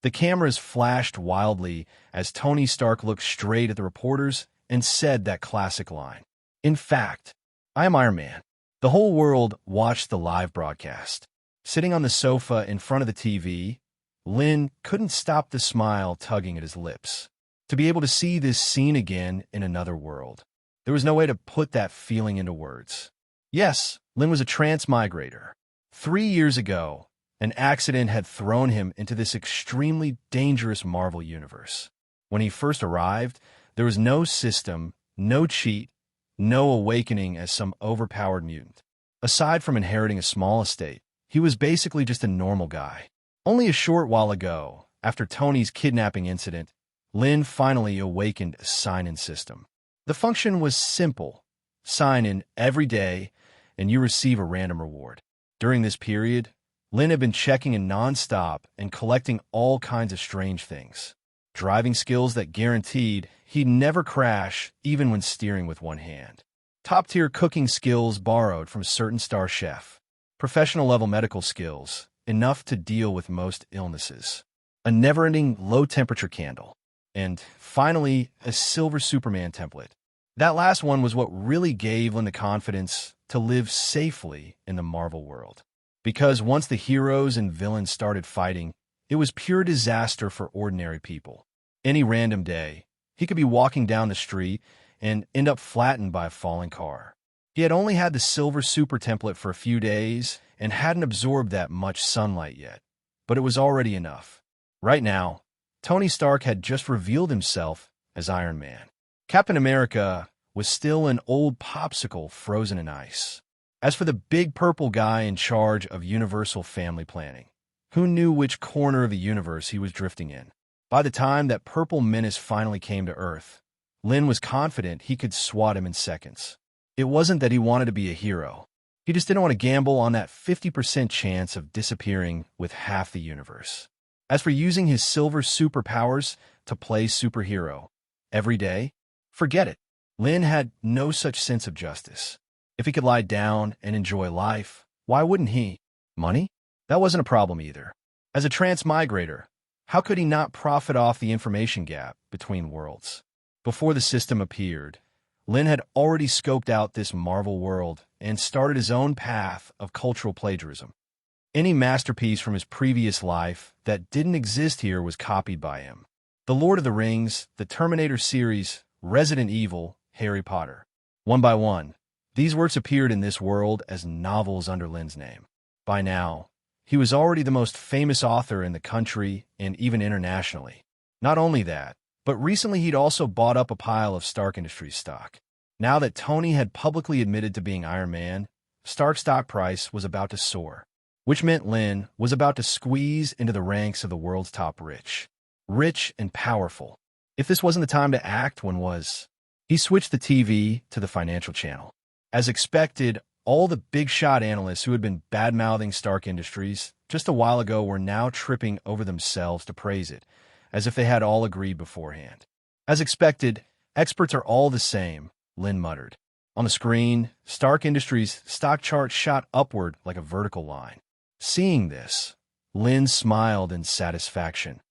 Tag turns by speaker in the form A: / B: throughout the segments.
A: The cameras flashed wildly as Tony Stark looked straight at the reporters and said that classic line. In fact, I am Iron Man. The whole world watched the live broadcast. Sitting on the sofa in front of the TV, Lynn couldn't stop the smile tugging at his lips. To be able to see this scene again in another world. There was no way to put that feeling into words. Yes, Lynn was a transmigrator. 3 years ago, an accident had thrown him into this extremely dangerous Marvel universe. When he first arrived, there was no system, no cheat, no awakening as some overpowered mutant. Aside from inheriting a small estate, he was basically just a normal guy. Only a short while ago, after Tony's kidnapping incident, Lynn finally awakened a sign-in system. The function was simple. Sign in every day, and you receive a random reward. During this period, Lynn had been checking in non-stop and collecting all kinds of strange things. Driving skills that guaranteed he'd never crash even when steering with one hand. Top-tier cooking skills borrowed from a certain star chef. Professional-level medical skills, enough to deal with most illnesses. A never-ending low-temperature candle. And finally, a SilverSupermantemplate. That last one was what really gave Lynn the confidence to live safely in the Marvel world. Because once the heroes and villains started fighting, it was pure disaster for ordinary people. Any random day, he could be walking down the street and end up flattened by a falling car. He had only had the Silver Super template for a few days and hadn't absorbed that much sunlight yet, but it was already enough. Right now, Tony Stark had just revealed himself as Iron Man. Captain America was still an old popsicle frozen in ice. As for the big purple guy in charge of universal family planning, who knew which corner of the universe he was drifting in? By the time that purple menace finally came to Earth, Lynn was confident he could swat him in seconds. It wasn't that he wanted to be a hero. He just didn't want to gamble on that 50% chance of disappearing with half the universe. As for using his silver superpowers to play superhero every day, forget it. Lynn had no such sense of justice. If he could lie down and enjoy life, why wouldn't he? Money? That wasn't a problem either. As a transmigrator, how could he not profit off the information gap between worlds? Before the system appeared, Lynn had already scoped out this Marvel world and started his own path of cultural plagiarism. Any masterpiece from his previous life that didn't exist here was copied by him. The Lord of the Rings, the Terminator series, Resident Evil, Harry Potter. One by one, these works appeared in this world as novels under Lynn's name. By now, he was already the most famous author in the country and even internationally. Not only that, but recently he'd also bought up a pile of Stark Industries stock. Now that Tony had publicly admitted to being Iron Man, Stark's stock price was about to soar, which meant Lynn was about to squeeze into the ranks of the world's top rich. Rich and powerful. If this wasn't the time to act, when was? He switched the TV to the financial channel. As expected, all the big-shot analysts who had been bad-mouthing Stark Industries just a while ago were now tripping over themselves to praise it, as if they had all agreed beforehand. As expected, experts are all the same, Lynn muttered. On the screen, Stark Industries' stock chart shot upward like a vertical line. Seeing this, Lynn smiled in satisfaction,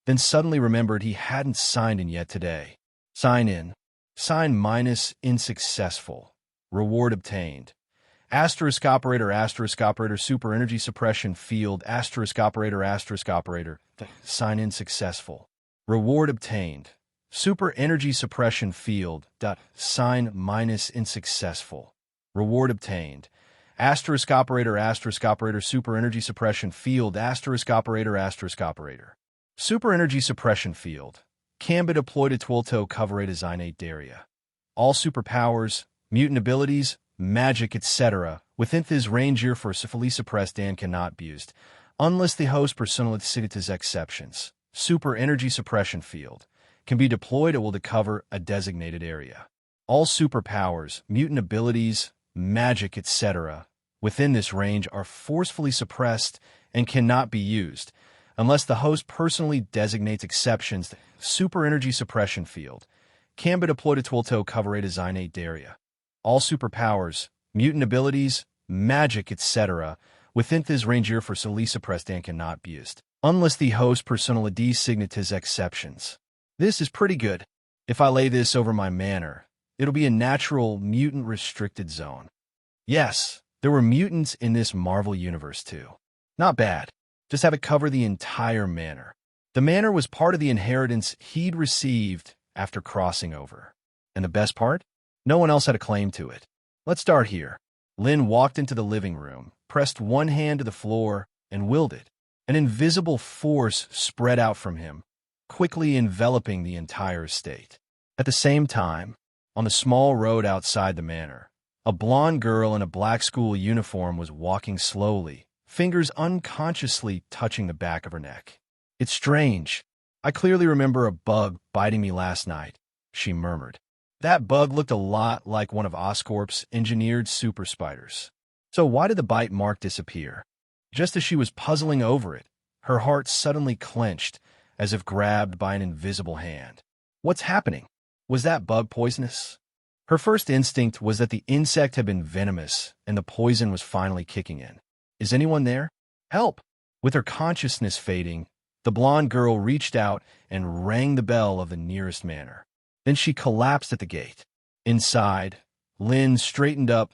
A: then suddenly remembered he hadn't signed in yet today. Sign in. Sign minus insuccessful. Reward obtained. Asterisk operator, super energy suppression field, asterisk operator. Sign in successful. Reward obtained. Super energy suppression field. Sign minus insuccessful. Reward obtained. Asterisk operator, super energy suppression field, asterisk operator. Super energy suppression field. Can be deployed at Twilto Coverate Designate area. All superpowers, mutant abilities, magic, etc. within this range here for fully suppressed and cannot be used, unless the host personalizes exceptions. Super energy suppression field. Can be deployed or will to cover a designated area. All superpowers, mutant abilities, magic, etc. within this range are forcefully suppressed and cannot be used, unless the host personally designates exceptions. Super energy suppression field. Can be deployed to Twilto Coverate Designate area. All superpowers, mutant abilities, magic, etc. within this range here for fully suppressed and cannot be used, unless the host personality signatus exceptions. This is pretty good. If I lay this over my manor, it'll be a natural mutant restricted zone. Yes, there were mutants in this Marvel universe too. Not bad. Just have it cover the entire manor. The manor was part of the inheritance he'd received after crossing over. And the best part? No one else had a claim to it. Let's start here. Lynn walked into the living room, pressed one hand to the floor, and willed it. An invisible force spread out from him, quickly enveloping the entire estate. At the same time, on the small road outside the manor, a blonde girl in a black school uniform was walking slowly, fingers unconsciously touching the back of her neck. It's strange. I clearly remember a bug biting me last night, she murmured. That bug looked a lot like one of Oscorp's engineered super spiders. So why did the bite mark disappear? Just as she was puzzling over it, her heart suddenly clenched, as if grabbed by an invisible hand. What's happening? Was that bug poisonous? Her first instinct was that the insect had been venomous and the poison was finally kicking in. Is anyone there? Help! With her consciousness fading, the blonde girl reached out and rang the bell of the nearest manor. Then she collapsed at the gate. Inside, Lynn straightened up,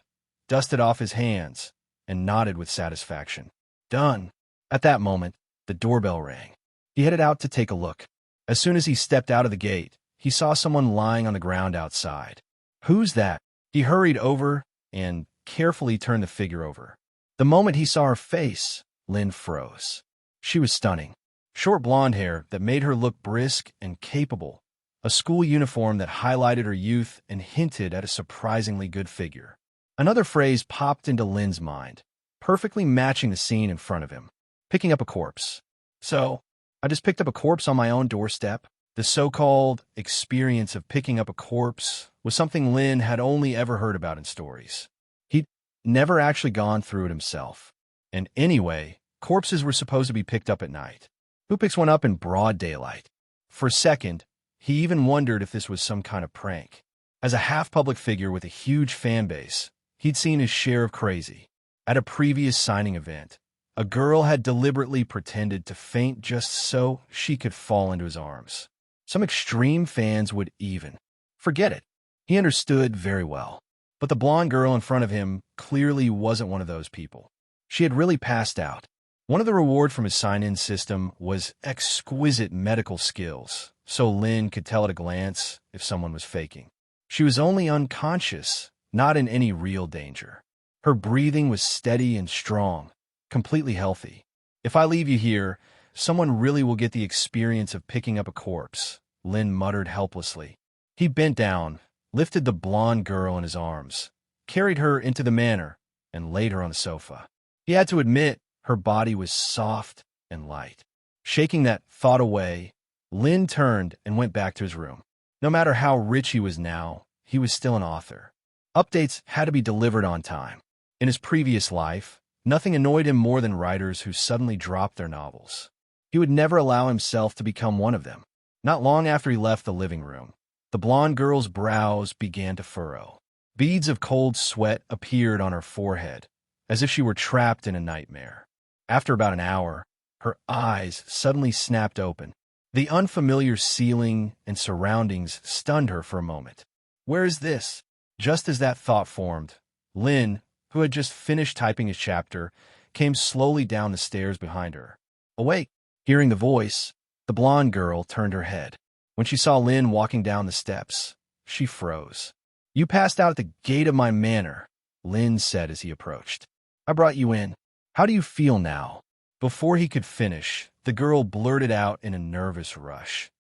A: dusted off his hands, and nodded with satisfaction. Done. At that moment, the doorbell rang. He headed out to take a look. As soon as he stepped out of the gate, he saw someone lying on the ground outside. Who's that? He hurried over and carefully turned the figure over. The moment he saw her face, Lynn froze. She was stunning. Short blonde hair that made her look brisk and capable. A school uniform that highlighted her youth and hinted at a surprisingly good figure. Another phrase popped into Lynn's mind, perfectly matching the scene in front of him. Picking up a corpse. So, I just picked up a corpse on my own doorstep. The so-called experience of picking up a corpse was something Lynn had only ever heard about in stories. He'd never actually gone through it himself. And anyway, corpses were supposed to be picked up at night. Who picks one up in broad daylight? For a second, he even wondered if this was some kind of prank. As a half-public figure with a huge fan base, he'd seen his share of crazy. At a previous signing event, a girl had deliberately pretended to faint just so she could fall into his arms. Some extreme fans would even forget it. He understood very well. But the blonde girl in front of him clearly wasn't one of those people. She had really passed out. One of the rewards from his sign-in system was exquisite medical skills, so Lynn could tell at a glance if someone was faking. She was only unconscious, not in any real danger. Her breathing was steady and strong, completely healthy. If I leave you here, someone really will get the experience of picking up a corpse, Lynn muttered helplessly. He bent down, lifted the blonde girl in his arms, carried her into the manor, and laid her on the sofa. He had to admit her body was soft and light. Shaking that thought away, Lynn turned and went back to his room. No matter how rich he was now, he was still an author. Updates had to be delivered on time. In his previous life, nothing annoyed him more than writers who suddenly dropped their novels. He would never allow himself to become one of them. Not long after he left the living room, the blonde girl's brows began to furrow. Beads of cold sweat appeared on her forehead, as if she were trapped in a nightmare. After about an hour, her eyes suddenly snapped open. The unfamiliar ceiling and surroundings stunned her for a moment. Where is this? Just as that thought formed, Lynn, who had just finished typing his chapter, came slowly down the stairs behind her. Awake! Hearing the voice, the blonde girl turned her head. When she saw Lynn walking down the steps, she froze. You passed out at the gate of my manor, Lynn said as he approached. I brought you in. How do you feel now? Before he could finish, the girl blurted out in a nervous rush.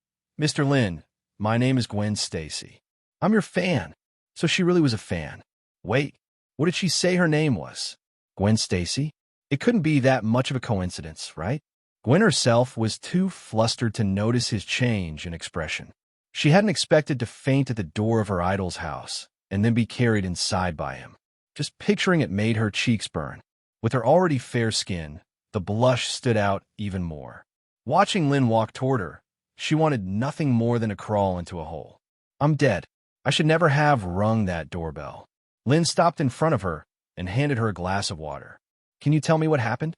A: Mr. Lynn, my name is Gwen Stacy. I'm your fan. So she really was a fan. Wait, what did she say her name was? Gwen Stacy? It couldn't be that much of a coincidence, right? Gwen herself was too flustered to notice his change in expression. She hadn't expected to faint at the door of her idol's house and then be carried inside by him. Just picturing it made her cheeks burn. With her already fair skin, the blush stood out even more. Watching Lynn walk toward her, she wanted nothing more than to crawl into a hole. I'm dead. I should never have rung that doorbell. Lynn stopped in front of her and handed her a glass of water. Can you tell me what happened?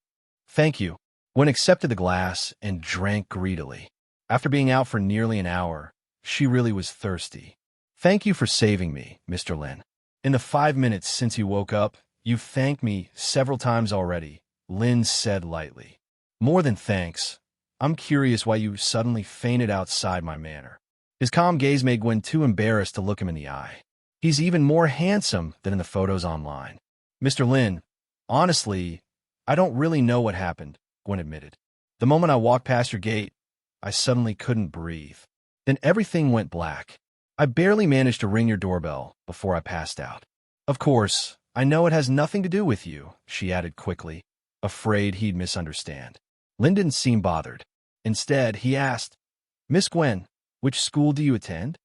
A: Thank you. Gwen accepted the glass and drank greedily. After being out for nearly an hour, she really was thirsty. Thank you for saving me, Mr. Lynn. In the 5 minutes since you woke up, you've thanked me several times already, Lynn said lightly. More than thanks. I'm curious why you suddenly fainted outside my manor. His calm gaze made Gwen too embarrassed to look him in the eye. He's even more handsome than in the photos online. Mr. Lynn, honestly, I don't really know what happened, Gwen admitted. The moment I walked past your gate, I suddenly couldn't breathe. Then everything went black. I barely managed to ring your doorbell before I passed out. Of course, I know it has nothing to do with you, she added quickly, afraid he'd misunderstand. Lynn didn't seem bothered. Instead, he asked, Miss Gwen, which school do you attend?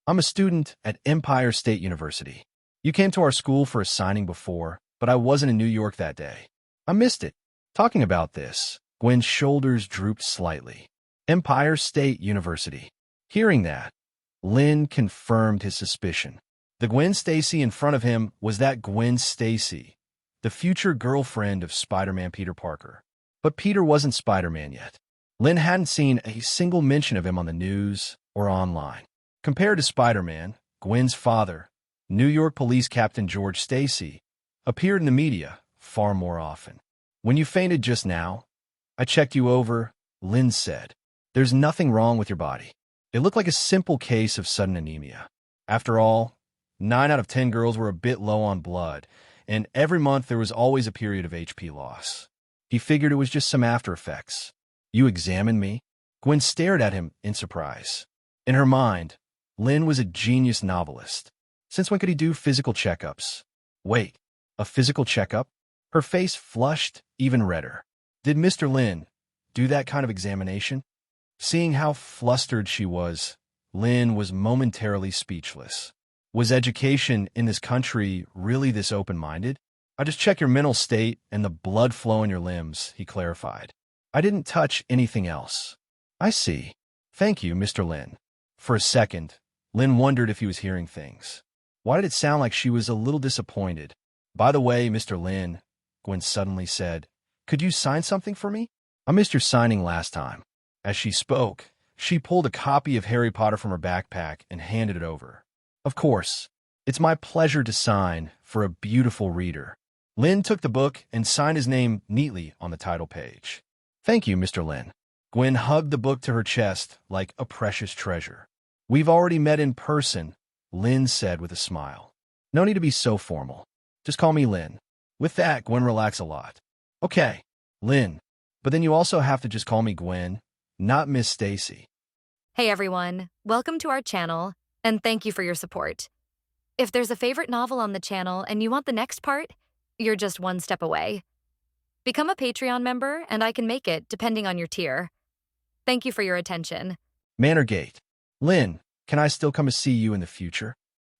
A: I'm a student at Empire State University. You came to our school for a signing before, but I wasn't in New York that day. I missed it. Talking about this, Gwen's shoulders drooped slightly. Empire State University. Hearing that, Lynn confirmed his suspicion. The Gwen Stacy in front of him was that Gwen Stacy, the future girlfriend of Spider-Man Peter Parker. But Peter wasn't Spider-Man yet. Lynn hadn't seen a single mention of him on the news or online. Compared to Spider-Man, Gwen's father, New York Police Captain George Stacy, appeared in the media far more often. When you fainted just now, I checked you over, Lynn said. There's nothing wrong with your body. It looked like a simple case of sudden anemia. After all, 9 out of 10 girls were a bit low on blood, and every month there was always a period of HP loss. He figured it was just some after effects. You examined me? Gwen stared at him in surprise. In her mind, Lynn was a genius novelist. Since when could he do physical checkups? Wait, a physical checkup? Her face flushed even redder. Did Mr. Lynn do that kind of examination? Seeing how flustered she was, Lynn was momentarily speechless. Was education in this country really this open-minded? I just check your mental state and the blood flow in your limbs, he clarified. I didn't touch anything else. I see. Thank you, Mr. Lynn. For a second, Lynn wondered if he was hearing things. Why did it sound like she was a little disappointed? By the way, Mr. Lynn, Gwen suddenly said, could you sign something for me? I missed your signing last time. As she spoke, she pulled a copy of Harry Potter from her backpack and handed it over. Of course, it's my pleasure to sign for a beautiful reader. Lynn took the book and signed his name neatly on the title page. Thank you, Mr. Lynn. Gwen hugged the book to her chest like a precious treasure. We've already met in person, Lynn said with a smile. No need to be so formal. Just call me Lynn. With that, Gwen relaxed a lot. Okay, Lynn, but then you also have to just call me Gwen, not Miss Stacy.
B: Hey everyone, welcome to our channel, and thank you for your support. If there's a favorite novel on the channel and you want the next part, you're just one step away. Become a Patreon member and I can make it depending on your tier. Thank you for your attention.
A: Manor Gate. Lynn, can I still come to see you in the future?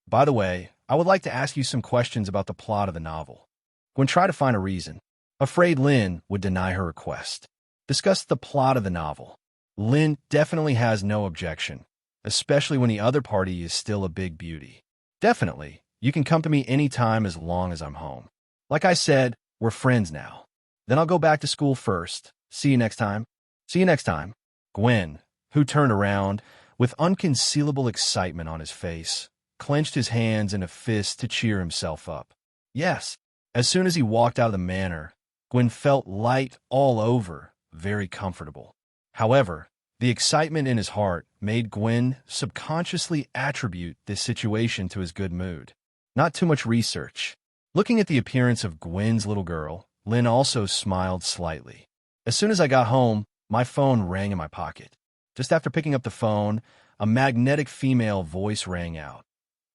A: By the way, I would like to ask you some questions about the plot of the novel. Gwen tried to find a reason, afraid Lynn would deny her request. Discuss the plot of the novel. Lynn definitely has no objection, especially when the other party is still a big beauty. Definitely, you can come to me anytime as long as I'm home. Like I said, we're friends now. Then I'll go back to school first. See you next time. See you next time. Gwen, who turned around with unconcealable excitement on his face, clenched his hands in a fist to cheer himself up. Yes, as soon as he walked out of the manor, Gwen felt light all over, very comfortable. However, the excitement in his heart made Gwen subconsciously attribute this situation to his good mood. Not too much research. Looking at the appearance of Gwen's little girl, Lynn also smiled slightly. As soon as I got home, my phone rang in my pocket. Just after picking up the phone, a magnetic female voice rang out.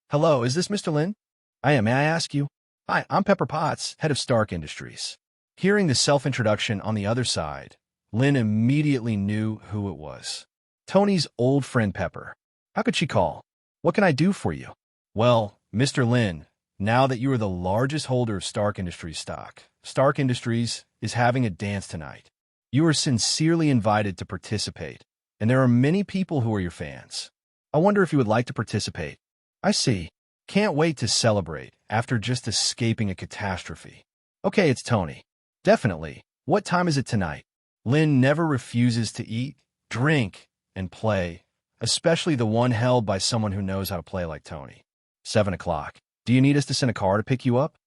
A: Hello, is this Mr. Lynn? I am. May I ask you? Hi, I'm Pepper Potts, head of Stark Industries. Hearing the self-introduction on the other side, Lynn immediately knew who it was. Tony's old friend Pepper. How could she call? What can I do for you? Well, Mr. Lynn, now that you are the largest holder of Stark Industries stock, Stark Industries is having a dance tonight. You are sincerely invited to participate, and there are many people who are your fans. I wonder if you would like to participate. I see. Can't wait to celebrate after just escaping a catastrophe. Okay, it's Tony. Definitely. What time is it tonight? Lynn never refuses to eat, drink, and play, especially the one held by someone who knows how to play like Tony. 7 o'clock. Do you need us to send a car to pick you up?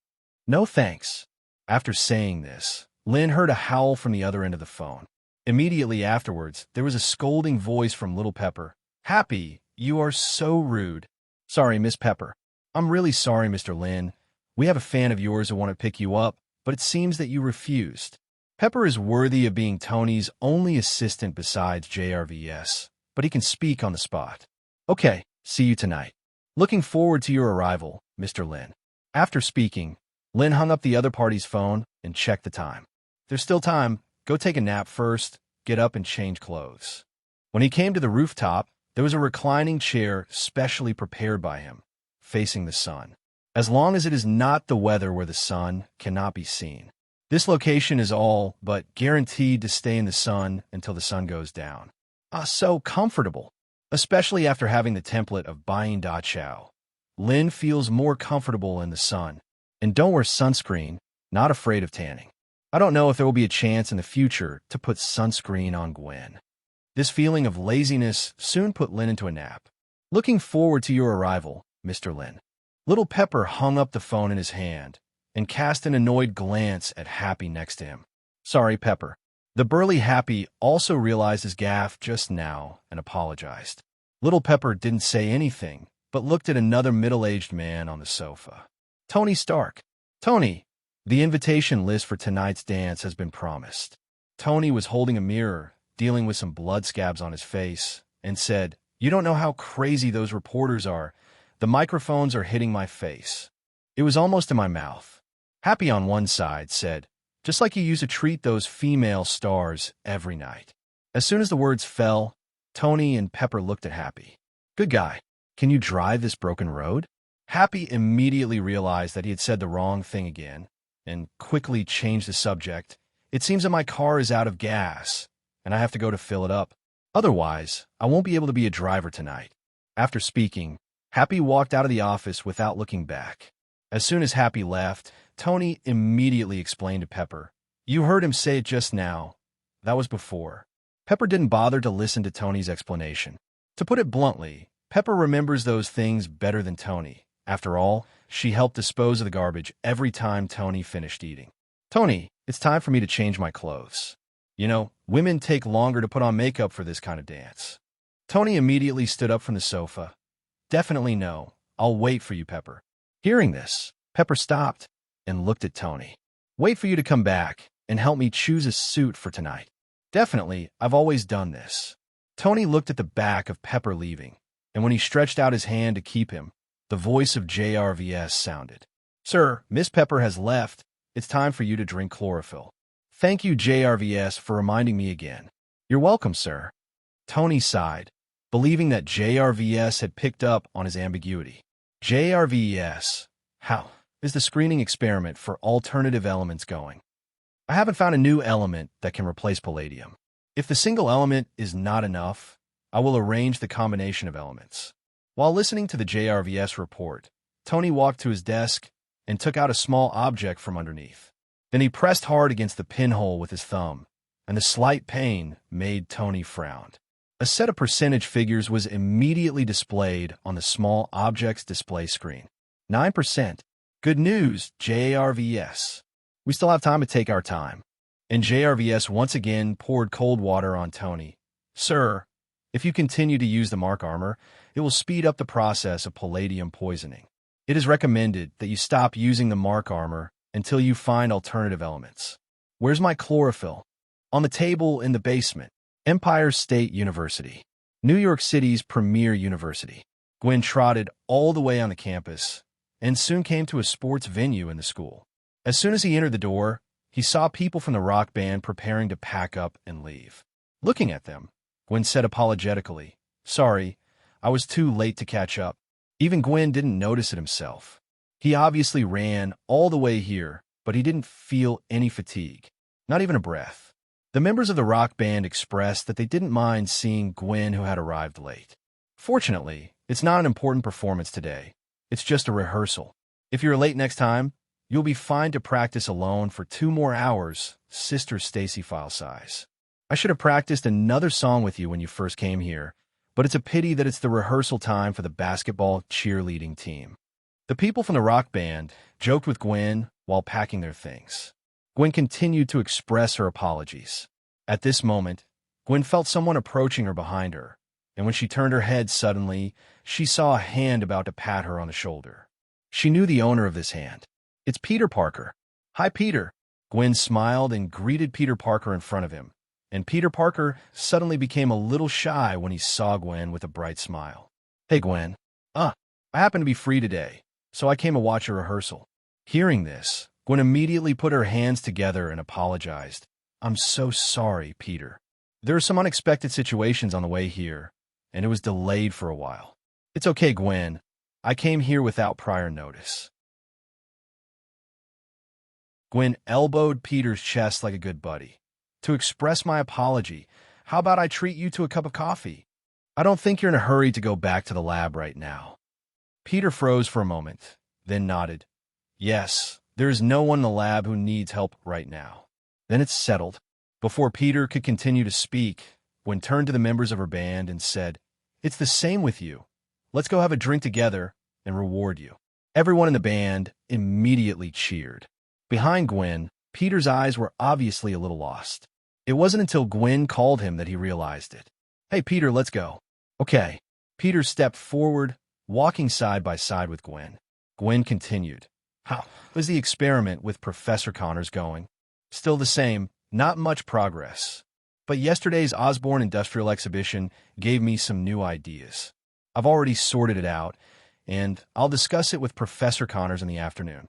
A: No thanks. After saying this, Lynn heard a howl from the other end of the phone. Immediately afterwards, there was a scolding voice from Little Pepper. Happy, you are so rude. Sorry, Miss Pepper. I'm really sorry, Mr. Lynn. We have a fan of yours who wanted to pick you up, but it seems that you refused. Pepper is worthy of being Tony's only assistant besides JRVS, but he can speak on the spot. Okay, see you tonight. Looking forward to your arrival, Mr. Lynn. After speaking, Lynn hung up the other party's phone and checked the time. There's still time. Go take a nap first, get up and change clothes. When he came to the rooftop, there was a reclining chair specially prepared by him, facing the sun. As long as it is not the weather where the sun cannot be seen. This location is all but guaranteed to stay in the sun until the sun goes down. So comfortable, especially after having the template of buying Da Chow. Lynn feels more comfortable in the sun. And don't wear sunscreen, not afraid of tanning. I don't know if there will be a chance in the future to put sunscreen on Gwen. This feeling of laziness soon put Lynn into a nap. Looking forward to your arrival, Mr. Lynn. Little Pepper hung up the phone in his hand and cast an annoyed glance at Happy next to him. Sorry, Pepper. The burly Happy also realized his gaffe just now and apologized. Little Pepper didn't say anything, but looked at another middle-aged man on the sofa. Tony Stark. Tony, the invitation list for tonight's dance has been promised. Tony was holding a mirror, dealing with some blood scabs on his face, and said, You don't know how crazy those reporters are. The microphones are hitting my face. It was almost in my mouth. Happy on one side said, Just like you used to treat those female stars every night. As soon as the words fell, Tony and Pepper looked at Happy. Good guy. Can you drive this broken road? Happy immediately realized that he had said the wrong thing again, and quickly changed the subject. It seems that my car is out of gas, and I have to go to fill it up. Otherwise, I won't be able to be a driver tonight. After speaking, Happy walked out of the office without looking back. As soon as Happy left, Tony immediately explained to Pepper, You heard him say it just now. That was before. Pepper didn't bother to listen to Tony's explanation. To put it bluntly, Pepper remembers those things better than Tony. After all, she helped dispose of the garbage every time Tony finished eating. Tony, it's time for me to change my clothes. You know, women take longer to put on makeup for this kind of dance. Tony immediately stood up from the sofa. Definitely no. I'll wait for you, Pepper. Hearing this, Pepper stopped and looked at Tony. Wait for you to come back and help me choose a suit for tonight. Definitely, I've always done this. Tony looked at the back of Pepper leaving, and when he stretched out his hand to keep him, the voice of JRVS sounded. Sir, Miss Pepper has left. It's time for you to drink chlorophyll. Thank you, JRVS, for reminding me again. You're welcome, sir. Tony sighed, believing that JRVS had picked up on his ambiguity. JRVS, how is the screening experiment for alternative elements going? I haven't found a new element that can replace palladium. If the single element is not enough, I will arrange the combination of elements. While listening to the JRVS report, Tony walked to his desk and took out a small object from underneath. Then he pressed hard against the pinhole with his thumb, and the slight pain made Tony frown. A set of percentage figures was immediately displayed on the small object's display screen. 9%. Good news, JRVS. We still have time to take our time. And JRVS once again poured cold water on Tony. Sir, if you continue to use the Mark armor, it will speed up the process of palladium poisoning. It is recommended that you stop using the Mark armor until you find alternative elements. Where's my chlorophyll? On the table in the basement. Empire State University, New York City's premier university. Gwen trotted all the way on the campus and soon came to a sports venue in the school. As soon as he entered the door, he saw people from the rock band preparing to pack up and leave. Looking at them, Gwen said apologetically, Sorry, I was too late to catch up. Even Gwen didn't notice it himself. He obviously ran all the way here, but he didn't feel any fatigue, not even a breath. The members of the rock band expressed that they didn't mind seeing Gwen who had arrived late. Fortunately, it's not an important performance today. It's just a rehearsal. If you're late next time, you'll be fine to practice alone for 2 more hours, Sister Stacy file size. I should have practiced another song with you when you first came here, but it's a pity that it's the rehearsal time for the basketball cheerleading team. The people from the rock band joked with Gwen while packing their things. Gwen continued to express her apologies. At this moment, Gwen felt someone approaching her behind her, and when she turned her head suddenly, she saw a hand about to pat her on the shoulder. She knew the owner of this hand. It's Peter Parker. Hi, Peter. Gwen smiled and greeted Peter Parker in front of him, and Peter Parker suddenly became a little shy when he saw Gwen with a bright smile. Hey, Gwen. I happen to be free today, so I came to watch a rehearsal. Hearing this, Gwen immediately put her hands together and apologized. I'm so sorry, Peter. There were some unexpected situations on the way here, and it was delayed for a while. It's okay, Gwen. I came here without prior notice. Gwen elbowed Peter's chest like a good buddy. To express my apology, how about I treat you to a cup of coffee? I don't think you're in a hurry to go back to the lab right now. Peter froze for a moment, then nodded. Yes, there is no one in the lab who needs help right now. Then it's settled. Before Peter could continue to speak, Gwen turned to the members of her band and said, It's the same with you. Let's go have a drink together and reward you. Everyone in the band immediately cheered. Behind Gwen, Peter's eyes were obviously a little lost. It wasn't until Gwen called him that he realized it. Hey, Peter, let's go. Okay. Peter stepped forward, walking side by side with Gwen. Gwen continued. How was the experiment with Professor Connors going? Still the same, not much progress. But yesterday's Osborne Industrial Exhibition gave me some new ideas. I've already sorted it out, and I'll discuss it with Professor Connors in the afternoon.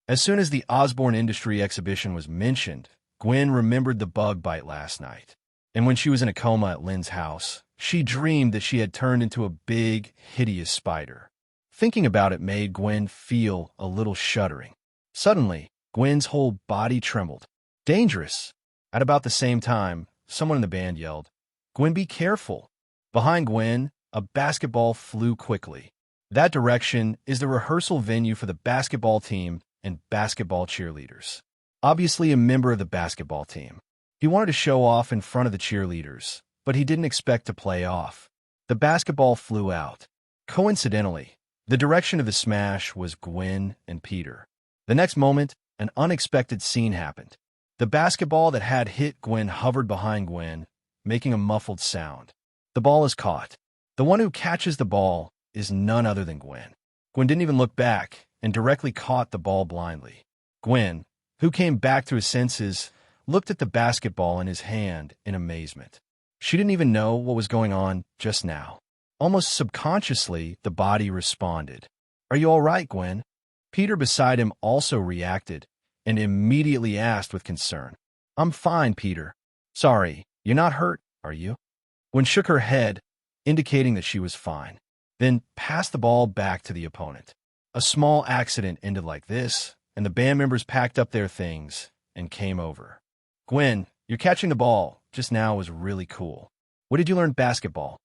A: As soon as the Osborne Industry Exhibition was mentioned, Gwen remembered the bug bite last night. And when she was in a coma at Lynn's house, she dreamed that she had turned into a big, hideous spider. Thinking about it made Gwen feel a little shuddering. Suddenly, Gwen's whole body trembled. Dangerous! At about the same time, someone in the band yelled, Gwen, be careful! Behind Gwen, a basketball flew quickly. That direction is the rehearsal venue for the basketball team and basketball cheerleaders. Obviously a member of the basketball team. He wanted to show off in front of the cheerleaders, but he didn't expect to play off. The basketball flew out. Coincidentally, the direction of the smash was Gwen and Peter. The next moment, an unexpected scene happened. The basketball that had hit Gwen hovered behind Gwen, making a muffled sound. The ball is caught. The one who catches the ball is none other than Gwen. Gwen didn't even look back and directly caught the ball blindly. Gwen, who came back to his senses, looked at the basketball in his hand in amazement. She didn't even know what was going on just now. Almost subconsciously, the body responded. Are you all right, Gwen? Peter beside him also reacted and immediately asked with concern. I'm fine, Peter. Sorry, you're not hurt, are you? Gwen shook her head, indicating that she was fine, then passed the ball back to the opponent. A small accident ended like this, and the band members packed up their things and came over. Gwen, you're catching the ball just now was really cool. Where did you learn basketball?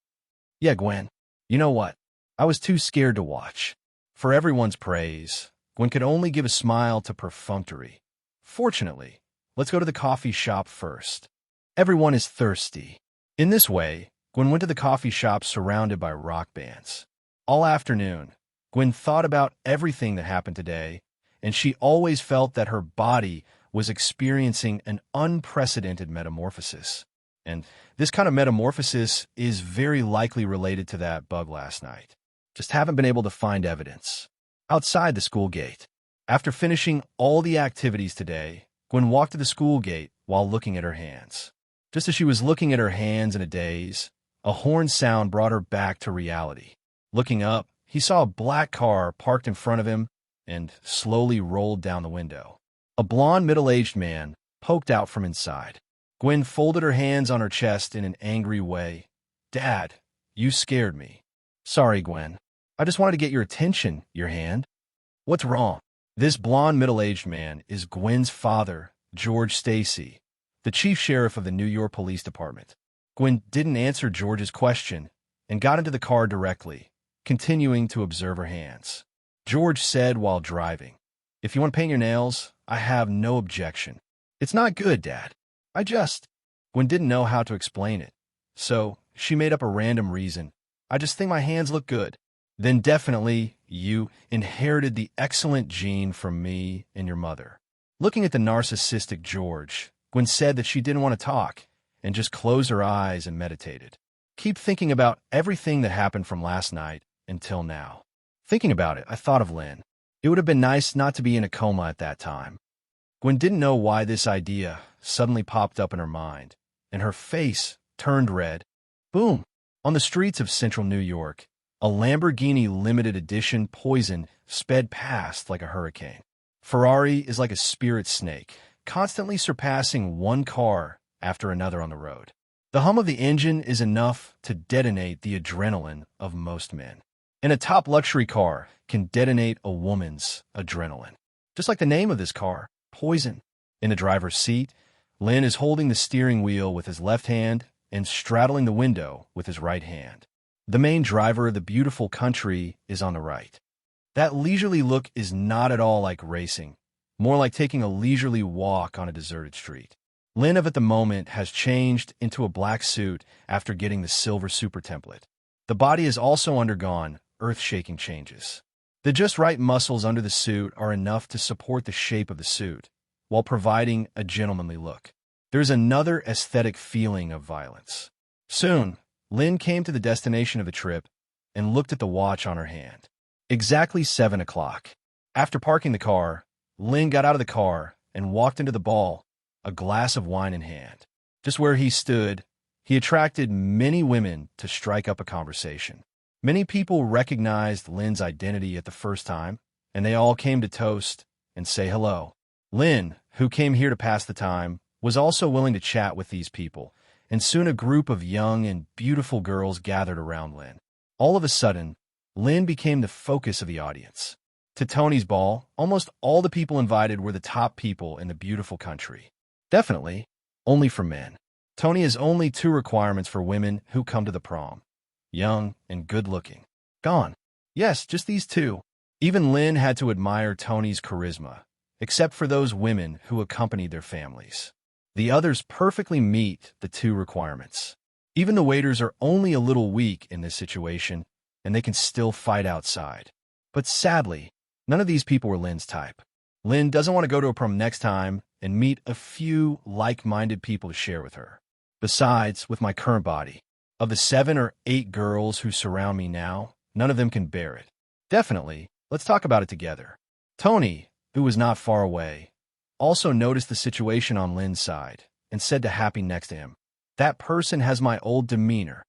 A: Yeah, Gwen. You know what? I was too scared to watch. For everyone's praise, Gwen could only give a smile to perfunctory. Fortunately, let's go to the coffee shop first. Everyone is thirsty. In this way, Gwen went to the coffee shop surrounded by rock bands. All afternoon, Gwen thought about everything that happened today, and she always felt that her body was experiencing an unprecedented metamorphosis. And this kind of metamorphosis is very likely related to that bug last night. Just haven't been able to find evidence. Outside the school gate. After finishing all the activities today, Gwen walked to the school gate while looking at her hands. Just as she was looking at her hands in a daze, a horn sound brought her back to reality. Looking up, he saw a black car parked in front of him and slowly rolled down the window. A blond, middle-aged man poked out from inside. Gwen folded her hands on her chest in an angry way. Dad, you scared me. Sorry, Gwen. I just wanted to get your attention, your hand. What's wrong? This blond, middle-aged man is Gwen's father, George Stacy, the chief sheriff of the New York Police Department. Gwen didn't answer George's question and got into the car directly, continuing to observe her hands. George said while driving, If you want to paint your nails, I have no objection. It's not good, Dad. Gwen didn't know how to explain it, so she made up a random reason. I just think my hands look good. Then definitely you inherited the excellent gene from me and your mother. Looking at the narcissistic George, Gwen said that she didn't want to talk and just closed her eyes and meditated. Keep thinking about everything that happened from last night until now. Thinking about it, I thought of Lynn. It would have been nice not to be in a coma at that time. Gwen didn't know why this idea suddenly popped up in her mind, and her face turned red. Boom! On the streets of central New York, a Lamborghini limited edition Poison sped past like a hurricane. Ferrari is like a spirit snake, constantly surpassing one car after another on the road. The hum of the engine is enough to detonate the adrenaline of most men. And a top luxury car can detonate a woman's adrenaline. Just like the name of this car, Poison. In the driver's seat, Lynn is holding the steering wheel with his left hand and straddling the window with his right hand. The main driver of the beautiful country is on the right. That leisurely look is not at all like racing, more like taking a leisurely walk on a deserted street. Lynn of at the moment has changed into a black suit after getting the SilverSupermantemplate. The body has also undergone earth-shaking changes. The just right muscles under the suit are enough to support the shape of the suit, while providing a gentlemanly look. There's another aesthetic feeling of violence. Soon, Lynn came to the destination of the trip and looked at the watch on her hand. Exactly 7 o'clock. After parking the car, Lynn got out of the car and walked into the ball, a glass of wine in hand. Just where he stood, he attracted many women to strike up a conversation. Many people recognized Lynn's identity at the first time, and they all came to toast and say hello. Lynn, who came here to pass the time, was also willing to chat with these people, and soon a group of young and beautiful girls gathered around Lynn. All of a sudden, Lynn became the focus of the audience. To Tony's ball, almost all the people invited were the top people in the beautiful country. Definitely, only for men. Tony has only 2 requirements for women who come to the prom: young and good-looking. Gone. Yes, just these 2. Even Lynn had to admire Tony's charisma, except for those women who accompanied their families. The others perfectly meet the 2 requirements. Even the waiters are only a little weak in this situation, and they can still fight outside. But sadly, none of these people were Lynn's type. Lynn doesn't want to go to a prom next time and meet a few like-minded people to share with her. Besides, with my current body, of the 7 or 8 girls who surround me now, none of them can bear it. Definitely, let's talk about it together. Tony, who was not far away, also noticed the situation on Lynn's side and said to Happy next to him, "That person has my old demeanor.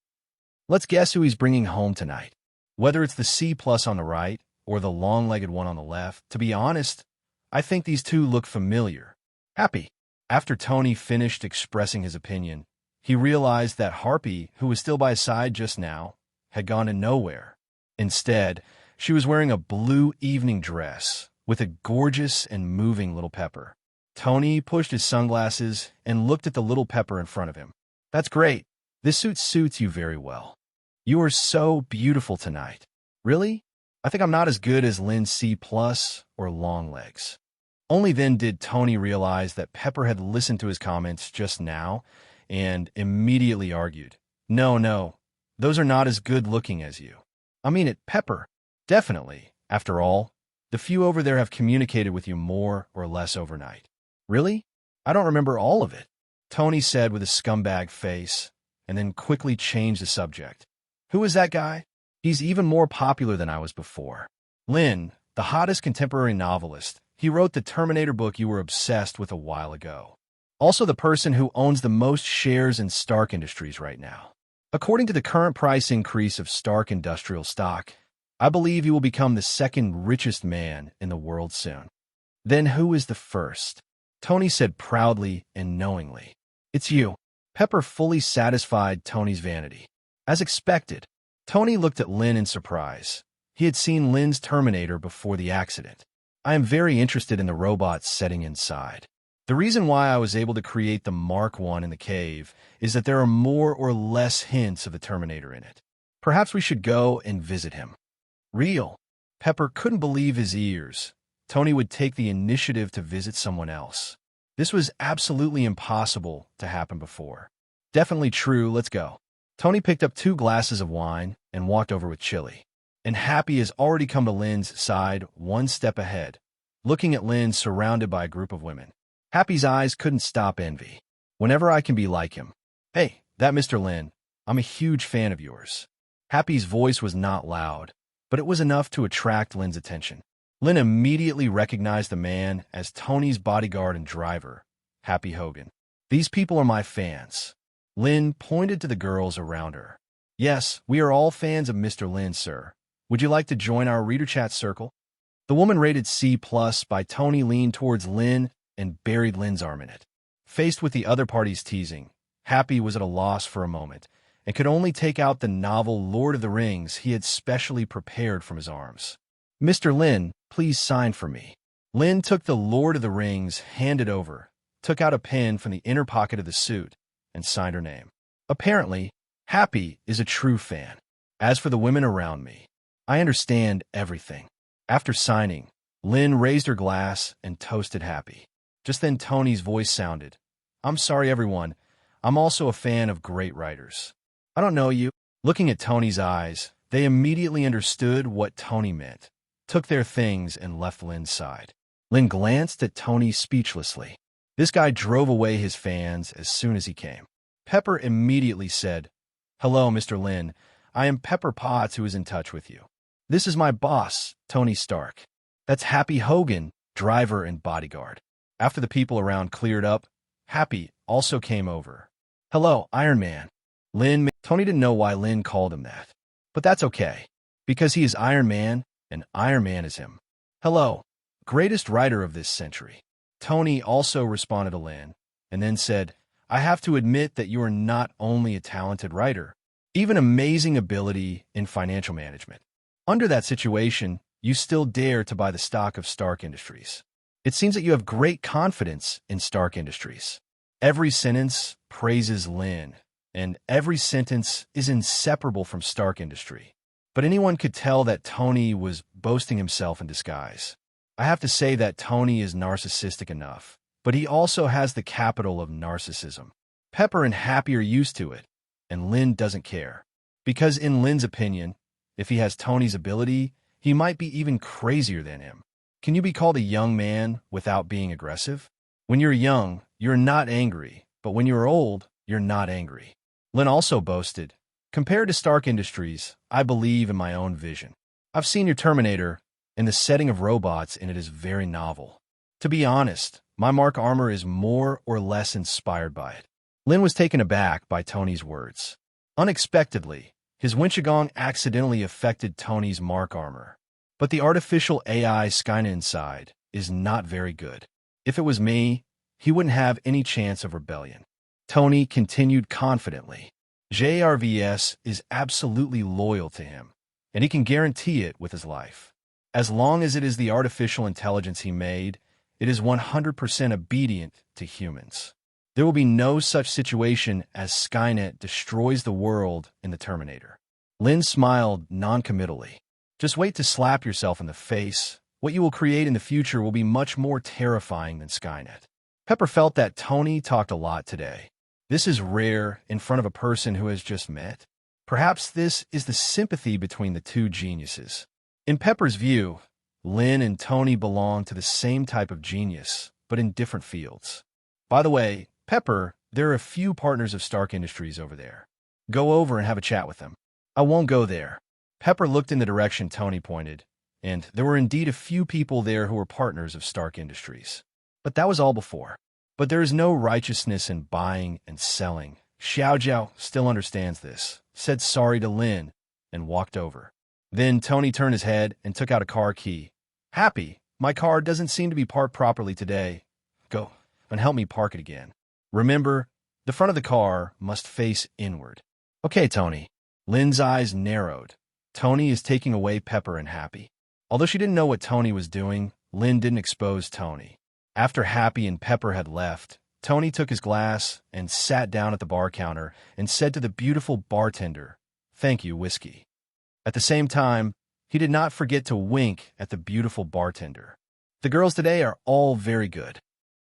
A: Let's guess who he's bringing home tonight." Whether it's the C+ on the right or the long-legged one on the left, to be honest, I think these 2 look familiar. Happy. After Tony finished expressing his opinion, he realized that Harpy, who was still by his side just now, had gone to nowhere. Instead, she was wearing a blue evening dress with a gorgeous and moving little pepper. Tony pushed his sunglasses and looked at the little pepper in front of him. "That's great. This suit suits you very well. You are so beautiful tonight." "Really? I think I'm not as good as Lynn C+ or Longlegs." Only then did Tony realize that Pepper had listened to his comments just now and immediately argued, No, those are not as good-looking as you." "I mean it, Pepper." "Definitely. After all, the few over there have communicated with you more or less overnight." "Really? I don't remember all of it," Tony said with a scumbag face, and then quickly changed the subject. "Who is that guy? He's even more popular than I was before." "Lynn, the hottest contemporary novelist. He wrote the Terminator book you were obsessed with a while ago. Also the person who owns the most shares in Stark Industries right now. According to the current price increase of Stark Industrial stock, I believe he will become the 2nd richest man in the world soon." "Then who is the first?" Tony said proudly and knowingly. "It's you." Pepper fully satisfied Tony's vanity. As expected, Tony looked at Lynn in surprise. He had seen Lynn's Terminator before the accident. "I am very interested in the robot's setting inside. The reason why I was able to create the Mark I in the cave is that there are more or less hints of the Terminator in it. Perhaps we should go and visit him." "Real?" Pepper couldn't believe his ears. Tony would take the initiative to visit someone else. This was absolutely impossible to happen before. Definitely true, let's go. Tony picked up 2 glasses of wine and walked over with Chili. And Happy has already come to Lynn's side 1 step ahead, looking at Lynn surrounded by a group of women. Happy's eyes couldn't stop envy. Whenever I can be like him. Hey, that Mr. Lynn, I'm a huge fan of yours. Happy's voice was not loud, but it was enough to attract Lynn's attention. Lynn immediately recognized the man as Tony's bodyguard and driver, Happy Hogan. These people are my fans. Lynn pointed to the girls around her. Yes, we are all fans of Mr. Lynn, sir. Would you like to join our reader chat circle? The woman rated C+ by Tony leaned towards Lynn and buried Lynn's arm in it. Faced with the other party's teasing, Happy was at a loss for a moment and could only take out the novel Lord of the Rings he had specially prepared from his arms. Mr. Lynn, please sign for me. Lynn took the Lord of the Rings, handed over, took out a pen from the inner pocket of the suit, and signed her name. Apparently, Happy is a true fan. As for the women around me, I understand everything. After signing, Lynn raised her glass and toasted Happy. Just then Tony's voice sounded. I'm sorry, everyone. I'm also a fan of great writers. I don't know you. Looking at Tony's eyes, they immediately understood what Tony meant, took their things, and left Lynn's side. Lynn glanced at Tony speechlessly. This guy drove away his fans as soon as he came. Pepper immediately said, Hello, Mr. Lynn. I am Pepper Potts, who is in touch with you. This is my boss, Tony Stark. That's Happy Hogan, driver and bodyguard. After the people around cleared up, Happy also came over. Hello, Iron Man. Tony didn't know why Lynn called him that. But that's okay, because he is Iron Man, and Iron Man is him. Hello, greatest writer of this century. Tony also responded to Lynn, and then said, I have to admit that you are not only a talented writer, even amazing ability in financial management. Under that situation, you still dare to buy the stock of Stark Industries. It seems that you have great confidence in Stark Industries. Every sentence praises Lynn, and every sentence is inseparable from Stark Industry. But anyone could tell that Tony was boasting himself in disguise. I have to say that Tony is narcissistic enough, but he also has the capital of narcissism. Pepper and Happy are used to it, and Lynn doesn't care. Because in Lynn's opinion, if he has Tony's ability, he might be even crazier than him. Can you be called a young man without being aggressive? When you're young, you're not angry, but when you're old, you're not angry. Lynn also boasted, compared to Stark Industries, I believe in my own vision. I've seen your Terminator, and the setting of robots in it is very novel. To be honest, my Mark armor is more or less inspired by it. Lynn was taken aback by Tony's words. Unexpectedly, his Winchagong accidentally affected Tony's Mark armor. But the artificial AI Skynet inside is not very good. If it was me, he wouldn't have any chance of rebellion. Tony continued confidently. JRVS is absolutely loyal to him, and he can guarantee it with his life. As long as it is the artificial intelligence he made, it is 100% obedient to humans. There will be no such situation as Skynet destroys the world in the Terminator. Lynn smiled non-committally. Just wait to slap yourself in the face. What you will create in the future will be much more terrifying than Skynet. Pepper felt that Tony talked a lot today. This is rare in front of a person who has just met. Perhaps this is the sympathy between the two geniuses. In Pepper's view, Lynn and Tony belong to the same type of genius, but in different fields. By the way, Pepper, there are a few partners of Stark Industries over there. Go over and have a chat with them. I won't go there. Pepper looked in the direction Tony pointed, and there were indeed a few people there who were partners of Stark Industries. But that was all before. But there is no righteousness in buying and selling. Xiao Jiao still understands this, said sorry to Lynn, and walked over. Then Tony turned his head and took out a car key. Happy, my car doesn't seem to be parked properly today. Go and help me park it again. Remember, the front of the car must face inward. Okay, Tony. Lynn's eyes narrowed. Tony is taking away Pepper and Happy. Although she didn't know what Tony was doing, Lynn didn't expose Tony. After Happy and Pepper had left, Tony took his glass and sat down at the bar counter and said to the beautiful bartender, "Thank you, whiskey." At the same time, he did not forget to wink at the beautiful bartender. The girls today are all very good.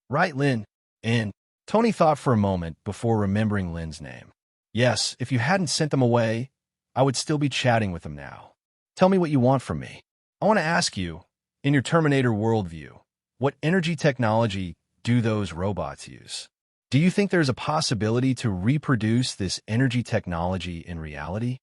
A: Right, Lynn? And Tony thought for a moment before remembering Lynn's name. Yes, if you hadn't sent them away, I would still be chatting with them now. Tell me what you want from me. I want to ask you, in your Terminator worldview, what energy technology do those robots use? Do you think there's a possibility to reproduce this energy technology in reality?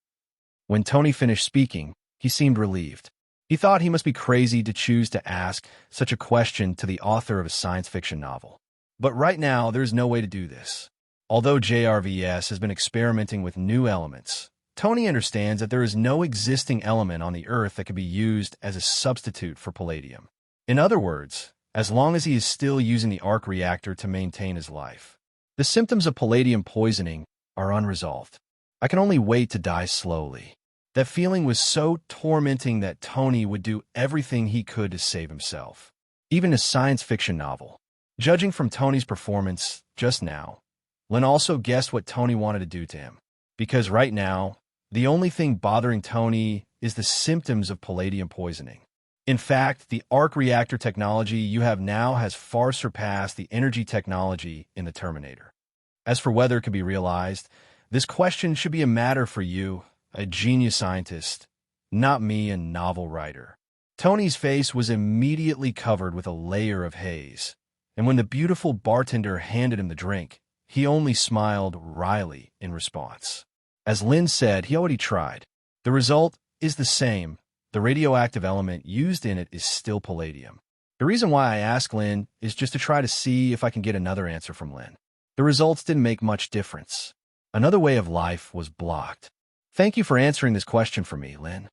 A: When Tony finished speaking, he seemed relieved. He thought he must be crazy to choose to ask such a question to the author of a science fiction novel. But right now, there's no way to do this. Although JRVS has been experimenting with new elements, Tony understands that there is no existing element on the Earth that could be used as a substitute for palladium. In other words, as long as he is still using the arc reactor to maintain his life, the symptoms of palladium poisoning are unresolved. I can only wait to die slowly. That feeling was so tormenting that Tony would do everything he could to save himself. Even a science fiction novel. Judging from Tony's performance just now, Lynn also guessed what Tony wanted to do to him. Because right now, the only thing bothering Tony is the symptoms of palladium poisoning. In fact, the arc reactor technology you have now has far surpassed the energy technology in the Terminator. As for whether it could be realized, this question should be a matter for you, a genius scientist, not me, a novel writer. Tony's face was immediately covered with a layer of haze, and when the beautiful bartender handed him the drink, he only smiled wryly in response. As Lynn said, he already tried. The result is the same. The radioactive element used in it is still palladium. The reason why I asked Lynn is just to try to see if I can get another answer from Lynn. The results didn't make much difference. Another way of life was blocked. Thank you for answering this question for me, Lynn.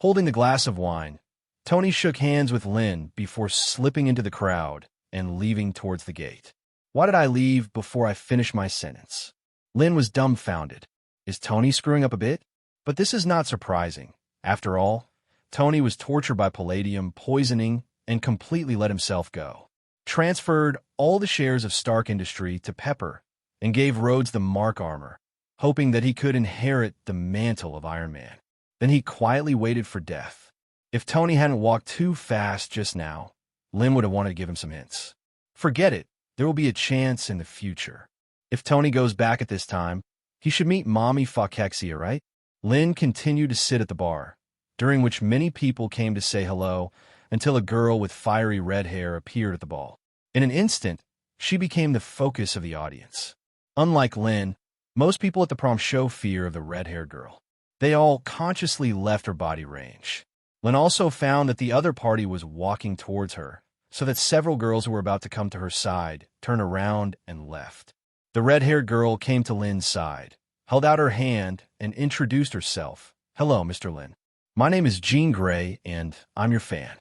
A: Holding the glass of wine, Tony shook hands with Lynn before slipping into the crowd and leaving towards the gate. Why did I leave before I finished my sentence? Lynn was dumbfounded. Is Tony screwing up a bit? But this is not surprising. After all, Tony was tortured by palladium poisoning and completely let himself go. Transferred all the shares of Stark Industry to Pepper and gave Rhodes the Mark armor, hoping that he could inherit the mantle of Iron Man. Then he quietly waited for death. If Tony hadn't walked too fast just now, Lynn would have wanted to give him some hints. Forget it. There will be a chance in the future. If Tony goes back at this time, he should meet Mommy Phokexia, right? Lynn continued to sit at the bar, during which many people came to say hello, until a girl with fiery red hair appeared at the ball. In an instant, she became the focus of the audience. Unlike Lynn, most people at the prom show fear of the red-haired girl. They all consciously left her body range. Lynn also found that the other party was walking towards her, so that several girls who were about to come to her side turned around and left. The red-haired girl came to Lynn's side, held out her hand, and introduced herself. Hello, Mr. Lynn. My name is Jean Grey, and I'm your fan.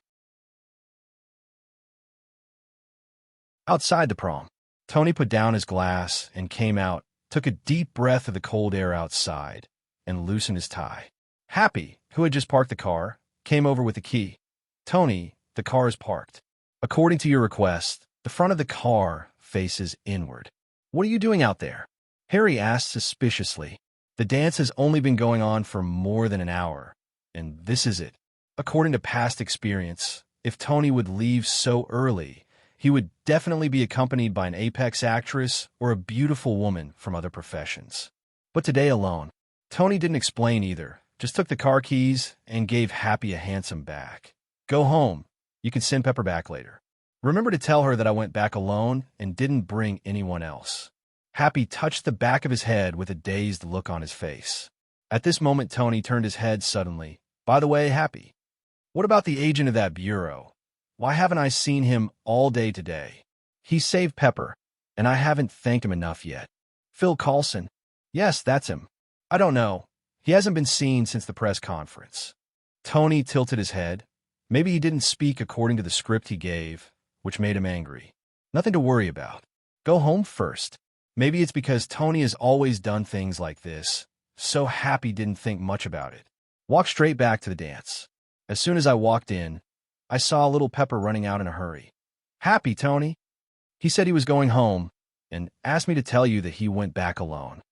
A: Outside the prom, Tony put down his glass and came out, took a deep breath of the cold air outside, and loosened his tie. Happy, who had just parked the car, came over with the key. Tony, the car is parked. According to your request, the front of the car faces inward. What are you doing out there? Harry asked suspiciously. The dance has only been going on for more than an hour, and this is it. According to past experience, if Tony would leave so early, he would definitely be accompanied by an apex actress or a beautiful woman from other professions. But today alone, Tony didn't explain either, just took the car keys and gave Happy a handsome back. Go home. You can send Pepper back later. Remember to tell her that I went back alone and didn't bring anyone else. Happy touched the back of his head with a dazed look on his face. At this moment, Tony turned his head suddenly. By the way, Happy, what about the agent of that bureau? Why haven't I seen him all day today? He saved Pepper, and I haven't thanked him enough yet. Phil Coulson. Yes, that's him. I don't know. He hasn't been seen since the press conference. Tony tilted his head. Maybe he didn't speak according to the script he gave, which made him angry. Nothing to worry about. Go home first. Maybe it's because Tony has always done things like this, so Happy didn't think much about it. Walk straight back to the dance. As soon as I walked in, I saw little Pepper running out in a hurry. Happy, Tony. He said he was going home and asked me to tell you that he went back alone.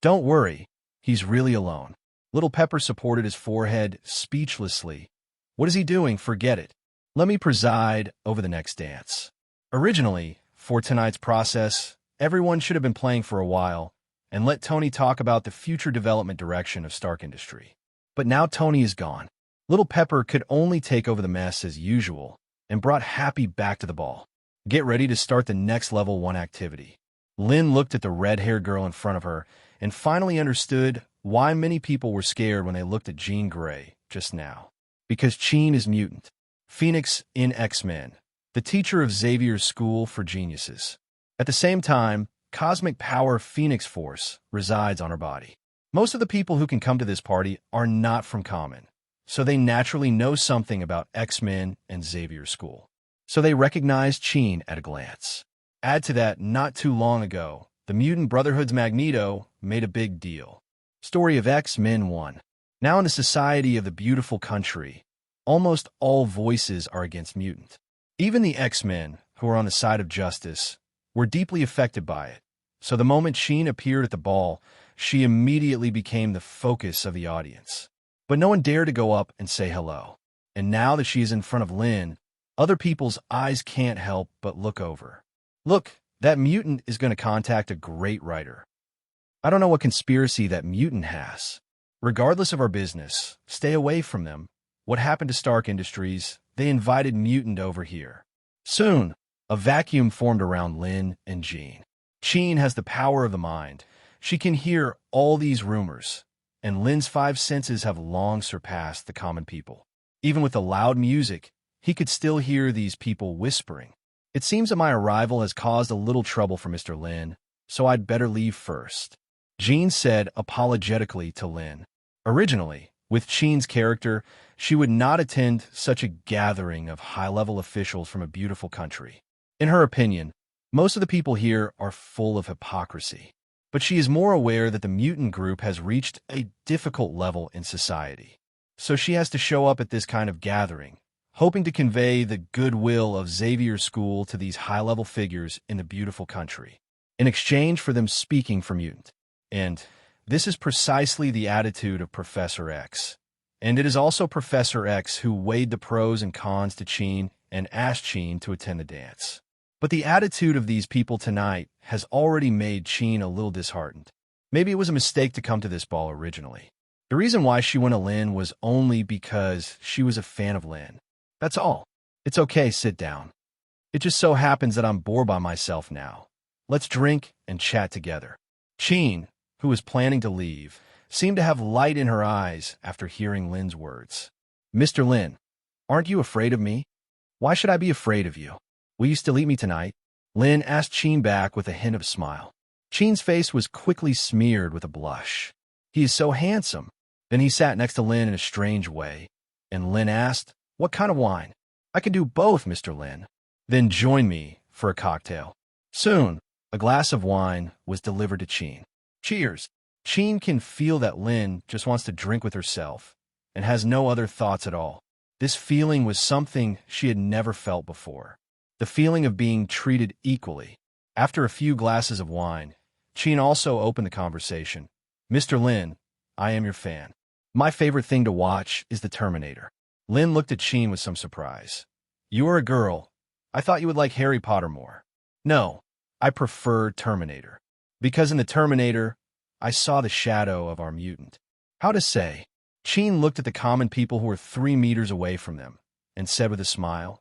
A: Don't worry, he's really alone. Little Pepper supported his forehead speechlessly. What is he doing? Forget it. Let me preside over the next dance. Originally, for tonight's process, Everyone should have been playing for a while and let Tony talk about the future development direction of Stark Industry. But now Tony is gone. Little Pepper could only take over the mess as usual and brought Happy back to the ball. Get ready to start the next level 1 activity. Lynn looked at the red-haired girl in front of her and finally understood why many people were scared when they looked at Jean Grey just now. Because Jean is mutant. Phoenix in X-Men, the teacher of Xavier's School for Geniuses. At the same time, cosmic power Phoenix Force resides on her body. Most of the people who can come to this party are not from Common, so they naturally know something about X-Men and Xavier's School. So they recognize Jean at a glance. Add to that, not too long ago, the Mutant Brotherhood's Magneto made a big deal. Story of X-Men 1. Now in the society of the beautiful country, almost all voices are against mutant. Even the X-Men, who are on the side of justice, were deeply affected by it. So the moment Jean appeared at the ball, she immediately became the focus of the audience. But no one dared to go up and say hello. And now that she is in front of Lynn, other people's eyes can't help but look over. Look, that mutant is going to contact a great writer. I don't know what conspiracy that mutant has. Regardless of our business, stay away from them. What happened to Stark Industries? They invited mutant over here. Soon, a vacuum formed around Lynn and Jean. Jean has the power of the mind. She can hear all these rumors, and Lynn's 5 senses have long surpassed the common people. Even with the loud music, he could still hear these people whispering. It seems that my arrival has caused a little trouble for Mr. Lynn, so I'd better leave first, Jean said apologetically to Lynn. Originally, with Jean's character, she would not attend such a gathering of high-level officials from a beautiful country. In her opinion, most of the people here are full of hypocrisy. But she is more aware that the mutant group has reached a difficult level in society. So she has to show up at this kind of gathering, hoping to convey the goodwill of Xavier's School to these high-level figures in the beautiful country, in exchange for them speaking for mutant. And this is precisely the attitude of Professor X. And it is also Professor X who weighed the pros and cons to Jean and asked Jean to attend the dance. But the attitude of these people tonight has already made Jean a little disheartened. Maybe it was a mistake to come to this ball originally. The reason why she went to Lynn was only because she was a fan of Lynn. That's all. It's okay, sit down. It just so happens that I'm bored by myself now. Let's drink and chat together. Jean, who was planning to leave, seemed to have light in her eyes after hearing Lynn's words. Mr. Lynn, aren't you afraid of me? Why should I be afraid of you? Will you still eat me tonight? Lynn asked Jean back with a hint of a smile. Jean's face was quickly smeared with a blush. He is so handsome. Then he sat next to Lynn in a strange way, and Lynn asked, what kind of wine? I can do both, Mr. Lynn. Then join me for a cocktail. Soon, a glass of wine was delivered to Jean. Cheers. Jean can feel that Lynn just wants to drink with herself and has no other thoughts at all. This feeling was something she had never felt before. The feeling of being treated equally. After a few glasses of wine, Jean also opened the conversation. Mr. Lynn, I am your fan. My favorite thing to watch is The Terminator. Lynn looked at Jean with some surprise. You are a girl. I thought you would like Harry Potter more. No, I prefer Terminator. Because in The Terminator, I saw the shadow of our mutant. How to say? Jean looked at the common people who were 3 meters away from them and said with a smile,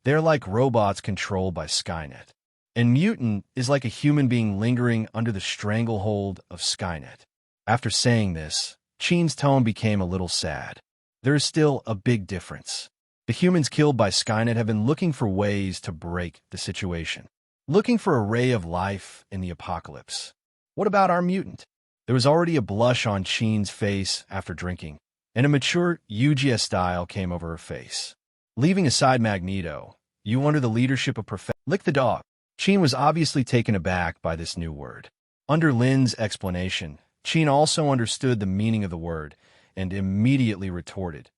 A: they're like robots controlled by Skynet. And mutant is like a human being lingering under the stranglehold of Skynet. After saying this, Jean's tone became a little sad. There is still a big difference. The humans killed by Skynet have been looking for ways to break the situation, looking for a ray of life in the apocalypse. What about our mutant? There was already a blush on Jean's face after drinking, and a mature Yugia style came over her face. Leaving aside Magneto, you under the leadership of Professor Lick the dog. Jean was obviously taken aback by this new word. Under Lynn's explanation, Jean also understood the meaning of the word and immediately retorted,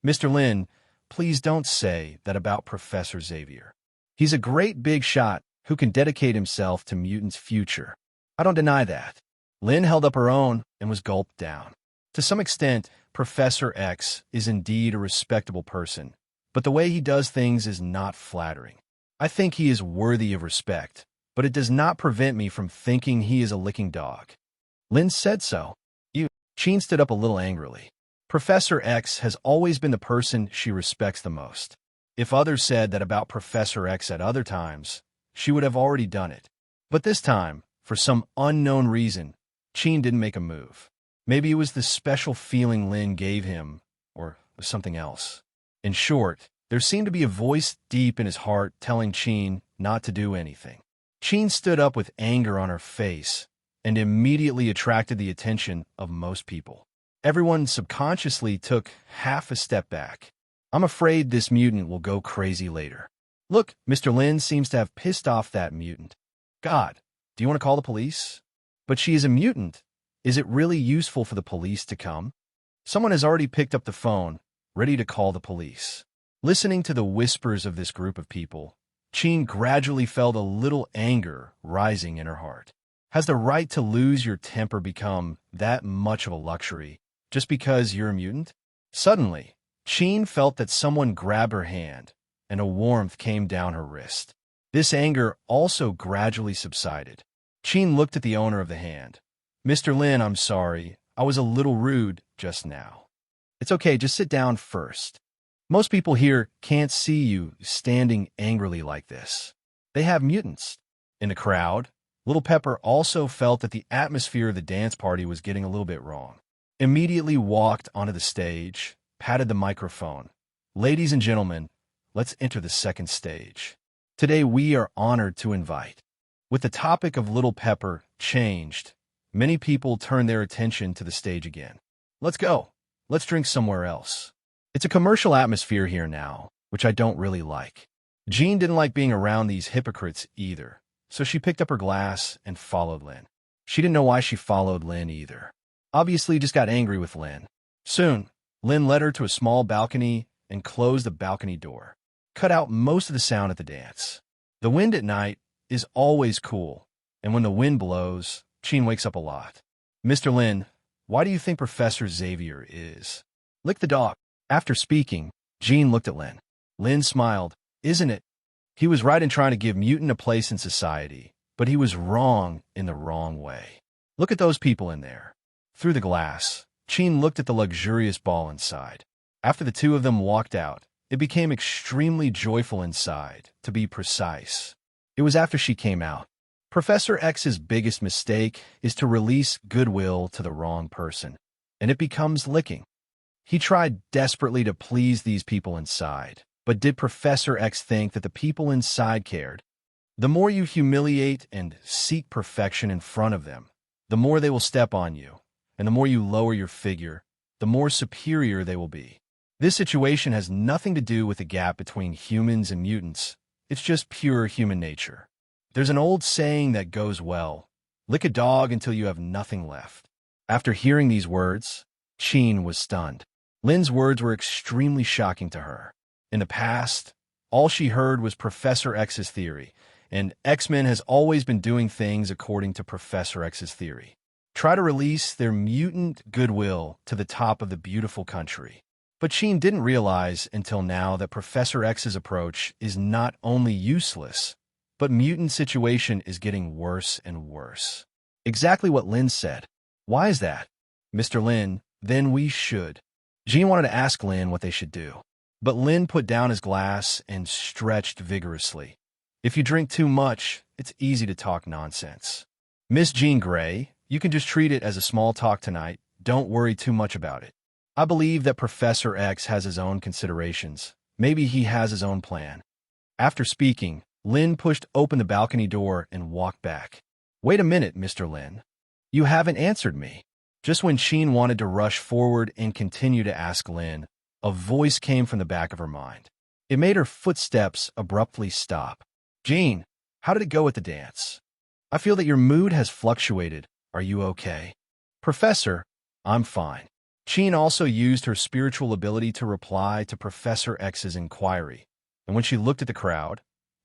A: Mr. Lynn, please don't say that about Professor Xavier. He's a great big shot who can dedicate himself to mutants' future. I don't deny that. Lynn held up her own and was gulped down. To some extent, Professor X is indeed a respectable person, but the way he does things is not flattering. I think he is worthy of respect, but it does not prevent me from thinking he is a licking dog. Lynn said so. Sheen stood up a little angrily. Professor X has always been the person she respects the most. If others said that about Professor X at other times, she would have already done it. But this time, for some unknown reason, Sheen didn't make a move. Maybe it was the special feeling Lynn gave him, or something else. In short, there seemed to be a voice deep in his heart telling Sheen not to do anything. Sheen stood up with anger on her face and immediately attracted the attention of most people. Everyone subconsciously took half a step back. I'm afraid this mutant will go crazy later. Look, Mr. Lynn seems to have pissed off that mutant. God, do you want to call the police? But she is a mutant. Is it really useful for the police to come? Someone has already picked up the phone, ready to call the police. Listening to the whispers of this group of people, Sheen gradually felt a little anger rising in her heart. Has the right to lose your temper become that much of a luxury just because you're a mutant? Suddenly, Sheen felt that someone grabbed her hand, and a warmth came down her wrist. This anger also gradually subsided. Sheen looked at the owner of the hand. Mr. Lynn, I'm sorry. I was a little rude just now. It's okay, just sit down first. Most people here can't see you standing angrily like this. They have mutants. In the crowd, Little Pepper also felt that the atmosphere of the dance party was getting a little bit wrong. Immediately walked onto the stage, patted the microphone. Ladies and gentlemen, let's enter the second stage. Today we are honored to invite. With the topic of Little Pepper changed, many people turned their attention to the stage again. Let's go. Let's drink somewhere else. It's a commercial atmosphere here now, which I don't really like. Jean didn't like being around these hypocrites either, so she picked up her glass and followed Lynn. She didn't know why she followed Lynn either. Obviously just got angry with Lynn. Soon, Lynn led her to a small balcony and closed the balcony door. Cut out most of the sound at the dance. The wind at night is always cool, and when the wind blows, Sheen wakes up a lot. Mr. Lynn, why do you think Professor Xavier is? Lick the dog. After speaking, Jean looked at Lynn. Lynn smiled. Isn't it? He was right in trying to give mutant a place in society, but he was wrong in the wrong way. Look at those people in there. Through the glass, Jean looked at the luxurious ball inside. After the two of them walked out, it became extremely joyful inside, to be precise. It was after she came out. Professor X's biggest mistake is to release goodwill to the wrong person, and it becomes licking. He tried desperately to please these people inside, but did Professor X think that the people inside cared? The more you humiliate and seek perfection in front of them, the more they will step on you, and the more you lower your figure, the more superior they will be. This situation has nothing to do with the gap between humans and mutants. It's just pure human nature. There's an old saying that goes well, lick a dog until you have nothing left. After hearing these words, Sheen was stunned. Lynn's words were extremely shocking to her. In the past, all she heard was Professor X's theory, and X-Men has always been doing things according to Professor X's theory. Try to release their mutant goodwill to the top of the beautiful country. But Sheen didn't realize until now that Professor X's approach is not only useless, but mutant situation is getting worse and worse. Exactly what Lynn said. Why is that? Mr. Lynn, then we should. Jean wanted to ask Lynn what they should do, but Lynn put down his glass and stretched vigorously. If you drink too much, it's easy to talk nonsense. Miss Jean Grey, you can just treat it as a small talk tonight. Don't worry too much about it. I believe that Professor X has his own considerations. Maybe he has his own plan. After speaking, Lynn pushed open the balcony door and walked back. Wait a minute, Mr. Lynn. You haven't answered me. Just when Sheen wanted to rush forward and continue to ask Lynn, a voice came from the back of her mind. It made her footsteps abruptly stop. Jean, how did it go at the dance? I feel that your mood has fluctuated. Are you okay? Professor, I'm fine. Sheen also used her spiritual ability to reply to Professor X's inquiry, and when she looked at the crowd,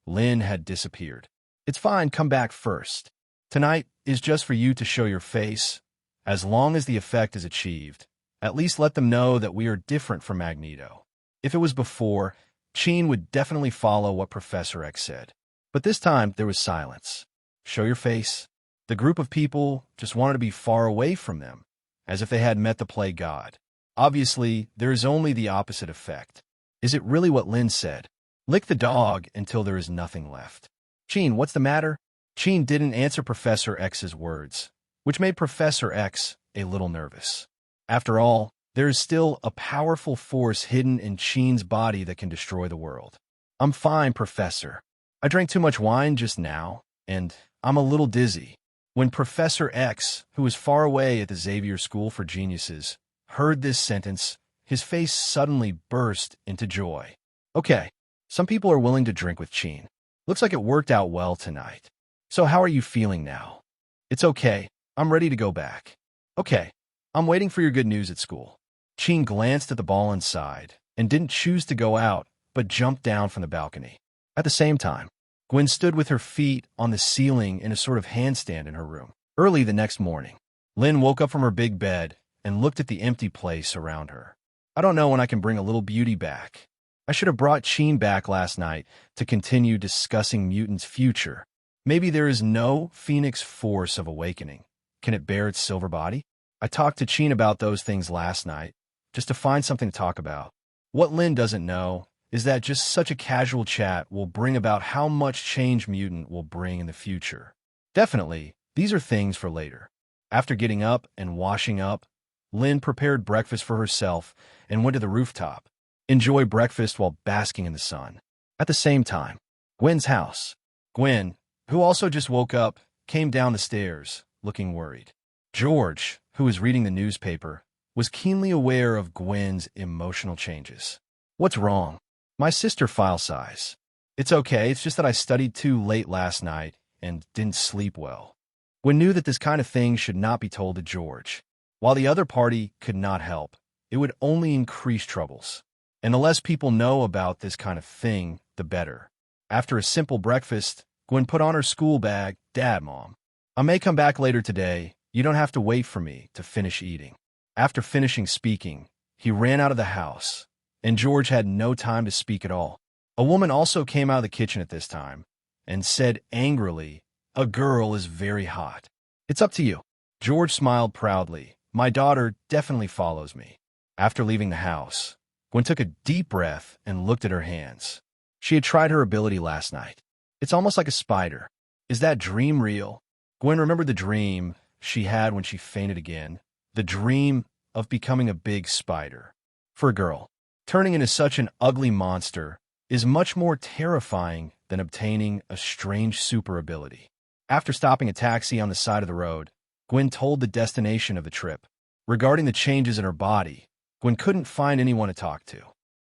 A: Lynn had disappeared. It's fine, come back first. Tonight is just for you to show your face. As long as the effect is achieved, at least let them know that we are different from Magneto. If it was before, Sheen would definitely follow what Professor X said. But this time, there was silence. Show your face. The group of people just wanted to be far away from them, as if they had met the play god. Obviously, there is only the opposite effect. Is it really what Lynn said? Lick the dog until there is nothing left. Gene, what's the matter? Gene didn't answer Professor X's words, which made Professor X a little nervous. After all, there is still a powerful force hidden in Gene's body that can destroy the world. I'm fine, Professor. I drank too much wine just now, and I'm a little dizzy. When Professor X, who was far away at the Xavier School for Geniuses, heard this sentence, his face suddenly burst into joy. Okay, some people are willing to drink with Gene. Looks like it worked out well tonight. So how are you feeling now? It's okay. I'm ready to go back. Okay, I'm waiting for your good news at school. Gene glanced at the ball inside and didn't choose to go out, but jumped down from the balcony. At the same time, Gwen stood with her feet on the ceiling in a sort of handstand in her room. Early the next morning, Lynn woke up from her big bed and looked at the empty place around her. I don't know when I can bring a little beauty back. I should have brought Gene back last night to continue discussing Mutant's future. Maybe there is no Phoenix force of awakening. Can it bear its silver body? I talked to Gene about those things last night, just to find something to talk about. What Lynn doesn't know is that just such a casual chat will bring about how much change Mutant will bring in the future. Definitely, these are things for later. After getting up and washing up, Lynn prepared breakfast for herself and went to the rooftop. Enjoy breakfast while basking in the sun. At the same time, Gwen's house. Gwen, who also just woke up, came down the stairs, looking worried. George, who was reading the newspaper, was keenly aware of Gwen's emotional changes. What's wrong? My sister file size. It's okay, it's just that I studied too late last night and didn't sleep well. Gwen knew that this kind of thing should not be told to George. While the other party could not help, it would only increase troubles. And the less people know about this kind of thing, the better. After a simple breakfast, Gwen put on her school bag. Dad, Mom, I may come back later today. You don't have to wait for me to finish eating. After finishing speaking, he ran out of the house, and George had no time to speak at all. A woman also came out of the kitchen at this time and said angrily, "A girl is very hot." It's up to you. George smiled proudly. My daughter definitely follows me. After leaving the house, Gwen took a deep breath and looked at her hands. She had tried her ability last night. It's almost like a spider. Is that dream real? Gwen remembered the dream she had when she fainted again. The dream of becoming a big spider. For a girl, turning into such an ugly monster is much more terrifying than obtaining a strange super ability. After stopping a taxi on the side of the road, Gwen told the destination of the trip. Regarding the changes in her body, Gwen couldn't find anyone to talk to,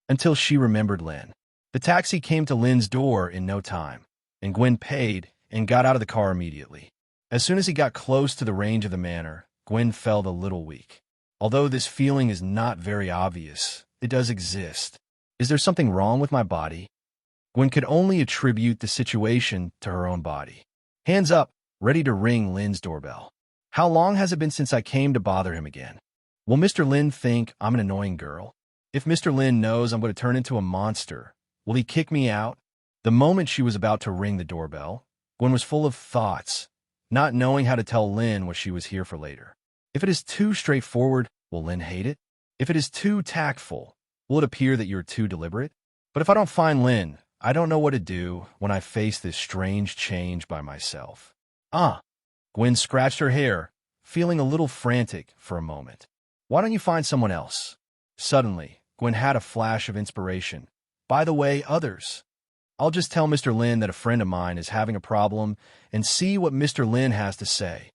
A: until she remembered Lynn. The taxi came to Lynn's door in no time, and Gwen paid and got out of the car immediately. As soon as he got close to the range of the manor, Gwen felt a little weak. Although this feeling is not very obvious, it does exist. Is there something wrong with my body? Gwen could only attribute the situation to her own body. Hands up, ready to ring Lynn's doorbell. How long has it been since I came to bother him again? Will Mr. Lynn think I'm an annoying girl? If Mr. Lynn knows I'm going to turn into a monster, will he kick me out? The moment she was about to ring the doorbell, Gwen was full of thoughts, not knowing how to tell Lynn what she was here for later. If it is too straightforward, will Lynn hate it? If it is too tactful, will it appear that you're too deliberate? But if I don't find Lynn, I don't know what to do when I face this strange change by myself. Gwen scratched her hair, feeling a little frantic for a moment. Why don't you find someone else? Suddenly, Gwen had a flash of inspiration. By the way, others. I'll just tell Mr. Lynn that a friend of mine is having a problem and see what Mr. Lynn has to say.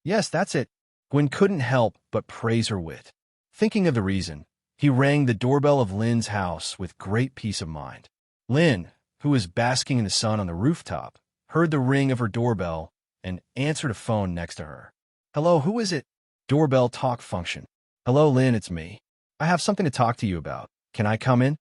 A: Yes, that's it. Gwen couldn't help but praise her wit. Thinking of the reason, he rang the doorbell of Lynn's house with great peace of mind. Lynn, who was basking in the sun on the rooftop, heard the ring of her doorbell and answered a phone next to her. Hello, who is it? Doorbell talk function. Hello, Lynn, it's me. I have something to talk to you about. Can I come in?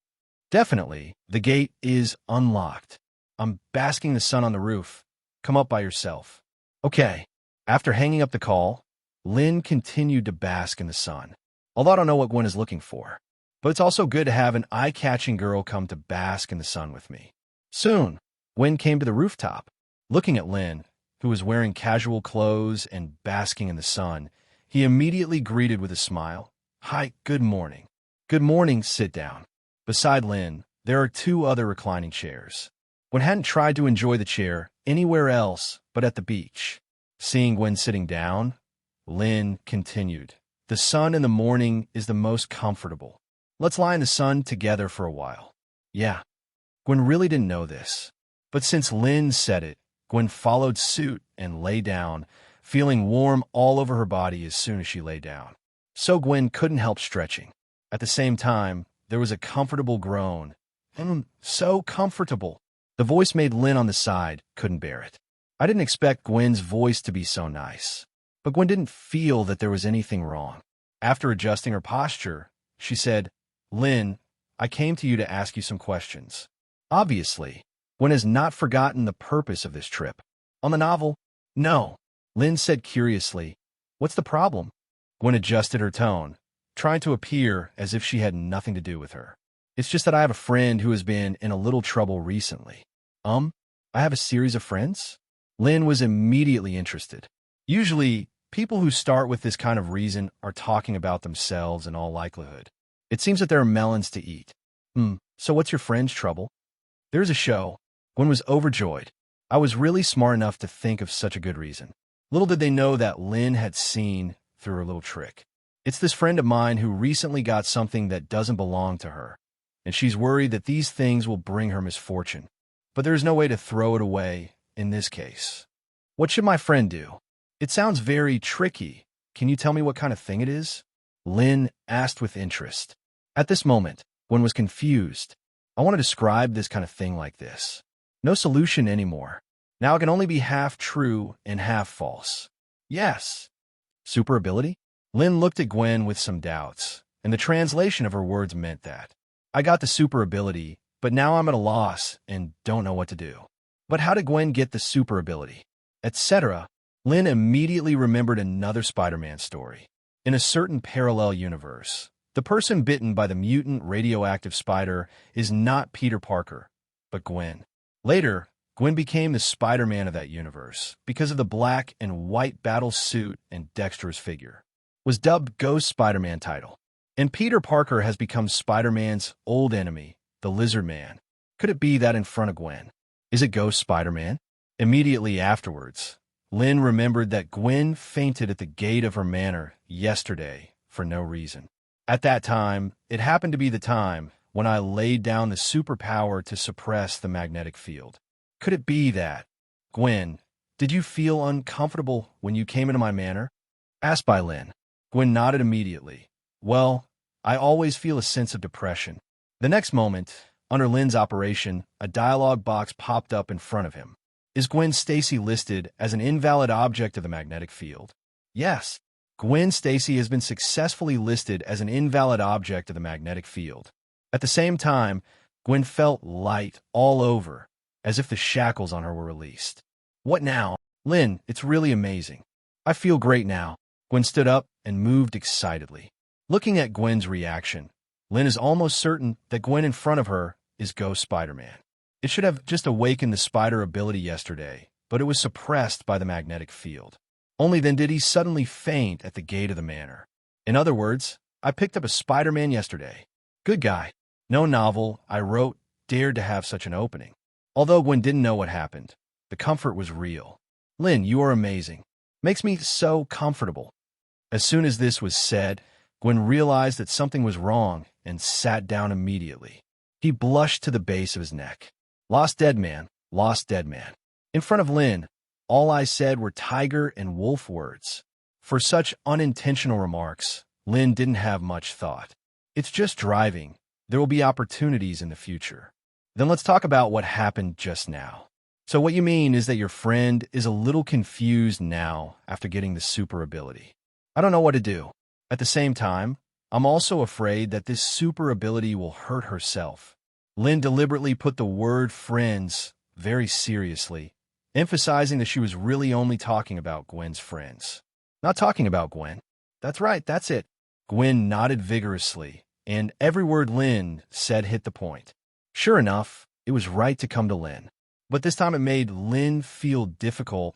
A: Definitely. The gate is unlocked. I'm basking in the sun on the roof. Come up by yourself. Okay. After hanging up the call, Lynn continued to bask in the sun. Although I don't know what Gwen is looking for, but it's also good to have an eye-catching girl come to bask in the sun with me. Soon, Gwen came to the rooftop. Looking at Lynn, who was wearing casual clothes and basking in the sun, he immediately greeted with a smile. "Hi, good morning." "Good morning, sit down." Beside Lynn, there are two other reclining chairs. Gwen hadn't tried to enjoy the chair anywhere else but at the beach. Seeing Gwen sitting down, Lynn continued, "The sun in the morning is the most comfortable. Let's lie in the sun together for a while." Yeah, Gwen really didn't know this. But since Lynn said it, Gwen followed suit and lay down, feeling warm all over her body as soon as she lay down. So Gwen couldn't help stretching. At the same time, there was a comfortable groan. So comfortable. The voice made Lynn on the side couldn't bear it. I didn't expect Gwen's voice to be so nice. But Gwen didn't feel that there was anything wrong. After adjusting her posture, she said, "Lynn, I came to you to ask you some questions." Obviously, Gwen has not forgotten the purpose of this trip. On the novel? No. Lynn said curiously, "What's the problem?" Gwen adjusted her tone, trying to appear as if she had nothing to do with her. "It's just that I have a friend who has been in a little trouble recently." I have a series of friends? Lynn was immediately interested. Usually, people who start with this kind of reason are talking about themselves in all likelihood. It seems that there are melons to eat. So what's your friend's trouble? There's a show. Gwen was overjoyed. I was really smart enough to think of such a good reason. Little did they know that Lynn had seen through her little trick. It's this friend of mine who recently got something that doesn't belong to her, and she's worried that these things will bring her misfortune. But there's no way to throw it away in this case. What should my friend do? It sounds very tricky. Can you tell me what kind of thing it is? Lynn asked with interest. At this moment, Gwen was confused. I want to describe this kind of thing like this. No solution anymore. Now it can only be half true and half false. Yes. Super ability? Lynn looked at Gwen with some doubts, and the translation of her words meant that. I got the super ability, but now I'm at a loss and don't know what to do. But how did Gwen get the super ability? Etc. Lynn immediately remembered another Spider-Man story. In a certain parallel universe, the person bitten by the mutant radioactive spider is not Peter Parker, but Gwen. Later, Gwen became the Spider-Man of that universe because of the black and white battle suit and dexterous figure. Was dubbed Ghost Spider-Man title. And Peter Parker has become Spider-Man's old enemy, the Lizard Man. Could it be that in front of Gwen? Is it Ghost Spider-Man? Immediately afterwards, Lynn remembered that Gwen fainted at the gate of her manor yesterday for no reason. At that time, it happened to be the time when I laid down the superpower to suppress the magnetic field. Could it be that? Gwen, did you feel uncomfortable when you came into my manor? Asked by Lynn. Gwen nodded immediately. Well, I always feel a sense of depression. The next moment, under Lynn's operation, a dialogue box popped up in front of him. Is Gwen Stacy listed as an invalid object of the magnetic field? Yes. Gwen Stacy has been successfully listed as an invalid object of the magnetic field. At the same time, Gwen felt light all over, as if the shackles on her were released. What now? Lynn, it's really amazing. I feel great now. Gwen stood up and moved excitedly. Looking at Gwen's reaction, Lynn is almost certain that Gwen in front of her is Ghost Spider-Man. It should have just awakened the spider ability yesterday, but it was suppressed by the magnetic field. Only then did he suddenly faint at the gate of the manor. In other words, I picked up a Spider-Man yesterday. Good guy. No novel I wrote dared to have such an opening. Although Gwen didn't know what happened, the comfort was real. Lynn, you are amazing. Makes me so comfortable. As soon as this was said, Gwen realized that something was wrong and sat down immediately. He blushed to the base of his neck. Lost dead man, lost dead man. In front of Lynn, all I said were tiger and wolf words. For such unintentional remarks, Lynn didn't have much thought. It's just driving. There will be opportunities in the future. Then let's talk about what happened just now. So what you mean is that your friend is a little confused now after getting the super ability. I don't know what to do. At the same time, I'm also afraid that this super ability will hurt herself. Lynn deliberately put the word friends very seriously, emphasizing that she was really only talking about Gwen's friends. Not talking about Gwen. That's right, that's it. Gwen nodded vigorously, and every word Lynn said hit the point. Sure enough, it was right to come to Lynn. But this time it made Lynn feel difficult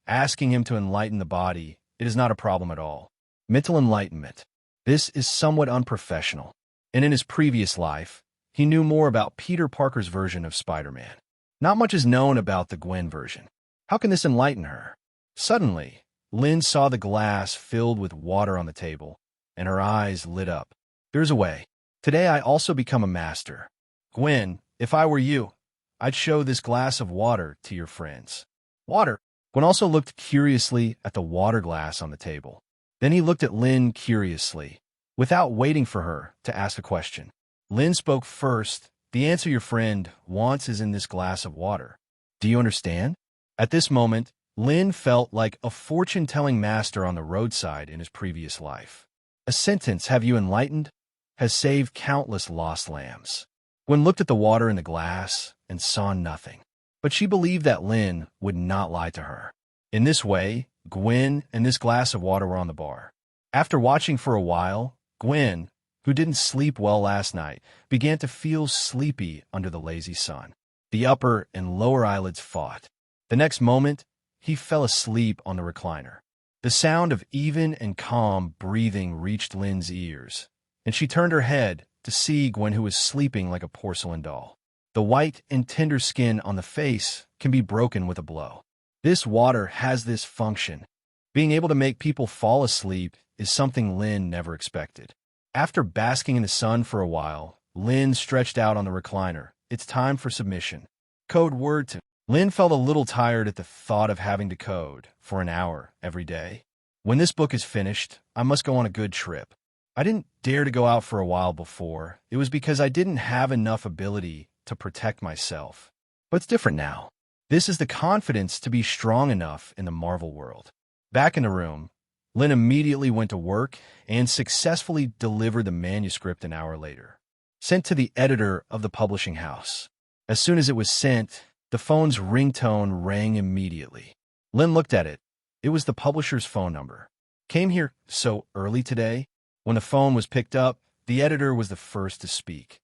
A: asking him to enlighten the body, it is not a problem at all. Mental enlightenment. This is somewhat unprofessional. And in his previous life, he knew more about Peter Parker's version of Spider-Man. Not much is known about the Gwen version. How can this enlighten her? Suddenly, Lynn saw the glass filled with water on the table, and her eyes lit up. There's a way. Today I also become a master. Gwen, if I were you, I'd show this glass of water to your friends. Water? Gwen also looked curiously at the water glass on the table. Then he looked at Lynn curiously, without waiting for her to ask a question. Lynn spoke first. The answer your friend wants is in this glass of water. Do you understand? At this moment, Lynn felt like a fortune-telling master on the roadside in his previous life. A sentence, have you enlightened, has saved countless lost lambs. Gwen looked at the water in the glass and saw nothing. But she believed that Lynn would not lie to her. In this way, Gwen and this glass of water were on the bar. After watching for a while, Gwen, who didn't sleep well last night, began to feel sleepy under the lazy sun. The upper and lower eyelids fought. The next moment, he fell asleep on the recliner. The sound of even and calm breathing reached Lynn's ears, and she turned her head to see Gwen, who was sleeping like a porcelain doll. The white and tender skin on the face can be broken with a blow. This water has this function. Being able to make people fall asleep is something Lynn never expected. After basking in the sun for a while, Lynn stretched out on the recliner. It's time for submission. Code word to. Lynn felt a little tired at the thought of having to code for an hour every day. When this book is finished, I must go on a good trip. I didn't dare to go out for a while before. It was because I didn't have enough ability to protect myself. But it's different now. This is the confidence to be strong enough in the Marvel world. Back in the room, Lynn immediately went to work and successfully delivered the manuscript an hour later. Sent to the editor of the publishing house. As soon as it was sent, the phone's ringtone rang immediately. Lynn looked at it. It was the publisher's phone number. Came here so early today? When the phone was picked up, the editor was the first to speak.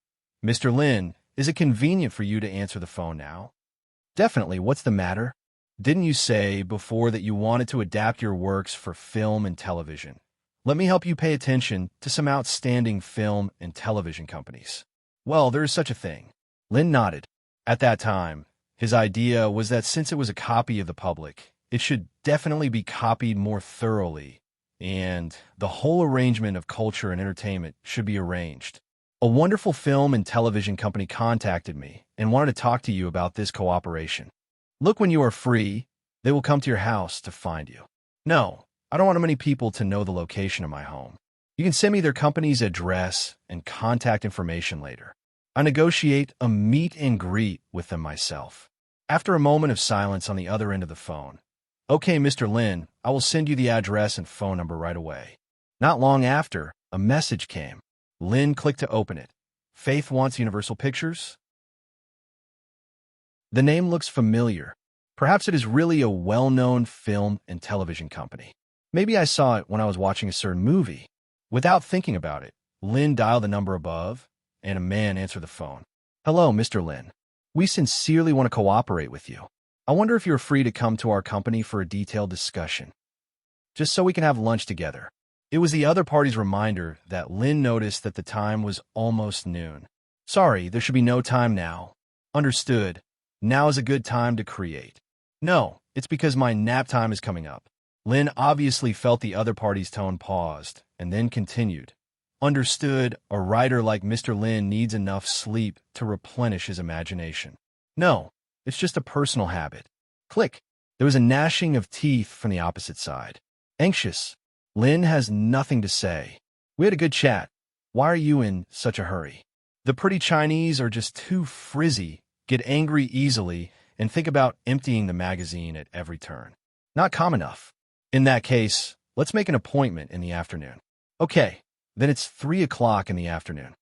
A: Mr. Lynn, is it convenient for you to answer the phone now? Definitely. What's the matter? Didn't you say before that you wanted to adapt your works for film and television? Let me help you pay attention to some outstanding film and television companies. Well, there is such a thing. Lynn nodded. At that time, his idea was that since it was a copy of the public, it should definitely be copied more thoroughly, and the whole arrangement of culture and entertainment should be arranged. A wonderful film and television company contacted me and wanted to talk to you about this cooperation. Look, when you are free, they will come to your house to find you. No, I don't want many people to know the location of my home. You can send me their company's address and contact information later. I negotiate a meet and greet with them myself. After a moment of silence on the other end of the phone, okay, Mr. Lynn, I will send you the address and phone number right away. Not long after, a message came. Lynn clicked to open it. Faith wants Universal Pictures? The name looks familiar. Perhaps it is really a well-known film and television company. Maybe I saw it when I was watching a certain movie. Without thinking about it, Lynn dialed the number above, and a man answered the phone. Hello, Mr. Lynn. We sincerely want to cooperate with you. I wonder if you're free to come to our company for a detailed discussion, just so we can have lunch together. It was the other party's reminder that Lynn noticed that the time was almost noon. Sorry, there should be no time now. Understood. Now is a good time to create. No, it's because my nap time is coming up. Lynn obviously felt the other party's tone paused, and then continued. Understood, a writer like Mr. Lynn needs enough sleep to replenish his imagination. No, it's just a personal habit. Click. There was a gnashing of teeth from the opposite side. Anxious. Lynn has nothing to say. We had a good chat. Why are you in such a hurry? The pretty Chinese are just too frizzy, get angry easily, and think about emptying the magazine at every turn. Not calm enough. In that case, let's make an appointment in the afternoon. Okay, then it's 3 o'clock in the afternoon.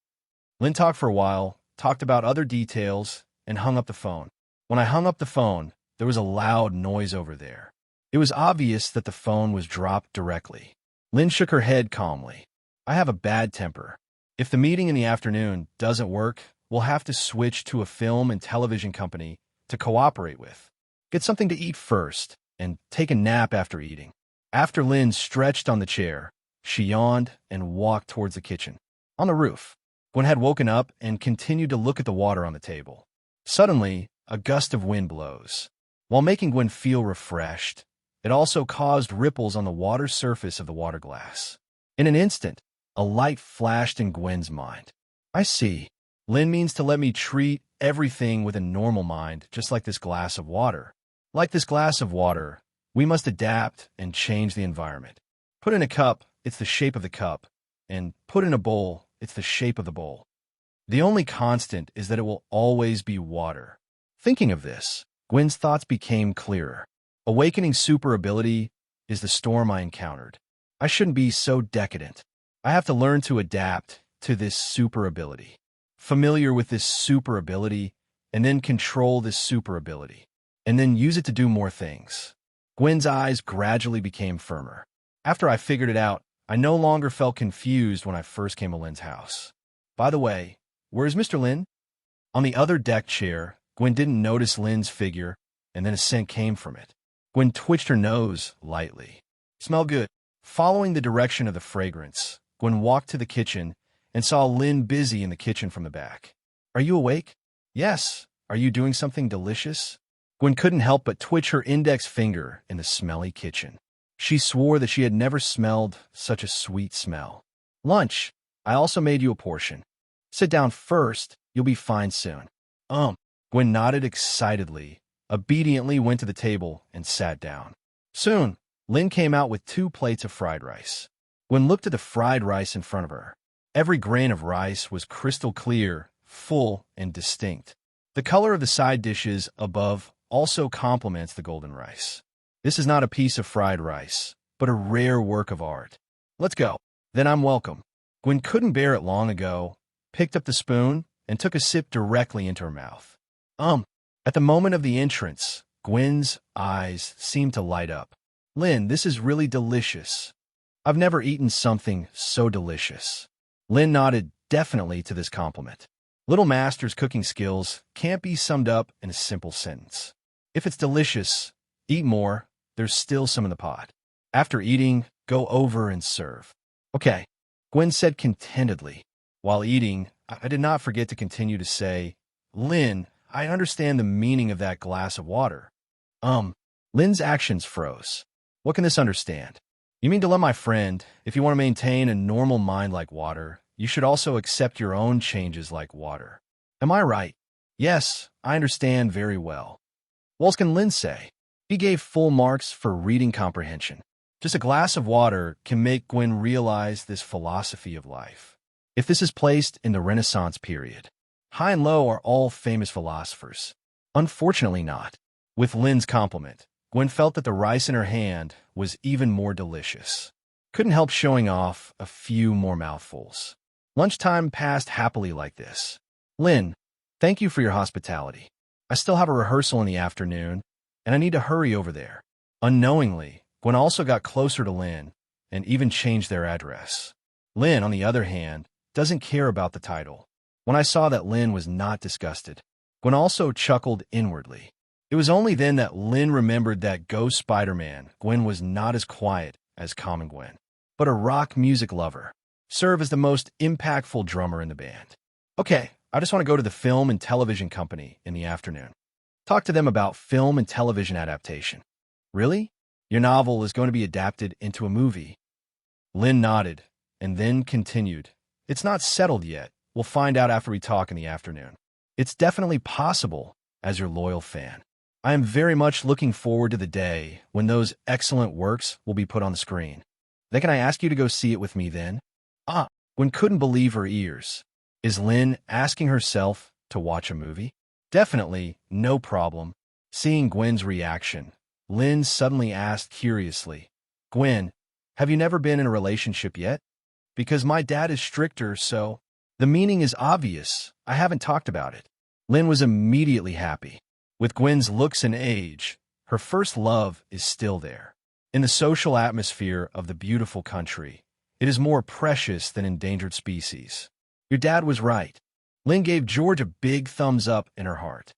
A: Lynn talked for a while, talked about other details, and hung up the phone. When I hung up the phone, there was a loud noise over there. It was obvious that the phone was dropped directly. Lynn shook her head calmly. I have a bad temper. If the meeting in the afternoon doesn't work, we'll have to switch to a film and television company to cooperate with. Get something to eat first, and take a nap after eating. After Lynn stretched on the chair, she yawned and walked towards the kitchen. On the roof, Gwen had woken up and continued to look at the water on the table. Suddenly, a gust of wind blows. While making Gwen feel refreshed, it also caused ripples on the water surface of the water glass. In an instant, a light flashed in Gwen's mind. I see. Lynn means to let me treat everything with a normal mind, just like this glass of water. Like this glass of water, we must adapt and change the environment. Put in a cup, it's the shape of the cup, and put in a bowl, it's the shape of the bowl. The only constant is that it will always be water. Thinking of this, Gwen's thoughts became clearer. Awakening super ability is the storm I encountered. I shouldn't be so decadent. I have to learn to adapt to this super ability. Familiar with this super ability, and then control this super ability, and then use it to do more things. Gwen's eyes gradually became firmer. After I figured it out, I no longer felt confused when I first came to Lynn's house. By the way, where's Mr. Lynn? On the other deck chair, Gwen didn't notice Lynn's figure, and then a scent came from it. Gwen twitched her nose lightly. Smell good. Following the direction of the fragrance, Gwen walked to the kitchen and saw Lynn busy in the kitchen from the back. Are you awake? Yes. Are you doing something delicious? Gwen couldn't help but twitch her index finger in the smelly kitchen. She swore that she had never smelled such a sweet smell. Lunch. I also made you a portion. Sit down first. You'll be fine soon. Gwen nodded excitedly, obediently went to the table and sat down. Soon, Lynn came out with 2 plates of fried rice. Gwen looked at the fried rice in front of her. Every grain of rice was crystal clear, full, and distinct. The color of the side dishes above also complements the golden rice. This is not a piece of fried rice, but a rare work of art. Let's go. Then I'm welcome. Gwen couldn't bear it long ago, picked up the spoon, and took a sip directly into her mouth. At the moment of the entrance, Gwen's eyes seemed to light up. Lynn, this is really delicious. I've never eaten something so delicious. Lynn nodded definitely to this compliment. Little Master's cooking skills can't be summed up in a simple sentence. If it's delicious, eat more. There's still some in the pot. After eating, go over and serve. Okay, Gwen said contentedly. While eating, I did not forget to continue to say, Lynn, I understand the meaning of that glass of water. Lynn's actions froze. What can this understand? You mean to let my friend, if you want to maintain a normal mind like water, you should also accept your own changes like water. Am I right? Yes, I understand very well. What else can Lynn say? He gave full marks for reading comprehension. Just a glass of water can make Gwen realize this philosophy of life. If this is placed in the Renaissance period, high and low are all famous philosophers. Unfortunately not. With Lynn's compliment, Gwen felt that the rice in her hand was even more delicious. Couldn't help showing off a few more mouthfuls. Lunchtime passed happily like this. Lynn, thank you for your hospitality. I still have a rehearsal in the afternoon, and I need to hurry over there. Unknowingly, Gwen also got closer to Lynn and even changed their address. Lynn, on the other hand, doesn't care about the title. When I saw that Lynn was not disgusted, Gwen also chuckled inwardly. It was only then that Lynn remembered that Ghost Spider-Man Gwen was not as quiet as common Gwen, but a rock music lover. Serve as the most impactful drummer in the band. Okay, I just want to go to the film and television company in the afternoon. Talk to them about film and television adaptation. Really? Your novel is going to be adapted into a movie? Lynn nodded, and then continued. It's not settled yet. We'll find out after we talk in the afternoon. It's definitely possible, as your loyal fan. I am very much looking forward to the day when those excellent works will be put on the screen. Then can I ask you to go see it with me then? Gwen couldn't believe her ears. Is Lynn asking herself to watch a movie? Definitely, no problem. Seeing Gwen's reaction, Lynn suddenly asked curiously, Gwen, have you never been in a relationship yet? Because my dad is stricter, so... The meaning is obvious. I haven't talked about it. Lynn was immediately happy. With Gwen's looks and age, her first love is still there. In the social atmosphere of the beautiful country, it is more precious than endangered species. Your dad was right. Lynn gave George a big thumbs up in her heart.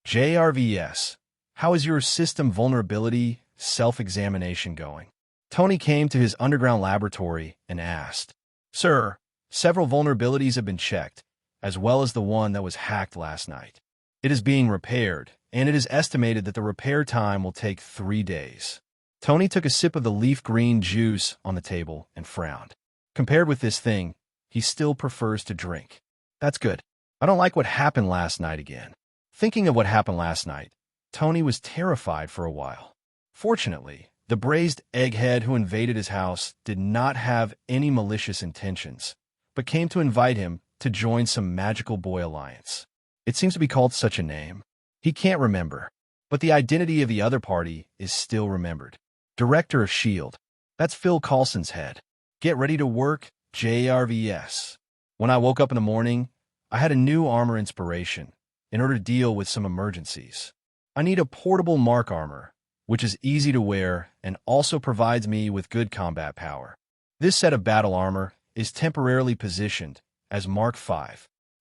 A: JRVS, How is your system vulnerability self-examination going? Tony came to his underground laboratory and asked, Sir, several vulnerabilities have been checked, as well as the one that was hacked last night. It is being repaired, and it is estimated that the repair time will take 3 days. Tony took a sip of the leaf green juice on the table and frowned. Compared with this thing, he still prefers to drink. That's good. I don't like what happened last night again. Thinking of what happened last night, Tony was terrified for a while. Fortunately, the braised egghead who invaded his house did not have any malicious intentions, but came to invite him to join some magical boy alliance. It seems to be called such a name. He can't remember, but the identity of the other party is still remembered. Director of S.H.I.E.L.D. That's Phil Coulson's head. Get ready to work, JRVS. When I woke up in the morning, I had a new armor inspiration in order to deal with some emergencies. I need a portable Mark armor, which is easy to wear and also provides me with good combat power. This set of battle armor is temporarily positioned as Mark V.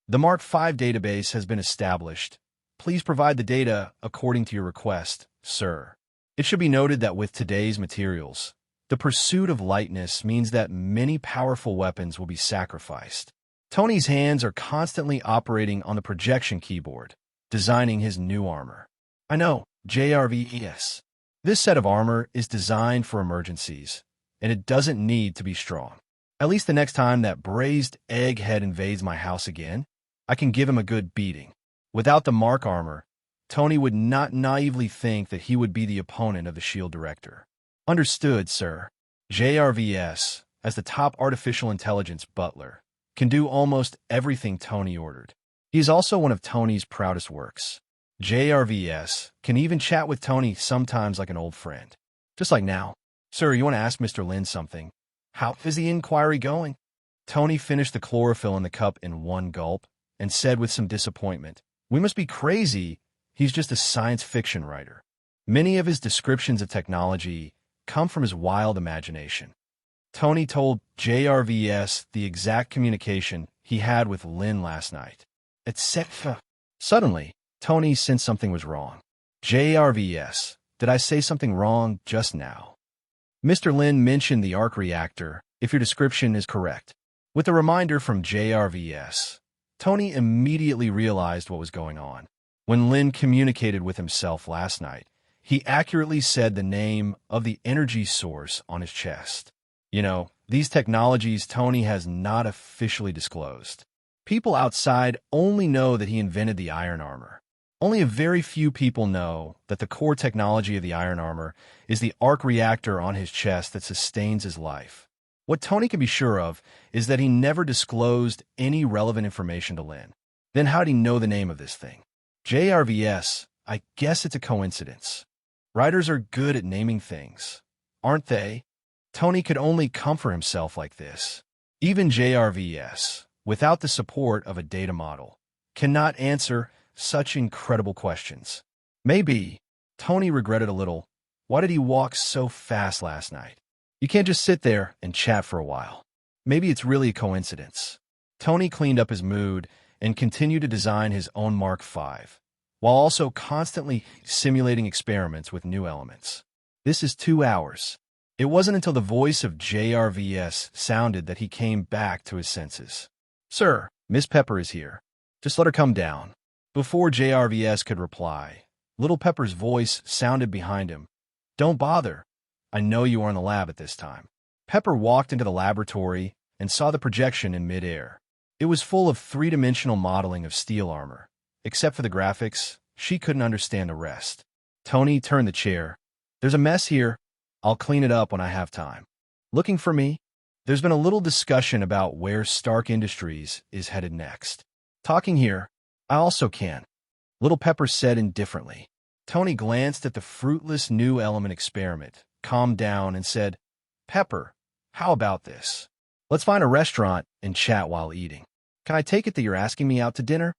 A: The Mark V database has been established. Please provide the data according to your request, sir. It should be noted that with today's materials, the pursuit of lightness means that many powerful weapons will be sacrificed. Tony's hands are constantly operating on the projection keyboard, designing his new armor. I know, JRVES. This set of armor is designed for emergencies, and it doesn't need to be strong. At least the next time that braised egghead invades my house again, I can give him a good beating. Without the Mark armor, Tony would not naively think that he would be the opponent of the S.H.I.E.L.D. director. Understood, sir. JRVS, as the top artificial intelligence butler, can do almost everything Tony ordered. He is also one of Tony's proudest works. JRVS can even chat with Tony sometimes like an old friend. Just like now. Sir, you want to ask Mr. Lynn something? How is the inquiry going? Tony finished the chlorophyll in the cup in one gulp and said with some disappointment, We must be crazy. He's just a science fiction writer. Many of his descriptions of technology come from his wild imagination. Tony told JRVS the exact communication he had with Lynn last night, etc. Suddenly, Tony sensed something was wrong. JRVS, did I say something wrong just now? Mr. Lynn mentioned the arc reactor, if your description is correct. With a reminder from JRVS, Tony immediately realized what was going on. When Lynn communicated with himself last night, he accurately said the name of the energy source on his chest. You know, these technologies Tony has not officially disclosed. People outside only know that he invented the iron armor. Only a very few people know that the core technology of the iron armor is the arc reactor on his chest that sustains his life. What Tony can be sure of is that he never disclosed any relevant information to Lynn. Then how did he know the name of this thing? JRVS, I guess it's a coincidence. Writers are good at naming things, aren't they? Tony could only comfort himself like this. Even JRVS, without the support of a data model, cannot answer such incredible questions. Maybe Tony regretted a little. Why did he walk so fast last night? You can't just sit there and chat for a while. Maybe it's really a coincidence. Tony cleaned up his mood and continued to design his own Mark V, while also constantly simulating experiments with new elements. This is 2 hours. It wasn't until the voice of JRVS sounded that he came back to his senses. Sir, Miss Pepper is here. Just let her come down. Before JRVS could reply, Little Pepper's voice sounded behind him. Don't bother. I know you are in the lab at this time. Pepper walked into the laboratory and saw the projection in midair. It was full of three-dimensional modeling of steel armor. Except for the graphics, she couldn't understand the rest. Tony turned the chair. There's a mess here. I'll clean it up when I have time. Looking for me? There's been a little discussion about where Stark Industries is headed next. Talking here, I also can. Little Pepper said indifferently. Tony glanced at the fruitless new element experiment, calmed down, and said, Pepper, how about this? Let's find a restaurant and chat while eating. Can I take it that you're asking me out to dinner?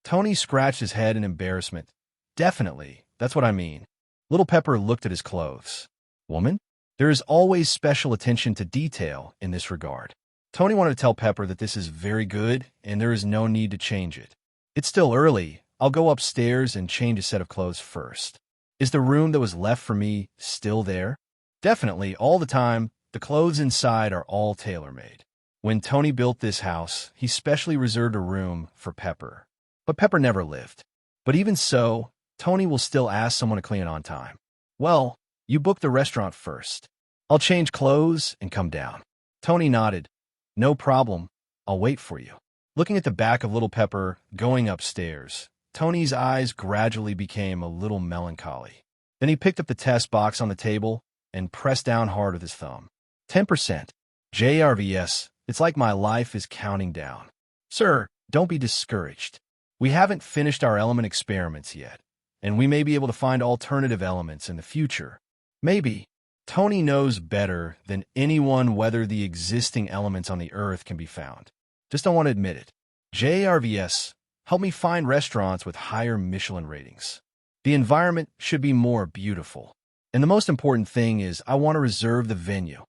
A: Tony scratched his head in embarrassment. Definitely, that's what I mean. Little Pepper looked at his clothes. Woman? There is always special attention to detail in this regard. Tony wanted to tell Pepper that this is very good and there is no need to change it. It's still early. I'll go upstairs and change a set of clothes first. Is the room that was left for me still there? Definitely, all the time. The clothes inside are all tailor-made. When Tony built this house, he specially reserved a room for Pepper. But Pepper never lived. But even so, Tony will still ask someone to clean it on time. Well, you booked the restaurant first. I'll change clothes and come down. Tony nodded. No problem. I'll wait for you. Looking at the back of little Pepper going upstairs, Tony's eyes gradually became a little melancholy. Then he picked up the test box on the table and pressed down hard with his thumb. 10%. JRVS, it's like my life is counting down. Sir, don't be discouraged. We haven't finished our element experiments yet, and we may be able to find alternative elements in the future. Maybe. Tony knows better than anyone whether the existing elements on the Earth can be found. Just don't want to admit it. JRVS, help me find restaurants with higher Michelin ratings. The environment should be more beautiful. And the most important thing is I want to reserve the venue.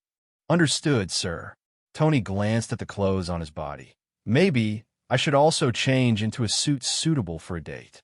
A: Understood, sir. Tony glanced at the clothes on his body. Maybe I should also change into a suit suitable for a date.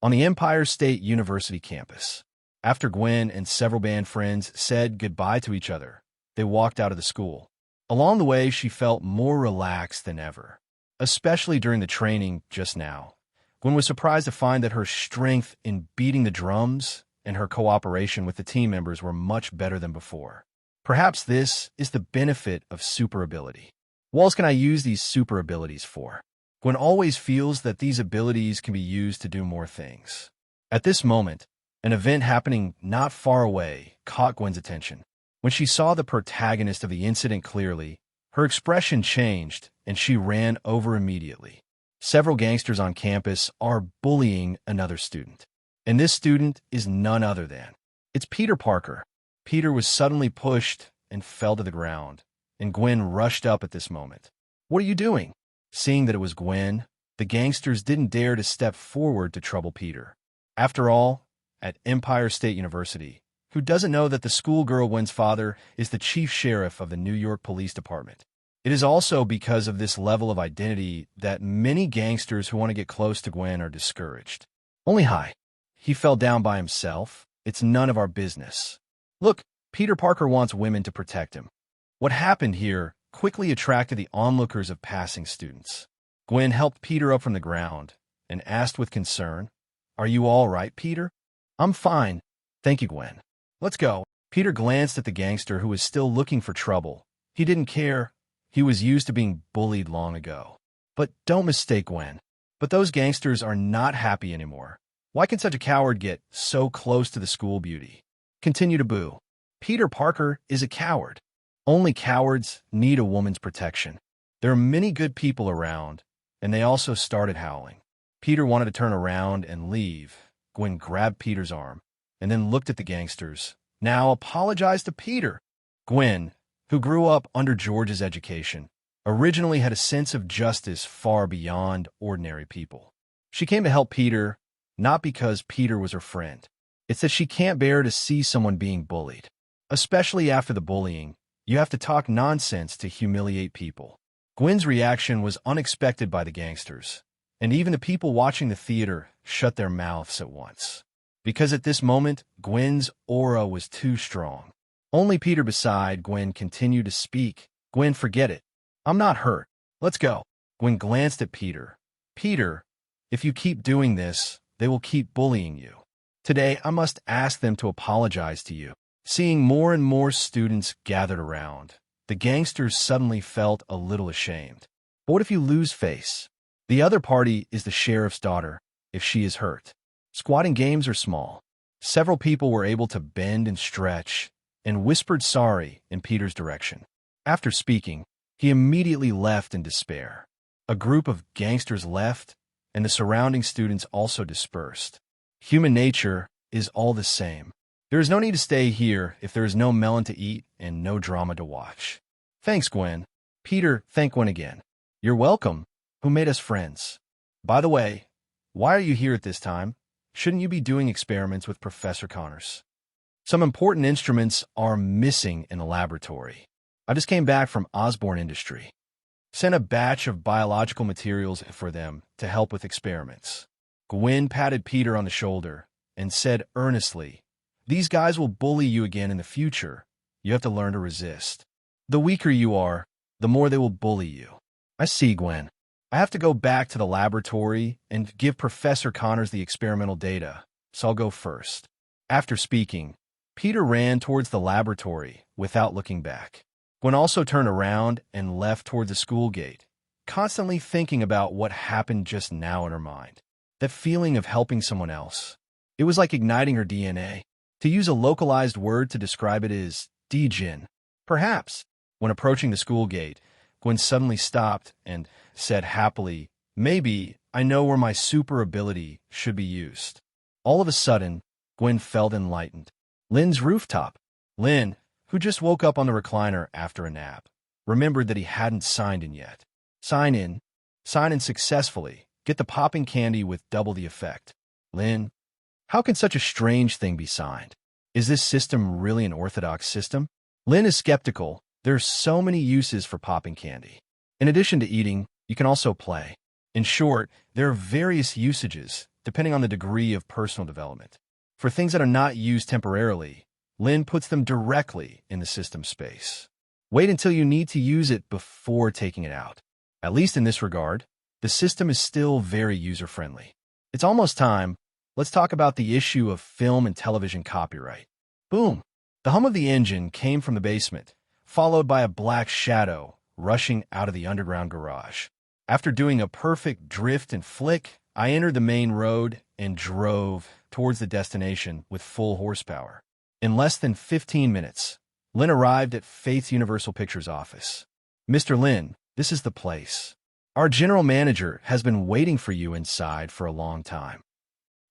A: On the Empire State University campus, after Gwen and several band friends said goodbye to each other, they walked out of the school. Along the way, she felt more relaxed than ever, especially during the training just now. Gwen was surprised to find that her strength in beating the drums and her cooperation with the team members were much better than before. Perhaps this is the benefit of super ability. What else can I use these super abilities for? Gwen always feels that these abilities can be used to do more things. At this moment, an event happening not far away caught Gwen's attention. When she saw the protagonist of the incident clearly, her expression changed and she ran over immediately. Several gangsters on campus are bullying another student. And this student is none other than. It's Peter Parker. Peter was suddenly pushed and fell to the ground, and Gwen rushed up at this moment. What are you doing? Seeing that it was Gwen, the gangsters didn't dare to step forward to trouble Peter. After all, at Empire State University, who doesn't know that the schoolgirl Gwen's father is the chief sheriff of the New York Police Department? It is also because of this level of identity that many gangsters who want to get close to Gwen are discouraged. Only hi. He fell down by himself. It's none of our business. Look, Peter Parker wants women to protect him. What happened here quickly attracted the onlookers of passing students. Gwen helped Peter up from the ground and asked with concern, "Are you all right, Peter?" "I'm fine. Thank you, Gwen. Let's go." Peter glanced at the gangster who was still looking for trouble. He didn't care. He was used to being bullied long ago. But don't mistake Gwen. But those gangsters are not happy anymore. Why can such a coward get so close to the school beauty? Continue to boo. Peter Parker is a coward. Only cowards need a woman's protection. There are many good people around, and they also started howling. Peter wanted to turn around and leave. Gwen grabbed Peter's arm and then looked at the gangsters. Now apologize to Peter. Gwen, who grew up under George's education, originally had a sense of justice far beyond ordinary people. She came to help Peter, not because Peter was her friend. It's that she can't bear to see someone being bullied. Especially after the bullying, you have to talk nonsense to humiliate people. Gwen's reaction was unexpected by the gangsters, and even the people watching the theater shut their mouths at once. Because at this moment, Gwen's aura was too strong. Only Peter beside Gwen continued to speak. "Gwen, forget it. I'm not hurt. Let's go." Gwen glanced at Peter. "Peter, if you keep doing this, they will keep bullying you. Today, I must ask them to apologize to you." Seeing more and more students gathered around, the gangsters suddenly felt a little ashamed. But what if you lose face? The other party is the sheriff's daughter, if she is hurt. Squatting games are small. Several people were able to bend and stretch and whispered sorry in Peter's direction. After speaking, he immediately left in despair. A group of gangsters left, and the surrounding students also dispersed. Human nature is all the same. There is no need to stay here if there is no melon to eat and no drama to watch. Thanks, Gwen. Peter, thank Gwen again. You're welcome. Who made us friends? By the way, why are you here at this time? Shouldn't you be doing experiments with Professor Connors? Some important instruments are missing in the laboratory. I just came back from Osborne Industry. Sent a batch of biological materials for them to help with experiments. Gwen patted Peter on the shoulder and said earnestly, "These guys will bully you again in the future. You have to learn to resist. The weaker you are, the more they will bully you." "I see, Gwen. I have to go back to the laboratory and give Professor Connors the experimental data, so I'll go first." After speaking, Peter ran towards the laboratory without looking back. Gwen also turned around and left toward the school gate, constantly thinking about what happened just now in her mind. That feeling of helping someone else. It was like igniting her DNA. To use a localized word to describe it is degen. Perhaps. When approaching the school gate, Gwen suddenly stopped and said happily, "Maybe I know where my super ability should be used." All of a sudden, Gwen felt enlightened. Lynn's rooftop. Lynn, who just woke up on the recliner after a nap, remembered that he hadn't signed in yet. Sign in. Sign in successfully. Get the popping candy with double the effect. Lynn, how can such a strange thing be signed? Is this system really an orthodox system? Lynn is skeptical. There's so many uses for popping candy. In addition to eating, you can also play. In short, there are various usages, depending on the degree of personal development. For things that are not used temporarily, Lynn puts them directly in the system space. Wait until you need to use it before taking it out. At least in this regard, the system is still very user-friendly. It's almost time. Let's talk about the issue of film and television copyright. Boom! The hum of the engine came from the basement, followed by a black shadow rushing out of the underground garage. After doing a perfect drift and flick, I entered the main road and drove towards the destination with full horsepower. In less than 15 minutes, Lynn arrived at Faith's Universal Pictures office. "Mr. Lynn, this is the place. Our general manager has been waiting for you inside for a long time."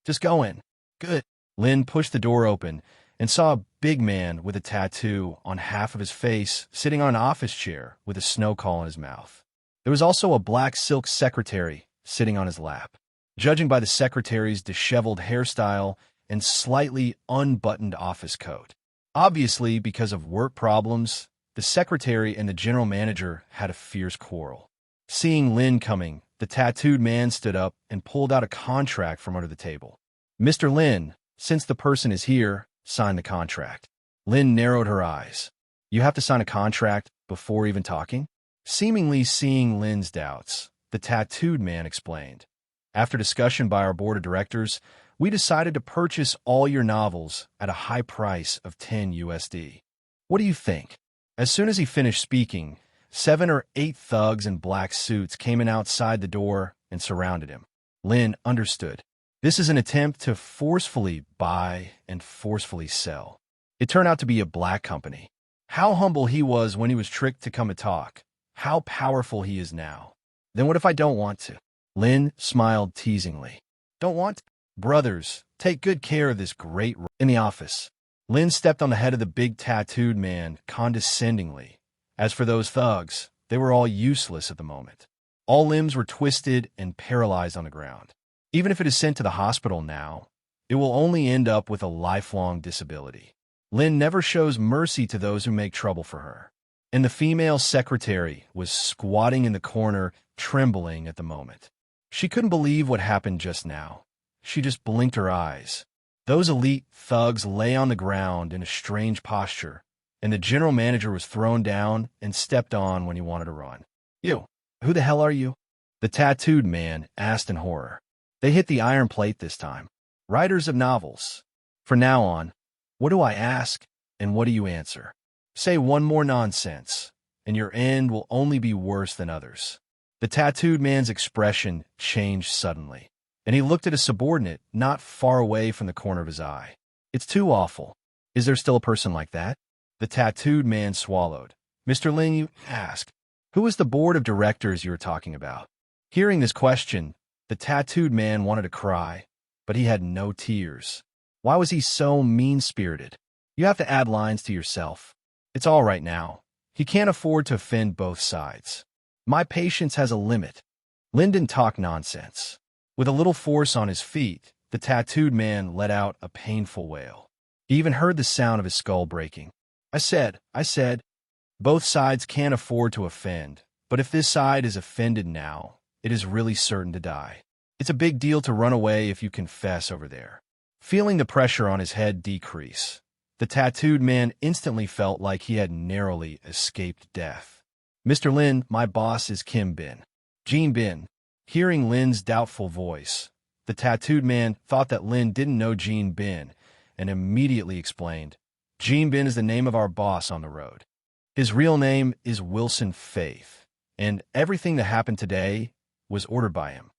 A: "Just go in." "Good." Lynn pushed the door open and saw a big man with a tattoo on half of his face sitting on an office chair with a snow cone in his mouth. There was also a black silk secretary sitting on his lap. Judging by the secretary's disheveled hairstyle and slightly unbuttoned office coat. Obviously, because of work problems, the secretary and the general manager had a fierce quarrel. Seeing Lynn coming, the tattooed man stood up and pulled out a contract from under the table. "Mr. Lynn, since the person is here, sign the contract." Lynn narrowed her eyes. "You have to sign a contract before even talking?" Seemingly seeing Lynn's doubts, the tattooed man explained. "After discussion by our board of directors, we decided to purchase all your novels at a high price of $10. What do you think?" As soon as he finished speaking, 7 or 8 thugs in black suits came in outside the door and surrounded him. Lynn understood. This is an attempt to forcefully buy and forcefully sell. It turned out to be a black company. How humble he was when he was tricked to come and talk. How powerful he is now. "Then what if I don't want to?" Lynn smiled teasingly. "Don't want to? Brothers, take good care of this great." In the office, Lynn stepped on the head of the big tattooed man condescendingly. As for those thugs, they were all useless at the moment. All limbs were twisted and paralyzed on the ground. Even if it is sent to the hospital now, it will only end up with a lifelong disability. Lynn never shows mercy to those who make trouble for her. And the female secretary was squatting in the corner, trembling at the moment. She couldn't believe what happened just now. She just blinked her eyes. Those elite thugs lay on the ground in a strange posture, and the general manager was thrown down and stepped on when he wanted to run. "You, who the hell are you?" the tattooed man asked in horror. They hit the iron plate this time. "Writers of novels. From now on, what do I ask, and what do you answer? Say one more nonsense, and your end will only be worse than others." The tattooed man's expression changed suddenly, and he looked at a subordinate not far away from the corner of his eye. "It's too awful. Is there still a person like that?" The tattooed man swallowed. "Mr. Lynn, you ask, who is the board of directors you were talking about?" Hearing this question, the tattooed man wanted to cry, but he had no tears. Why was he so mean-spirited? You have to add lines to yourself. It's all right now. He can't afford to offend both sides. My patience has a limit. Lynn didn't talk nonsense. With a little force on his feet, the tattooed man let out a painful wail. He even heard the sound of his skull breaking. I said, both sides can't afford to offend, but if this side is offended now, it is really certain to die. It's a big deal to run away if you confess over there. Feeling the pressure on his head decrease, the tattooed man instantly felt like he had narrowly escaped death. Mr. Lynn, my boss is Kim Bin. Jean Bin. Hearing Lynn's doubtful voice, the tattooed man thought that Lynn didn't know Jean Bin and immediately explained, Jean Bin is the name of our boss on the road. His real name is Wilson Faith, and everything that happened today was ordered by him.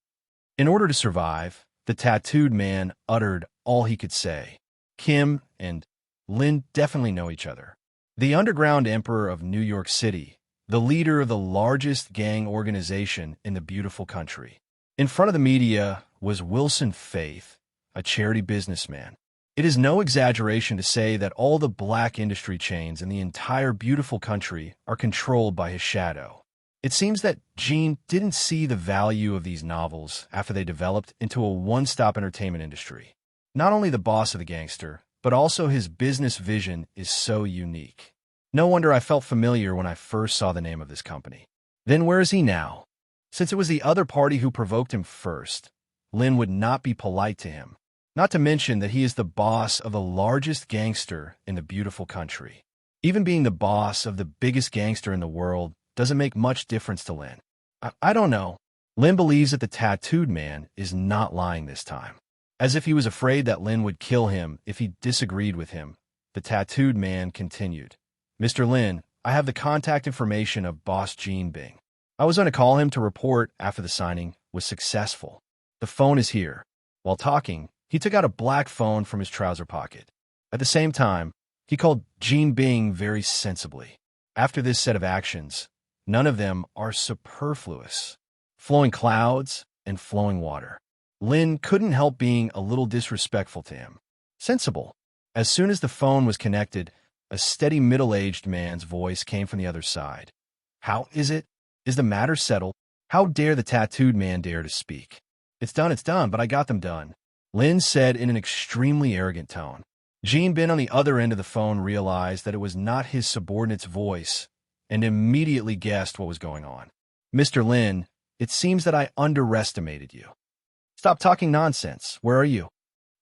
A: In order to survive, the tattooed man uttered all he could say. Kim and Lynn definitely know each other. The underground emperor of New York City, the leader of the largest gang organization in the beautiful country. In front of the media was Wilson Faith, a charity businessman. It is no exaggeration to say that all the black industry chains in the entire beautiful country are controlled by his shadow. It seems that Jean didn't see the value of these novels after they developed into a one-stop entertainment industry. Not only the boss of the gangster, but also his business vision is so unique. No wonder I felt familiar when I first saw the name of this company. Then where is he now? Since it was the other party who provoked him first, Lynn would not be polite to him. Not to mention that he is the boss of the largest gangster in the beautiful country. Even being the boss of the biggest gangster in the world doesn't make much difference to Lynn. I don't know. Lynn believes that the tattooed man is not lying this time. As if he was afraid that Lynn would kill him if he disagreed with him, the tattooed man continued. Mr. Lynn, I have the contact information of boss Jean Bing. I was going to call him to report after the signing was successful. The phone is here. While talking, he took out a black phone from his trouser pocket. At the same time, he called Jean Bing very sensibly. After this set of actions, none of them are superfluous. Flowing clouds and flowing water. Lynn couldn't help being a little disrespectful to him. Sensible. As soon as the phone was connected, a steady middle-aged man's voice came from the other side. How is it? Is the matter settled? How dare the tattooed man dare to speak? It's done, but I got them done, Lynn said in an extremely arrogant tone. Jean Bin on the other end of the phone realized that it was not his subordinate's voice and immediately guessed what was going on. Mr. Lynn, it seems that I underestimated you. Stop talking nonsense. Where are you?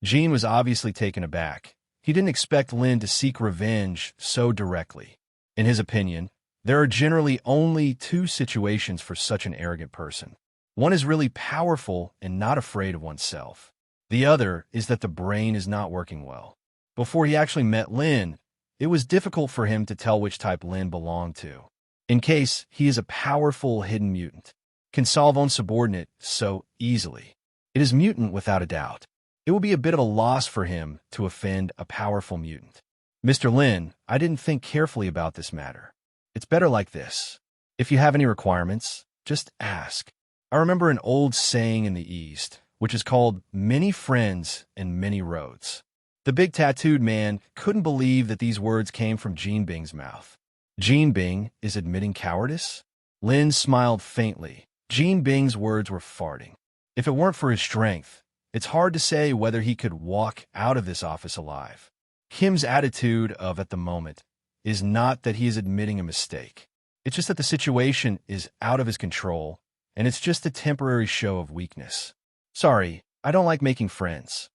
A: Jean was obviously taken aback. He didn't expect Lynn to seek revenge so directly. In his opinion, there are generally only two situations for such an arrogant person. One is really powerful and not afraid of oneself. The other is that the brain is not working well. Before he actually met Lynn, it was difficult for him to tell which type Lynn belonged to. In case he is a powerful hidden mutant, can solve on subordinate so easily. It is mutant without a doubt. It will be a bit of a loss for him to offend a powerful mutant. Mr. Lynn, I didn't think carefully about this matter. It's better like this. If you have any requirements, just ask. I remember an old saying in the East, which is called many friends and many roads. The big tattooed man couldn't believe that these words came from Jean Bing's mouth. Jean Bing is admitting cowardice? Lynn smiled faintly. Jean Bing's words were farting. If it weren't for his strength, it's hard to say whether he could walk out of this office alive. Kim's attitude at the moment is not that he is admitting a mistake. It's just that the situation is out of his control, and it's just a temporary show of weakness. Sorry, I don't like making friends.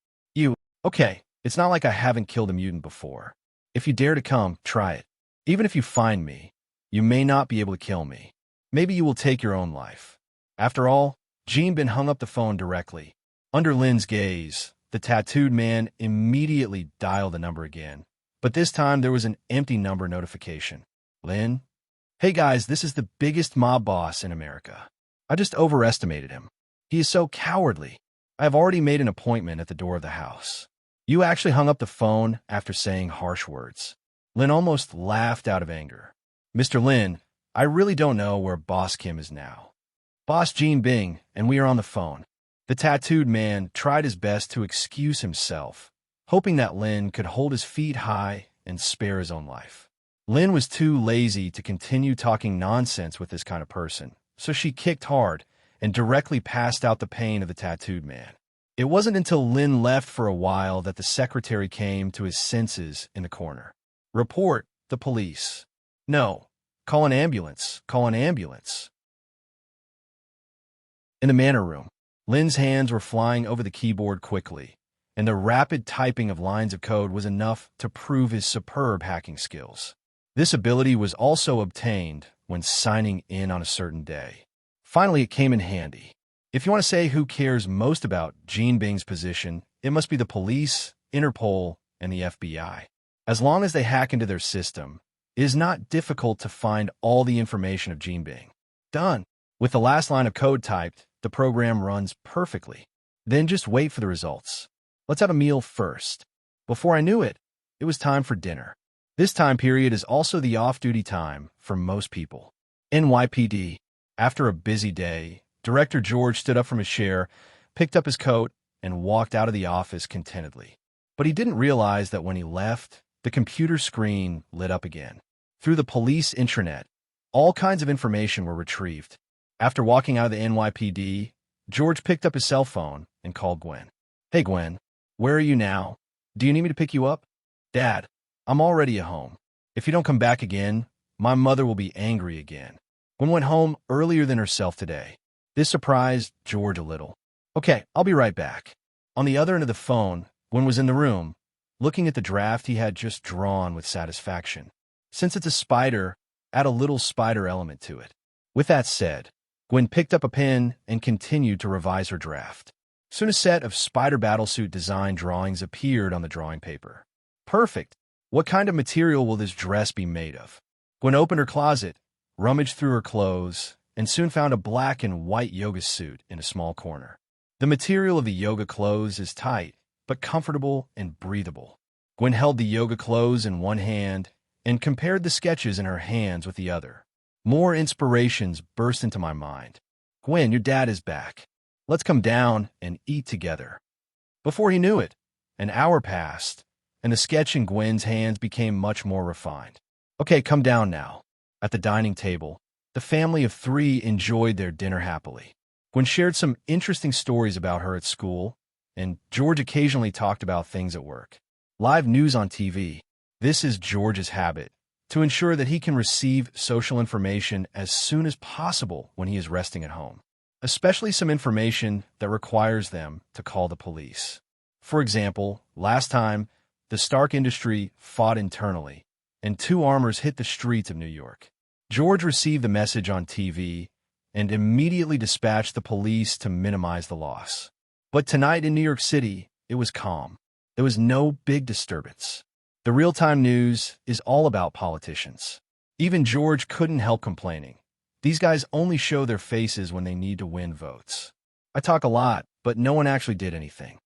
A: Okay, it's not like I haven't killed a mutant before. If you dare to come, try it. Even if you find me, you may not be able to kill me. Maybe you will take your own life. After all, Jean Bin hung up the phone directly. Under Lynn's gaze, the tattooed man immediately dialed the number again. But this time there was an empty number notification. Lynn? Hey guys, this is the biggest mob boss in America. I just overestimated him. He is so cowardly. I have already made an appointment at the door of the house. You actually hung up the phone after saying harsh words. Lynn almost laughed out of anger. Mr. Lynn, I really don't know where Boss Kim is now. Boss Jean Bing, and we are on the phone. The tattooed man tried his best to excuse himself, hoping that Lynn could hold his feet high and spare his own life. Lynn was too lazy to continue talking nonsense with this kind of person, so she kicked hard and directly passed out the pain of the tattooed man. It wasn't until Lynn left for a while that the secretary came to his senses in the corner. Report the police. No. Call an ambulance. Call an ambulance. In the manor room, Lynn's hands were flying over the keyboard quickly, and the rapid typing of lines of code was enough to prove his superb hacking skills. This ability was also obtained when signing in on a certain day. Finally, it came in handy. If you want to say who cares most about Gene Bing's position, it must be the police, Interpol, and the FBI. As long as they hack into their system, it is not difficult to find all the information of Gene Bing. Done. With the last line of code typed, the program runs perfectly. Then just wait for the results. Let's have a meal first. Before I knew it, it was time for dinner. This time period is also the off-duty time for most people. NYPD. After a busy day, Director George stood up from his chair, picked up his coat, and walked out of the office contentedly. But he didn't realize that when he left, the computer screen lit up again. Through the police intranet, all kinds of information were retrieved. After walking out of the NYPD, George picked up his cell phone and called Gwen. Hey, Gwen, where are you now? Do you need me to pick you up? Dad, I'm already at home. If you don't come back again, my mother will be angry again. Gwen went home earlier than herself today. This surprised George a little. Okay, I'll be right back. On the other end of the phone, Gwen was in the room, looking at the draft he had just drawn with satisfaction. Since it's a spider, add a little spider element to it. With that said, Gwen picked up a pen and continued to revise her draft. Soon a set of spider battlesuit design drawings appeared on the drawing paper. Perfect! What kind of material will this dress be made of? Gwen opened her closet, rummaged through her clothes, and soon found a black and white yoga suit in a small corner. The material of the yoga clothes is tight, but comfortable and breathable. Gwen held the yoga clothes in one hand and compared the sketches in her hands with the other. More inspirations burst into my mind. Gwen, your dad is back. Let's come down and eat together. Before he knew it, an hour passed, and the sketch in Gwen's hands became much more refined. Okay, come down now. At the dining table, the family of three enjoyed their dinner happily. Gwen shared some interesting stories about her at school, and George occasionally talked about things at work. Live news on TV. This is George's habit, to ensure that he can receive social information as soon as possible when he is resting at home, especially some information that requires them to call the police. For example, last time, the Stark industry fought internally, and two armors hit the streets of New York. George received the message on TV and immediately dispatched the police to minimize the loss. But tonight in New York City, it was calm. There was no big disturbance. The real-time news is all about politicians. Even George couldn't help complaining. These guys only show their faces when they need to win votes. I talk a lot, but no one actually did anything.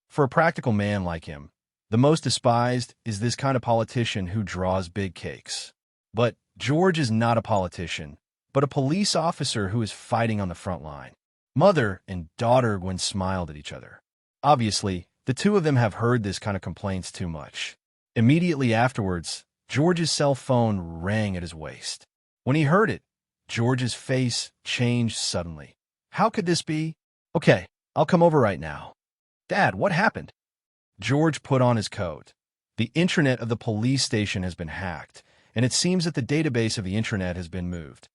A: For a practical man like him, the most despised is this kind of politician who draws big cakes. But George is not a politician, but a police officer who is fighting on the front line. Mother and daughter Gwen smiled at each other. Obviously, the two of them have heard this kind of complaints too much. Immediately afterwards, George's cell phone rang at his waist. When he heard it, George's face changed suddenly. How could this be? Okay, I'll come over right now. Dad, what happened? George put on his coat. The intranet of the police station has been hacked, and it seems that the database of the intranet has been moved.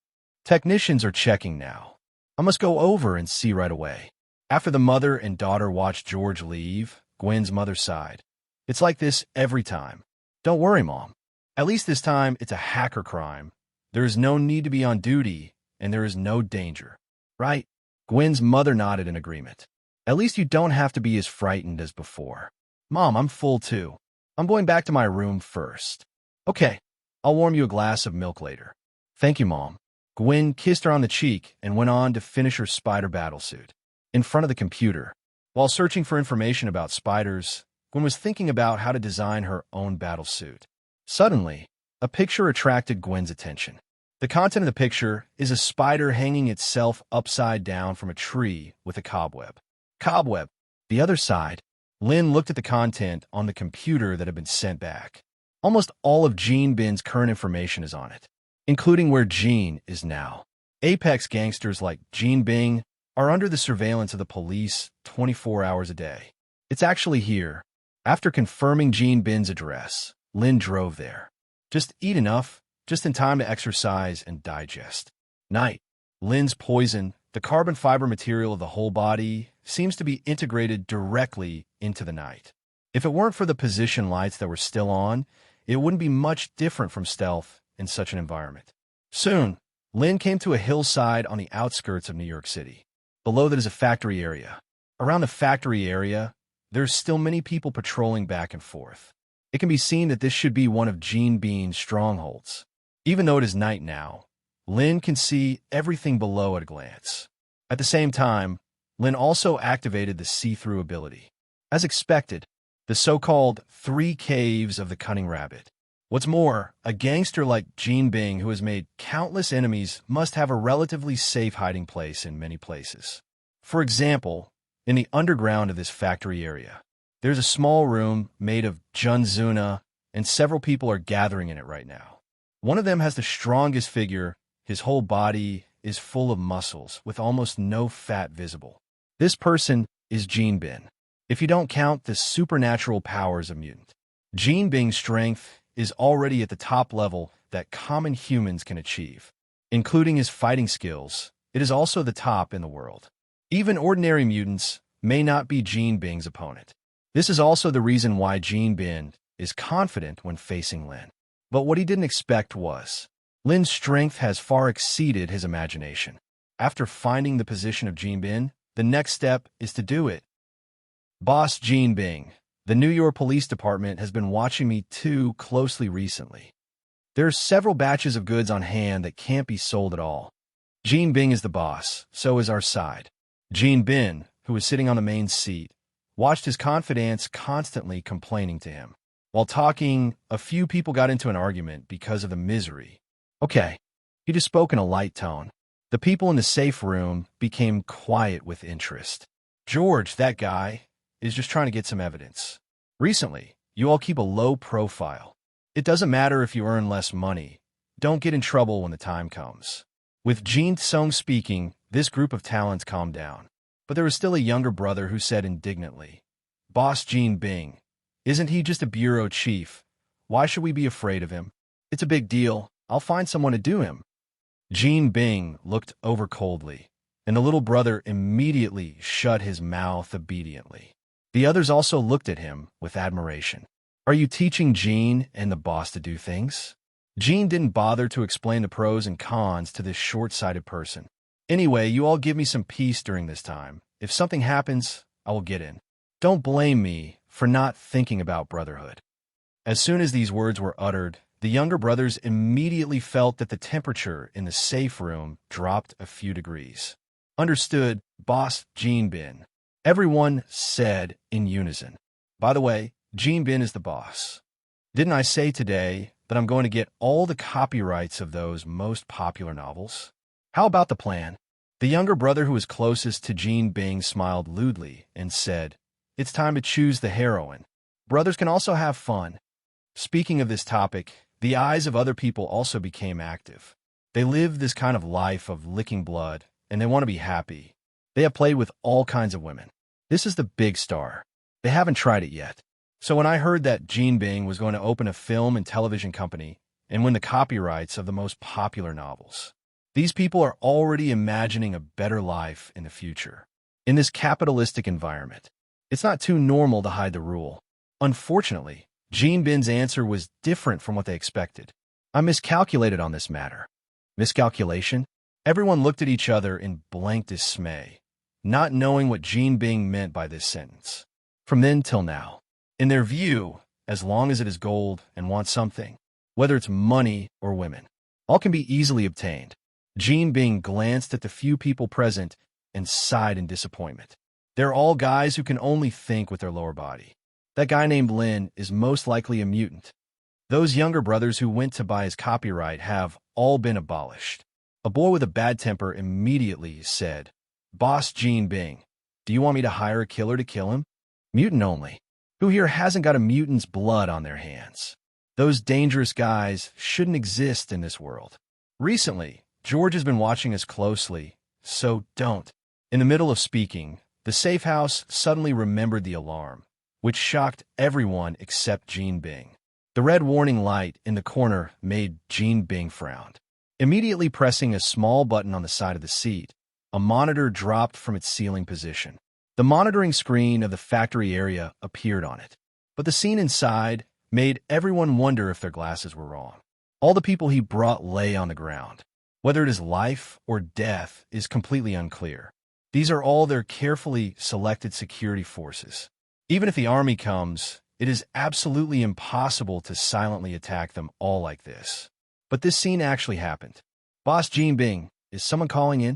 A: Technicians are checking now. I must go over and see right away. After the mother and daughter watched George leave, Gwen's mother sighed. It's like this every time. Don't worry, Mom. At least this time it's a hacker crime. There is no need to be on duty, and there is no danger. Right? Gwen's mother nodded in agreement. At least you don't have to be as frightened as before. Mom, I'm full too. I'm going back to my room first. Okay, I'll warm you a glass of milk later. Thank you, Mom. Gwen kissed her on the cheek and went on to finish her spider battlesuit. In front of the computer, while searching for information about spiders, Gwen was thinking about how to design her own battlesuit. Suddenly, a picture attracted Gwen's attention. The content of the picture is a spider hanging itself upside down from a tree with a cobweb. Cobweb. The other side, Lynn looked at the content on the computer that had been sent back. Almost all of Gene Bing's current information is on it, including where Gene is now. Apex gangsters like Gene Bing are under the surveillance of the police 24 hours a day. It's actually here. After confirming Gene Bing's address, Lynn drove there. Just eat enough, just in time to exercise and digest. Night. Lynn's poison, The carbon fiber material of the whole body seems to be integrated directly into the night. If it weren't for the position lights that were still on, it wouldn't be much different from stealth in such an environment. Soon, Lynn came to a hillside on the outskirts of New York City. Below that is a factory area. Around the factory area, there's still many people patrolling back and forth. It can be seen that this should be one of Gene Bean's strongholds. Even though it is night now, Lynn can see everything below at a glance. At the same time, Lynn also activated the see-through ability. As expected, the so-called 3 caves of the cunning rabbit. What's more, a gangster like Gene Bing who has made countless enemies must have a relatively safe hiding place in many places. For example, in the underground of this factory area, there's a small room made of junzuna, and several people are gathering in it right now. One of them has the strongest figure. His whole body is full of muscles, with almost no fat visible. This person is Gene Bin, if you don't count the supernatural powers of mutant. Gene Bing's strength is already at the top level that common humans can achieve. Including his fighting skills, it is also the top in the world. Even ordinary mutants may not be Gene Bing's opponent. This is also the reason why Gene Bin is confident when facing Lynn. But what he didn't expect was, Lynn's strength has far exceeded his imagination. After finding the position of Gene Bin, the next step is to do it. Boss Gene Bing, the New York Police Department has been watching me too closely recently. There are several batches of goods on hand that can't be sold at all. Gene Bing is the boss, so is our side. Gene Bin, who was sitting on the main seat, watched his confidants constantly complaining to him. While talking, a few people got into an argument because of the misery. Okay, he just spoke in a light tone. The people in the safe room became quiet with interest. George, that guy, is just trying to get some evidence. Recently, you all keep a low profile. It doesn't matter if you earn less money. Don't get in trouble when the time comes. With Gene Song speaking, this group of talents calmed down. But there was still a younger brother who said indignantly, Boss Gene Bing, isn't he just a bureau chief? Why should we be afraid of him? It's a big deal. I'll find someone to do him. Gene Bing looked over coldly, and the little brother immediately shut his mouth obediently. The others also looked at him with admiration. Are you teaching Gene and the boss to do things? Gene didn't bother to explain the pros and cons to this short-sighted person. Anyway, you all give me some peace during this time. If something happens, I will get in. Don't blame me for not thinking about brotherhood. As soon as these words were uttered, the younger brothers immediately felt that the temperature in the safe room dropped a few degrees. Understood, Boss Gene Bin. Everyone said in unison. By the way, Gene Bin is the boss. Didn't I say today that I'm going to get all the copyrights of those most popular novels? How about the plan? The younger brother who was closest to Gene Bing smiled lewdly and said, It's time to choose the heroine. Brothers can also have fun. Speaking of this topic, the eyes of other people also became active. They live this kind of life of licking blood, and they want to be happy. They have played with all kinds of women. This is the big star. They haven't tried it yet. So when I heard that Gene Bing was going to open a film and television company and win the copyrights of the most popular novels, these people are already imagining a better life in the future. In this capitalistic environment, it's not too normal to hide the rule. Unfortunately, Gene Bin's answer was different from what they expected. I miscalculated on this matter. Miscalculation? Everyone looked at each other in blank dismay, not knowing what Gene Bing meant by this sentence. From then till now, in their view, as long as it is gold and wants something, whether it's money or women, all can be easily obtained. Gene Bing glanced at the few people present and sighed in disappointment. They're all guys who can only think with their lower body. That guy named Lynn is most likely a mutant. Those younger brothers who went to buy his copyright have all been abolished. A boy with a bad temper immediately said, Boss Gene Bing, do you want me to hire a killer to kill him? Mutant only. Who here hasn't got a mutant's blood on their hands? Those dangerous guys shouldn't exist in this world. Recently, George has been watching us closely, so don't. In the middle of speaking, the safe house suddenly remembered the alarm, which shocked everyone except Gene Bing. The red warning light in the corner made Gene Bing frown. Immediately pressing a small button on the side of the seat, a monitor dropped from its ceiling position. The monitoring screen of the factory area appeared on it, but the scene inside made everyone wonder if their glasses were wrong. All the people he brought lay on the ground. Whether it is life or death is completely unclear. These are all their carefully selected security forces. Even if the army comes, it is absolutely impossible to silently attack them all like this. But this scene actually happened. Boss Jean Bing, is someone calling in?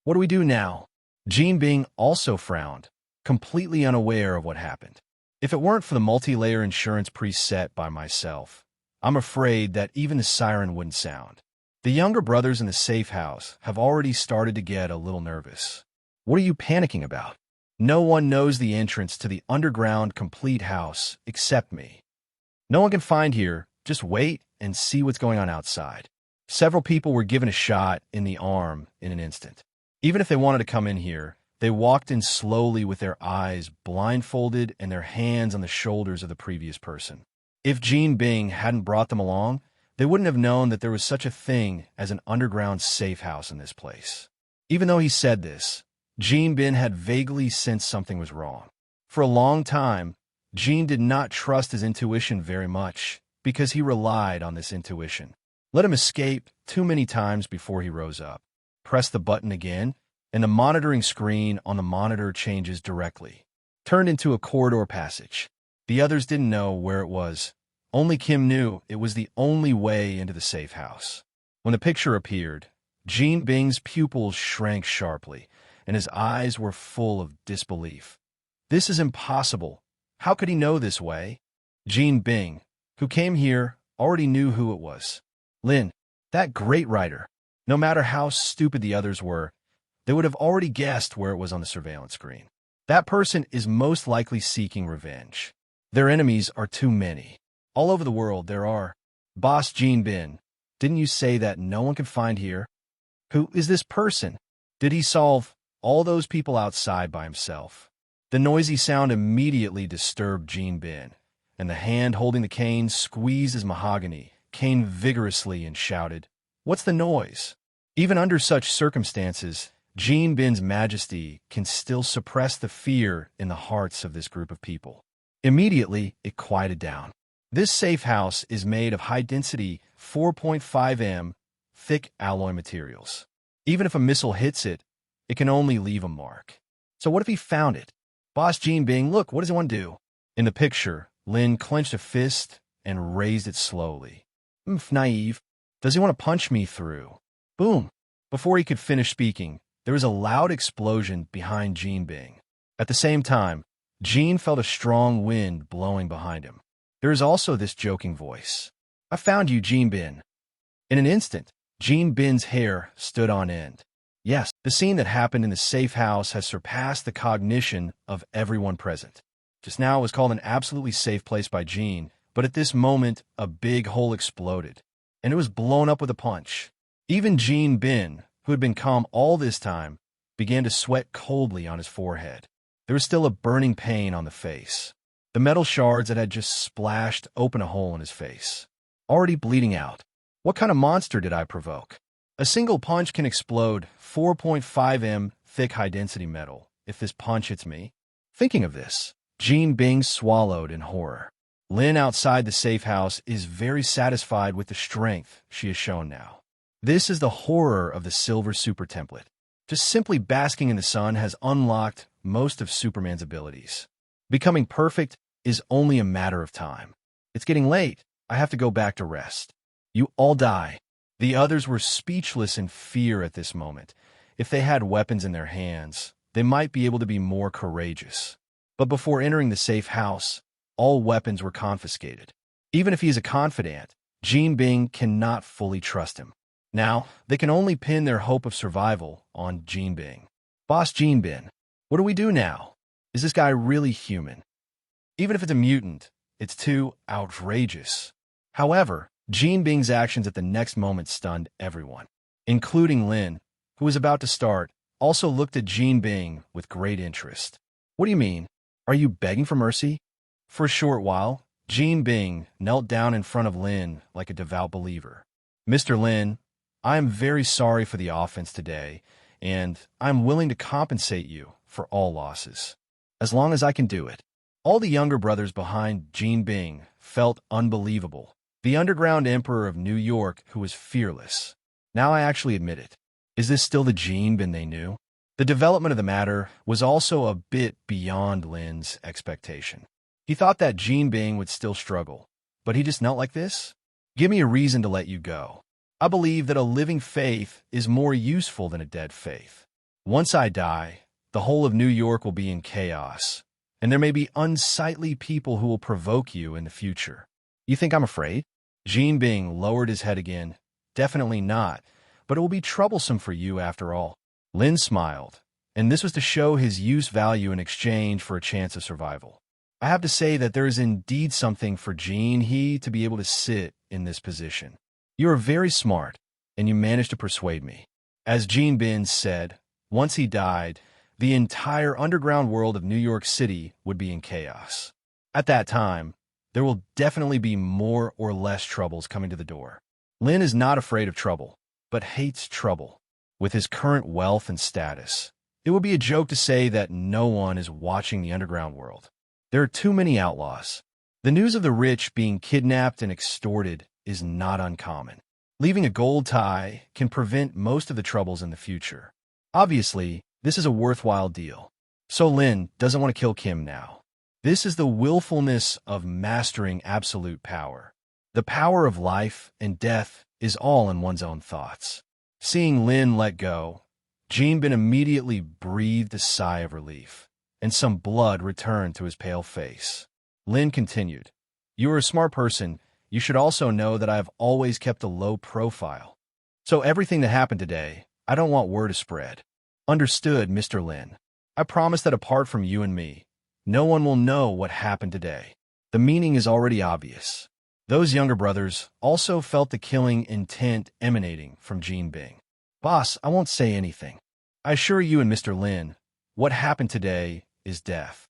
A: What do we do now? Jean Bing also frowned, completely unaware of what happened. If it weren't for the multi-layer insurance preset by myself, I'm afraid that even the siren wouldn't sound. The younger brothers in the safe house have already started to get a little nervous. What are you panicking about? No one knows the entrance to the underground complete house except me. No one can find here. Just wait and see what's going on outside. Several people were given a shot in the arm in an instant. Even if they wanted to come in here, they walked in slowly with their eyes blindfolded and their hands on the shoulders of the previous person. If Jean Bing hadn't brought them along, they wouldn't have known that there was such a thing as an underground safe house in this place. Even though he said this, Jean Bing had vaguely sensed something was wrong. For a long time, Jean did not trust his intuition very much because he relied on this intuition. Let him escape too many times before he rose up. Press the button again, and the monitoring screen on the monitor changes directly. Turned into a corridor passage. The others didn't know where it was. Only Kim knew it was the only way into the safe house. When the picture appeared, Jean Bing's pupils shrank sharply, and his eyes were full of disbelief. This is impossible. How could he know this way? Jean Bing, who came here, already knew who it was. Lynn, that great writer. No matter how stupid the others were, they would have already guessed where it was on the surveillance screen. That person is most likely seeking revenge. Their enemies are too many. All over the world there are. Boss Jean Bing, didn't you say that no one can find here? Who is this person? Did he solve all those people outside by himself? The noisy sound immediately disturbed Jean Bing, and the hand holding the cane squeezed his mahogany cane vigorously and shouted, "What's the noise?" Even under such circumstances, Jean Bing's majesty can still suppress the fear in the hearts of this group of people. Immediately, it quieted down. This safe house is made of high-density 4.5 m thick alloy materials. Even if a missile hits it, it can only leave a mark. So what if he found it? Boss Jean Bing, look, what does he want to do? In the picture, Lynn clenched a fist and raised it slowly. Naive. Does he want to punch me through? Boom. Before he could finish speaking, there was a loud explosion behind Jean Bing. At the same time, Jean felt a strong wind blowing behind him. There is also this joking voice. I found you, Jean Bing. In an instant, Jean Bing's hair stood on end. Yes, the scene that happened in the safe house has surpassed the cognition of everyone present. Just now it was called an absolutely safe place by Jean, but at this moment, a big hole exploded, and it was blown up with a punch. Even Jean Bing, who had been calm all this time, began to sweat coldly on his forehead. There was still a burning pain on the face. The metal shards that had just splashed opened a hole in his face, already bleeding out. What kind of monster did I provoke? A single punch can explode 4.5 m thick high-density metal if this punch hits me. Thinking of this, Jean Bing swallowed in horror. Lynn outside the safe house is very satisfied with the strength she has shown now. This is the horror of the SilverSupermantemplate. Just simply basking in the sun has unlocked most of Superman's abilities. Becoming perfect is only a matter of time. It's getting late. I have to go back to rest. You all die. The others were speechless in fear at this moment. If they had weapons in their hands, they might be able to be more courageous. But before entering the safe house, all weapons were confiscated. Even if he is a confidant, Jean Bing cannot fully trust him. Now, they can only pin their hope of survival on Jean Bing. Boss Jean Bing, what do we do now? Is this guy really human? Even if it's a mutant, it's too outrageous. However, Jean Bing's actions at the next moment stunned everyone, including Lynn, who was about to start, also looked at Jean Bing with great interest. What do you mean? Are you begging for mercy? For a short while, Jean Bing knelt down in front of Lynn like a devout believer. Mr. Lynn, I am very sorry for the offense today, and I'm willing to compensate you for all losses, as long as I can do it. All the younger brothers behind Jean Bing felt unbelievable. The underground emperor of New York who was fearless. Now I actually admit it. Is this still the Jean Bing they knew? The development of the matter was also a bit beyond Lynn's expectation. He thought that Jean Bing would still struggle, but he just knelt like this? Give me a reason to let you go. I believe that a living faith is more useful than a dead faith. Once I die, the whole of New York will be in chaos, and there may be unsightly people who will provoke you in the future. You think I'm afraid? Jean Bing lowered his head again. Definitely not, but it will be troublesome for you after all. Lynn smiled, and this was to show his use value in exchange for a chance of survival. I have to say that there is indeed something for Jean he to be able to sit in this position. You are very smart, and you managed to persuade me. As Jean Bing said, once he died, the entire underground world of New York City would be in chaos. At that time, there will definitely be more or less troubles coming to the door. Lynn is not afraid of trouble, but hates trouble. With his current wealth and status, it would be a joke to say that no one is watching the underground world. There are too many outlaws. The news of the rich being kidnapped and extorted is not uncommon. Leaving a gold tie can prevent most of the troubles in the future. Obviously, this is a worthwhile deal. So Lynn doesn't want to kill Kim now. This is the willfulness of mastering absolute power. The power of life and death is all in one's own thoughts. Seeing Lynn let go, Jean Bing immediately breathed a sigh of relief, and some blood returned to his pale face. Lynn continued, "You are a smart person. You should also know that I have always kept a low profile. So everything that happened today, I don't want word to spread." "Understood, Mr. Lynn. I promise that apart from you and me, no one will know what happened today." The meaning is already obvious. Those younger brothers also felt the killing intent emanating from Jean Bing. "Boss, I won't say anything. I assure you and Mr. Lynn, what happened today is death."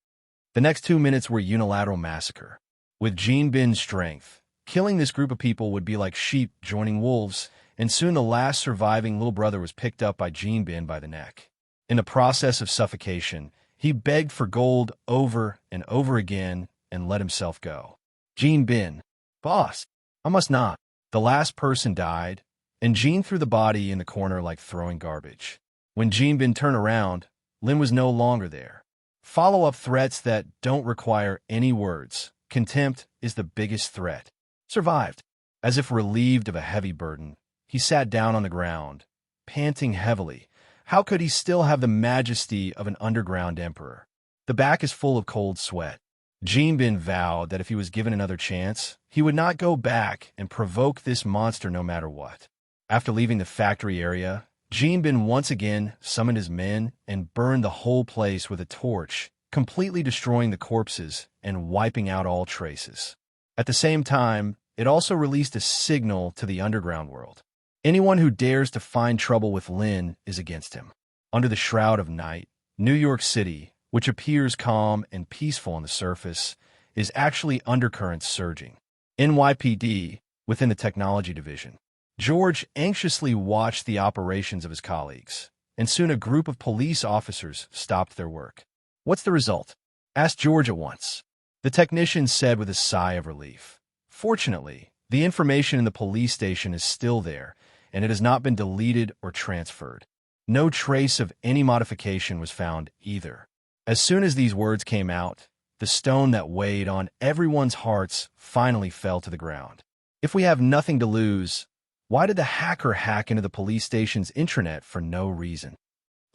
A: The next 2 minutes were unilateral massacre. With Jean Bing's strength, killing this group of people would be like sheep joining wolves, and soon the last surviving little brother was picked up by Jean Bing by the neck. In the process of suffocation, he begged for gold over and over again and let himself go. Jean Bing, "Boss, I must not." The last person died, and Jean threw the body in the corner like throwing garbage. When Jean Bing turned around, Lynn was no longer there. Follow-up threats that don't require any words. Contempt is the biggest threat. Survived. As if relieved of a heavy burden, he sat down on the ground, panting heavily. How could he still have the majesty of an underground emperor? The back is full of cold sweat. Jean Bing vowed that if he was given another chance, he would not go back and provoke this monster no matter what. After leaving the factory area, Jean Bing once again summoned his men and burned the whole place with a torch, completely destroying the corpses and wiping out all traces. At the same time, it also released a signal to the underground world. Anyone who dares to find trouble with Lynn is against him. Under the shroud of night, New York City, which appears calm and peaceful on the surface, is actually undercurrents surging. NYPD, within the technology division. George anxiously watched the operations of his colleagues, and soon a group of police officers stopped their work. "What's the result?" asked George at once. The technician said with a sigh of relief, "Fortunately, the information in the police station is still there, and it has not been deleted or transferred. No trace of any modification was found either." As soon as these words came out, the stone that weighed on everyone's hearts finally fell to the ground. If we have nothing to lose, why did the hacker hack into the police station's intranet for no reason?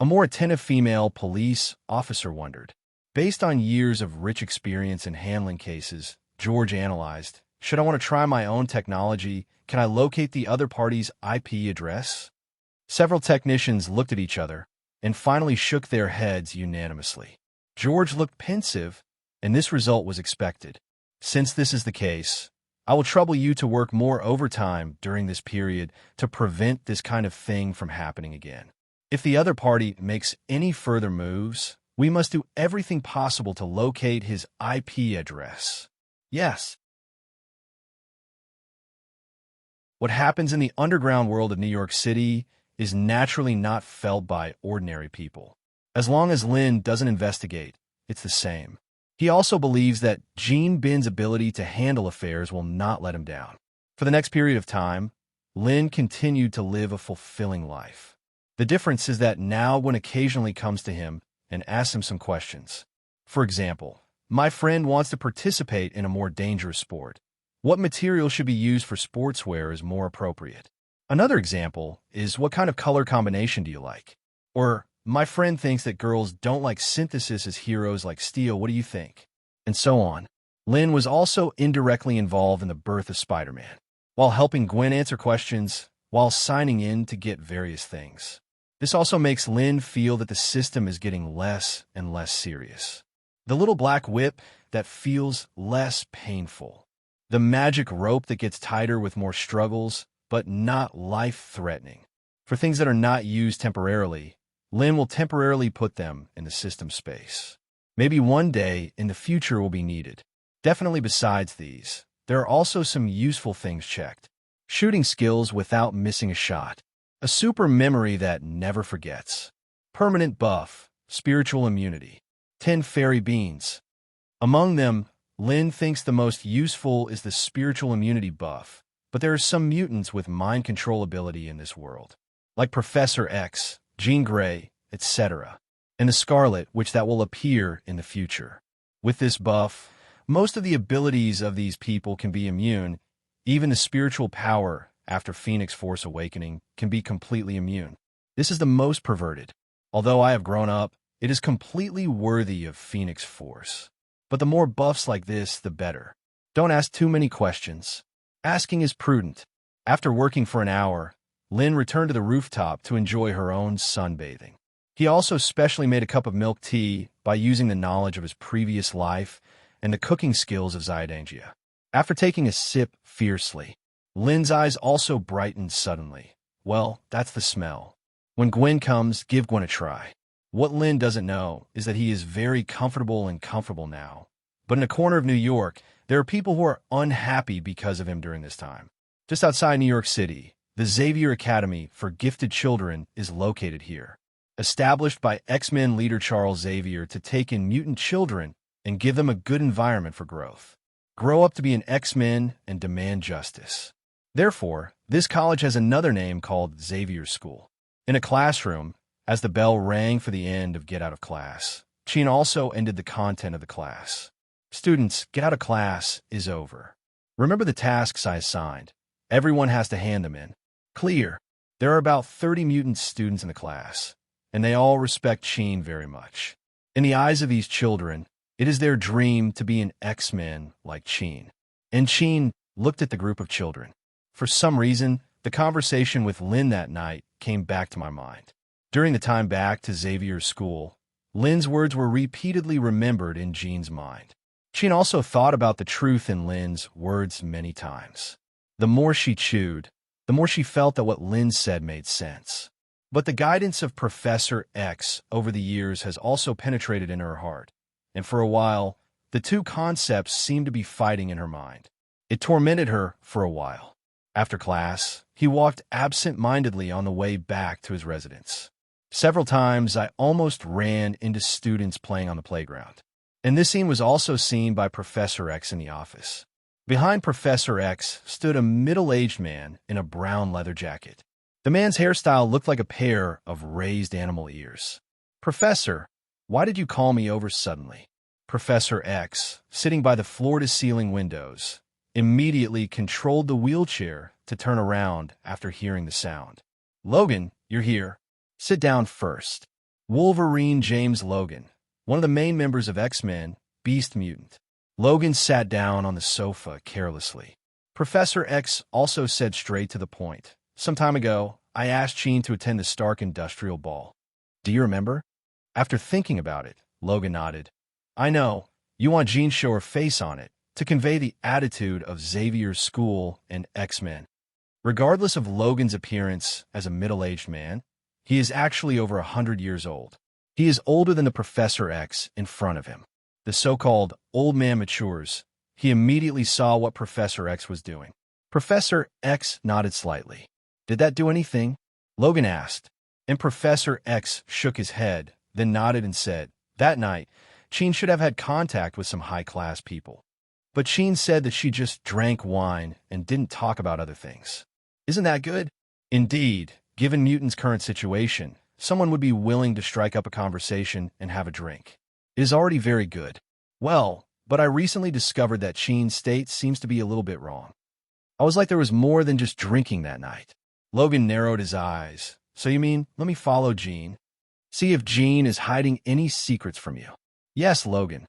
A: A more attentive female police officer wondered. Based on years of rich experience in handling cases, George analyzed, should I want to try my own technology? Can I locate the other party's IP address? Several technicians looked at each other and finally shook their heads unanimously. George looked pensive, and this result was expected. Since this is the case, I will trouble you to work more overtime during this period to prevent this kind of thing from happening again. If the other party makes any further moves, we must do everything possible to locate his IP address. Yes. What happens in the underground world of New York City is naturally not felt by ordinary people. As long as Lynn doesn't investigate, it's the same. He also believes that Gene Bin's ability to handle affairs will not let him down. For the next period of time, Lynn continued to live a fulfilling life. The difference is that now Gwen occasionally comes to him and asks him some questions. For example, my friend wants to participate in a more dangerous sport. What material should be used for sportswear is more appropriate? Another example is, what kind of color combination do you like? Or, my friend thinks that girls don't like synthesis as heroes like Steel, what do you think? And so on. Lynn was also indirectly involved in the birth of Spider-Man, while helping Gwen answer questions, while signing in to get various things. This also makes Lynn feel that the system is getting less and less serious. The little black whip that feels less painful. The magic rope that gets tighter with more struggles, but not life-threatening. For things that are not used temporarily, Lynn will temporarily put them in the system space. Maybe one day in the future will be needed. Definitely besides these, there are also some useful things checked. Shooting skills without missing a shot. A super memory that never forgets. Permanent buff, spiritual immunity. 10 fairy beans. Among them, Lynn thinks the most useful is the spiritual immunity buff, but there are some mutants with mind control ability in this world, like Professor X, Jean Grey, etc., and the Scarlet, which that will appear in the future. With this buff, most of the abilities of these people can be immune. Even the spiritual power after Phoenix Force Awakening can be completely immune. This is the most perverted. Although I have grown up, it is completely worthy of Phoenix Force. But the more buffs like this, the better. Don't ask too many questions. Asking is prudent. After working for an hour, Lynn returned to the rooftop to enjoy her own sunbathing. He also specially made a cup of milk tea by using the knowledge of his previous life and the cooking skills of Zydangia. After taking a sip fiercely, Lynn's eyes also brightened suddenly. Well, that's the smell. When Gwen comes, give Gwen a try. What Lynn doesn't know is that he is very comfortable now. But in a corner of New York, there are people who are unhappy because of him during this time. Just outside New York City, the Xavier Academy for Gifted Children is located here. Established by X-Men leader Charles Xavier to take in mutant children and give them a good environment for growth. Grow up to be an X-Men and demand justice. Therefore, this college has another name called Xavier School. In a classroom, as the bell rang for the end of Get Out of Class, Chin also ended the content of the class. Students, Get Out of Class is over. Remember the tasks I assigned. Everyone has to hand them in. Clear. There are about 30 mutant students in the class, and they all respect Chin very much. In the eyes of these children, it is their dream to be an X-Men like Chin. And Chin looked at the group of children. For some reason, the conversation with Lynn that night came back to my mind. During the time back to Xavier's school, Lynn's words were repeatedly remembered in Jean's mind. Chin also thought about the truth in Lynn's words many times. The more she chewed, the more she felt that what Lynn said made sense. But the guidance of Professor X over the years has also penetrated in her heart, and for a while, the two concepts seemed to be fighting in her mind. It tormented her for a while. After class, he walked absent-mindedly on the way back to his residence. Several times, I almost ran into students playing on the playground. And this scene was also seen by Professor X in the office. Behind Professor X stood a middle-aged man in a brown leather jacket. The man's hairstyle looked like a pair of raised animal ears. "Professor, why did you call me over suddenly?" Professor X, sitting by the floor-to-ceiling windows, immediately controlled the wheelchair to turn around after hearing the sound. "Logan, you're here. Sit down first." Wolverine James Logan, one of the main members of X-Men, Beast Mutant. Logan sat down on the sofa carelessly. Professor X also said straight to the point. "Some time ago, I asked Chin to attend the Stark Industrial Ball. Do you remember?" After thinking about it, Logan nodded. "I know. You want Jean to show her face on it, to convey the attitude of Xavier's school and X-Men." Regardless of Logan's appearance as a middle-aged man, he is actually over 100 years old. He is older than the Professor X in front of him. The so-called old man matures. He immediately saw what Professor X was doing. Professor X nodded slightly. "Did that do anything?" Logan asked, and Professor X shook his head, then nodded and said, that night, Sheen should have had contact with some high-class people. But Sheen said that she just drank wine and didn't talk about other things. Isn't that good? Indeed, given Mutan's current situation, someone would be willing to strike up a conversation and have a drink. It is already very good. Well, but I recently discovered that Sheen's state seems to be a little bit wrong. I was like there was more than just drinking that night. Logan narrowed his eyes. So you mean, let me follow Jean? See if Jean is hiding any secrets from you. Yes, Logan.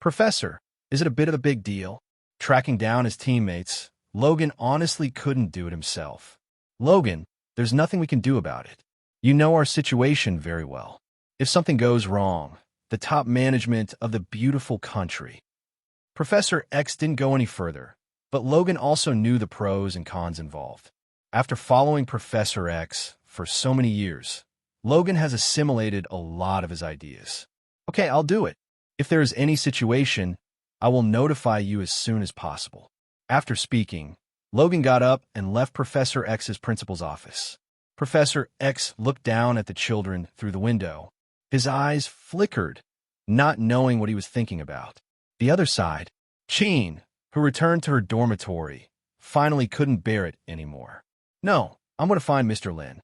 A: Professor, is it a bit of a big deal? Tracking down his teammates, Logan honestly couldn't do it himself. Logan, there's nothing we can do about it. You know our situation very well. If something goes wrong, the top management of the beautiful country. Professor X didn't go any further, but Logan also knew the pros and cons involved. After following Professor X for so many years, Logan has assimilated a lot of his ideas. Okay, I'll do it. If there is any situation, I will notify you as soon as possible. After speaking, Logan got up and left Professor X's principal's office. Professor X looked down at the children through the window. His eyes flickered, not knowing what he was thinking about. The other side, Sheen, who returned to her dormitory, finally couldn't bear it anymore. No, I'm going to find Mr. Lynn.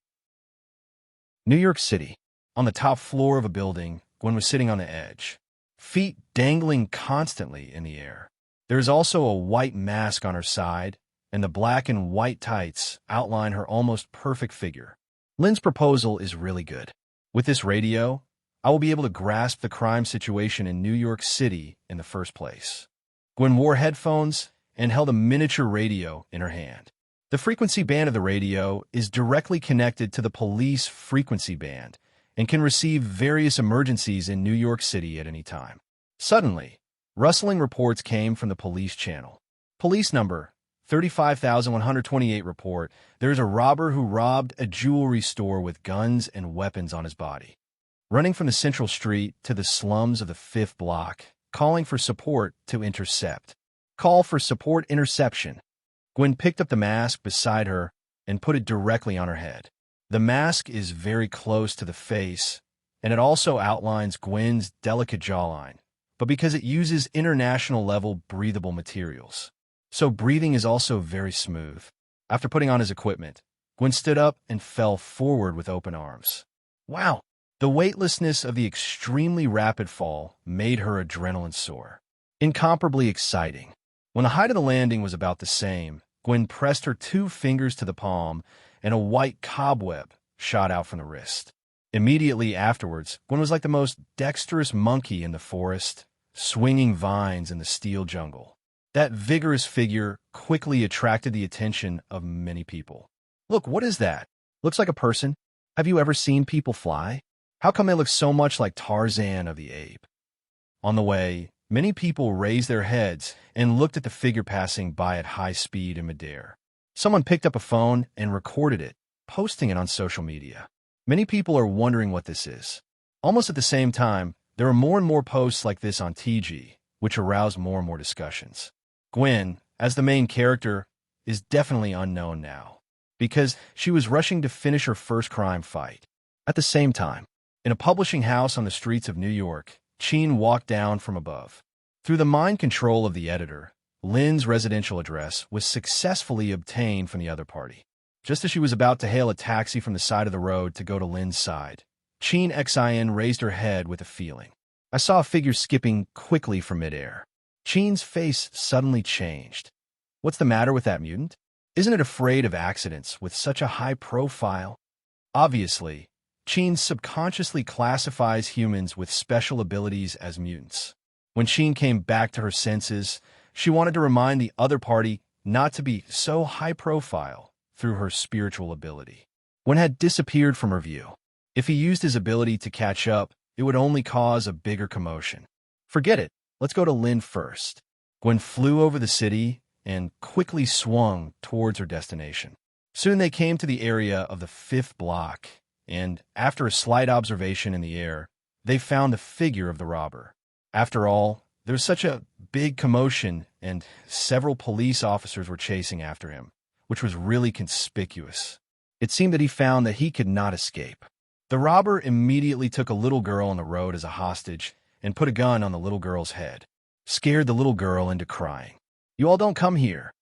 A: New York City. On the top floor of a building, Gwen was sitting on the edge, feet dangling constantly in the air. There is also a white mask on her side, and the black and white tights outline her almost perfect figure. Lynn's proposal is really good. With this radio, I will be able to grasp the crime situation in New York City in the first place. Gwen wore headphones and held a miniature radio in her hand. The frequency band of the radio is directly connected to the police frequency band and can receive various emergencies in New York City at any time. Suddenly, rustling reports came from the police channel. Police number 35,128 report, there is a robber who robbed a jewelry store with guns and weapons on his body. Running from the central street to the slums of the 5th block, calling for support to intercept. Call for support interception. Gwen picked up the mask beside her and put it directly on her head. The mask is very close to the face, and it also outlines Gwen's delicate jawline, but because it uses international-level breathable materials. So breathing is also very smooth. After putting on his equipment, Gwen stood up and fell forward with open arms. Wow! The weightlessness of the extremely rapid fall made her adrenaline soar. Incomparably exciting. When the height of the landing was about the same, Gwen pressed her 2 fingers to the palm, and a white cobweb shot out from the wrist. Immediately afterwards, Gwen was like the most dexterous monkey in the forest, swinging vines in the steel jungle. That vigorous figure quickly attracted the attention of many people. Look, what is that? Looks like a person. Have you ever seen people fly? How come they look so much like Tarzan of the Ape? On the way, many people raised their heads and looked at the figure passing by at high speed in midair. Someone picked up a phone and recorded it, posting it on social media. Many people are wondering what this is. Almost at the same time, there are more and more posts like this on TG, which arouse more and more discussions. Gwen, as the main character, is definitely unknown now, because she was rushing to finish her first crime fight. At the same time, in a publishing house on the streets of New York, Sheen walked down from above. Through the mind control of the editor, Lynn's residential address was successfully obtained from the other party. Just as she was about to hail a taxi from the side of the road to go to Lynn's side, Sheen XIN raised her head with a feeling. I saw a figure skipping quickly from midair. Sheen's face suddenly changed. What's the matter with that mutant? Isn't it afraid of accidents with such a high profile? Obviously, Sheen subconsciously classifies humans with special abilities as mutants. When Sheen came back to her senses, she wanted to remind the other party not to be so high profile through her spiritual ability. Gwen had disappeared from her view. If he used his ability to catch up, it would only cause a bigger commotion. Forget it. Let's go to Lynn first. Gwen flew over the city and quickly swung towards her destination. Soon they came to the area of the 5th block, and after a slight observation in the air, they found the figure of the robber. After all, there was such a big commotion, and several police officers were chasing after him, which was really conspicuous. It seemed that he found that he could not escape. The robber immediately took a little girl on the road as a hostage and put a gun on the little girl's head, scared the little girl into crying. "You all don't come here.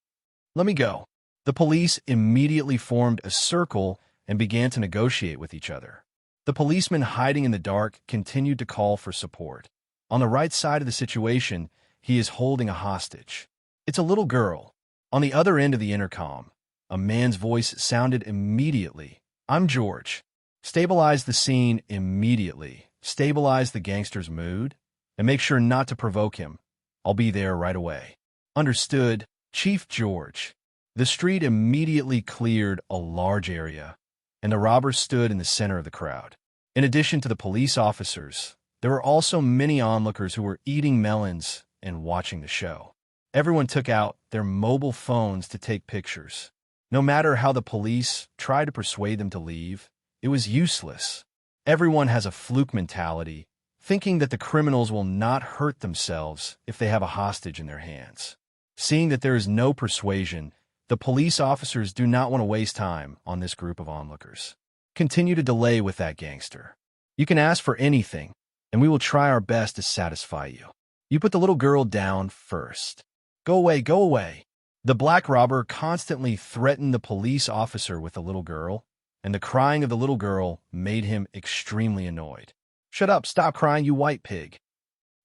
A: Let me go." The police immediately formed a circle and began to negotiate with each other. The policeman hiding in the dark continued to call for support. On the right side of the situation, he is holding a hostage. It's a little girl. On the other end of the intercom, a man's voice sounded immediately. "I'm George. Stabilize the scene immediately. Stabilize the gangster's mood, and make sure not to provoke him. I'll be there right away." "Understood, Chief George." The street immediately cleared a large area, and the robbers stood in the center of the crowd. In addition to the police officers, there were also many onlookers who were eating melons and watching the show. Everyone took out their mobile phones to take pictures. No matter how the police tried to persuade them to leave, it was useless. Everyone has a fluke mentality, thinking that the criminals will not hurt themselves if they have a hostage in their hands. Seeing that there is no persuasion, the police officers do not want to waste time on this group of onlookers. Continue to delay with that gangster. You can ask for anything, and we will try our best to satisfy you. You put the little girl down first. Go away, go away. The black robber constantly threatened the police officer with the little girl, and the crying of the little girl made him extremely annoyed. "Shut up, stop crying, you white pig."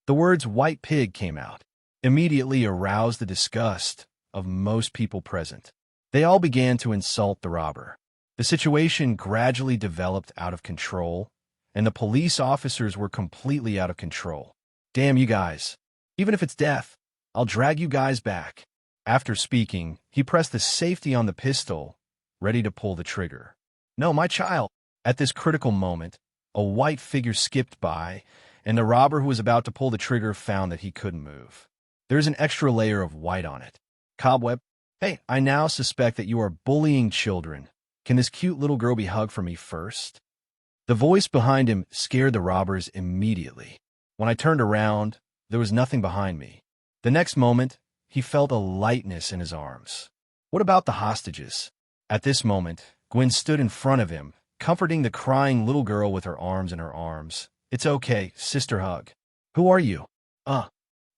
A: The words "white pig" came out, immediately aroused the disgust of most people present. They all began to insult the robber. The situation gradually developed out of control, and the police officers were completely out of control. "Damn you guys. Even if it's death, I'll drag you guys back." After speaking, he pressed the safety on the pistol, ready to pull the trigger. "No, my child." At this critical moment, a white figure skipped by, and the robber who was about to pull the trigger found that he couldn't move. There's an extra layer of white on it. Cobweb. "Hey, I now suspect that you are bullying children. Can this cute little girl be hugged for me first?" The voice behind him scared the robbers immediately. When I turned around, there was nothing behind me. The next moment, he felt a lightness in his arms. "What about the hostages?" At this moment, Gwen stood in front of him, comforting the crying little girl with her arms in her arms. "It's okay, sister hug." "Who are you?"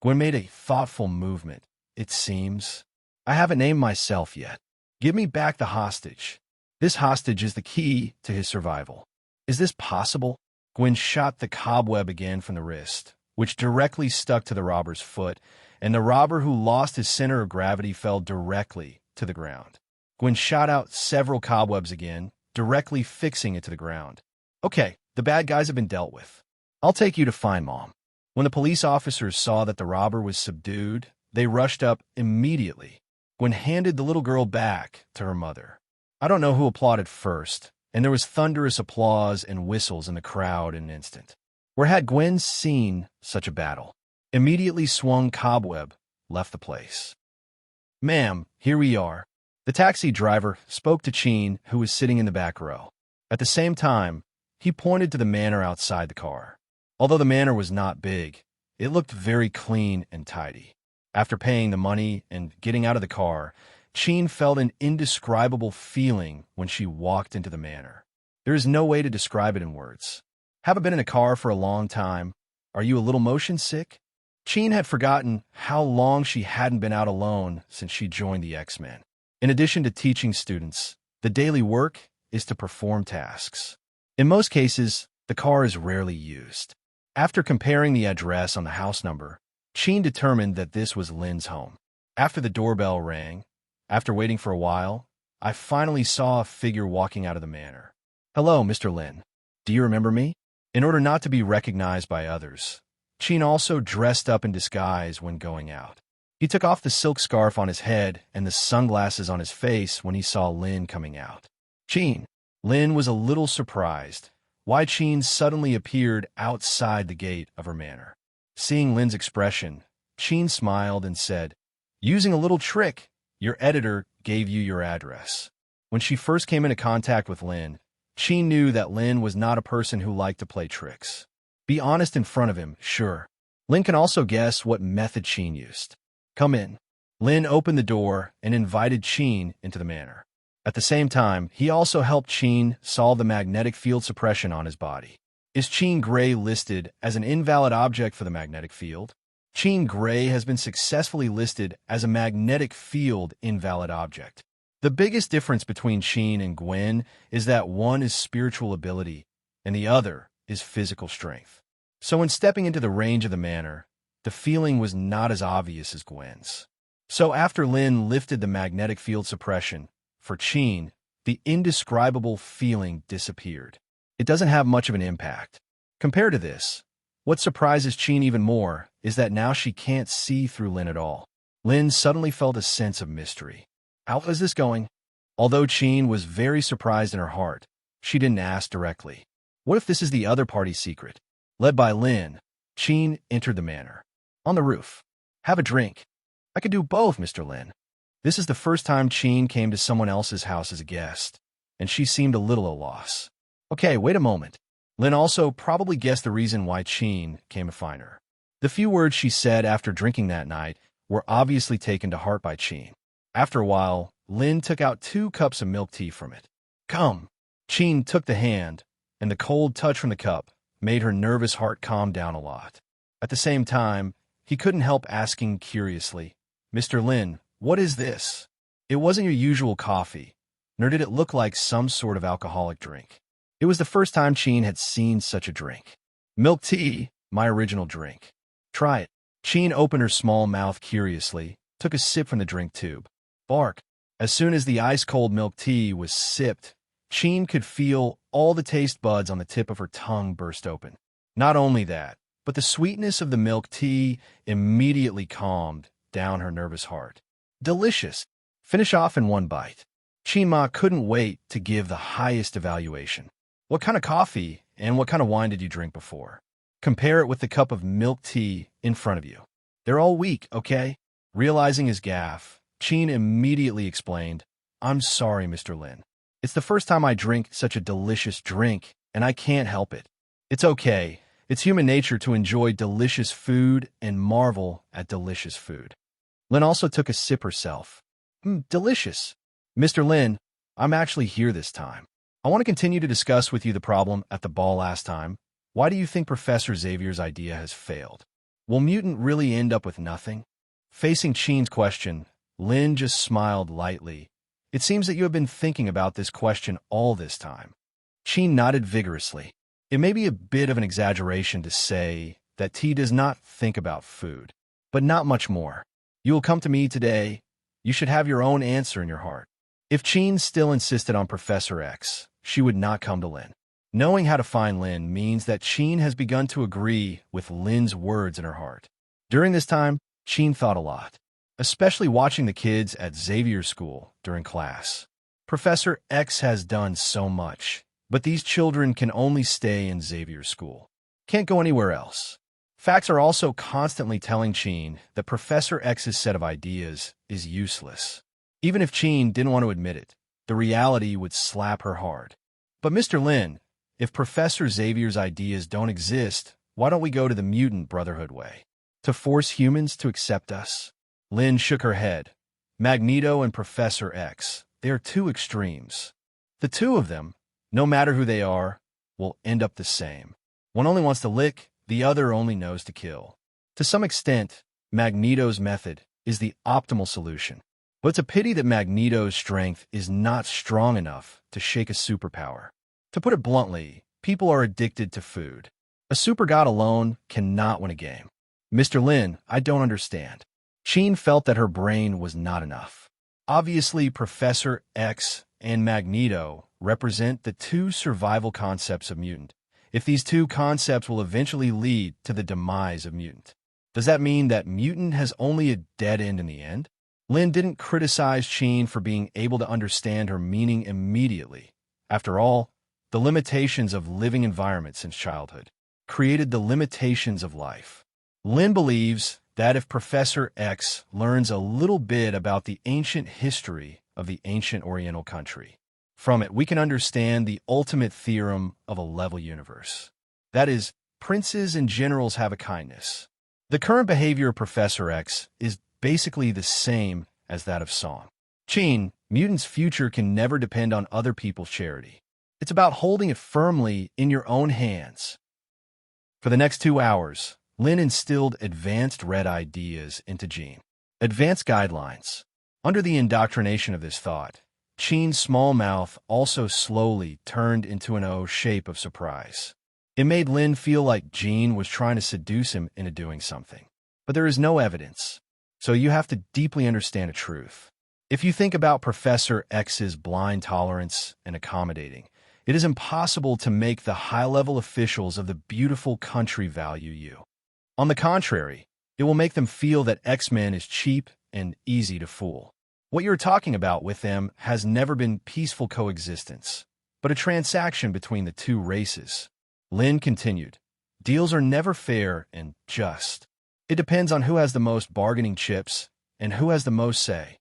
A: Gwen made a thoughtful movement. "It seems I haven't named myself yet. Give me back the hostage. This hostage is the key to his survival." "Is this possible?" Gwen shot the cobweb again from the wrist, which directly stuck to the robber's foot, and the robber who lost his center of gravity fell directly to the ground. Gwen shot out several cobwebs again, directly fixing it to the ground. "Okay, the bad guys have been dealt with. I'll take you to find Mom." When the police officers saw that the robber was subdued, they rushed up immediately. Gwen handed the little girl back to her mother. I don't know who applauded first, and there was thunderous applause and whistles in the crowd in an instant. Where had Gwen seen such a battle? Immediately swung cobweb, left the place. "Ma'am, here we are." The taxi driver spoke to Cheen, who was sitting in the back row. At the same time, he pointed to the manor outside the car. Although the manor was not big, it looked very clean and tidy. After paying the money and getting out of the car, Cheen felt an indescribable feeling when she walked into the manor. There is no way to describe it in words. Haven't been in a car for a long time. Are you a little motion sick? Cheen had forgotten how long she hadn't been out alone since she joined the X-Men. In addition to teaching students, the daily work is to perform tasks. In most cases, the car is rarely used. After comparing the address on the house number, Cheen determined that this was Lynn's home. After the doorbell rang, after waiting for a while, I finally saw a figure walking out of the manor. "Hello, Mr. Lynn. Do you remember me?" In order not to be recognized by others, Cheen also dressed up in disguise when going out. He took off the silk scarf on his head and the sunglasses on his face when he saw Lynn coming out. "Cheen." Lynn was a little surprised why Cheen suddenly appeared outside the gate of her manor. Seeing Lynn's expression, Cheen smiled and said, "Using a little trick, your editor gave you your address." When she first came into contact with Lynn, Cheen knew that Lynn was not a person who liked to play tricks. Be honest in front of him, sure. Lynn can also guess what method Cheen used. "Come in." Lynn opened the door and invited Cheen into the manor. At the same time, he also helped Qin solve the magnetic field suppression on his body. Is Qin Gray listed as an invalid object for the magnetic field? Qin Gray has been successfully listed as a magnetic field invalid object. The biggest difference between Qin and Gwen is that one is spiritual ability and the other is physical strength. So when stepping into the range of the manor, the feeling was not as obvious as Gwen's. So after Lynn lifted the magnetic field suppression, for Qin, the indescribable feeling disappeared. It doesn't have much of an impact. Compared to this, what surprises Qin even more is that now she can't see through Lynn at all. Lynn suddenly felt a sense of mystery. How is this going? Although Qin was very surprised in her heart, she didn't ask directly. What if this is the other party's secret? Led by Lynn, Qin entered the manor. On the roof. Have a drink. I could do both, Mr. Lynn. This is the first time Qin came to someone else's house as a guest, and she seemed a little at a loss. Okay, wait a moment. Lynn also probably guessed the reason why Qin came to find her. The few words she said after drinking that night were obviously taken to heart by Qin. After a while, Lynn took out 2 cups of milk tea from it. Come. Qin took the hand, and the cold touch from the cup made her nervous heart calm down a lot. At the same time, he couldn't help asking curiously, Mr. Lynn, what is this? It wasn't your usual coffee, nor did it look like some sort of alcoholic drink. It was the first time Qin had seen such a drink. Milk tea, my original drink. Try it. Qin opened her small mouth curiously, took a sip from the drink tube. Bark. As soon as the ice-cold milk tea was sipped, Qin could feel all the taste buds on the tip of her tongue burst open. Not only that, but the sweetness of the milk tea immediately calmed down her nervous heart. Delicious. Finish off in one bite. Qin Ma couldn't wait to give the highest evaluation. What kind of coffee and what kind of wine did you drink before? Compare it with the cup of milk tea in front of you. They're all weak, okay? Realizing his gaffe, Qin immediately explained, I'm sorry, Mr. Lin. It's the first time I drink such a delicious drink, and I can't help it. It's okay. It's human nature to enjoy delicious food and marvel at delicious food. Lynn also took a sip herself. Delicious. Mr. Lin, I'm actually here this time. I want to continue to discuss with you the problem at the ball last time. Why do you think Professor Xavier's idea has failed? Will mutant really end up with nothing? Facing Qin's question, Lynn just smiled lightly. It seems that you have been thinking about this question all this time. Qin nodded vigorously. It may be a bit of an exaggeration to say that T does not think about food, but not much more. You will come to me today. You should have your own answer in your heart. If Qin still insisted on Professor X, she would not come to Lynn. Knowing how to find Lynn means that Qin has begun to agree with Lynn's words in her heart. During this time, Qin thought a lot, especially watching the kids at Xavier's school during class. Professor X has done so much, but these children can only stay in Xavier's school. Can't go anywhere else. Facts are also constantly telling Qin that Professor X's set of ideas is useless. Even if Qin didn't want to admit it, the reality would slap her hard. But Mr. Lin, if Professor Xavier's ideas don't exist, why don't we go to the mutant brotherhood way? To force humans to accept us? Lynn shook her head. Magneto and Professor X, they are two extremes. The two of them, no matter who they are, will end up the same. One only wants to lick, the other only knows to kill. To some extent, Magneto's method is the optimal solution. But it's a pity that Magneto's strength is not strong enough to shake a superpower. To put it bluntly, people are addicted to food. A super god alone cannot win a game. Mr. Lin, I don't understand. Qin felt that her brain was not enough. Obviously, Professor X and Magneto represent the two survival concepts of mutant. If these two concepts will eventually lead to the demise of mutant, does that mean that mutant has only a dead end in the end? Lynn didn't criticize Qin for being able to understand her meaning immediately. After all, the limitations of living environment since childhood created the limitations of life. Lynn believes that if Professor X learns a little bit about the ancient history of the ancient Oriental country, from it we can understand the ultimate theorem of a level universe. That is, princes and generals have a kindness. The current behavior of Professor X is basically the same as that of Song. Qin, Mutant's future can never depend on other people's charity. It's about holding it firmly in your own hands. For the next 2 hours, Lynn instilled advanced red ideas into Jean. Advanced guidelines. Under the indoctrination of this thought, Jean's small mouth also slowly turned into an O shape of surprise. It made Lynn feel like Jean was trying to seduce him into doing something. But there is no evidence, so you have to deeply understand a truth. If you think about Professor X's blind tolerance and accommodating, it is impossible to make the high-level officials of the beautiful country value you. On the contrary, it will make them feel that X-Men is cheap and easy to fool. What you're talking about with them has never been peaceful coexistence, but a transaction between the two races. Lynn continued, deals are never fair and just. It depends on who has the most bargaining chips and who has the most say.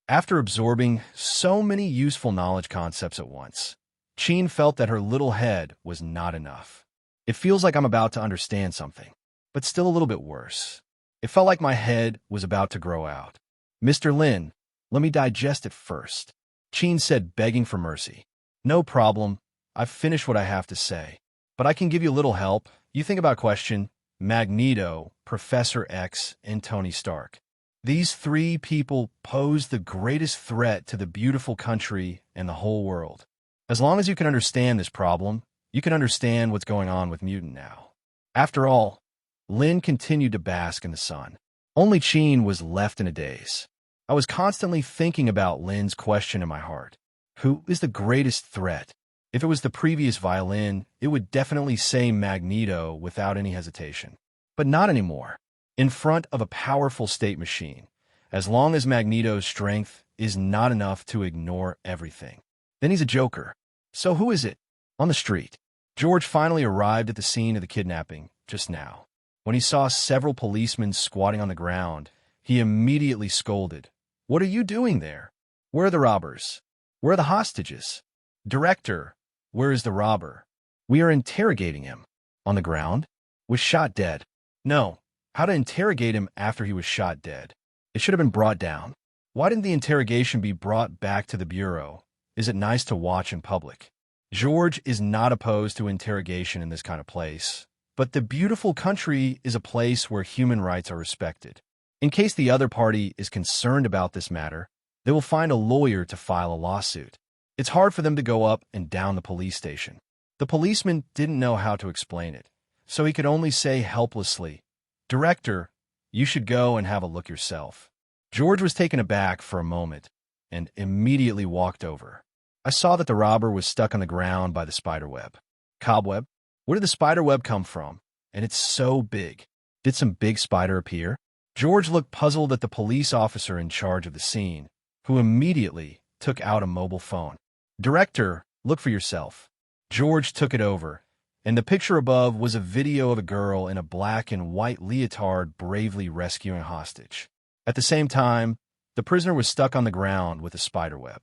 A: After absorbing so many useful knowledge concepts at once, Jean felt that her little head was not enough. It feels like I'm about to understand something, but still a little bit worse. It felt like my head was about to grow out. Mr. Lynn, let me digest it first, Jean said, begging for mercy. No problem. I've finished what I have to say. But I can give you a little help. You think about question, Magneto, Professor X, and Tony Stark. These three people pose the greatest threat to the beautiful country and the whole world. As long as you can understand this problem, you can understand what's going on with Mutant now. After all, Lynn continued to bask in the sun. Only Jean was left in a daze. I was constantly thinking about Lynn's question in my heart. Who is the greatest threat? If it was the previous violin, it would definitely say Magneto without any hesitation. But not anymore. In front of a powerful state machine, as long as Magneto's strength is not enough to ignore everything, then he's a joker. So who is it? On the street, George finally arrived at the scene of the kidnapping just now. When he saw several policemen squatting on the ground, he immediately scolded. What are you doing there? Where are the robbers? Where are the hostages? Director, where is the robber? We are interrogating him. On the ground? Was shot dead. No. How to interrogate him after he was shot dead? It should have been brought down. Why didn't the interrogation be brought back to the bureau? Is it nice to watch in public? George is not opposed to interrogation in this kind of place, but the beautiful country is a place where human rights are respected. In case the other party is concerned about this matter, they will find a lawyer to file a lawsuit. It's hard for them to go up and down the police station. The policeman didn't know how to explain it, so he could only say helplessly, Director, you should go and have a look yourself. George was taken aback for a moment and immediately walked over. I saw that the robber was stuck on the ground by the spiderweb. Cobweb? Where did the spiderweb come from? And it's so big. Did some big spider appear? George looked puzzled at the police officer in charge of the scene, who immediately took out a mobile phone. Director, look for yourself. George took it over, and the picture above was a video of a girl in a black and white leotard bravely rescuing a hostage. At the same time, the prisoner was stuck on the ground with a spiderweb.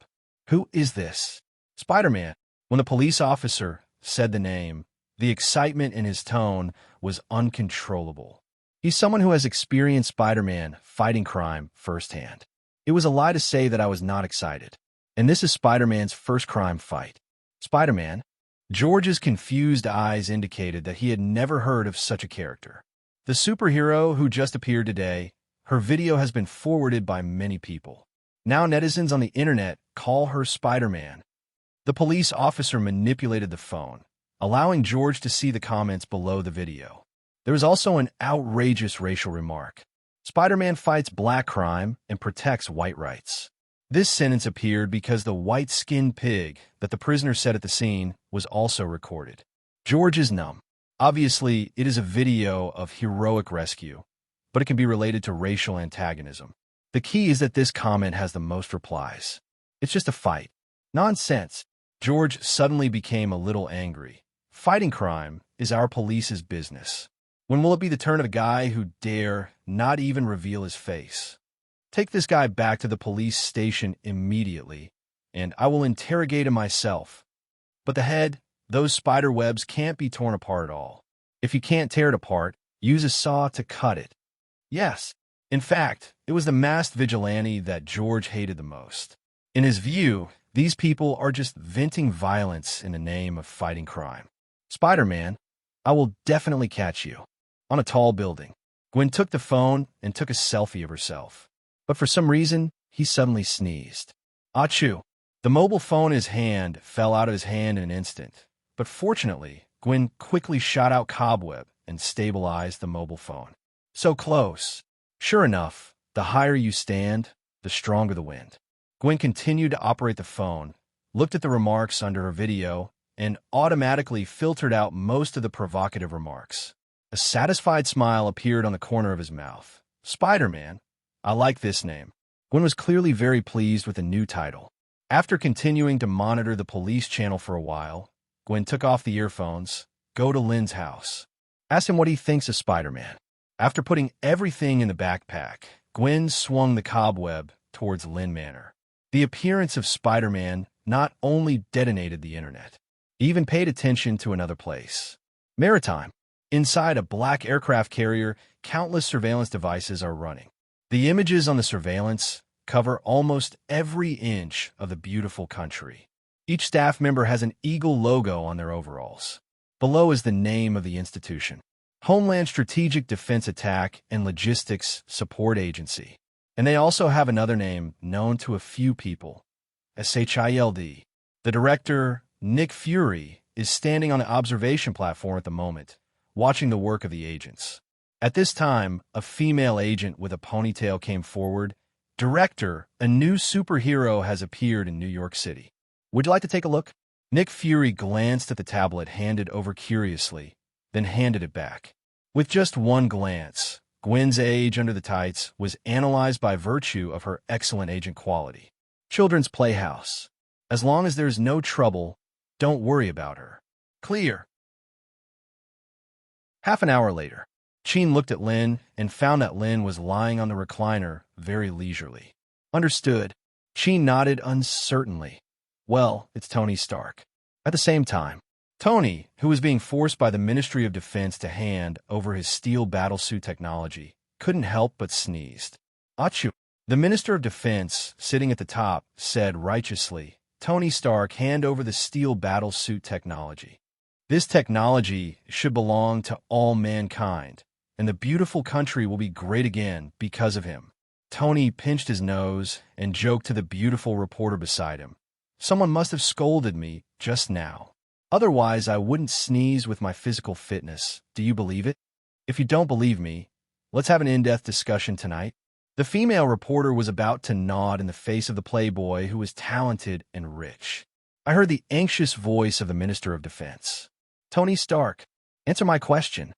A: Who is this? Spider-Man. When the police officer said the name, the excitement in his tone was uncontrollable. He's someone who has experienced Spider-Man fighting crime firsthand. It was a lie to say that I was not excited. And this is Spider-Man's first crime fight. Spider-Man? George's confused eyes indicated that he had never heard of such a character. The superhero who just appeared today, her video has been forwarded by many people. Now netizens on the internet call her Spider-Man. The police officer manipulated the phone, allowing George to see the comments below the video. There was also an outrageous racial remark. Spider-Man fights black crime and protects white rights. This sentence appeared because the white-skinned pig that the prisoner said at the scene was also recorded. George is numb. Obviously, it is a video of heroic rescue, but it can be related to racial antagonism. The key is that this comment has the most replies. It's just a fight. Nonsense. George suddenly became a little angry. Fighting crime is our police's business. When will it be the turn of a guy who dare not even reveal his face? Take this guy back to the police station immediately, and I will interrogate him myself. But the head, those spider webs can't be torn apart at all. If you can't tear it apart, use a saw to cut it. Yes, in fact, it was the masked vigilante that George hated the most. In his view, these people are just venting violence in the name of fighting crime. Spider-Man, I will definitely catch you. On a tall building, Gwen took the phone and took a selfie of herself. But for some reason, he suddenly sneezed. Achoo! The mobile phone in his hand fell out of his hand in an instant. But fortunately, Gwen quickly shot out cobweb and stabilized the mobile phone. So close. Sure enough, the higher you stand, the stronger the wind. Gwen continued to operate the phone, looked at the remarks under her video, and automatically filtered out most of the provocative remarks. A satisfied smile appeared on the corner of his mouth. Spider-Man. I like this name. Gwen was clearly very pleased with the new title. After continuing to monitor the police channel for a while, Gwen took off the earphones, go to Lynn's house. Ask him what he thinks of Spider-Man. After putting everything in the backpack, Gwen swung the cobweb towards Lynn Manor. The appearance of Spider-Man not only detonated the internet, he even paid attention to another place. Maritime. Inside a black aircraft carrier, countless surveillance devices are running. The images on the surveillance cover almost every inch of the beautiful country. Each staff member has an eagle logo on their overalls. Below is the name of the institution: Homeland Strategic Defense Attack and Logistics Support Agency. And they also have another name known to a few people: SHILD. The director, Nick Fury, is standing on the observation platform at the moment, watching the work of the agents. At this time, a female agent with a ponytail came forward. Director, a new superhero has appeared in New York City. Would you like to take a look? Nick Fury glanced at the tablet handed over curiously, then handed it back. With just one glance, Gwen's age under the tights was analyzed by virtue of her excellent agent quality. Children's playhouse. As long as there's no trouble, don't worry about her. Clear. Half an hour later, Sheen looked at Lynn and found that Lynn was lying on the recliner very leisurely. Understood. Sheen nodded uncertainly. Well, it's Tony Stark. At the same time, Tony, who was being forced by the Ministry of Defense to hand over his steel battlesuit technology, couldn't help but sneezed. Achoo! The Minister of Defense, sitting at the top, said righteously, Tony Stark, hand over the steel battlesuit technology. This technology should belong to all mankind, and the beautiful country will be great again because of him. Tony pinched his nose and joked to the beautiful reporter beside him. Someone must have scolded me just now. Otherwise, I wouldn't sneeze with my physical fitness. Do you believe it? If you don't believe me, let's have an in-depth discussion tonight. The female reporter was about to nod in the face of the playboy who was talented and rich. I heard the anxious voice of the Minister of Defense. Tony Stark, answer my question.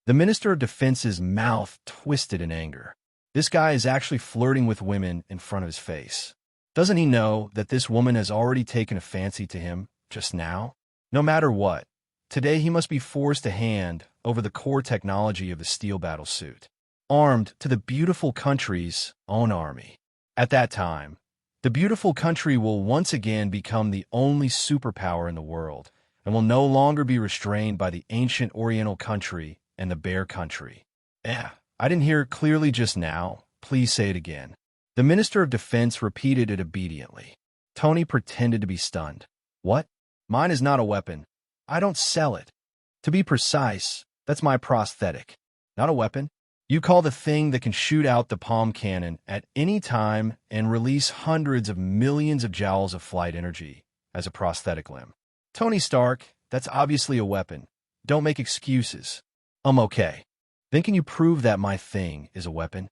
A: The Minister of Defense's mouth twisted in anger. This guy is actually flirting with women in front of his face. Doesn't he know that this woman has already taken a fancy to him just now? No matter what, today he must be forced to hand over the core technology of the steel battlesuit, armed to the beautiful country's own army. At that time, the beautiful country will once again become the only superpower in the world and will no longer be restrained by the ancient Oriental country and the bear country. I didn't hear it clearly just now. Please say it again. The Minister of Defense repeated it obediently. Tony pretended to be stunned. What? Mine is not a weapon. I don't sell it. To be precise, that's my prosthetic. Not a weapon. You call the thing that can shoot out the palm cannon at any time and release hundreds of millions of joules of flight energy as a prosthetic limb. Tony Stark, that's obviously a weapon. Don't make excuses. Okay. Then can you prove that my thing is a weapon?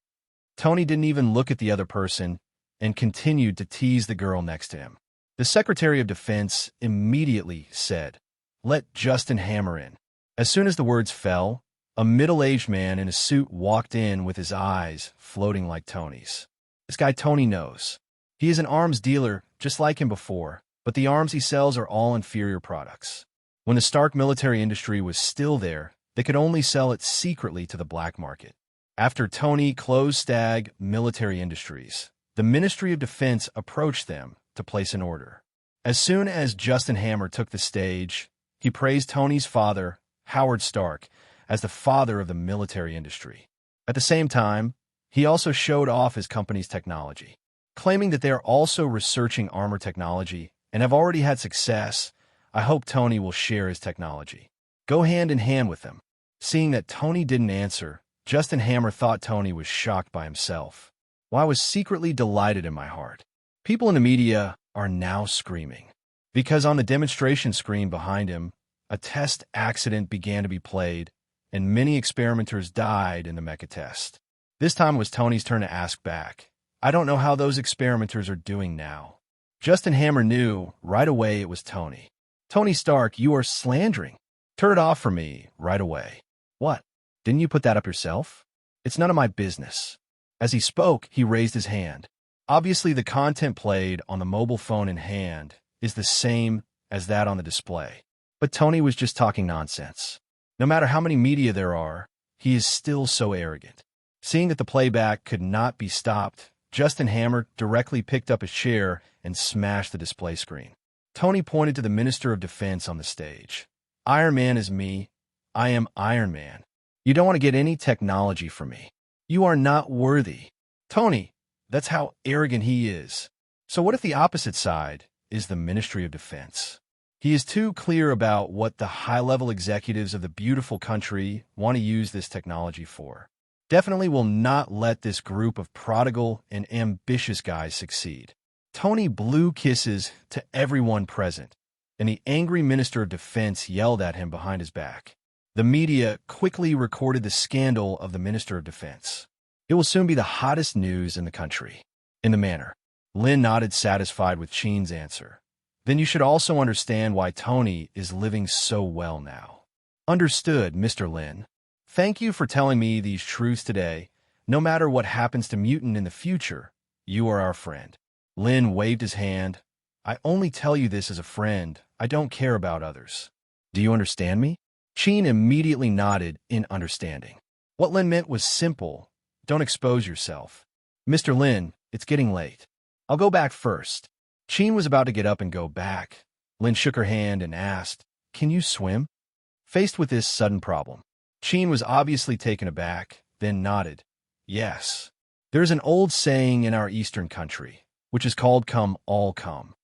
A: Tony didn't even look at the other person and continued to tease the girl next to him. The Secretary of Defense immediately said, "Let Justin Hammer in." As soon as the words fell, a middle-aged man in a suit walked in with his eyes floating like Tony's. This guy Tony knows. He is an arms dealer just like him before, but the arms he sells are all inferior products. When the Stark military industry was still there, they could only sell it secretly to the black market. After Tony closed Stag Military Industries, the Ministry of Defense approached them to place an order. As soon as Justin Hammer took the stage, he praised Tony's father, Howard Stark, as the father of the military industry. At the same time, he also showed off his company's technology. claiming that they are also researching armor technology and have already had success. I hope Tony will share his technology. Go hand in hand with them. Seeing that Tony didn't answer, Justin Hammer thought Tony was shocked by himself, while I was secretly delighted in my heart. People in the media are now screaming, because on the demonstration screen behind him, a test accident began to be played, and many experimenters died in the mecha test. This time it was Tony's turn to ask back. I don't know how those experimenters are doing now. Justin Hammer knew right away it was Tony. Tony Stark, you are slandering. Turn it off for me right away. What? Didn't you put that up yourself? It's none of my business. As he spoke, he raised his hand. Obviously, the content played on the mobile phone in hand is the same as that on the display. But Tony was just talking nonsense. No matter how many media there are, he is still so arrogant. Seeing that the playback could not be stopped, Justin Hammer directly picked up his chair and smashed the display screen. Tony pointed to the Minister of Defense on the stage. Iron Man is me. I am Iron Man. You don't want to get any technology from me. You are not worthy. Tony, that's how arrogant he is. So what if the opposite side is the Ministry of Defense? He is too clear about what the high-level executives of the beautiful country want to use this technology for. Definitely will not let this group of prodigal and ambitious guys succeed. Tony blew kisses to everyone present, and the angry Minister of Defense yelled at him behind his back. The media quickly recorded the scandal of the Minister of Defense. It will soon be the hottest news in the country. In the manner, Lynn nodded, satisfied with Sheen's answer. Then you should also understand why Tony is living so well now. Understood, Mr. Lynn. Thank you for telling me these truths today. No matter what happens to Mutant in the future, you are our friend. Lynn waved his hand. I only tell you this as a friend. I don't care about others. Do you understand me? Sheen immediately nodded in understanding. What Lynn meant was simple. Don't expose yourself. Mr. Lynn, it's getting late. I'll go back first. Sheen was about to get up and go back. Lynn shook her hand and asked, Can you swim? Faced with this sudden problem, Sheen was obviously taken aback, then nodded. Yes. There's an old saying in our eastern country, which is called come, all come.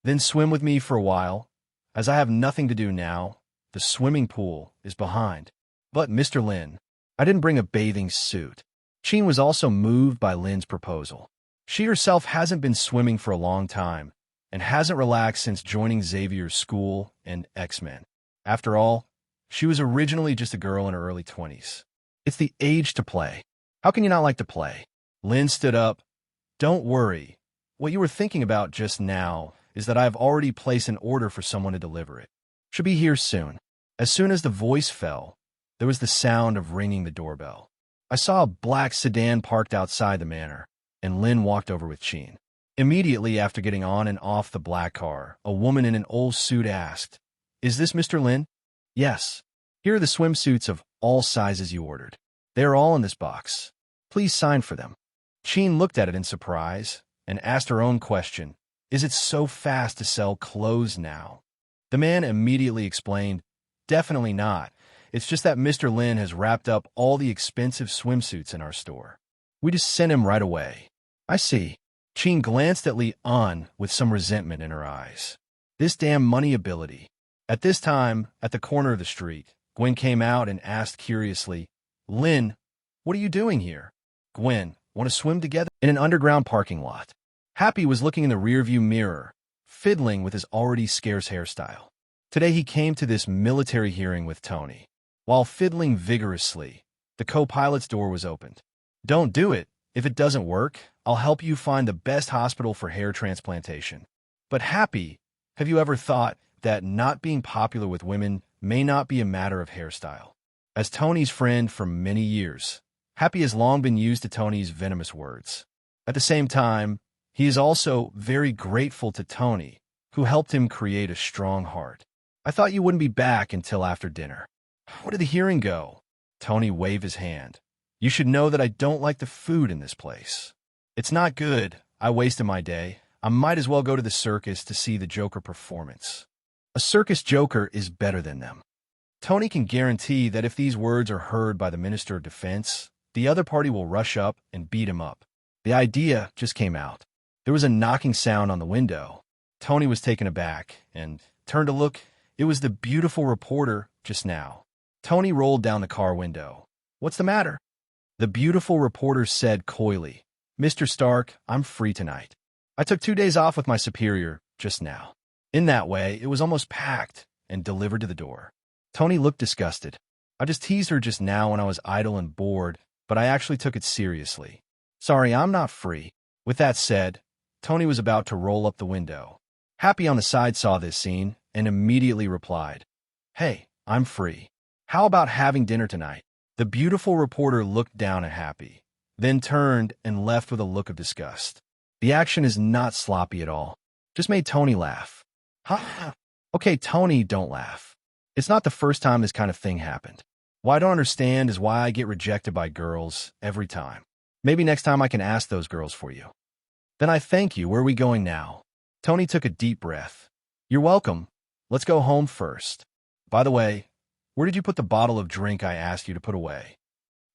A: Then swim with me for a while. As I have nothing to do now, the swimming pool is behind. But, Mr. Lynn, I didn't bring a bathing suit. Sheen was also moved by Lynn's proposal. She herself hasn't been swimming for a long time and hasn't relaxed since joining Xavier's school and X-Men. After all, she was originally just a girl in her early 20s. It's the age to play. How can you not like to play? Lynn stood up. Don't worry. What you were thinking about just now is that I have already placed an order for someone to deliver it. Should be here soon. As soon as the voice fell, there was the sound of ringing the doorbell. I saw a black sedan parked outside the manor, and Lynn walked over with Sheen. Immediately after getting on and off the black car, a woman in an old suit asked, Is this Mr. Lynn? Yes. Here are the swimsuits of all sizes you ordered. They are all in this box. Please sign for them. Sheen looked at it in surprise and asked her own question, Is it so fast to sell clothes now? The man immediately explained, Definitely not. It's just that Mr. Lynn has wrapped up all the expensive swimsuits in our store. We just sent him right away. I see. Sheen glanced at Leon with some resentment in her eyes. This damn money ability. At this time, at the corner of the street, Gwen came out and asked curiously, Lynn, what are you doing here? Gwen, want to swim together? In an underground parking lot. Happy was looking in the rearview mirror, fiddling with his already scarce hairstyle. Today he came to this military hearing with Tony. While fiddling vigorously, the co-pilot's door was opened. Don't do it. If it doesn't work, I'll help you find the best hospital for hair transplantation. But Happy, have you ever thought that not being popular with women may not be a matter of hairstyle? As Tony's friend for many years, Happy has long been used to Tony's venomous words. At the same time, he is also very grateful to Tony, who helped him create a strong heart. I thought you wouldn't be back until after dinner. How did the hearing go? Tony waved his hand. You should know that I don't like the food in this place. It's not good. I wasted my day. I might as well go to the circus to see the Joker performance. A circus joker is better than them. Tony can guarantee that if these words are heard by the Minister of Defense, the other party will rush up and beat him up. The idea just came out. There was a knocking sound on the window. Tony was taken aback and turned to look. It was the beautiful reporter just now. Tony rolled down the car window. "What's the matter?" The beautiful reporter said coyly, "Mr. Stark, I'm free tonight. I took 2 days off with my superior just now." In that way, it was almost packed and delivered to the door. Tony looked disgusted. "I just teased her just now when I was idle and bored, but I actually took it seriously. Sorry, I'm not free." With that said, Tony was about to roll up the window. Happy on the side saw this scene and immediately replied, "Hey, I'm free. How about having dinner tonight?" The beautiful reporter looked down at Happy, then turned and left with a look of disgust. The action is not sloppy at all. Just made Tony laugh. Ha! Okay, Tony, don't laugh. It's not the first time this kind of thing happened. What I don't understand is why I get rejected by girls every time. Maybe next time I can ask those girls for you. Then I thank you. Where are we going now? Tony took a deep breath. You're welcome. Let's go home first. By the way, where did you put the bottle of drink I asked you to put away?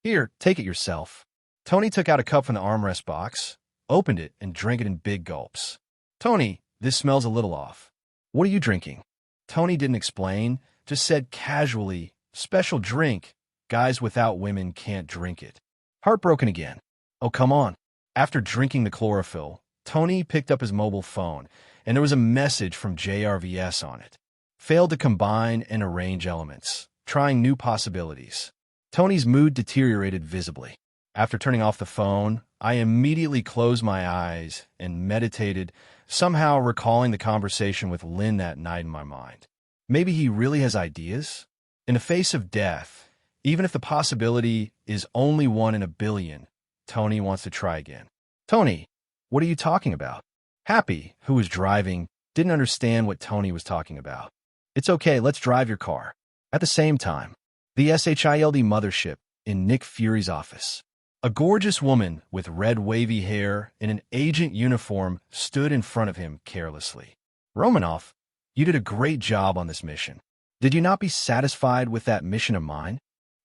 A: Here, take it yourself. Tony took out a cup from the armrest box, opened it, and drank it in big gulps. Tony, this smells a little off. What are you drinking? Tony didn't explain, just said casually, special drink. Guys without women can't drink it. Heartbroken again. Oh, come on. After drinking the chlorophyll, Tony picked up his mobile phone, and there was a message from JRVS on it. Failed to combine and arrange elements, trying new possibilities. Tony's mood deteriorated visibly. After turning off the phone, I immediately closed my eyes and meditated, somehow recalling the conversation with Lynn that night in my mind. Maybe he really has ideas? In the face of death, even if the possibility is only 1 in a billion, Tony wants to try again. Tony, what are you talking about? Happy, who was driving, didn't understand what Tony was talking about. It's okay, let's drive your car. At the same time, the SHILD mothership in Nick Fury's office. A gorgeous woman with red wavy hair in an agent uniform stood in front of him carelessly. Romanoff, you did a great job on this mission. Did you not be satisfied with that mission of mine?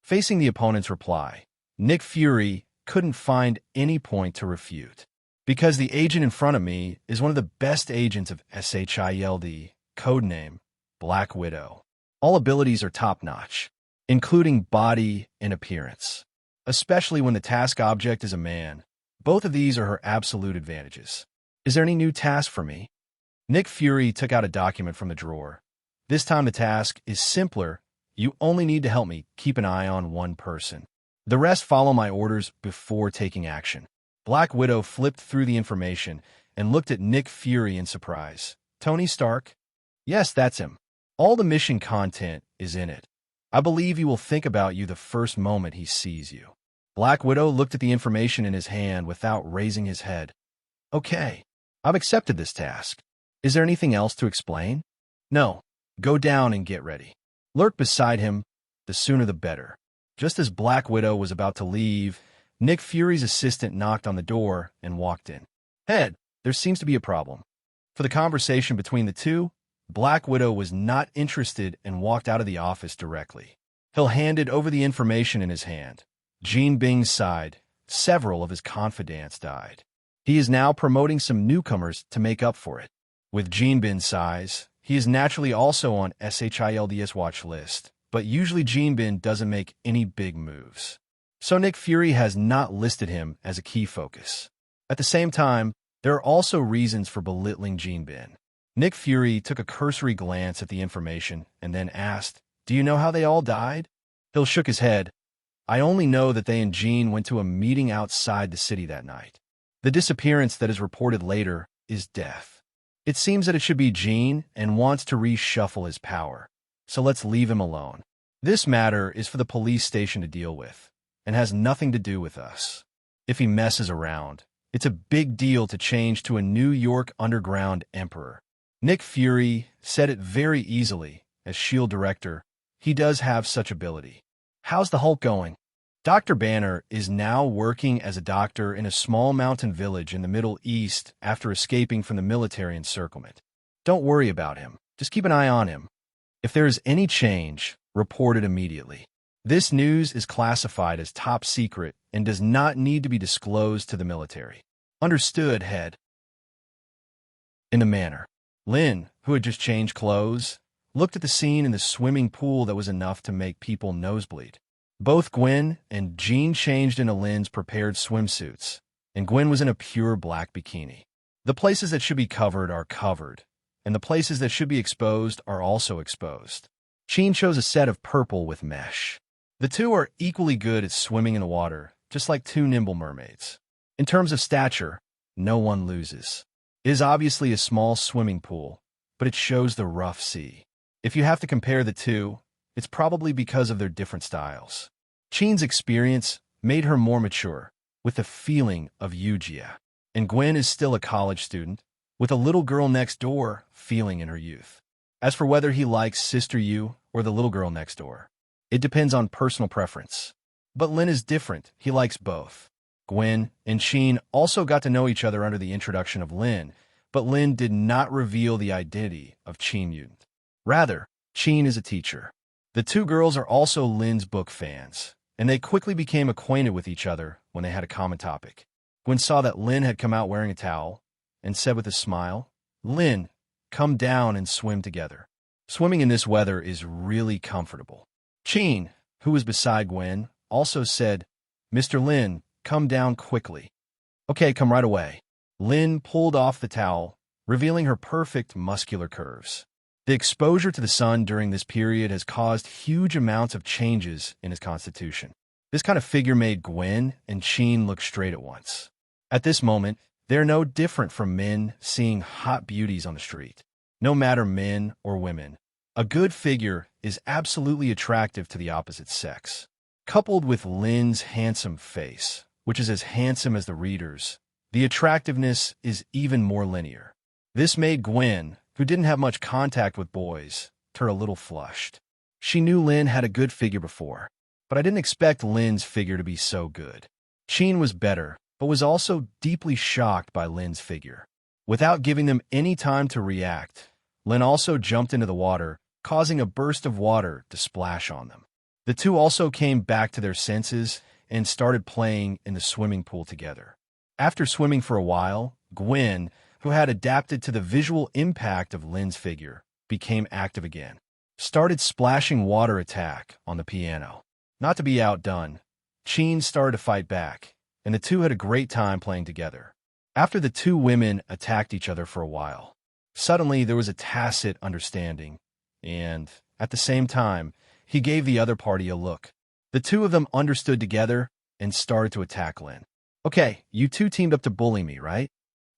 A: Facing the opponent's reply, Nick Fury couldn't find any point to refute. Because the agent in front of me is one of the best agents of SHILD, codename Black Widow. All abilities are top-notch, including body and appearance. Especially when the task object is a man. Both of these are her absolute advantages. Is there any new task for me? Nick Fury took out a document from the drawer. This time the task is simpler. You only need to help me keep an eye on one person. The rest follow my orders before taking action. Black Widow flipped through the information and looked at Nick Fury in surprise. Tony Stark? Yes, that's him. All the mission content is in it. I believe he will think about you the first moment he sees you. Black Widow looked at the information in his hand without raising his head. Okay, I've accepted this task. Is there anything else to explain? No. Go down and get ready. Lurk beside him, the sooner the better. Just as Black Widow was about to leave, Nick Fury's assistant knocked on the door and walked in. Head, there seems to be a problem. For the conversation between the two, Black Widow was not interested and walked out of the office directly. Hill handed over the information in his hand. Jean Bing sighed. Several of his confidants died. He is now promoting some newcomers to make up for it. With Jean Bin's size, he is naturally also on SHILD's watch list, but usually Jean Bin doesn't make any big moves. So Nick Fury has not listed him as a key focus. At the same time, there are also reasons for belittling Jean Bin. Nick Fury took a cursory glance at the information and then asked, "Do you know how they all died?" Hill shook his head. "I only know that they and Jean went to a meeting outside the city that night. The disappearance that is reported later is death. It seems that it should be Jean and wants to reshuffle his power. So let's leave him alone. This matter is for the police station to deal with and has nothing to do with us. If he messes around, it's a big deal to change to a New York underground emperor." Nick Fury said it very easily. As S.H.I.E.L.D. director, he does have such ability. How's the Hulk going? Dr. Banner is now working as a doctor in a small mountain village in the Middle East after escaping from the military encirclement. Don't worry about him. Just keep an eye on him. If there is any change, report it immediately. This news is classified as top secret and does not need to be disclosed to the military. Understood, Head. in the manor. Lynn, who had just changed clothes, looked at the scene in the swimming pool that was enough to make people nosebleed. Both Gwen and Jean changed into Lynn's prepared swimsuits, and Gwen was in a pure black bikini. The places that should be covered are covered, and the places that should be exposed are also exposed. Jean chose a set of purple with mesh. The two are equally good at swimming in the water, just like two nimble mermaids. In terms of stature, no one loses. It is obviously a small swimming pool, but it shows the rough sea. If you have to compare the two, it's probably because of their different styles. Jean's experience made her more mature, with the feeling of eugia, and Gwen is still a college student, with a little girl next door feeling in her youth. As for whether he likes Sister You or the little girl next door, it depends on personal preference. But Lynn is different. He likes both. Gwen and Jean also got to know each other under the introduction of Lynn, but Lynn did not reveal the identity of Jean Mutant. Rather, Jean is a teacher. The two girls are also Lynn's book fans, and they quickly became acquainted with each other when they had a common topic. Gwen saw that Lynn had come out wearing a towel and said with a smile, "Lynn, come down and swim together." Swimming in this weather is really comfortable. Jean, who was beside Gwen, also said, "Mr. Lynn, come down quickly." "Okay, come right away." Lynn pulled off the towel, revealing her perfect muscular curves. The exposure to the sun during this period has caused huge amounts of changes in his constitution. This kind of figure made Gwen and Jean look straight at once. At this moment, they're no different from men seeing hot beauties on the street. No matter men or women, a good figure is absolutely attractive to the opposite sex. Coupled with Lynn's handsome face, which is as handsome as the reader's, the attractiveness is even more linear. This made Gwen, who didn't have much contact with boys, turn a little flushed. She knew Lynn had a good figure before, but I didn't expect Lynn's figure to be so good. Jean was better, but was also deeply shocked by Lynn's figure. Without giving them any time to react, Lynn also jumped into the water, causing a burst of water to splash on them. The two also came back to their senses and started playing in the swimming pool together. After swimming for a while, Gwen, who had adapted to the visual impact of Lynn's figure, became active again. Started splashing water attack on the piano. Not to be outdone, Jean started to fight back, and the two had a great time playing together. After the two women attacked each other for a while, suddenly there was a tacit understanding, and, at the same time, he gave the other party a look. The two of them understood together and started to attack Lynn. "Okay, you two teamed up to bully me, right?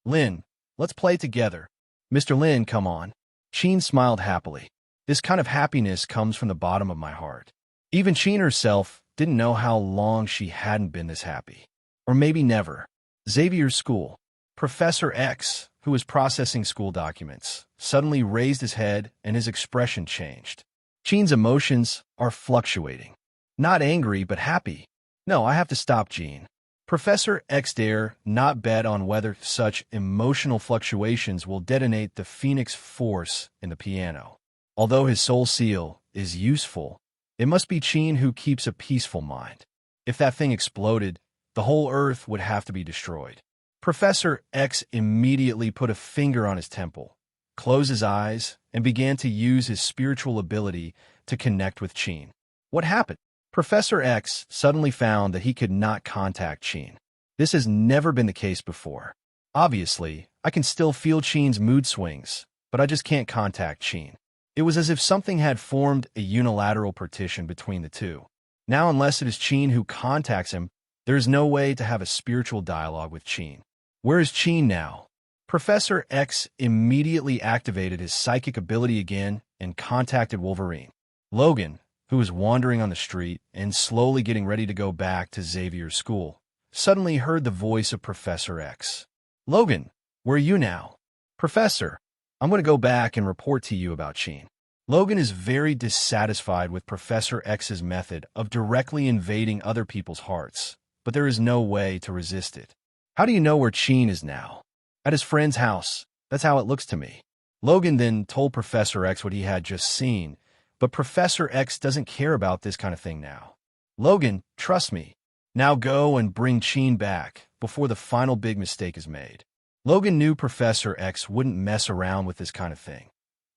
A: Lynn, let's play together. Mr. Lynn, come on." Jean smiled happily. This kind of happiness comes from the bottom of my heart. Even Jean herself didn't know how long she hadn't been this happy. Or maybe never. Xavier's school. Professor X, who was processing school documents, suddenly raised his head and his expression changed. Jean's emotions are fluctuating. Not angry, but happy. No, I have to stop Jean. Professor X dare not bet on whether such emotional fluctuations will detonate the Phoenix force in the piano. Although his soul seal is useful, it must be Jean who keeps a peaceful mind. If that thing exploded, the whole earth would have to be destroyed. Professor X immediately put a finger on his temple, closed his eyes, and began to use his spiritual ability to connect with Jean. What happened? Professor X suddenly found that he could not contact Jean. This has never been the case before. Obviously, I can still feel Jean's mood swings, but I just can't contact Jean. It was as if something had formed a unilateral partition between the two. Now, unless it is Jean who contacts him, there is no way to have a spiritual dialogue with Jean. Where is Jean now? Professor X immediately activated his psychic ability again and contacted Wolverine. Logan, who was wandering on the street and slowly getting ready to go back to Xavier's school, suddenly heard the voice of Professor X. "Logan, where are you now?" "Professor, I'm going to go back and report to you about Jean." Logan is very dissatisfied with Professor X's method of directly invading other people's hearts, but there is no way to resist it. "How do you know where Jean is now?" "At his friend's house. That's how it looks to me." Logan then told Professor X what he had just seen, but Professor X doesn't care about this kind of thing now. "Logan, trust me. Now go and bring Jean back before the final big mistake is made." Logan knew Professor X wouldn't mess around with this kind of thing.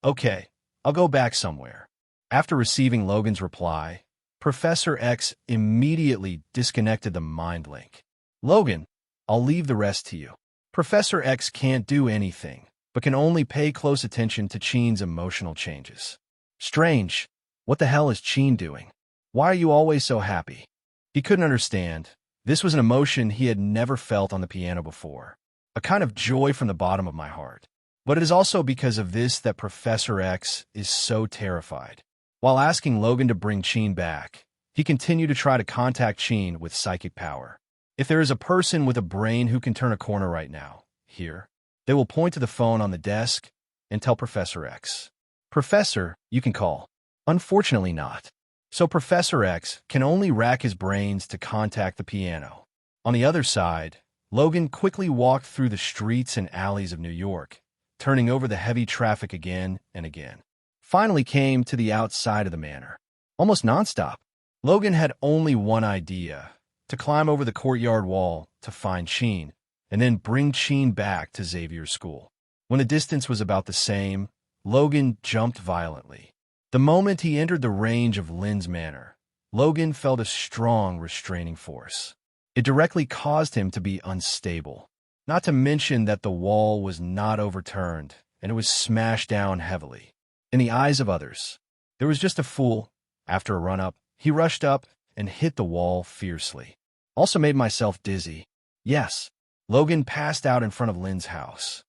A: Okay, I'll go back somewhere. After receiving Logan's reply, Professor X immediately disconnected the mind link. Logan, I'll leave the rest to you. Professor X can't do anything, but can only pay close attention to Cheen's emotional changes. Strange. What the hell is Cheen doing? Why are you always so happy? He couldn't understand. This was an emotion he had never felt on the piano before. A kind of joy from the bottom of my heart. But it is also because of this that Professor X is so terrified. While asking Logan to bring Cheen back, he continued to try to contact Cheen with psychic power. If there is a person with a brain who can turn a corner right now, here, they will point to the phone on the desk and tell Professor X. Professor, you can call. Unfortunately not. So Professor X can only rack his brains to contact the piano. On the other side, Logan quickly walked through the streets and alleys of New York, turning over the heavy traffic again and again. Finally came to the outside of the manor. Almost nonstop. Logan had only one idea, to climb over the courtyard wall to find Cheen, and then bring Cheen back to Xavier's school. When the distance was about the same, Logan jumped violently. The moment he entered the range of Lynn's manor, Logan felt a strong restraining force. It directly caused him to be unstable. Not to mention that the wall was not overturned, and it was smashed down heavily. In the eyes of others, there was just a fool. After a run-up, he rushed up and hit the wall fiercely. Also made myself dizzy. Yes, Logan passed out in front of Lynn's house.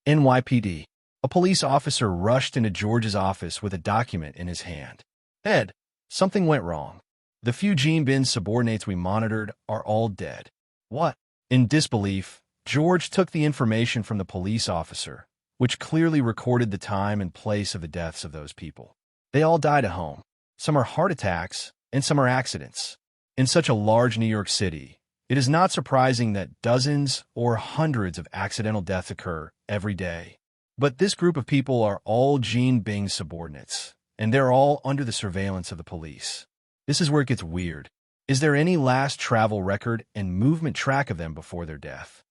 A: NYPD. A police officer rushed into George's office with a document in his hand. Ed, something went wrong. The few Gene Bin's subordinates we monitored are all dead. What? In disbelief, George took the information from the police officer, which clearly recorded the time and place of the deaths of those people. They all died at home. Some are heart attacks, and some are accidents. In such a large New York City, it is not surprising that dozens or hundreds of accidental deaths occur every day. But this group of people are all Gene Bing's subordinates, and they're all under the surveillance of the police. This is where it gets weird. Is there any last travel record and movement track of them before their death?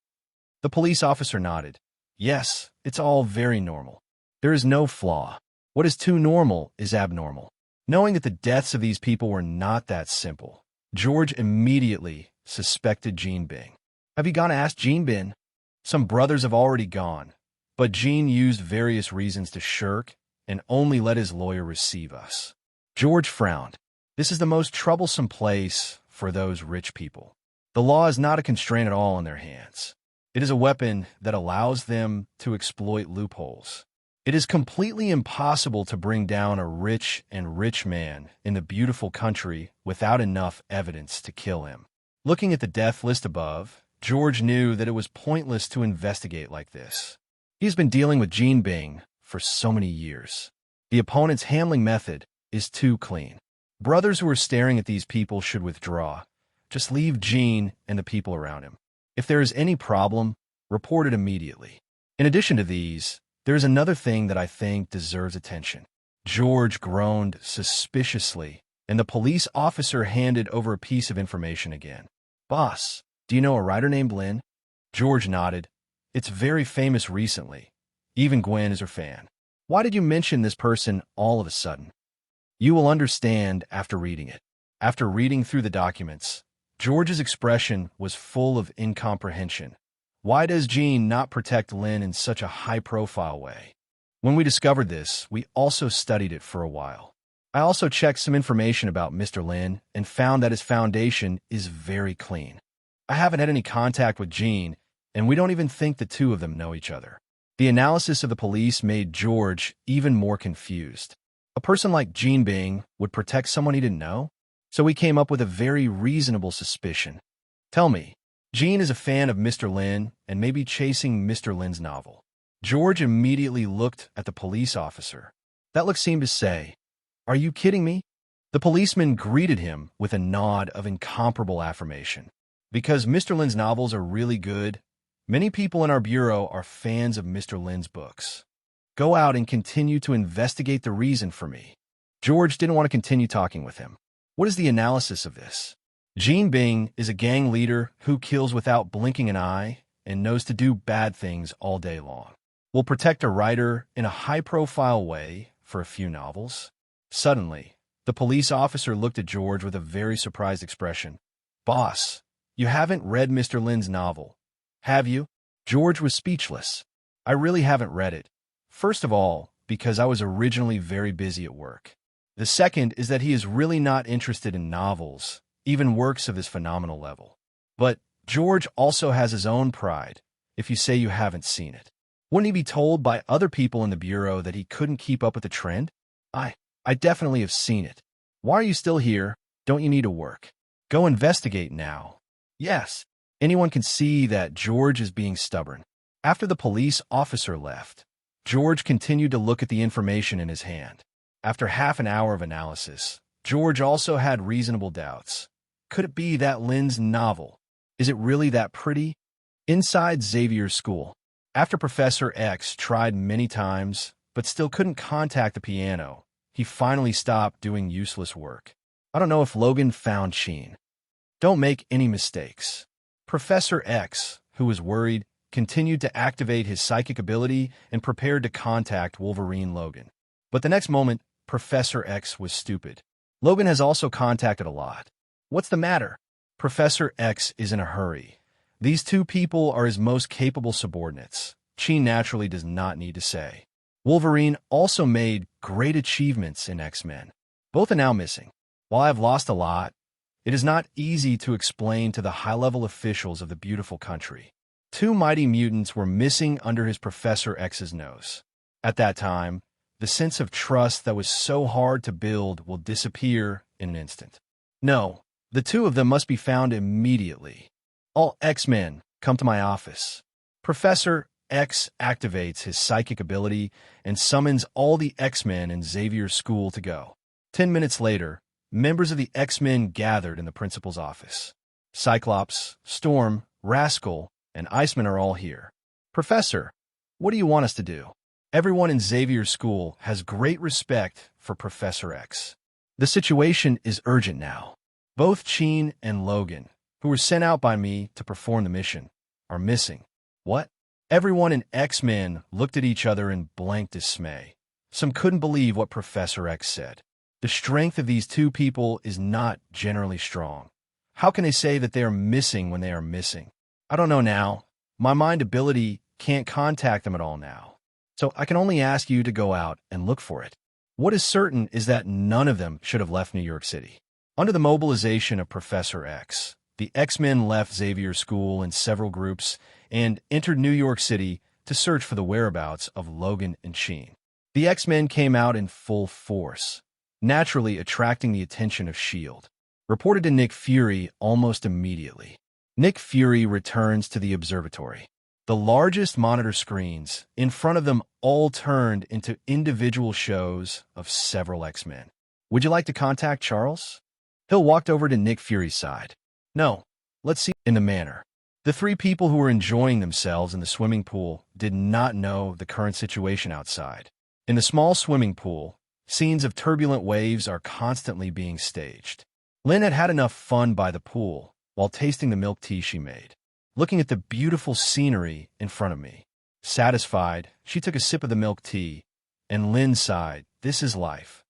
A: The police officer nodded. Yes, it's all very normal. There is no flaw. What is too normal is abnormal. Knowing that the deaths of these people were not that simple, George immediately suspected Gene Bing. Have you gone to ask Gene Bing? Some brothers have already gone, but Gene used various reasons to shirk and only let his lawyer receive us. George frowned. This is the most troublesome place for those rich people. The law is not a constraint at all in their hands. It is a weapon that allows them to exploit loopholes. It is completely impossible to bring down a rich man in the beautiful country without enough evidence to kill him. Looking at the death list above, George knew that it was pointless to investigate like this. He's been dealing with Gene Bing for so many years. The opponent's handling method is too clean. Brothers who are staring at these people should withdraw. Just leave Gene and the people around him. If there is any problem, report it immediately. In addition to these, there is another thing that I think deserves attention. George groaned suspiciously, and the police officer handed over a piece of information again. Boss, do you know a writer named Lynn? George nodded. It's very famous recently. Even Gwen is her fan. Why did you mention this person all of a sudden? You will understand after reading it. After reading through the documents, George's expression was full of incomprehension. Why does Gene not protect Lynn in such a high-profile way? When we discovered this, we also studied it for a while. I also checked some information about Mr. Lynn and found that his foundation is very clean. I haven't had any contact with Gene, and we don't even think the two of them know each other. The analysis of the police made George even more confused. A person like Gene Bing would protect someone he didn't know? So we came up with a very reasonable suspicion. Tell me, Gene is a fan of Mr. Lynn and may be chasing Mr. Lynn's novel. George immediately looked at the police officer. That look seemed to say, "Are you kidding me?" The policeman greeted him with a nod of incomparable affirmation. Because Mr. Lynn's novels are really good, many people in our bureau are fans of Mr. Lynn's books. Go out and continue to investigate the reason for me. George didn't want to continue talking with him. What is the analysis of this? Gene Bing is a gang leader who kills without blinking an eye and knows to do bad things all day long. Will protect a writer in a high-profile way for a few novels. Suddenly, the police officer looked at George with a very surprised expression. "Boss, you haven't read Mr. Lynn's novel, have you?" George was speechless. "I really haven't read it. First of all, because I was originally very busy at work. The second is that he is really not interested in novels, even works of this phenomenal level. But George also has his own pride if you say you haven't seen it. Wouldn't he be told by other people in the bureau that he couldn't keep up with the trend? I definitely have seen it. Why are you still here? Don't you need to work? Go investigate now." Yes, anyone can see that George is being stubborn. After the police officer left, George continued to look at the information in his hand. After half an hour of analysis, George also had reasonable doubts. Could it be that Lynn's novel? Is it really that pretty? Inside Xavier's school, after Professor X tried many times but still couldn't contact the piano, he finally stopped doing useless work. I don't know if Logan found Sheen. Don't make any mistakes. Professor X, who was worried, continued to activate his psychic ability and prepared to contact Wolverine Logan. But the next moment, Professor X was stupid. Logan has also contacted a lot. What's the matter? Professor X is in a hurry. These two people are his most capable subordinates. Sheen naturally does not need to say. Wolverine also made great achievements in X-Men. Both are now missing. While I have lost a lot, it is not easy to explain to the high-level officials of the beautiful country. Two mighty mutants were missing under his Professor X's nose. At that time, the sense of trust that was so hard to build will disappear in an instant. No, the two of them must be found immediately. All X-Men, come to my office. Professor X activates his psychic ability and summons all the X-Men in Xavier's school to go. 10 minutes later, members of the X-Men gathered in the principal's office. Cyclops, Storm, Rascal, and Iceman are all here. "Professor, what do you want us to do?" Everyone in Xavier's school has great respect for Professor X. The situation is urgent now. Both Sheen and Logan, who were sent out by me to perform the mission, are missing. What? Everyone in X-Men looked at each other in blank dismay. Some couldn't believe what Professor X said. The strength of these two people is not generally strong. How can they say that they are missing when they are missing? I don't know now. My mind ability can't contact them at all now. So I can only ask you to go out and look for it. What is certain is that none of them should have left New York City. Under the mobilization of Professor X, the X-Men left Xavier's school in several groups and entered New York City to search for the whereabouts of Logan and Sheen. The X-Men came out in full force, naturally attracting the attention of S.H.I.E.L.D. Reported to Nick Fury almost immediately. Nick Fury returns to the observatory. The largest monitor screens in front of them all turned into individual shows of several X-Men. "Would you like to contact Charles?" Hill walked over to Nick Fury's side. "No, let's see." In the manner. The three people who were enjoying themselves in the swimming pool did not know the current situation outside. In the small swimming pool, scenes of turbulent waves are constantly being staged. Lynn had had enough fun by the pool while tasting the milk tea she made, looking at the beautiful scenery in front of me. Satisfied, she took a sip of the milk tea, and Lynn sighed, "This is life."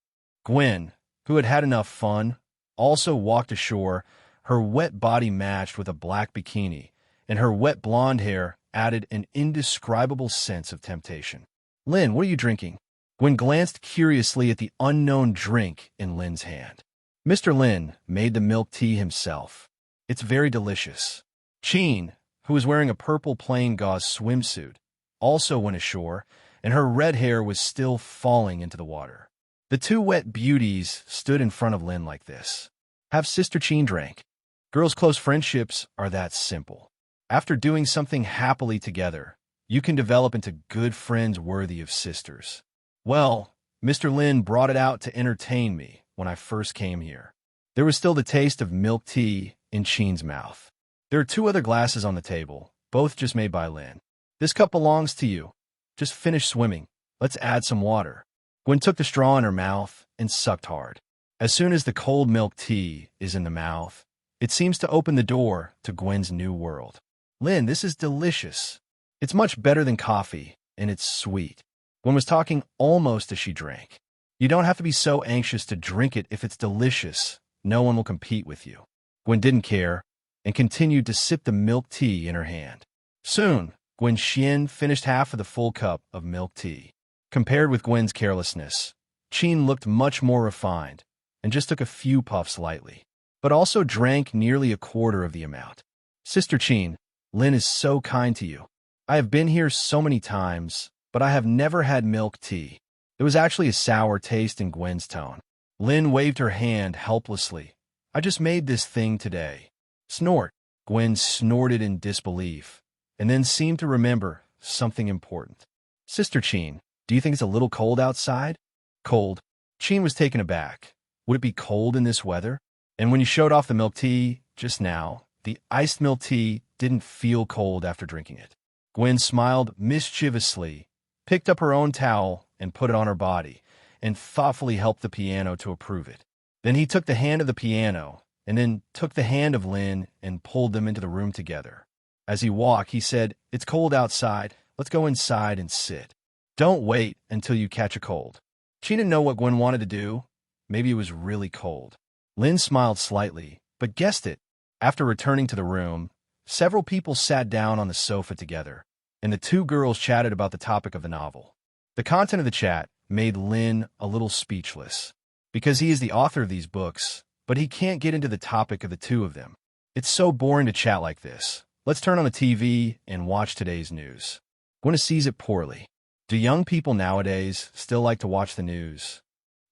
A: Gwen, who had had enough fun, also walked ashore. Her wet body matched with a black bikini, and her wet blonde hair added an indescribable sense of temptation. "Lynn, what are you drinking?" Gwen glanced curiously at the unknown drink in Lynn's hand. Mr. Lynn made the milk tea himself. It's very delicious. Sheen, who was wearing a purple plain gauze swimsuit, also went ashore, and her red hair was still falling into the water. The two wet beauties stood in front of Lynn like this. "Have Sister Sheen drank." Girls' close friendships are that simple. After doing something happily together, you can develop into good friends worthy of sisters. Well, Mr. Lynn brought it out to entertain me when I first came here. There was still the taste of milk tea in Sheen's mouth. There are 2 other glasses on the table, both just made by Lynn. "This cup belongs to you. Just finish swimming. Let's add some water." Gwen took the straw in her mouth and sucked hard. As soon as the cold milk tea is in the mouth, it seems to open the door to Gwen's new world. Lynn, this is delicious. It's much better than coffee, and it's sweet. Gwen was talking almost as she drank. You don't have to be so anxious to drink it if it's delicious. No one will compete with you. Gwen didn't care and continued to sip the milk tea in her hand. Soon, Gwen Xian finished half of the full cup of milk tea. Compared with Gwen's carelessness, Qin looked much more refined and just took a few puffs lightly, but also drank nearly a quarter of the amount. Sister Qin, Lynn is so kind to you. I have been here so many times, but I have never had milk tea. There was actually a sour taste in Gwen's tone. Lynn waved her hand helplessly. I just made this thing today. Snort. Gwen snorted in disbelief, and then seemed to remember something important. Sister Qin, do you think it's a little cold outside? Cold. Qin was taken aback. Would it be cold in this weather? And when you showed off the milk tea just now, the iced milk tea didn't feel cold after drinking it. Gwen smiled mischievously, picked up her own towel and put it on her body, and thoughtfully helped the piano to approve it. Then he took the hand of the piano, and then took the hand of Lynn and pulled them into the room together. As he walked, he said, "It's cold outside. Let's go inside and sit. Don't wait until you catch a cold." She didn't know what Gwen wanted to do. Maybe it was really cold. Lynn smiled slightly, but guessed it. After returning to the room, several people sat down on the sofa together, and the two girls chatted about the topic of the novel. The content of the chat made Lynn a little speechless, because he is the author of these books, but he can't get into the topic of the two of them. It's so boring to chat like this. Let's turn on the TV and watch today's news. Gwen sees it poorly. Do young people nowadays still like to watch the news?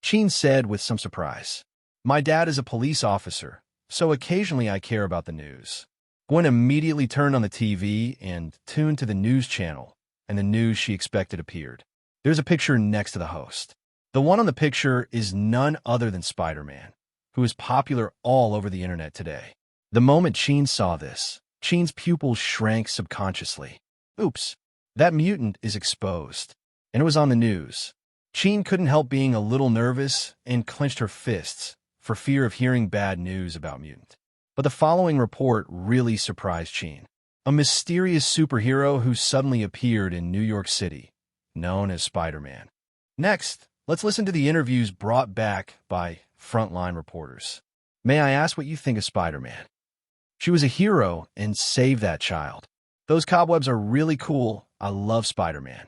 A: Qin said with some surprise. My dad is a police officer, so occasionally I care about the news. Gwen immediately turned on the TV and tuned to the news channel, and the news she expected appeared. There's a picture next to the host. The one on the picture is none other than Spider-Man, who is popular all over the internet today. The moment Qin saw this, Qin's pupils shrank subconsciously. Oops, that mutant is exposed. And it was on the news. Qin couldn't help being a little nervous and clenched her fists for fear of hearing bad news about mutant. But the following report really surprised Qin. A mysterious superhero who suddenly appeared in New York City, known as Spider-Man. Next, let's listen to the interviews brought back by frontline reporters. May I ask what you think of Spider-Man? She was a hero and saved that child. Those cobwebs are really cool. I love Spider-Man.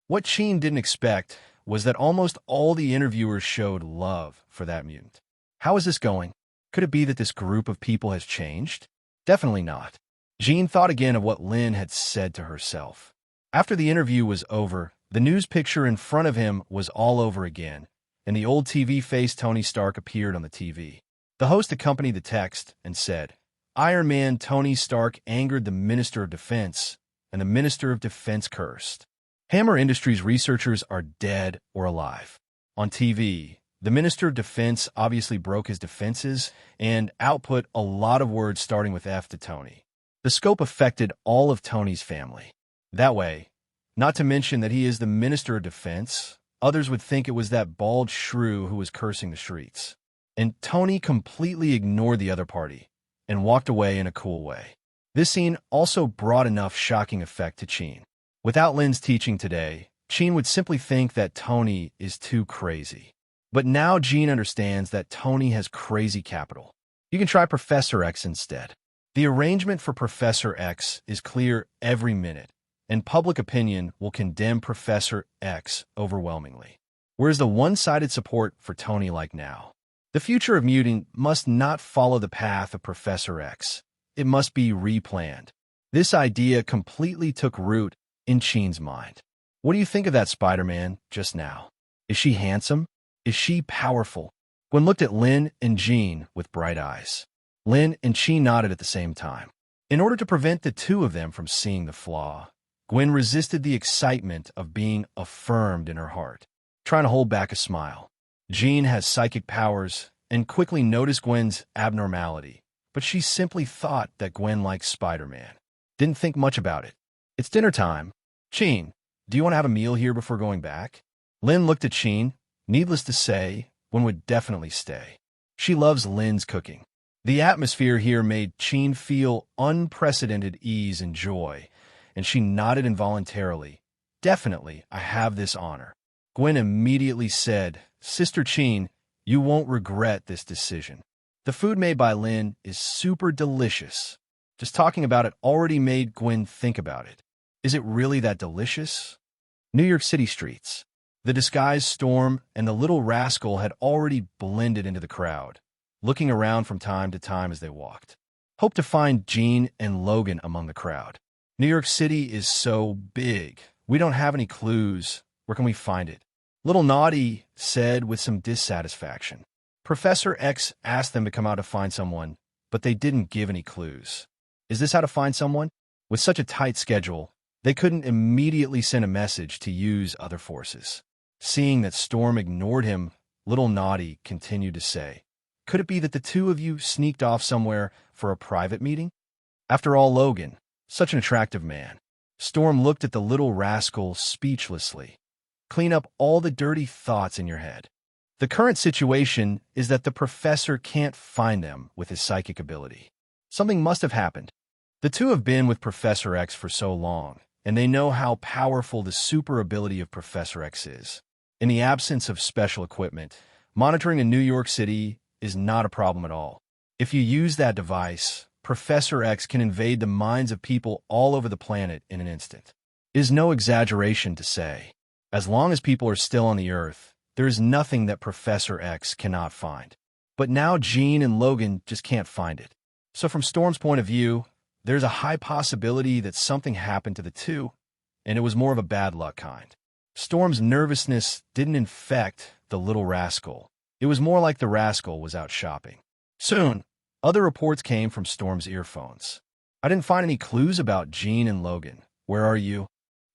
A: What Qin didn't expect was that almost all the interviewers showed love for that mutant. How is this going? Could it be that this group of people has changed? Definitely not. Jean thought again of what Lynn had said to herself. After the interview was over, the news picture in front of him was all over again, and the old TV face Tony Stark appeared on the TV. The host accompanied the text and said, Iron Man Tony Stark angered the Minister of Defense, and the Minister of Defense cursed. Hammer Industries researchers are dead or alive. On TV, the Minister of Defense obviously broke his defenses and output a lot of words starting with F to Tony. The scope affected all of Tony's family. That way, not to mention that he is the Minister of Defense, others would think it was that bald shrew who was cursing the streets. And Tony completely ignored the other party and walked away in a cool way. This scene also brought enough shocking effect to Qin. Without Lynn's teaching today, Qin would simply think that Tony is too crazy. But now Jean understands that Tony has crazy capital. You can try Professor X instead. The arrangement for Professor X is clear every minute, and public opinion will condemn Professor X overwhelmingly. Where's the one-sided support for Tony like now? The future of muting must not follow the path of Professor X. It must be replanned. This idea completely took root in Qin's mind. What do you think of that Spider-Man just now? Is she handsome? Is she powerful? Gwen looked at Lynn and Jean with bright eyes. Lynn and Qin nodded at the same time. In order to prevent the two of them from seeing the flaw, Gwen resisted the excitement of being affirmed in her heart, trying to hold back a smile. Jean has psychic powers and quickly noticed Gwen's abnormality, but she simply thought that Gwen liked Spider-Man. Didn't think much about it. It's dinner time. Qin, do you want to have a meal here before going back? Lynn looked at Qin. Needless to say, Gwen would definitely stay. She loves Lynn's cooking. The atmosphere here made Jean feel unprecedented ease and joy, and she nodded involuntarily. Definitely, I have this honor. Gwen immediately said, Sister Jean, you won't regret this decision. The food made by Lynn is super delicious. Just talking about it already made Gwen think about it. Is it really that delicious? New York City streets. The disguised Storm and the little rascal had already blended into the crowd, looking around from time to time as they walked. Hope to find Jean and Logan among the crowd. New York City is so big. We don't have any clues. Where can we find it? Little Naughty said with some dissatisfaction. Professor X asked them to come out to find someone, but they didn't give any clues. Is this how to find someone? With such a tight schedule, they couldn't immediately send a message to use other forces. Seeing that Storm ignored him, Little Naughty continued to say, could it be that the two of you sneaked off somewhere for a private meeting? After all, Logan, such an attractive man. Storm looked at the little rascal speechlessly. Clean up all the dirty thoughts in your head. The current situation is that the professor can't find them with his psychic ability. Something must have happened. The two have been with Professor X for so long, and they know how powerful the super ability of Professor X is. In the absence of special equipment, monitoring in New York City is not a problem at all. If you use that device, Professor X can invade the minds of people all over the planet in an instant. It is no exaggeration to say, as long as people are still on the Earth, there is nothing that Professor X cannot find. But now Jean and Logan just can't find it. So from Storm's point of view, there's a high possibility that something happened to the two, and it was more of a bad luck kind. Storm's nervousness didn't infect the little rascal. It was more like the rascal was out shopping. Soon, other reports came from Storm's earphones. I didn't find any clues about Jean and Logan. Where are you?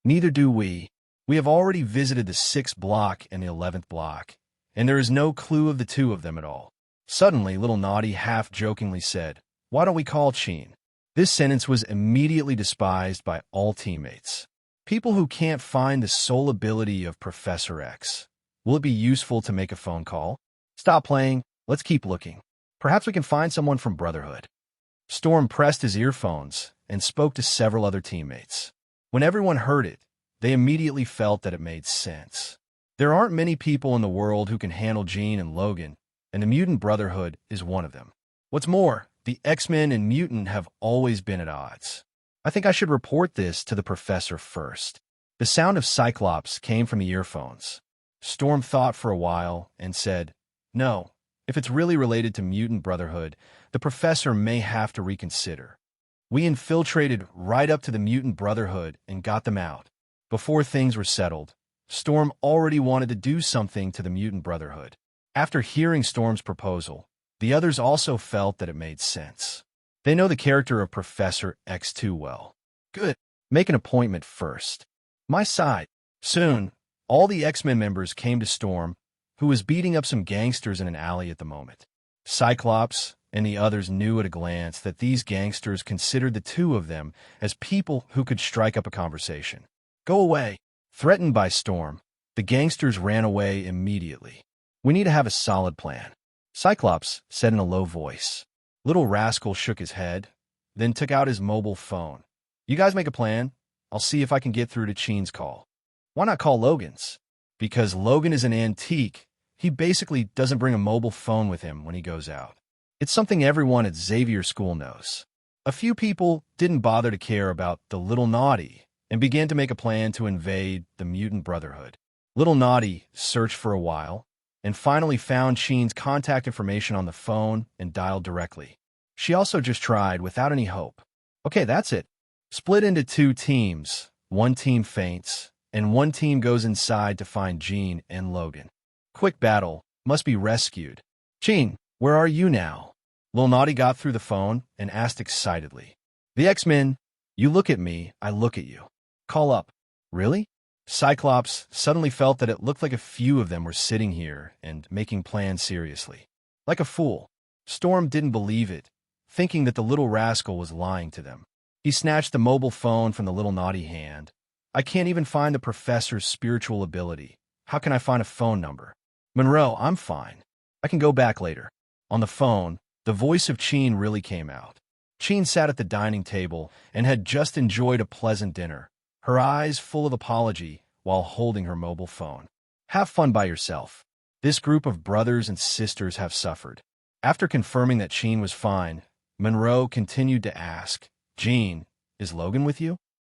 A: Neither do we. We have already visited the 6th block and the 11th block, and there is no clue of the two of them at all. Suddenly, Little Naughty half-jokingly said, why don't we call Jean? This sentence was immediately despised by all teammates. People who can't find the sole ability of Professor X. Will it be useful to make a phone call? Stop playing. Let's keep looking. Perhaps we can find someone from Brotherhood. Storm pressed his earphones and spoke to several other teammates. When everyone heard it, they immediately felt that it made sense. There aren't many people in the world who can handle Jean and Logan, and the Mutant Brotherhood is one of them. What's more, the X-Men and Mutant have always been at odds. I think I should report this to the professor first. The sound of Cyclops came from the earphones. Storm thought for a while and said, no, if it's really related to Mutant Brotherhood, the professor may have to reconsider. We infiltrated right up to the Mutant Brotherhood and got them out. Before things were settled, Storm already wanted to do something to the Mutant Brotherhood. After hearing Storm's proposal, the others also felt that it made sense. They know the character of Professor X too well. Good. Make an appointment first. My side. Soon, all the X-Men members came to Storm, who was beating up some gangsters in an alley at the moment. Cyclops and the others knew at a glance that these gangsters considered the two of them as people who could strike up a conversation. Go away. Threatened by Storm, the gangsters ran away immediately. We need to have a solid plan, Cyclops said in a low voice. Little Rascal shook his head, then took out his mobile phone. You guys make a plan. I'll see if I can get through to Jean's call. Why not call Logan's? Because Logan is an antique. He basically doesn't bring a mobile phone with him when he goes out. It's something everyone at Xavier School knows. A few people didn't bother to care about the Little Naughty and began to make a plan to invade the Mutant Brotherhood. Little Naughty searched for a while and finally found Jean's contact information on the phone and dialed directly. She also just tried without any hope. Okay, that's it. Split into 2 teams. One team faints, and one team goes inside to find Jean and Logan. Quick battle. Must be rescued. Jean, where are you now? Lil Naughty got through the phone and asked excitedly. The X-Men, you look at me, I look at you. Call up. Really? Cyclops suddenly felt that it looked like a few of them were sitting here and making plans seriously. Like a fool, Storm didn't believe it, thinking that the little rascal was lying to them. He snatched the mobile phone from the Little Naughty hand. I can't even find the professor's spiritual ability. How can I find a phone number? Monroe, I'm fine. I can go back later. On the phone, The voice of Cheen really came out. Cheen sat at the dining table and had just enjoyed a pleasant dinner, her eyes full of apology while holding her mobile phone. Have fun by yourself. This group of brothers and sisters have suffered. After confirming that Cheen was fine, Monroe continued to ask, Jean, is Logan with you?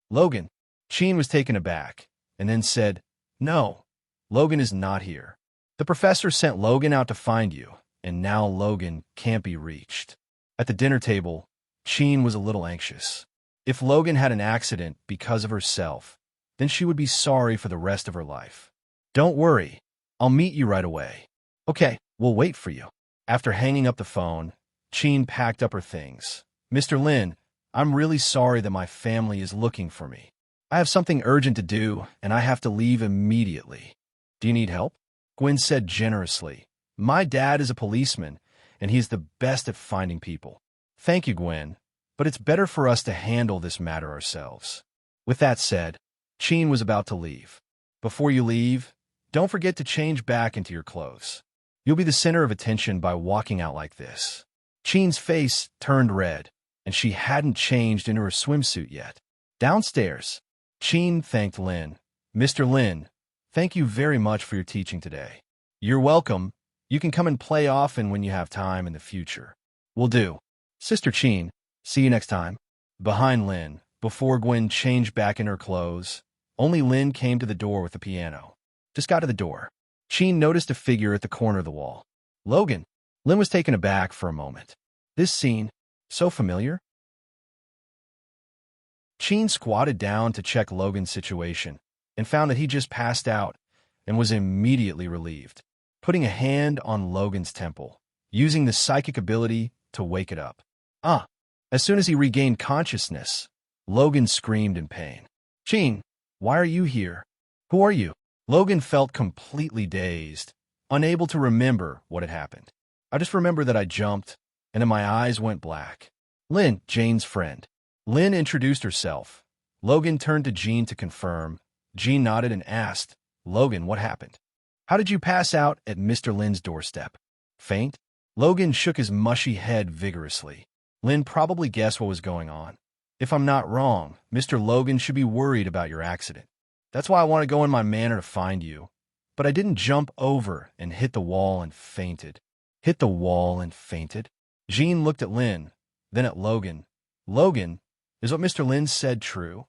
A: Logan. Cheen was taken aback and then said, No, Logan is not here. The professor sent Logan out to find you, and now Logan can't be reached. At the dinner table, Cheen was a little anxious. If Logan had an accident because of herself, then she would be sorry for the rest of her life. Don't worry, I'll meet you right away. Okay, we'll wait for you. After hanging up the phone, Cheen packed up her things. Mr. Lynn, I'm really sorry that my family is looking for me. I have something urgent to do, and I have to leave immediately. Do you need help? Gwen said generously. My dad is a policeman, and he's the best at finding people. Thank you, Gwen, but it's better for us to handle this matter ourselves. With that said, Cheen was about to leave. Before you leave, don't forget to change back into your clothes. You'll be the center of attention by walking out like this. Cheen's face turned red, and she hadn't changed into her swimsuit yet. Downstairs, Cheen thanked Lynn. Mr. Lynn, thank you very much for your teaching today. You're welcome. You can come and play often when you have time in the future. Will do. Sister Cheen, see you next time. Behind Lynn, before Gwen changed back in her clothes, only Lynn came to the door with the piano. Just got to the door. Cheen noticed a figure at the corner of the wall. Logan. Lynn was taken aback for a moment. This scene, so familiar. Cheen squatted down to check Logan's situation and found that he just passed out and was immediately relieved, putting a hand on Logan's temple, using the psychic ability to wake it up. As soon as he regained consciousness, Logan screamed in pain. Cheen, why are you here? Who are you? Logan felt completely dazed, unable to remember what had happened. I just remember that I jumped, and then my eyes went black. Lynn, Jane's friend. Lynn introduced herself. Logan turned to Jean to confirm. Jean nodded and asked, Logan, what happened? How did you pass out at Mr. Lynn's doorstep? Faint? Logan shook his mushy head vigorously. Lynn probably guessed what was going on. If I'm not wrong, Mr. Logan should be worried about your accident. That's why I want to go in my manor to find you. But I didn't jump over and hit the wall and fainted. Hit the wall and fainted? Jean looked at Lynn, then at Logan. Logan, is what Mr. Lynn said true?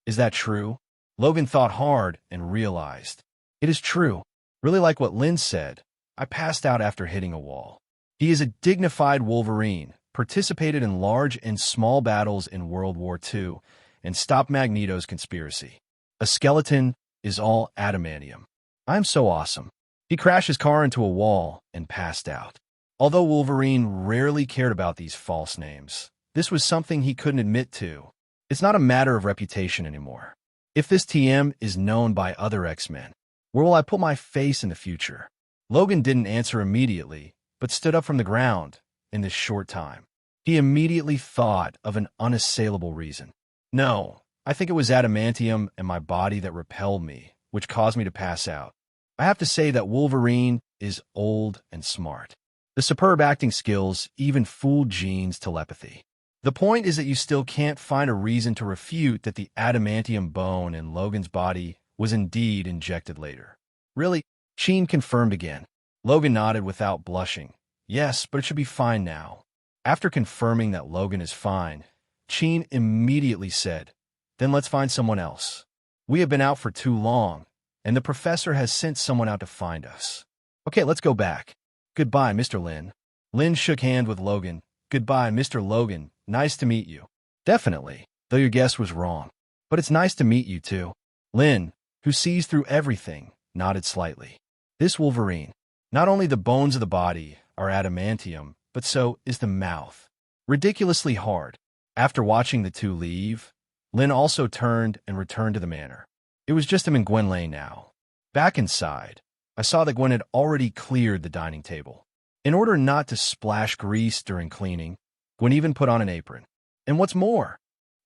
A: Is that true? Logan thought hard and realized. It is true. Really like what Lynn said. I passed out after hitting a wall. He is a dignified Wolverine, participated in large and small battles in World War II, and stopped Magneto's conspiracy. A skeleton is all adamantium. I'm so awesome. He crashed his car into a wall and passed out. Although Wolverine rarely cared about these false names, this was something he couldn't admit to. It's not a matter of reputation anymore. If this TM is known by other X-Men, where will I put my face in the future? Logan didn't answer immediately, but stood up from the ground in this short time. He immediately thought of an unassailable reason. No, I think it was adamantium and my body that repelled me, which caused me to pass out. I have to say that Wolverine is old and smart. The superb acting skills even fooled Jean's telepathy. The point is that you still can't find a reason to refute that the adamantium bone in Logan's body was indeed injected later. Really? Jean confirmed again. Logan nodded without blushing. Yes, but it should be fine now. After confirming that Logan is fine, Jean immediately said, Then let's find someone else. We have been out for too long, and the professor has sent someone out to find us. Okay, let's go back. Goodbye, Mr. Lynn. Lynn shook hands with Logan. Goodbye, Mr. Logan. Nice to meet you. Definitely, though your guess was wrong. But it's nice to meet you, too. Lynn, who sees through everything, nodded slightly. This Wolverine. Not only the bones of the body are adamantium, but so is the mouth. Ridiculously hard. After watching the two leave, Lynn also turned and returned to the manor. It was just him and Gwen Lane now. Back inside, I saw that Gwen had already cleared the dining table. In order not to splash grease during cleaning, Gwen even put on an apron. And what's more,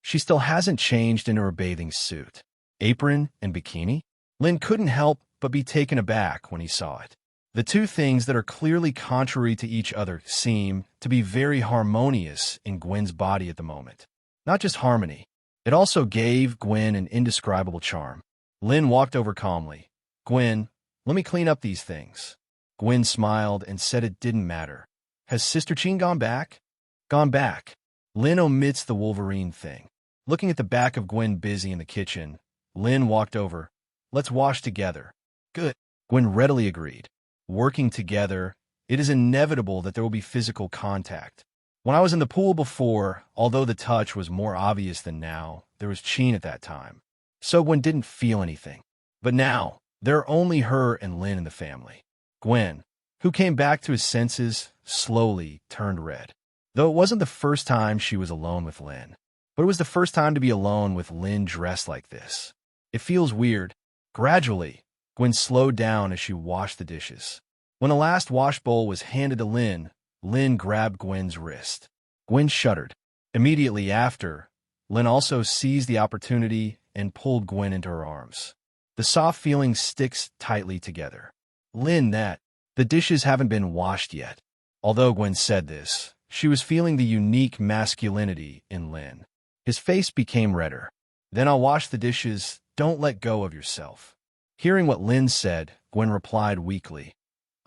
A: she still hasn't changed into her bathing suit. Apron and bikini? Lynn couldn't help but be taken aback when he saw it. The two things that are clearly contrary to each other seem to be very harmonious in Gwen's body at the moment. Not just harmony. It also gave Gwen an indescribable charm. Lynn walked over calmly. "Gwen, let me clean up these things." Gwen smiled and said it didn't matter. "Has Sister Jean gone back?" "Gone back." Lynn omits the Wolverine thing. Looking at the back of Gwen busy in the kitchen, Lynn walked over. "Let's wash together." "Good." Gwen readily agreed. Working together, it is inevitable that there will be physical contact. When I was in the pool before, although the touch was more obvious than now, there was Sheen at that time. So Gwen didn't feel anything. But now, there are only her and Lynn in the family. Gwen, who came back to his senses, slowly turned red. Though it wasn't the first time she was alone with Lynn, but it was the first time to be alone with Lynn dressed like this. It feels weird. Gradually, Gwen slowed down as she washed the dishes. When the last wash bowl was handed to Lynn, Lynn grabbed Gwen's wrist. Gwen shuddered. Immediately after, Lynn also seized the opportunity and pulled Gwen into her arms. The soft feeling sticks tightly together. "Lynn, the dishes haven't been washed yet." Although Gwen said this, she was feeling the unique masculinity in Lynn. His face became redder. "Then I'll wash the dishes. Don't let go of yourself." Hearing what Lynn said, Gwen replied weakly,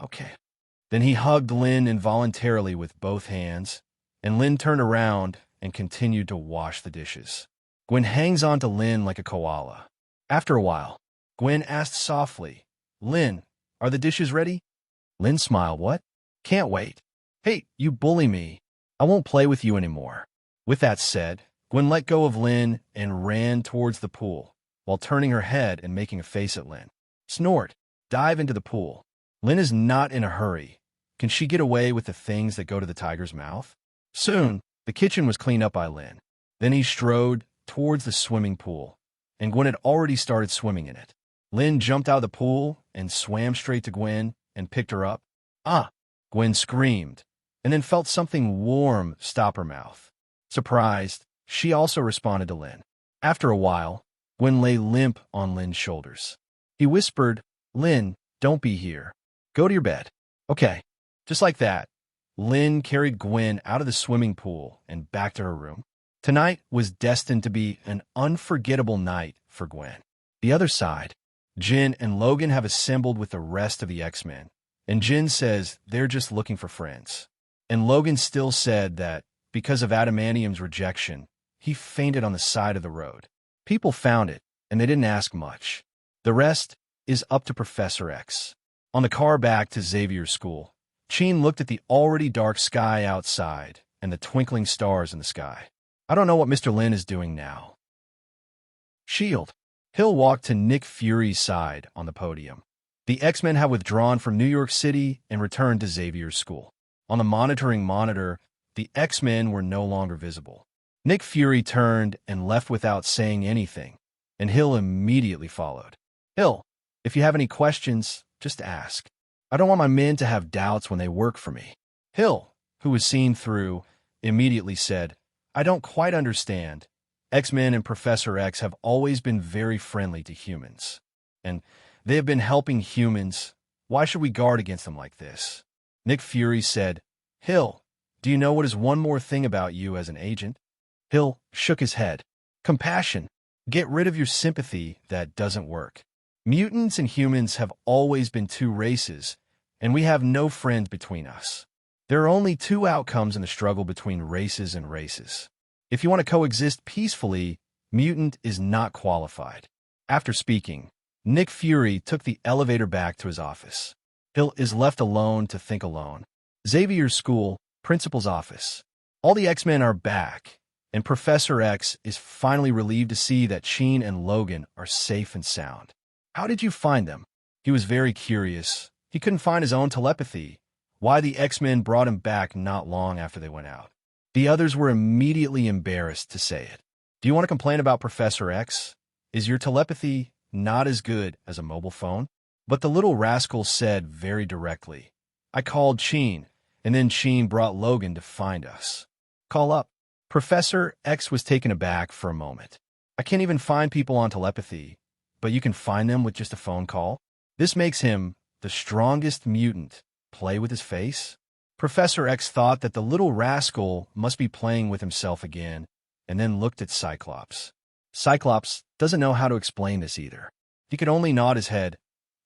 A: "Okay." Then he hugged Lynn involuntarily with both hands, and Lynn turned around and continued to wash the dishes. Gwen hangs on to Lynn like a koala. After a while, Gwen asked softly, "Lynn, are the dishes ready?" Lynn smiled. "What? Can't wait." "Hey, you bully me. I won't play with you anymore." With that said, Gwen let go of Lynn and ran towards the pool, while turning her head and making a face at Lynn. "Snort. Dive into the pool." Lynn is not in a hurry. Can she get away with the things that go to the tiger's mouth? Soon, the kitchen was cleaned up by Lynn. Then he strode towards the swimming pool, and Gwen had already started swimming in it. Lynn jumped out of the pool and swam straight to Gwen and picked her up. "Ah!" Gwen screamed, and then felt something warm stop her mouth. Surprised, she also responded to Lynn. After a while, Gwen lay limp on Lynn's shoulders. He whispered, "Lynn, don't be here. Go to your bed." "Okay." Just like that, Lynn carried Gwen out of the swimming pool and back to her room. Tonight was destined to be an unforgettable night for Gwen. The other side, Jen and Logan have assembled with the rest of the X-Men, and Jen says they're just looking for friends. And Logan still said that, because of Adamantium's rejection, he fainted on the side of the road. People found it, and they didn't ask much. The rest is up to Professor X. On the car back to Xavier's school, Sheen looked at the already dark sky outside and the twinkling stars in the sky. "I don't know what Mr. Lynn is doing now." Shield. Hill walked to Nick Fury's side on the podium. The X-Men have withdrawn from New York City and returned to Xavier's school. On the monitoring monitor, the X-Men were no longer visible. Nick Fury turned and left without saying anything, and Hill immediately followed. "Hill, if you have any questions, just ask. I don't want my men to have doubts when they work for me." Hill, who was seen through, immediately said, "I don't quite understand. X-Men and Professor X have always been very friendly to humans, and they have been helping humans. Why should we guard against them like this?" Nick Fury said, "Hill, do you know what is one more thing about you as an agent?" Hill shook his head. "Compassion. Get rid of your sympathy. That doesn't work. Mutants and humans have always been two races, and we have no friends between us. There are only two outcomes in the struggle between races and races. If you want to coexist peacefully, mutant is not qualified." After speaking, Nick Fury took the elevator back to his office. Hill is left alone to think alone. Xavier's school, principal's office. All the X-Men are back, and Professor X is finally relieved to see that Sheen and Logan are safe and sound. "How did you find them?" He was very curious. He couldn't find his own telepathy. Why the X-Men brought him back not long after they went out. The others were immediately embarrassed to say it. "Do you want to complain about Professor X? Is your telepathy not as good as a mobile phone?" But the little rascal said very directly, "I called Sheen, and then Sheen brought Logan to find us. Call up." Professor X was taken aback for a moment. "I can't even find people on telepathy, but you can find them with just a phone call?" This makes him the strongest mutant, play with his face? Professor X thought that the little rascal must be playing with himself again, and then looked at Cyclops. Cyclops doesn't know how to explain this either. He could only nod his head.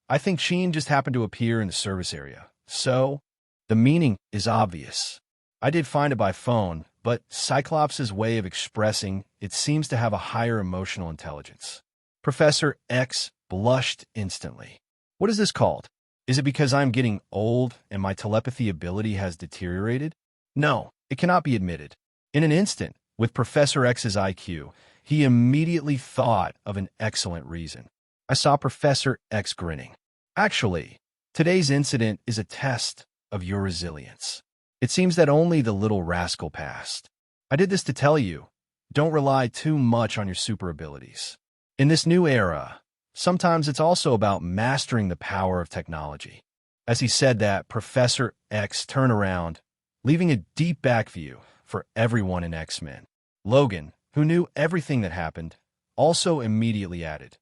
A: I think Sheen just happened to appear in the service area. So, the meaning is obvious. I did find it by phone, but Cyclops' way of expressing it seems to have a higher emotional intelligence. Professor X blushed instantly. What is this called? Is it because I'm getting old and my telepathy ability has deteriorated? No, it cannot be admitted. In an instant, with Professor X's IQ, he immediately thought of an excellent reason. I saw Professor X grinning. Actually, today's incident is a test of your resilience. It seems that only the little rascal passed. I did this to tell you, don't rely too much on your super abilities. In this new era, sometimes it's also about mastering the power of technology. As he said that, Professor X turned around, leaving a deep back view for everyone in X-Men. Logan, who knew everything that happened, also immediately added,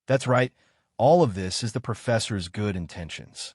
A: "That's right, all of this is the professor's good intentions.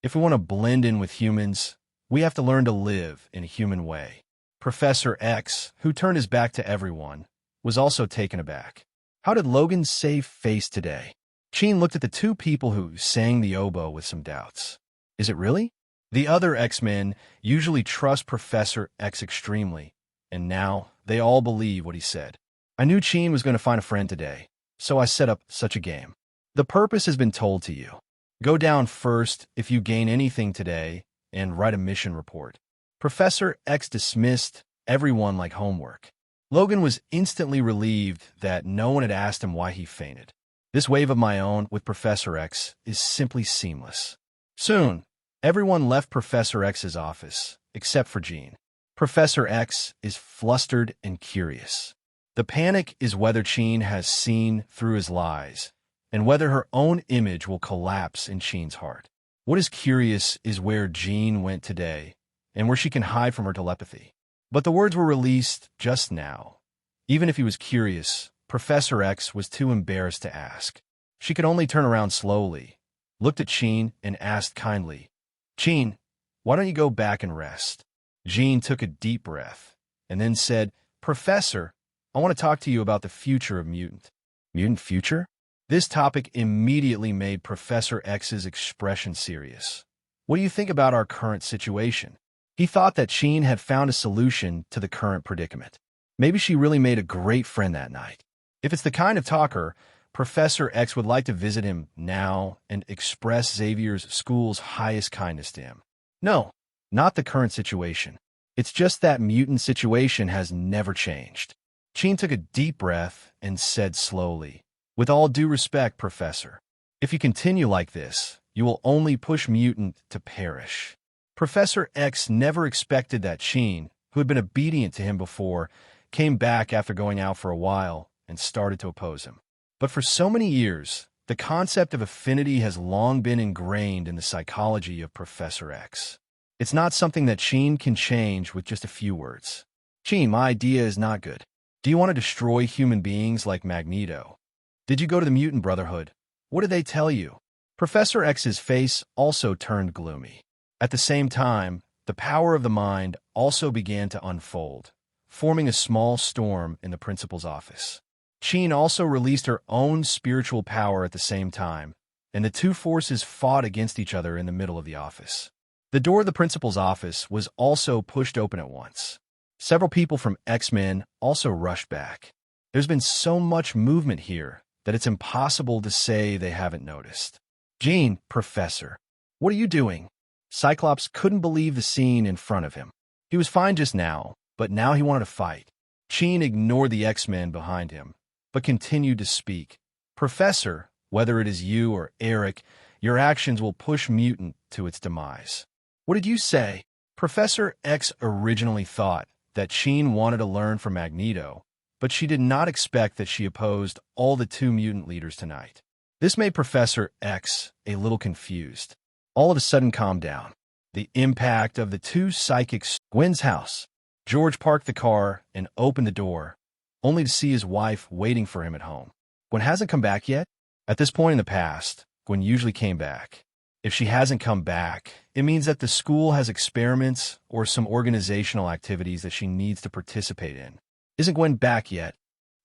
A: If we want to blend in with humans, we have to learn to live in a human way." Professor X, who turned his back to everyone, was also taken aback. How did Logan save face today? Sheen looked at the two people who sang the oboe with some doubts. Is it really? The other X-Men usually trust Professor X extremely, and now they all believe what he said. I knew Sheen was going to find a friend today, so I set up such a game. The purpose has been told to you. Go down first if you gain anything today and write a mission report. Professor X dismissed everyone like homework. Logan was instantly relieved that no one had asked him why he fainted. This wave of my own with Professor X is simply seamless. Soon, everyone left Professor X's office, except for Jean. Professor X is flustered and curious. The panic is whether Jean has seen through his lies, and whether her own image will collapse in Jean's heart. What is curious is where Jean went today, and where she can hide from her telepathy. But the words were released just now. Even if he was curious, Professor X was too embarrassed to ask. She could only turn around slowly, looked at Jean, and asked kindly, "Jean, why don't you go back and rest?" Jean took a deep breath, and then said, "Professor, I want to talk to you about the future of mutant." Mutant future? This topic immediately made Professor X's expression serious. What do you think about our current situation? He thought that Sheen had found a solution to the current predicament. Maybe she really made a great friend that night. If it's the kind of talker, Professor X would like to visit him now and express Xavier's school's highest kindness to him. No, not the current situation. It's just that mutant situation has never changed. Sheen took a deep breath and said slowly, "With all due respect, Professor, if you continue like this, you will only push mutant to perish." Professor X never expected that Sheen, who had been obedient to him before, came back after going out for a while and started to oppose him. But for so many years, the concept of affinity has long been ingrained in the psychology of Professor X. It's not something that Sheen can change with just a few words. "Sheen, my idea is not good. Do you want to destroy human beings like Magneto? Did you go to the Mutant Brotherhood? What did they tell you?" Professor X's face also turned gloomy. At the same time, the power of the mind also began to unfold, forming a small storm in the principal's office. Sheen also released her own spiritual power at the same time, and the two forces fought against each other in the middle of the office. The door of the principal's office was also pushed open at once. Several people from X-Men also rushed back. There's been so much movement here that it's impossible to say they haven't noticed. "Jean, Professor, what are you doing?" Cyclops couldn't believe the scene in front of him. He was fine just now, but now he wanted to fight. Jean ignored the X-Men behind him, but continued to speak. "Professor, whether it is you or Eric, your actions will push mutant to its demise." "What did you say?" Professor X originally thought that Jean wanted to learn from Magneto, but she did not expect that she opposed all the two mutant leaders tonight. This made Professor X a little confused. All of a sudden calmed down. The impact of the two psychics. Gwen's house. George parked the car and opened the door, only to see his wife waiting for him at home. Gwen hasn't come back yet? At this point in the past, Gwen usually came back. If she hasn't come back, it means that the school has experiments or some organizational activities that she needs to participate in. Isn't Gwen back yet?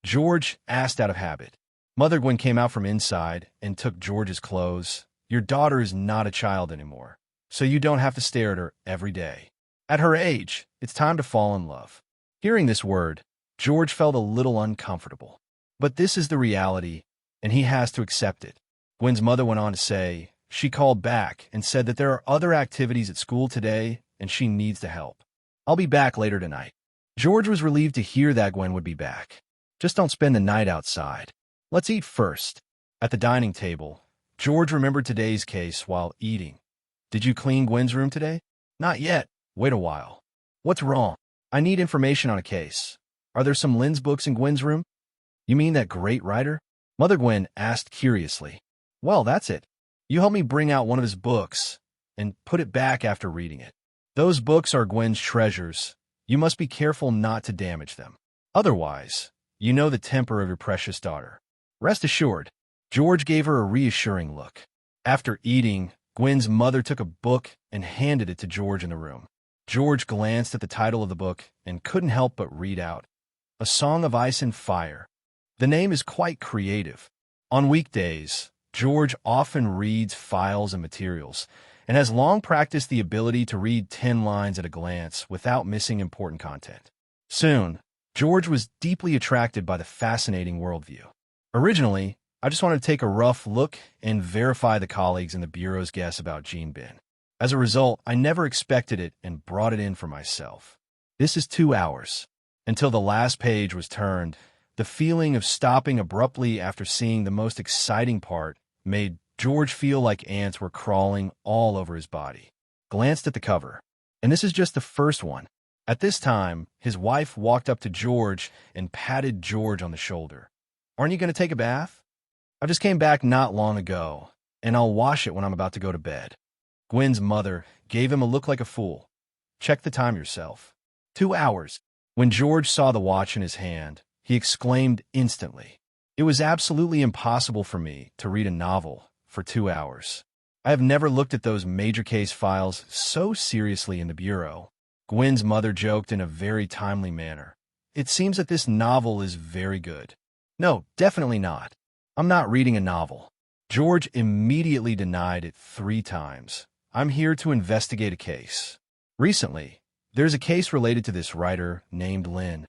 A: George asked out of habit. Mother Gwen came out from inside and took George's clothes. Your daughter is not a child anymore, so you don't have to stare at her every day. At her age, it's time to fall in love. Hearing this word, George felt a little uncomfortable. But this is the reality, and he has to accept it. Gwen's mother went on to say, she called back and said that there are other activities at school today and she needs to help. I'll be back later tonight. George was relieved to hear that Gwen would be back. Just don't spend the night outside. Let's eat first. At the dining table, George remembered today's case while eating. Did you clean Gwen's room today? Not yet. Wait a while. What's wrong? I need information on a case. Are there some Lynn's books in Gwen's room? You mean that great writer? Mother Gwen asked curiously. Well, that's it. You help me bring out one of his books and put it back after reading it. Those books are Gwen's treasures. You must be careful not to damage them. Otherwise, you know the temper of your precious daughter. Rest assured. George gave her a reassuring look. After eating, Gwen's mother took a book and handed it to George in the room. George glanced at the title of the book and couldn't help but read out, A Song of Ice and Fire. The name is quite creative. On weekdays, George often reads files and materials and has long practiced the ability to read 10 lines at a glance without missing important content. Soon, George was deeply attracted by the fascinating worldview. Originally, I just wanted to take a rough look and verify the colleagues in the Bureau's guess about Gene Bin. As a result, I never expected it and brought it in for myself. This is 2 hours. Until the last page was turned, the feeling of stopping abruptly after seeing the most exciting part made George feel like ants were crawling all over his body. Glanced at the cover, and this is just the first one. At this time, his wife walked up to George and patted George on the shoulder. Aren't you going to take a bath? I just came back not long ago, and I'll wash it when I'm about to go to bed. Gwen's mother gave him a look like a fool. Check the time yourself. 2 hours. When George saw the watch in his hand, he exclaimed instantly, It was absolutely impossible for me to read a novel for 2 hours. I have never looked at those major case files so seriously in the Bureau. Gwen's mother joked in a very timely manner. It seems that this novel is very good. No, definitely not. I'm not reading a novel. George immediately denied it 3 times. I'm here to investigate a case. Recently, there's a case related to this writer named Lynn.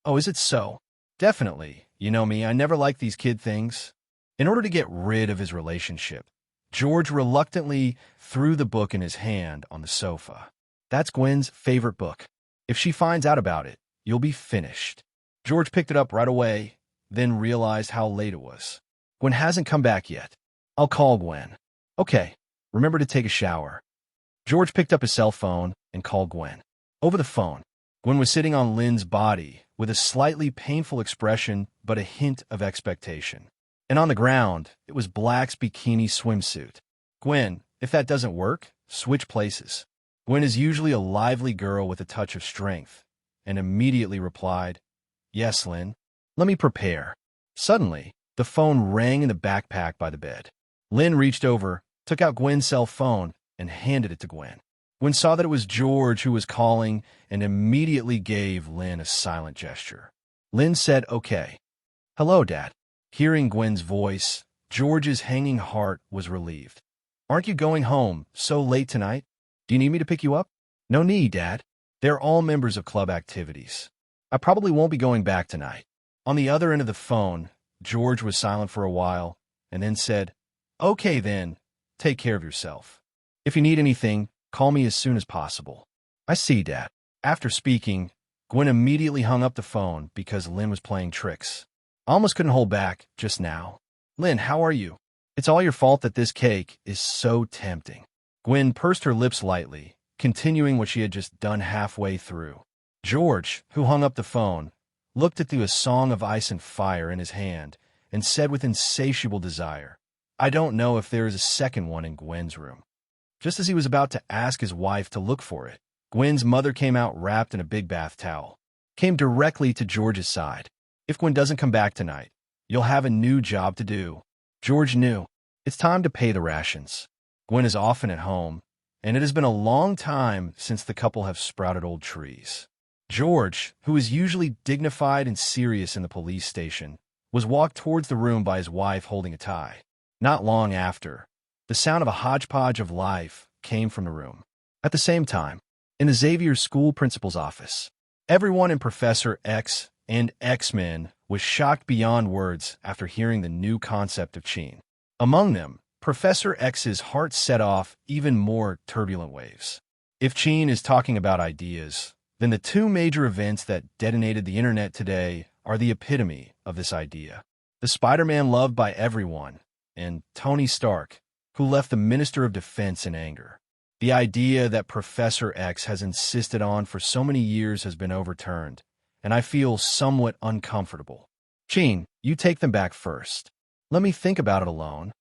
A: Oh, is it so? Definitely. You know me, I never like these kid things. In order to get rid of his relationship, George reluctantly threw the book in his hand on the sofa. That's Gwen's favorite book. If she finds out about it, you'll be finished. George picked it up right away, then realized how late it was. Gwen hasn't come back yet. I'll call Gwen. Okay, remember to take a shower. George picked up his cell phone and called Gwen. Over the phone, Gwen was sitting on Lynn's body with a slightly painful expression but a hint of expectation. And on the ground, it was Black's bikini swimsuit. Gwen, if that doesn't work, switch places. Gwen is usually a lively girl with a touch of strength, and immediately replied, Yes, Lynn. Let me prepare. Suddenly, the phone rang in the backpack by the bed. Lynn reached over, took out Gwen's cell phone, and handed it to Gwen. Gwen saw that it was George who was calling and immediately gave Lynn a silent gesture. Lynn said, Okay. Hello, Dad. Hearing Gwen's voice, George's hanging heart was relieved. Aren't you going home so late tonight? Do you need me to pick you up? No need, Dad. They're all members of club activities. I probably won't be going back tonight. On the other end of the phone, George was silent for a while and then said, Okay then, take care of yourself. If you need anything, call me as soon as possible. I see, Dad. After speaking, Gwen immediately hung up the phone because Lynn was playing tricks. I almost couldn't hold back just now. Lynn, how are you? It's all your fault that this cake is so tempting. Gwen pursed her lips lightly, continuing what she had just done halfway through. George, who hung up the phone, looked at A Song of Ice and Fire in his hand and said with insatiable desire, I don't know if there is a second one in Gwen's room. Just as he was about to ask his wife to look for it, Gwen's mother came out wrapped in a big bath towel, came directly to George's side. If Gwen doesn't come back tonight, you'll have a new job to do. George knew. It's time to pay the rations. Gwen is often at home, and it has been a long time since the couple have sprouted old trees. George, who is usually dignified and serious in the police station, was walked towards the room by his wife holding a tie. Not long after, the sound of a hodgepodge of life came from the room. At the same time, in the Xavier school principal's office, everyone in Professor X and X-Men was shocked beyond words after hearing the new concept of Cheen. Among them, Professor X's heart set off even more turbulent waves. If Cheen is talking about ideas, then the two major events that detonated the internet today are the epitome of this idea. The Spider-Man loved by everyone, and Tony Stark, who left the Minister of Defense in anger. The idea that Professor X has insisted on for so many years has been overturned, and I feel somewhat uncomfortable. Cheen, you take them back first. Let me think about it alone.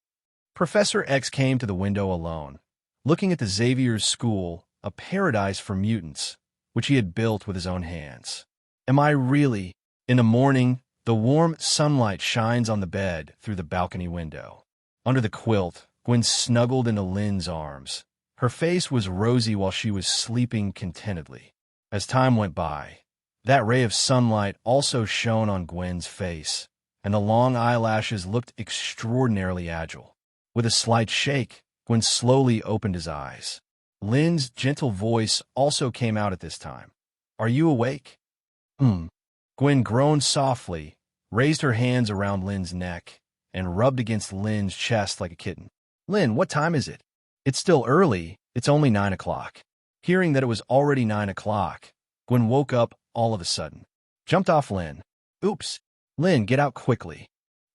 A: Professor X came to the window alone, looking at the Xavier's school, a paradise for mutants, which he had built with his own hands. Am I really? In the morning, the warm sunlight shines on the bed through the balcony window. Under the quilt, Gwen snuggled into Lynn's arms. Her face was rosy while she was sleeping contentedly. As time went by, that ray of sunlight also shone on Gwen's face, and the long eyelashes looked extraordinarily agile. With a slight shake, Gwen slowly opened his eyes. Lynn's gentle voice also came out at this time. Are you awake? Gwen groaned softly, raised her hands around Lynn's neck, and rubbed against Lynn's chest like a kitten. Lynn, what time is it? It's still early. It's only 9 o'clock. Hearing that it was already 9 o'clock, Gwen woke up all of a sudden. Jumped off Lynn. Oops. Lynn, get out quickly.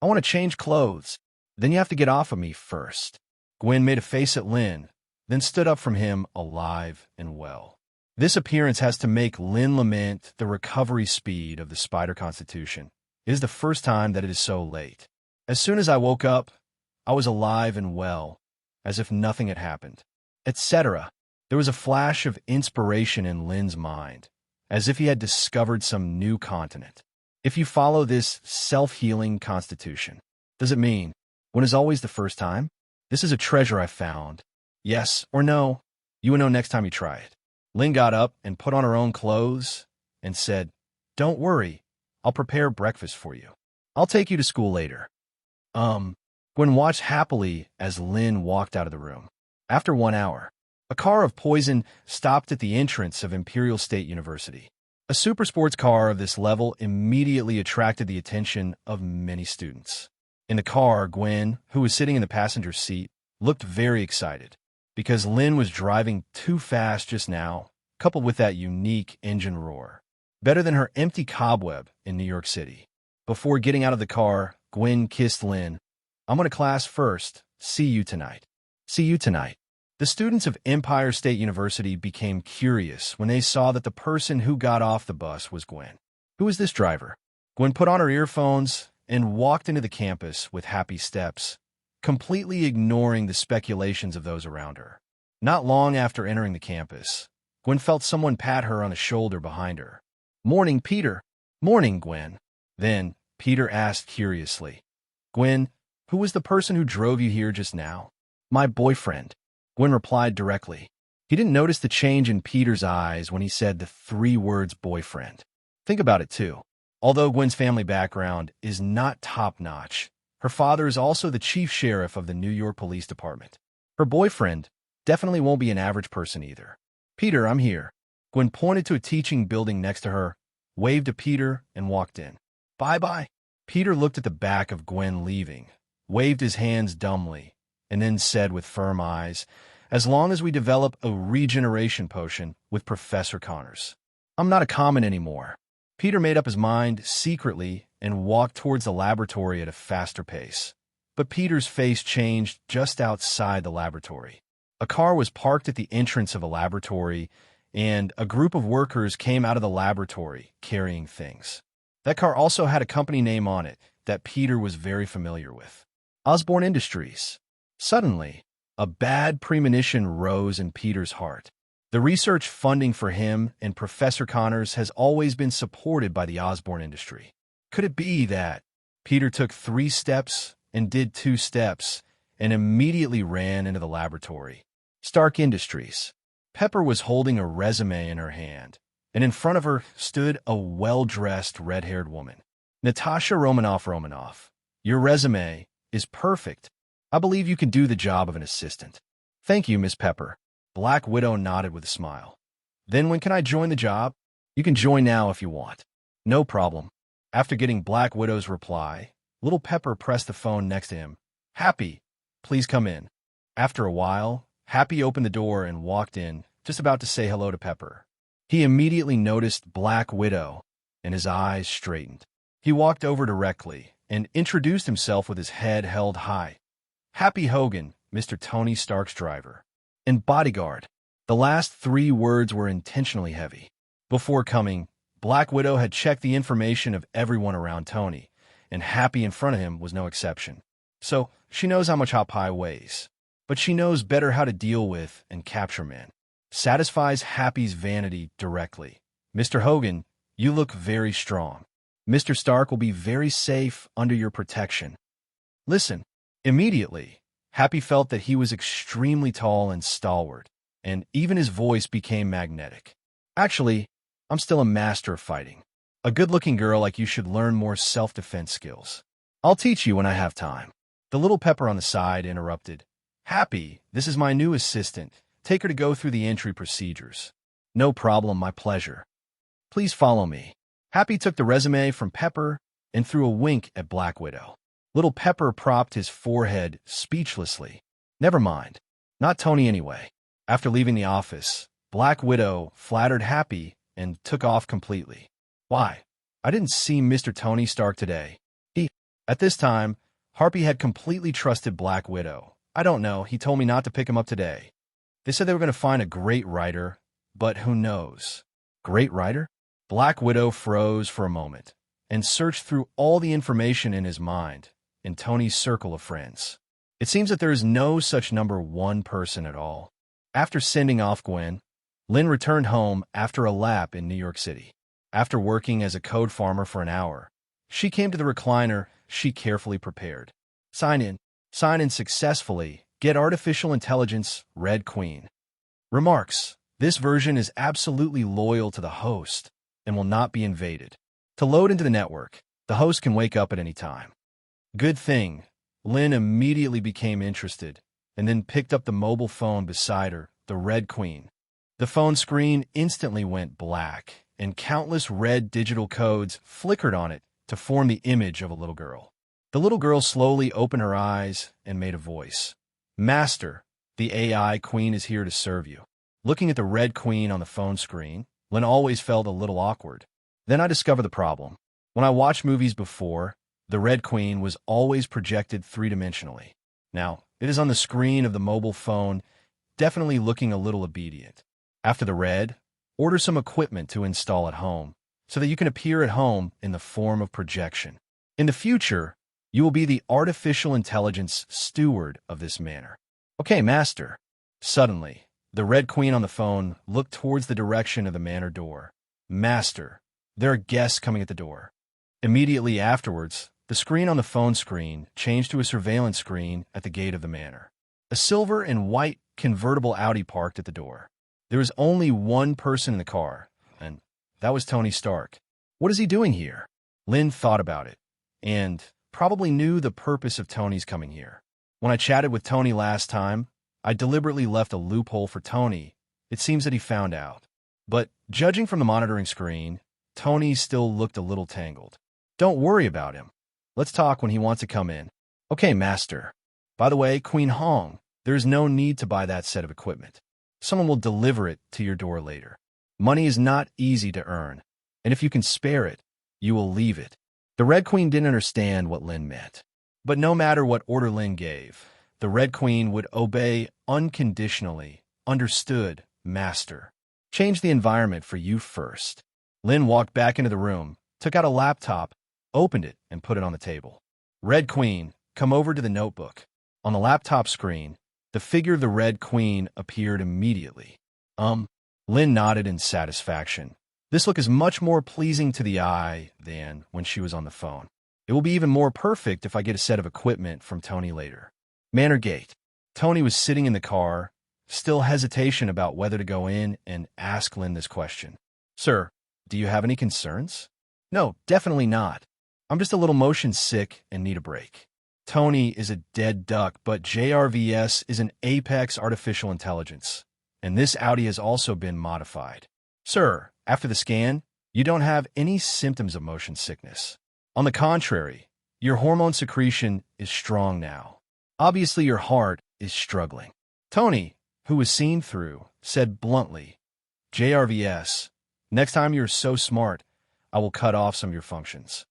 A: I want to change clothes. Then you have to get off of me first. Gwen made a face at Lynn, then stood up from him alive and well. This appearance has to make Lynn lament the recovery speed of the Spider Constitution. It is the first time that it is so late. As soon as I woke up, I was alive and well, as if nothing had happened, etc. There was a flash of inspiration in Lynn's mind, as if he had discovered some new continent. If you follow this self-healing constitution, does it mean when is always the first time? This is a treasure I found. Yes or no? You will know next time you try it. Lynn got up and put on her own clothes and said, Don't worry, I'll prepare breakfast for you. I'll take you to school later. Gwen watched happily as Lynn walked out of the room. After 1 hour, a car of poison stopped at the entrance of Imperial State University. A super sports car of this level immediately attracted the attention of many students. In the car, Gwen, who was sitting in the passenger seat, looked very excited because Lynn was driving too fast just now, coupled with that unique engine roar. Better than her empty cobweb in New York City. Before getting out of the car, Gwen kissed Lynn. I'm going to class first. See you tonight. See you tonight. The students of Empire State University became curious when they saw that the person who got off the bus was Gwen. Who is this driver? Gwen put on her earphones and walked into the campus with happy steps, completely ignoring the speculations of those around her. Not long after entering the campus, Gwen felt someone pat her on the shoulder behind her. Morning, Peter. Morning, Gwen. Then, Peter asked curiously, Gwen, who was the person who drove you here just now? My boyfriend. Gwen replied directly. He didn't notice the change in Peter's eyes when he said the 3 words boyfriend. Think about it, too. Although Gwen's family background is not top-notch, her father is also the chief sheriff of the New York Police Department. Her boyfriend definitely won't be an average person either. Peter, I'm here. Gwen pointed to a teaching building next to her, waved to Peter, and walked in. Bye-bye. Peter looked at the back of Gwen leaving, waved his hands dumbly, and then said with firm eyes, as long as we develop a regeneration potion with Professor Connors. I'm not a common anymore. Peter made up his mind secretly and walked towards the laboratory at a faster pace. But Peter's face changed just outside the laboratory. A car was parked at the entrance of a laboratory, and a group of workers came out of the laboratory carrying things. That car also had a company name on it that Peter was very familiar with. Osborne Industries. Suddenly, a bad premonition rose in Peter's heart. The research funding for him and Professor Connors has always been supported by the Osborne industry. Could it be that Peter took 3 steps and did 2 steps, and immediately ran into the laboratory. Stark Industries. Pepper was holding a resume in her hand, and in front of her stood a well-dressed, red-haired woman. Natasha Romanoff, your resume is perfect. I believe you can do the job of an assistant. Thank you, Miss Pepper. Black Widow nodded with a smile. Then when can I join the job? You can join now if you want. No problem. After getting Black Widow's reply, Little Pepper pressed the phone next to him. Happy, please come in. After a while, Happy opened the door and walked in, just about to say hello to Pepper. He immediately noticed Black Widow, and his eyes straightened. He walked over directly and introduced himself with his head held high. Happy Hogan, Mr. Tony Stark's driver. And bodyguard. The last 3 words were intentionally heavy. Before coming, Black Widow had checked the information of everyone around Tony, and Happy in front of him was no exception. So, she knows how much hot pie weighs. But she knows better how to deal with and capture men. Satisfies Happy's vanity directly. Mr. Hogan, you look very strong. Mr. Stark will be very safe under your protection. Listen. Immediately, Happy felt that he was extremely tall and stalwart, and even his voice became magnetic. Actually, I'm still a master of fighting. A good-looking girl like you should learn more self-defense skills. I'll teach you when I have time. The Little Pepper on the side interrupted. Happy, this is my new assistant. Take her to go through the entry procedures. No problem, my pleasure. Please follow me. Happy took the resume from Pepper and threw a wink at Black Widow. Little Pepper propped his forehead speechlessly. Never mind. Not Tony anyway. After leaving the office, Black Widow flattered Happy and took off completely. Why? I didn't see Mr. Tony Stark today. At this time, Harpy had completely trusted Black Widow. I don't know, he told me not to pick him up today. They said they were going to find a great writer, but who knows? Great writer? Black Widow froze for a moment and searched through all the information in his mind in Tony's circle of friends. It seems that there is no such number 1 person at all. After sending off Gwen, Lynn returned home after a lap in New York City. After working as a code farmer for an hour, she came to the recliner she carefully prepared. Sign in successfully, get artificial intelligence, Red Queen. Remarks, this version is absolutely loyal to the host and will not be invaded. To load into the network, the host can wake up at any time. Good thing, Lynn immediately became interested and then picked up the mobile phone beside her, the Red Queen. The phone screen instantly went black, and countless red digital codes flickered on it to form the image of a little girl. The little girl slowly opened her eyes and made a voice. Master, the AI Queen is here to serve you. Looking at the Red Queen on the phone screen, Lynn always felt a little awkward. Then I discovered the problem. When I watched movies before, the Red Queen was always projected 3-dimensionally. Now, it is on the screen of the mobile phone, definitely looking a little obedient. After the red, order some equipment to install at home, so that you can appear at home in the form of projection. In the future, you will be the artificial intelligence steward of this manor. Okay, Master. Suddenly, the Red Queen on the phone looked towards the direction of the manor door. Master, there are guests coming at the door. Immediately afterwards, the screen on the phone screen changed to a surveillance screen at the gate of the manor. A silver and white convertible Audi parked at the door. There was only 1 person in the car, and that was Tony Stark. What is he doing here? Lynn thought about it, and probably knew the purpose of Tony's coming here. When I chatted with Tony last time, I deliberately left a loophole for Tony. It seems that he found out. But judging from the monitoring screen, Tony still looked a little tangled. Don't worry about him. Let's talk when he wants to come in. Okay, Master. By the way, Queen Hong, there is no need to buy that set of equipment. Someone will deliver it to your door later. Money is not easy to earn, and if you can spare it, you will leave it. The Red Queen didn't understand what Lynn meant. But no matter what order Lynn gave, the Red Queen would obey unconditionally. Understood, Master. Change the environment for you first. Lynn walked back into the room, took out a laptop, opened it, and put it on the table. Red Queen, come over to the notebook. On the laptop screen, the figure of the Red Queen appeared immediately. Lynn nodded in satisfaction. This look is much more pleasing to the eye than when she was on the phone. It will be even more perfect if I get a set of equipment from Tony later. Manor Gate. Tony was sitting in the car, still hesitation about whether to go in and ask Lynn this question. Sir, do you have any concerns? No, definitely not. I'm just a little motion sick and need a break. Tony is a dead duck, but JRVS is an apex artificial intelligence, and this Audi has also been modified. Sir, after the scan, you don't have any symptoms of motion sickness. On the contrary, your hormone secretion is strong now. Obviously, your heart is struggling. Tony, who was seen through, said bluntly, JRVS, next time you're so smart, I will cut off some of your functions.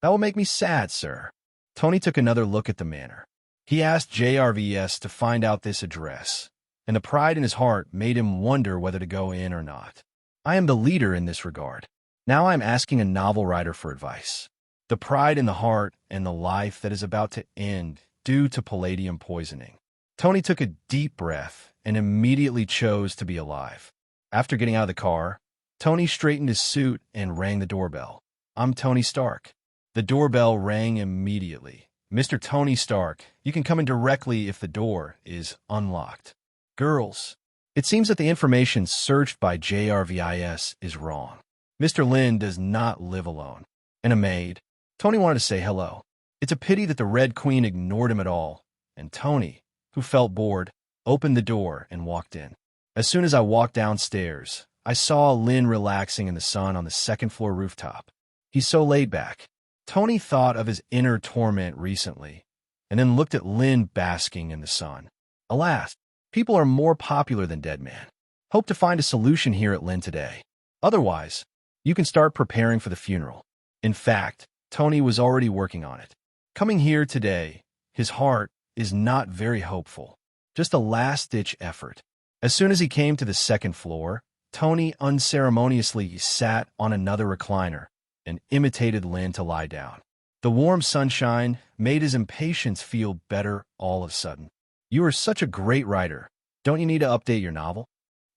A: That will make me sad, sir. Tony took another look at the manor. He asked JRVS to find out this address, and the pride in his heart made him wonder whether to go in or not. I am the leader in this regard. Now I am asking a novel writer for advice. The pride in the heart and the life that is about to end due to palladium poisoning. Tony took a deep breath and immediately chose to be alive. After getting out of the car, Tony straightened his suit and rang the doorbell. I'm Tony Stark. The doorbell rang immediately. Mr. Tony Stark, you can come in directly if the door is unlocked. Girls, it seems that the information searched by JRVIS is wrong. Mr. Lynn does not live alone. And a maid. Tony wanted to say hello. It's a pity that the Red Queen ignored him at all, and Tony, who felt bored, opened the door and walked in. As soon as I walked downstairs, I saw Lynn relaxing in the sun on the second-floor rooftop. He's so laid back. Tony thought of his inner torment recently, and then looked at Lynn basking in the sun. Alas, people are more popular than Dead Man. Hope to find a solution here at Lynn today. Otherwise, you can start preparing for the funeral. In fact, Tony was already working on it. Coming here today, his heart is not very hopeful. Just a last-ditch effort. As soon as he came to the second floor, Tony unceremoniously sat on another recliner and imitated Lynn to lie down. The warm sunshine made his impatience feel better all of a sudden. You are such a great writer. Don't you need to update your novel?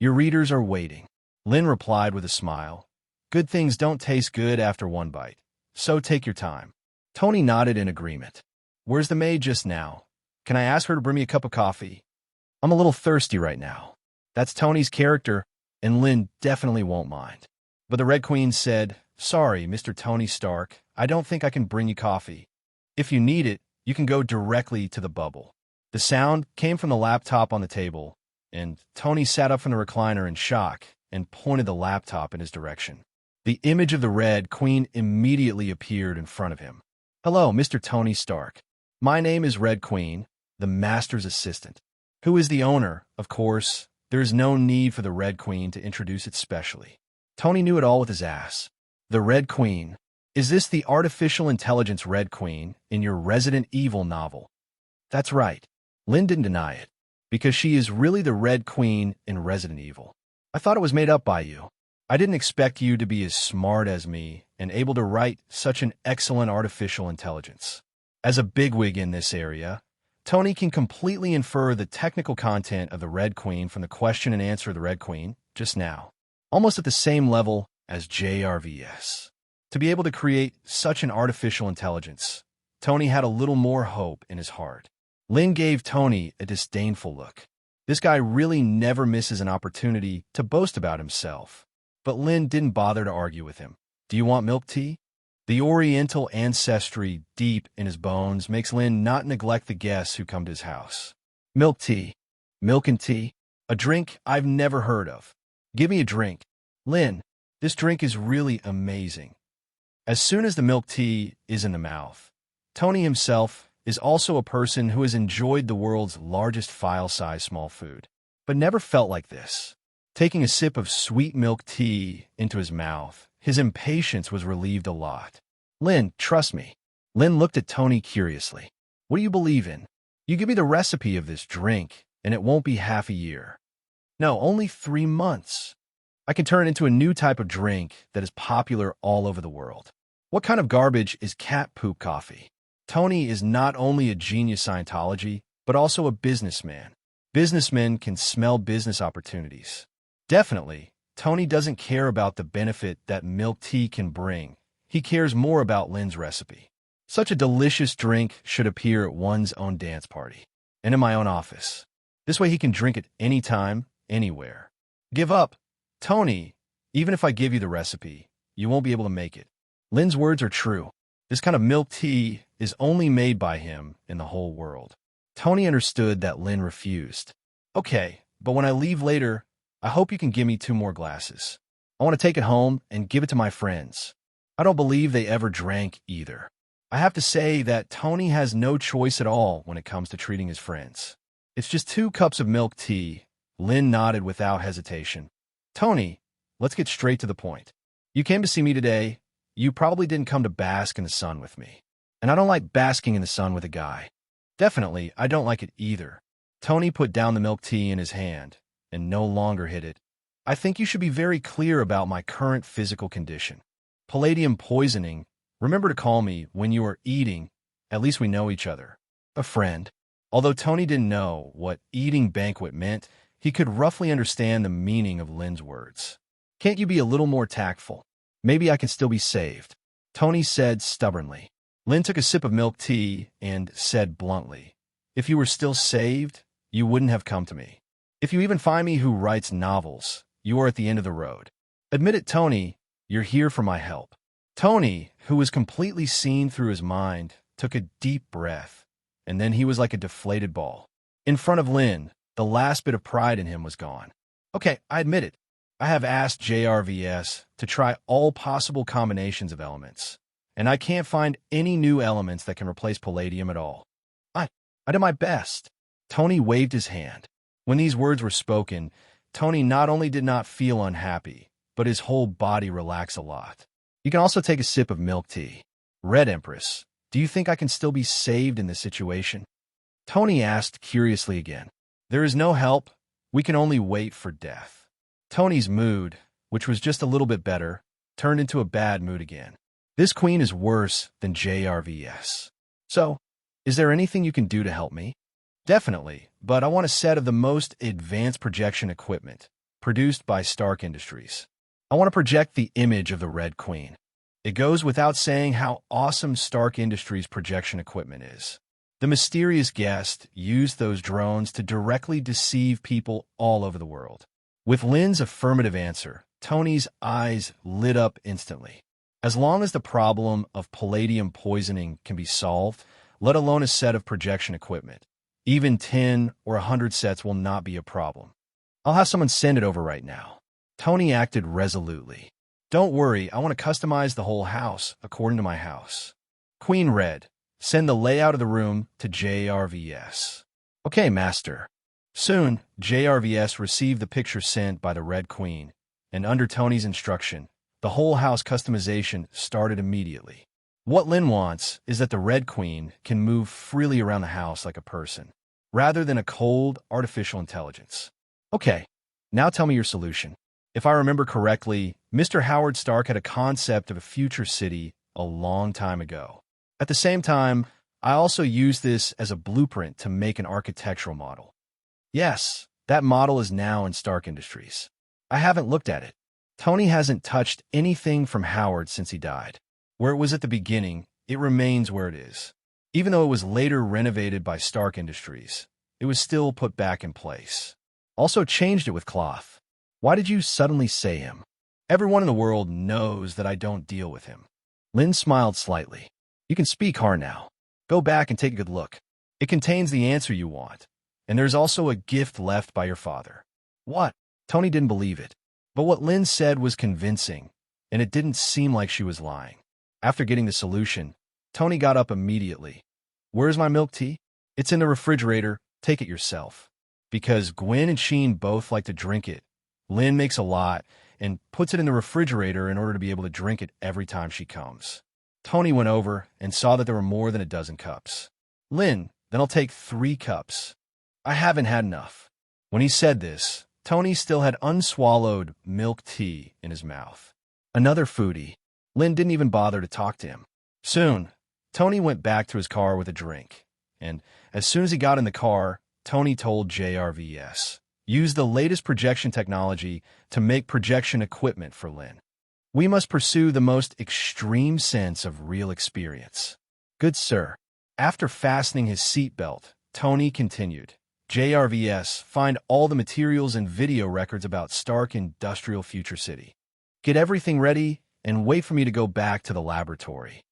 A: Your readers are waiting. Lynn replied with a smile. Good things don't taste good after one bite, so take your time. Tony nodded in agreement. Where's the maid just now? Can I ask her to bring me a cup of coffee? I'm a little thirsty right now. That's Tony's character, and Lynn definitely won't mind. But the Red Queen said, Sorry, Mr. Tony Stark, I don't think I can bring you coffee. If you need it, you can go directly to the bubble. The sound came from the laptop on the table, and Tony sat up from the recliner in shock and pointed the laptop in his direction. The image of the Red Queen immediately appeared in front of him. Hello, Mr. Tony Stark. My name is Red Queen, the Master's assistant. Who is the owner? Of course, there is no need for the Red Queen to introduce it specially. Tony knew it all with his ass. The Red Queen. Is this the artificial intelligence Red Queen in your Resident Evil novel? That's right. Lynn didn't deny it, because she is really the Red Queen in Resident Evil. I thought it was made up by you. I didn't expect you to be as smart as me and able to write such an excellent artificial intelligence. As a bigwig in this area, Tony can completely infer the technical content of the Red Queen from the question and answer of the Red Queen just now, almost at the same level as JRVS. To be able to create such an artificial intelligence, Tony had a little more hope in his heart. Lynn gave Tony a disdainful look. This guy really never misses an opportunity to boast about himself. But Lynn didn't bother to argue with him. Do you want milk tea? The Oriental ancestry deep in his bones makes Lynn not neglect the guests who come to his house. Milk tea. Milk and tea. A drink I've never heard of. Give me a drink. Lynn, this drink is really amazing. As soon as the milk tea is in the mouth, Tony himself is also a person who has enjoyed the world's largest file-size small food, but never felt like this. Taking a sip of sweet milk tea into his mouth, his impatience was relieved a lot. Lynn, trust me. Lynn looked at Tony curiously. What do you believe in? You give me the recipe of this drink, and it won't be half a year. No, only 3 months. I can turn it into a new type of drink that is popular all over the world. What kind of garbage is cat poop coffee? Tony is not only a genius Scientology, but also a businessman. Businessmen can smell business opportunities. Definitely, Tony doesn't care about the benefit that milk tea can bring. He cares more about Lynn's recipe. Such a delicious drink should appear at one's own dance party. and in my own office. This way he can drink it anytime, anywhere. Give up. Tony, even if I give you the recipe, you won't be able to make it. Lynn's words are true. This kind of milk tea is only made by him in the whole world. Tony understood that Lynn refused. Okay, but when I leave later, I hope you can give me 2 more glasses. I want to take it home and give it to my friends. I don't believe they ever drank either. I have to say that Tony has no choice at all when it comes to treating his friends. It's just 2 cups of milk tea. Lynn nodded without hesitation. Tony, let's get straight to the point. You came to see me today. You probably didn't come to bask in the sun with me. And I don't like basking in the sun with a guy. Definitely, I don't like it either. Tony put down the milk tea in his hand and no longer hid it. I think you should be very clear about my current physical condition. Palladium poisoning. Remember to call me when you are eating. At least we know each other. A friend. Although Tony didn't know what eating banquet meant, he could roughly understand the meaning of Lynn's words. Can't you be a little more tactful? Maybe I can still be saved, Tony said stubbornly. Lynn took a sip of milk tea and said bluntly, if you were still saved, you wouldn't have come to me. If you even find me who writes novels, you are at the end of the road. Admit it, Tony, you're here for my help. Tony, who was completely seen through his mind, took a deep breath, and then he was like a deflated ball. In front of Lynn, the last bit of pride in him was gone. Okay, I admit it. I have asked JRVS to try all possible combinations of elements, and I can't find any new elements that can replace palladium at all. I did my best. Tony waved his hand. When these words were spoken, Tony not only did not feel unhappy, but his whole body relaxed a lot. You can also take a sip of milk tea. Red Empress, do you think I can still be saved in this situation? Tony asked curiously again. There is no help. We can only wait for death. Tony's mood, which was just a little bit better, turned into a bad mood again. This queen is worse than JRVS. So, is there anything you can do to help me? Definitely, but I want a set of the most advanced projection equipment, produced by Stark Industries. I want to project the image of the Red Queen. It goes without saying how awesome Stark Industries projection equipment is. The mysterious guest used those drones to directly deceive people all over the world. With Lynn's affirmative answer, Tony's eyes lit up instantly. As long as the problem of palladium poisoning can be solved, let alone a set of projection equipment, even 10 or 100 sets will not be a problem. I'll have someone send it over right now. Tony acted resolutely. Don't worry, I want to customize the whole house according to my house. Queen Red, send the layout of the room to JRVS. Okay, master. Soon, JRVS received the picture sent by the Red Queen, and under Tony's instruction, the whole house customization started immediately. What Lynn wants is that the Red Queen can move freely around the house like a person, rather than a cold, artificial intelligence. Okay, now tell me your solution. If I remember correctly, Mr. Howard Stark had a concept of a future city a long time ago. At the same time, I also used this as a blueprint to make an architectural model. Yes, that model is now in Stark Industries. I haven't looked at it. Tony hasn't touched anything from Howard since he died. Where it was at the beginning, it remains where it is. Even though it was later renovated by Stark Industries, it was still put back in place. Also changed it with cloth. Why did you suddenly say him? Everyone in the world knows that I don't deal with him. Lynn smiled slightly. You can speak hard now. Go back and take a good look. It contains the answer you want. And there's also a gift left by your father. What? Tony didn't believe it. But what Lynn said was convincing, and it didn't seem like she was lying. After getting the solution, Tony got up immediately. Where's my milk tea? It's in the refrigerator. Take it yourself. Because Gwen and Sheen both like to drink it, Lynn makes a lot and puts it in the refrigerator in order to be able to drink it every time she comes. Tony went over and saw that there were more than a dozen cups. Lynn, then I'll take 3 cups. I haven't had enough. When he said this, Tony still had unswallowed milk tea in his mouth. Another foodie. Lynn didn't even bother to talk to him. Soon, Tony went back to his car with a drink, and as soon as he got in the car, Tony told JRVS, use the latest projection technology to make projection equipment for Lynn. We must pursue the most extreme sense of real experience. Good sir. After fastening his seatbelt, Tony continued. JRVS, find all the materials and video records about Stark Industrial Future City. Get everything ready and wait for me to go back to the laboratory.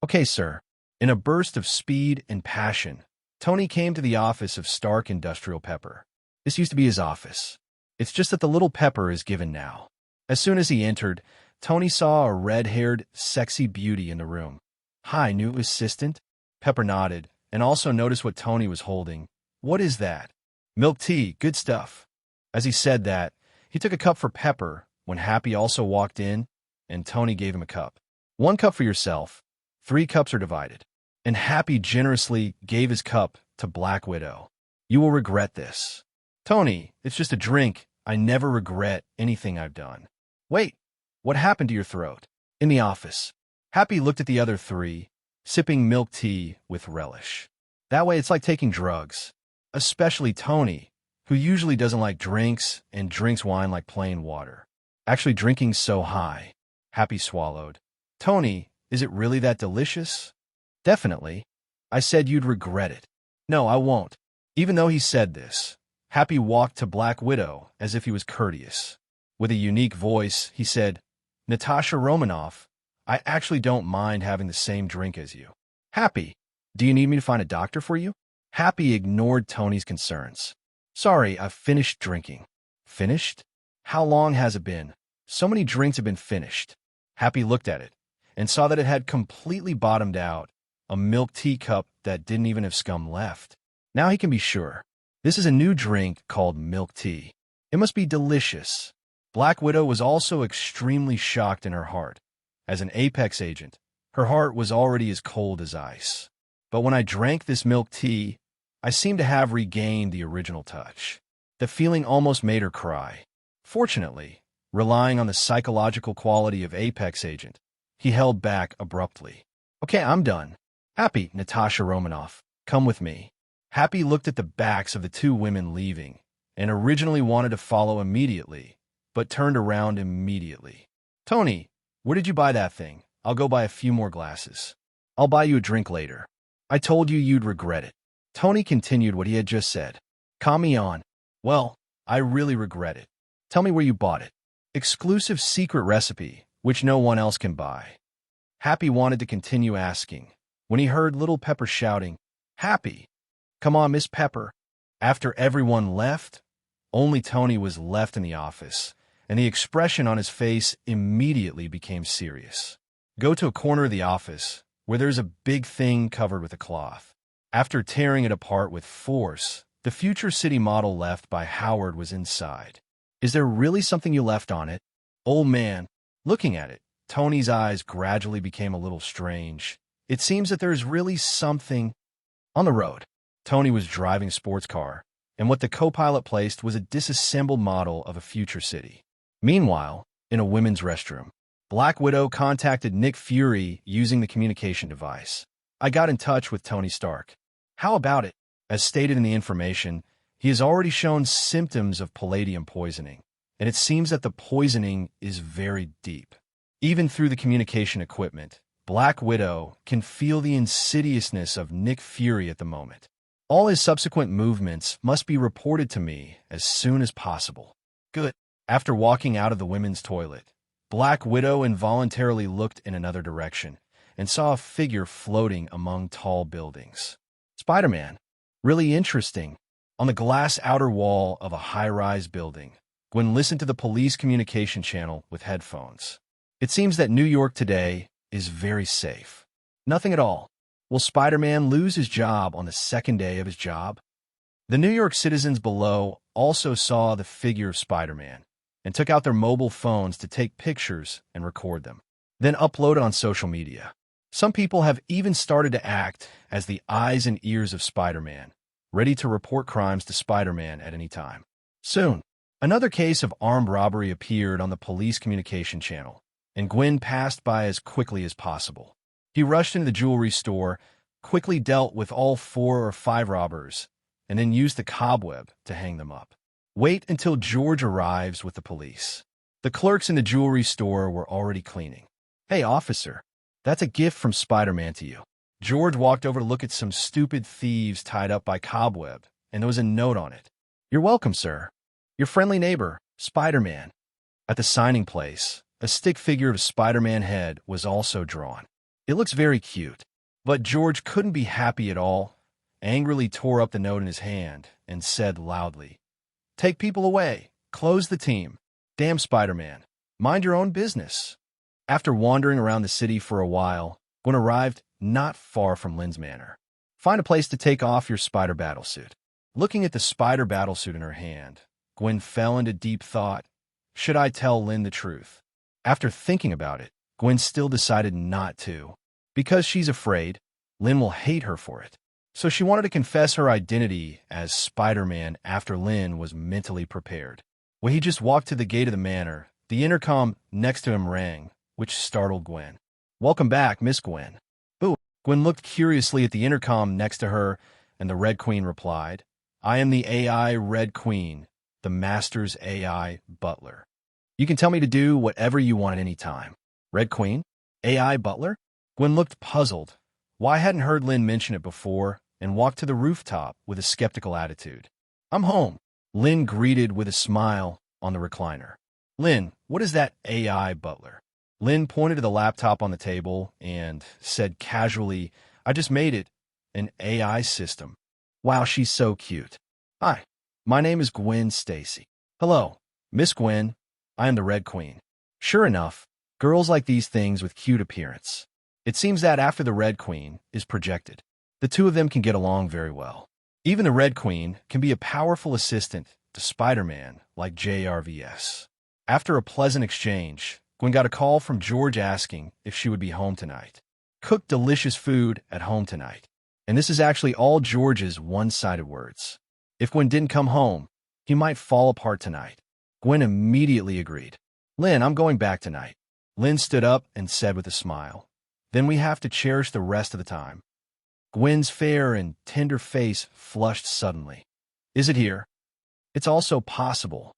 A: Okay, sir. In a burst of speed and passion, Tony came to the office of Stark Industrial Pepper. This used to be his office. It's just that the little Pepper is given now. As soon as he entered, Tony saw a red-haired, sexy beauty in the room. Hi, new assistant? Pepper nodded, and also noticed what Tony was holding. What is that? Milk tea, good stuff. As he said that, he took a cup for Pepper when Happy also walked in, and Tony gave him a cup. 1 cup for yourself. 3 cups are divided. And Happy generously gave his cup to Black Widow. You will regret this. Tony, it's just a drink. I never regret anything I've done. Wait, what happened to your throat? In the office. Happy looked at the other 3, sipping milk tea with relish. That way it's like taking drugs. Especially Tony, who usually doesn't like drinks and drinks wine like plain water. Actually drinking's so high. Happy swallowed. Tony, is it really that delicious? Definitely. I said you'd regret it. No, I won't. Even though he said this, Happy walked to Black Widow as if he was courteous. With a unique voice, he said, Natasha Romanoff, I actually don't mind having the same drink as you. Happy, do you need me to find a doctor for you? Happy ignored Tony's concerns. Sorry, I've finished drinking. Finished? How long has it been? So many drinks have been finished. Happy looked at it and saw that it had completely bottomed out, a milk tea cup that didn't even have scum left. Now he can be sure. This is a new drink called milk tea. It must be delicious. Black Widow was also extremely shocked in her heart. As an Apex agent, her heart was already as cold as ice. But when I drank this milk tea, I seemed to have regained the original touch. The feeling almost made her cry. Fortunately, relying on the psychological quality of Apex agent, he held back abruptly. Okay, I'm done. Happy, Natasha Romanoff, come with me. Happy looked at the backs of the 2 women leaving, and originally wanted to follow immediately, but turned around immediately. Tony, where did you buy that thing? I'll go buy a few more glasses. I'll buy you a drink later. I told you you'd regret it. Tony continued what he had just said. Calm me on. Well, I really regret it. Tell me where you bought it. Exclusive secret recipe, which no one else can buy. Happy wanted to continue asking, when he heard Little Pepper shouting, Happy! Come on, Miss Pepper. After everyone left, only Tony was left in the office, and the expression on his face immediately became serious. Go to a corner of the office, where there's a big thing covered with a cloth. After tearing it apart with force, the Future City model left by Howard was inside. Is there really something you left on it? Old man, looking at it, Tony's eyes gradually became a little strange. It seems that there's really something on the road. Tony was driving a sports car, and what the co-pilot placed was a disassembled model of a future city. Meanwhile, in a women's restroom, Black Widow contacted Nick Fury using the communication device. I got in touch with Tony Stark. How about it? As stated in the information, he has already shown symptoms of palladium poisoning, and it seems that the poisoning is very deep. Even through the communication equipment, Black Widow can feel the insidiousness of Nick Fury at the moment. All his subsequent movements must be reported to me as soon as possible. Good. After walking out of the women's toilet, Black Widow involuntarily looked in another direction and saw a figure floating among tall buildings. Spider-Man. Really interesting. On the glass outer wall of a high-rise building, Gwen listened to the police communication channel with headphones. It seems that New York today is very safe. Nothing at all. Will Spider-Man lose his job on the second day of his job? The New York citizens below also saw the figure of Spider-Man and took out their mobile phones to take pictures and record them, then upload it on social media. Some people have even started to act as the eyes and ears of Spider-Man, ready to report crimes to Spider-Man at any time. Soon, another case of armed robbery appeared on the police communication channel, and Gwen passed by as quickly as possible. He rushed into the jewelry store, quickly dealt with all 4 or 5 robbers, and then used the cobweb to hang them up. Wait until George arrives with the police. The clerks in the jewelry store were already cleaning. Hey, officer, that's a gift from Spider-Man to you. George walked over to look at some stupid thieves tied up by cobweb, and there was a note on it. "You're welcome, sir. Your friendly neighbor, Spider-Man." At the signing place, a stick figure of Spider-Man head was also drawn. It looks very cute, but George couldn't be happy at all, angrily tore up the note in his hand, and said loudly, "Take people away. Close the team. Damn Spider-Man. Mind your own business." After wandering around the city for a while, Gwen arrived not far from Lynn's manor. Find a place to take off your spider battlesuit. Looking at the spider battlesuit in her hand, Gwen fell into deep thought. Should I tell Lynn the truth? After thinking about it, Gwen still decided not to. Because she's afraid, Lynn will hate her for it. So she wanted to confess her identity as Spider-Man after Lynn was mentally prepared. When he just walked to the gate of the manor, the intercom next to him rang, which startled Gwen. "Welcome back, Miss Gwen." "Boo." Gwen looked curiously at the intercom next to her, and the Red Queen replied, "I am the AI Red Queen, the Master's AI butler. You can tell me to do whatever you want at any time." "Red Queen? AI butler?" Gwen looked puzzled. Why hadn't heard Lynn mention it before, and walked to the rooftop with a skeptical attitude. "I'm home," Lynn greeted with a smile on the recliner. "Lynn, what is that AI butler?" Lynn pointed to the laptop on the table and said casually, "I just made it, an AI system." "Wow, she's so cute." "Hi, my name is Gwen Stacy." "Hello, Miss Gwen. I am the Red Queen." Sure enough, girls like these things with cute appearance. It seems that after the Red Queen is projected, the two of them can get along very well. Even the Red Queen can be a powerful assistant to Spider-Man like JRVS. After a pleasant exchange, Gwen got a call from George asking if she would be home tonight. Cook delicious food at home tonight. And this is actually all George's one-sided words. If Gwen didn't come home, he might fall apart tonight. Gwen immediately agreed. "Lynn, I'm going back tonight." Lynn stood up and said with a smile, "Then we have to cherish the rest of the time." Gwen's fair and tender face flushed suddenly. "Is it here?" "It's also possible."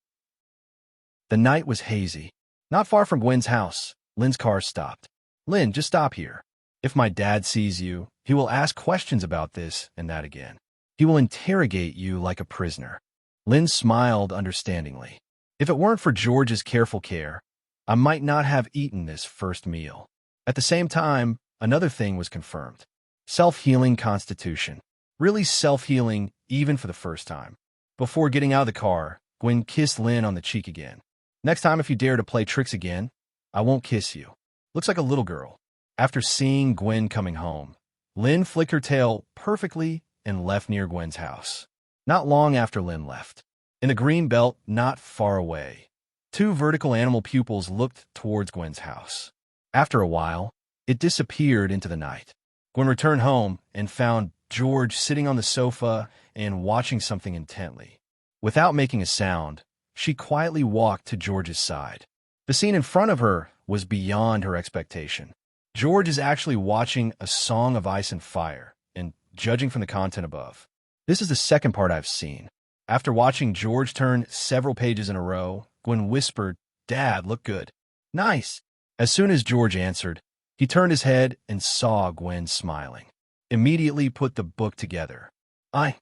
A: The night was hazy. Not far from Gwen's house, Lynn's car stopped. "Lynn, just stop here. If my dad sees you, he will ask questions about this and that again. He will interrogate you like a prisoner." Lynn smiled understandingly. "If it weren't for George's careful care, I might not have eaten this first meal." At the same time, another thing was confirmed. Self-healing constitution. Really self-healing even for the first time. Before getting out of the car, Gwen kissed Lynn on the cheek again. "Next time if you dare to play tricks again, I won't kiss you. Looks like a little girl." After seeing Gwen coming home, Lynn flicked her tail perfectly and left near Gwen's house. Not long after Lynn left, in the green belt not far away, two vertical animal pupils looked towards Gwen's house. After a while, it disappeared into the night. Gwen returned home and found George sitting on the sofa and watching something intently. Without making a sound, she quietly walked to George's side. The scene in front of her was beyond her expectation. George is actually watching A Song of Ice and Fire, and judging from the content above, this is the second part I've seen. After watching George turn several pages in a row, Gwen whispered, "Dad, look good." "Nice." As soon as George answered, he turned his head and saw Gwen smiling. Immediately put the book together. I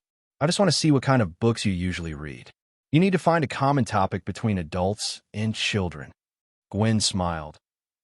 A: just want to see what kind of books you usually read. You need to find a common topic between adults and children." Gwen smiled.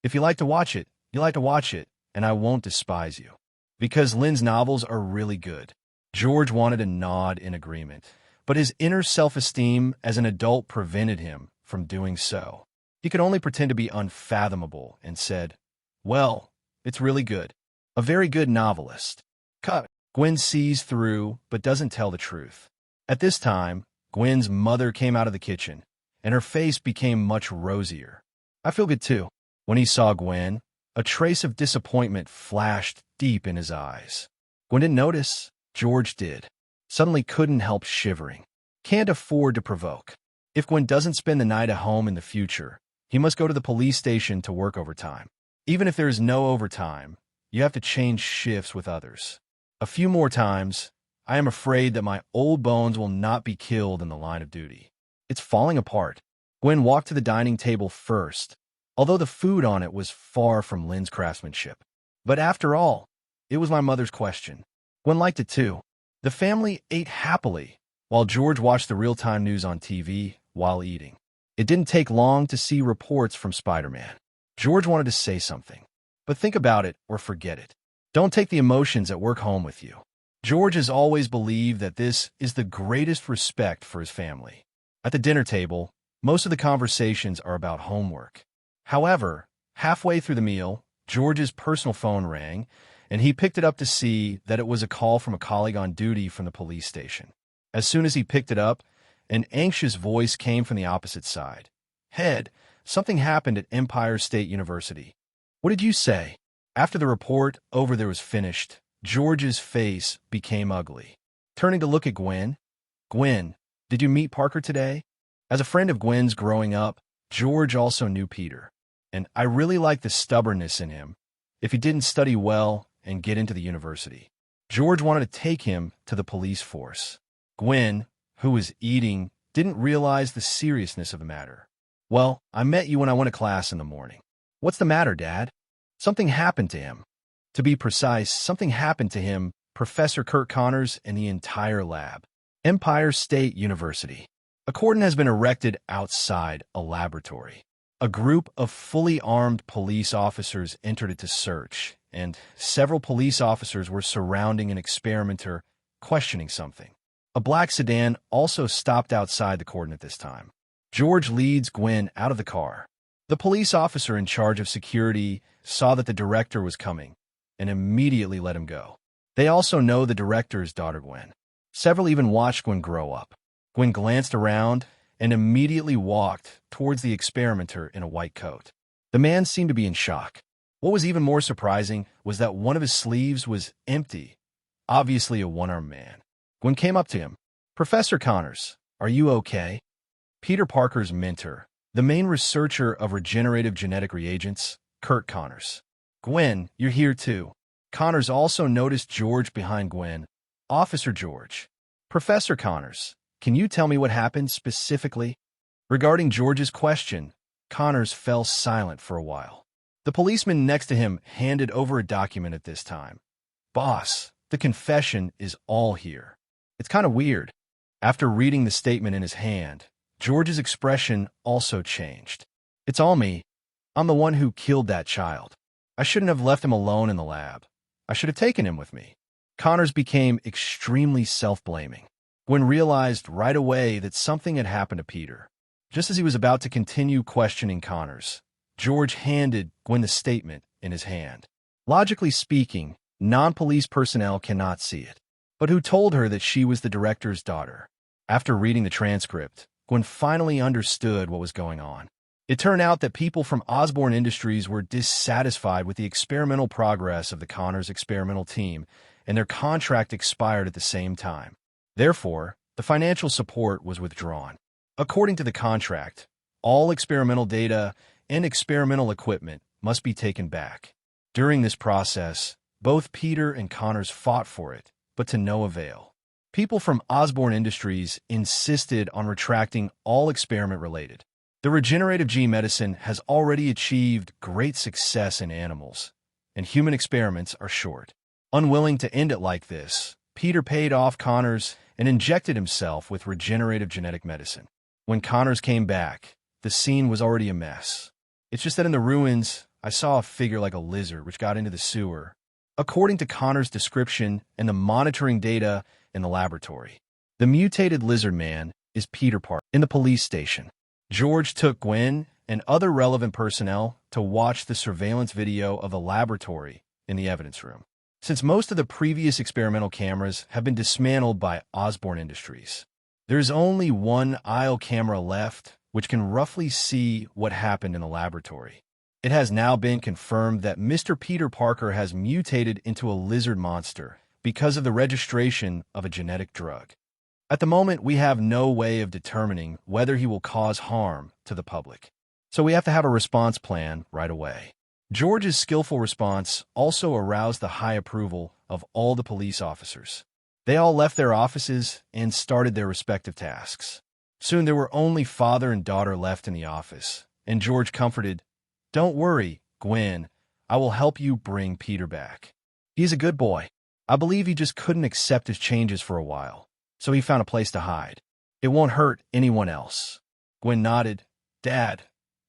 A: "If you like to watch it, you like to watch it, and I won't despise you. Because Lynn's novels are really good." George wanted a nod in agreement, but his inner self-esteem as an adult prevented him from doing so. He could only pretend to be unfathomable and said, "Well, it's really good. A very good novelist." Cut. Gwen sees through, but doesn't tell the truth. At this time, Gwen's mother came out of the kitchen, and her face became much rosier. "I feel good too." When he saw Gwen, a trace of disappointment flashed deep in his eyes. Gwen didn't notice. George did. Suddenly couldn't help shivering. Can't afford to provoke. If Gwen doesn't spend the night at home in the future, he must go to the police station to work overtime. Even if there is no overtime, you have to change shifts with others. A few more times, I am afraid that my old bones will not be killed in the line of duty. It's falling apart. Gwen walked to the dining table first, although the food on it was far from Lynn's craftsmanship. But after all, It was my mother's question. Gwen liked it too. The family ate happily, while George watched the real-time news on TV while eating. It didn't take long to see reports from Spider-Man. George wanted to say something, but think about it or forget it. Don't take the emotions at work home with you. George has always believed that this is the greatest respect for his family. At the dinner table, most of the conversations are about homework. However, halfway through the meal, George's personal phone rang, and he picked it up to see that it was a call from a colleague on duty from the police station. As soon as he picked it up, an anxious voice came from the opposite side. "Head, something happened at Empire State University." "What did you say?" After the report over there was finished, George's face became ugly. Turning to look at Gwen, "Gwen, did you meet Parker today?" As a friend of Gwen's growing up, George also knew Peter, and I really liked the stubbornness in him. If he didn't study well and get into the university, George wanted to take him to the police force. Gwen, who was eating, didn't realize the seriousness of the matter. "Well, I met you when I went to class in the morning." "What's the matter, Dad?" "Something happened to him." To be precise, something happened to him, Professor Kurt Connors, and the entire lab. Empire State University. A cordon has been erected outside a laboratory. A group of fully armed police officers entered it to search, and several police officers were surrounding an experimenter, questioning something. A black sedan also stopped outside the cordon at this time. George leads Gwen out of the car. The police officer in charge of security saw that the director was coming and immediately let him go. They also know the director's daughter, Gwen. Several even watched Gwen grow up. Gwen glanced around and immediately walked towards the experimenter in a white coat. The man seemed to be in shock. What was even more surprising was that one of his sleeves was empty, obviously a one-armed man. Gwen came up to him. "Professor Connors, are you okay?" Peter Parker's mentor, the main researcher of regenerative genetic reagents, Kurt Connors. "Gwen, you're here too." Connors also noticed George behind Gwen. "Officer George." "Professor Connors, can you tell me what happened specifically?" Regarding George's question, Connors fell silent for a while. The policeman next to him handed over a document at this time. "Boss, the confession is all here." "It's kind of weird." After reading the statement in his hand, George's expression also changed. "It's all me. I'm the one who killed that child. I shouldn't have left him alone in the lab. I should have taken him with me." Connors became extremely self-blaming. Gwen realized right away that something had happened to Peter. Just as he was about to continue questioning Connors, George handed Gwen the statement in his hand. Logically speaking, non-police personnel cannot see it. But who told her that she was the director's daughter? After reading the transcript, Gwen finally understood what was going on. It turned out that people from Osborne Industries were dissatisfied with the experimental progress of the Connors experimental team, and their contract expired at the same time. Therefore, the financial support was withdrawn. According to the contract, all experimental data and experimental equipment must be taken back. During this process, both Peter and Connors fought for it, but to no avail. People from Osborne Industries insisted on retracting all experiment-related. The regenerative gene medicine has already achieved great success in animals, and human experiments are short. Unwilling to end it like this, Peter paid off Connors and injected himself with regenerative genetic medicine. When Connors came back, the scene was already a mess. "It's just that in the ruins, I saw a figure like a lizard which got into the sewer." According to Connors' description and the monitoring data in the laboratory, the mutated lizard man is Peter Parker. In the police station, George took Gwen and other relevant personnel to watch the surveillance video of the laboratory in the evidence room. Since most of the previous experimental cameras have been dismantled by Osborne Industries, there's only one aisle camera left, which can roughly see what happened in the laboratory. It has now been confirmed that Mr. Peter Parker has mutated into a lizard monster because of the registration of a genetic drug. At the moment, we have no way of determining whether he will cause harm to the public. So we have to have a response plan right away. George's skillful response also aroused the high approval of all the police officers. They all left their offices and started their respective tasks. Soon there were only father and daughter left in the office, and George comforted, "Don't worry, Gwen, I will help you bring Peter back." He's a good boy. I believe he just couldn't accept his changes for a while, so he found a place to hide. It won't hurt anyone else. Gwen nodded. Dad,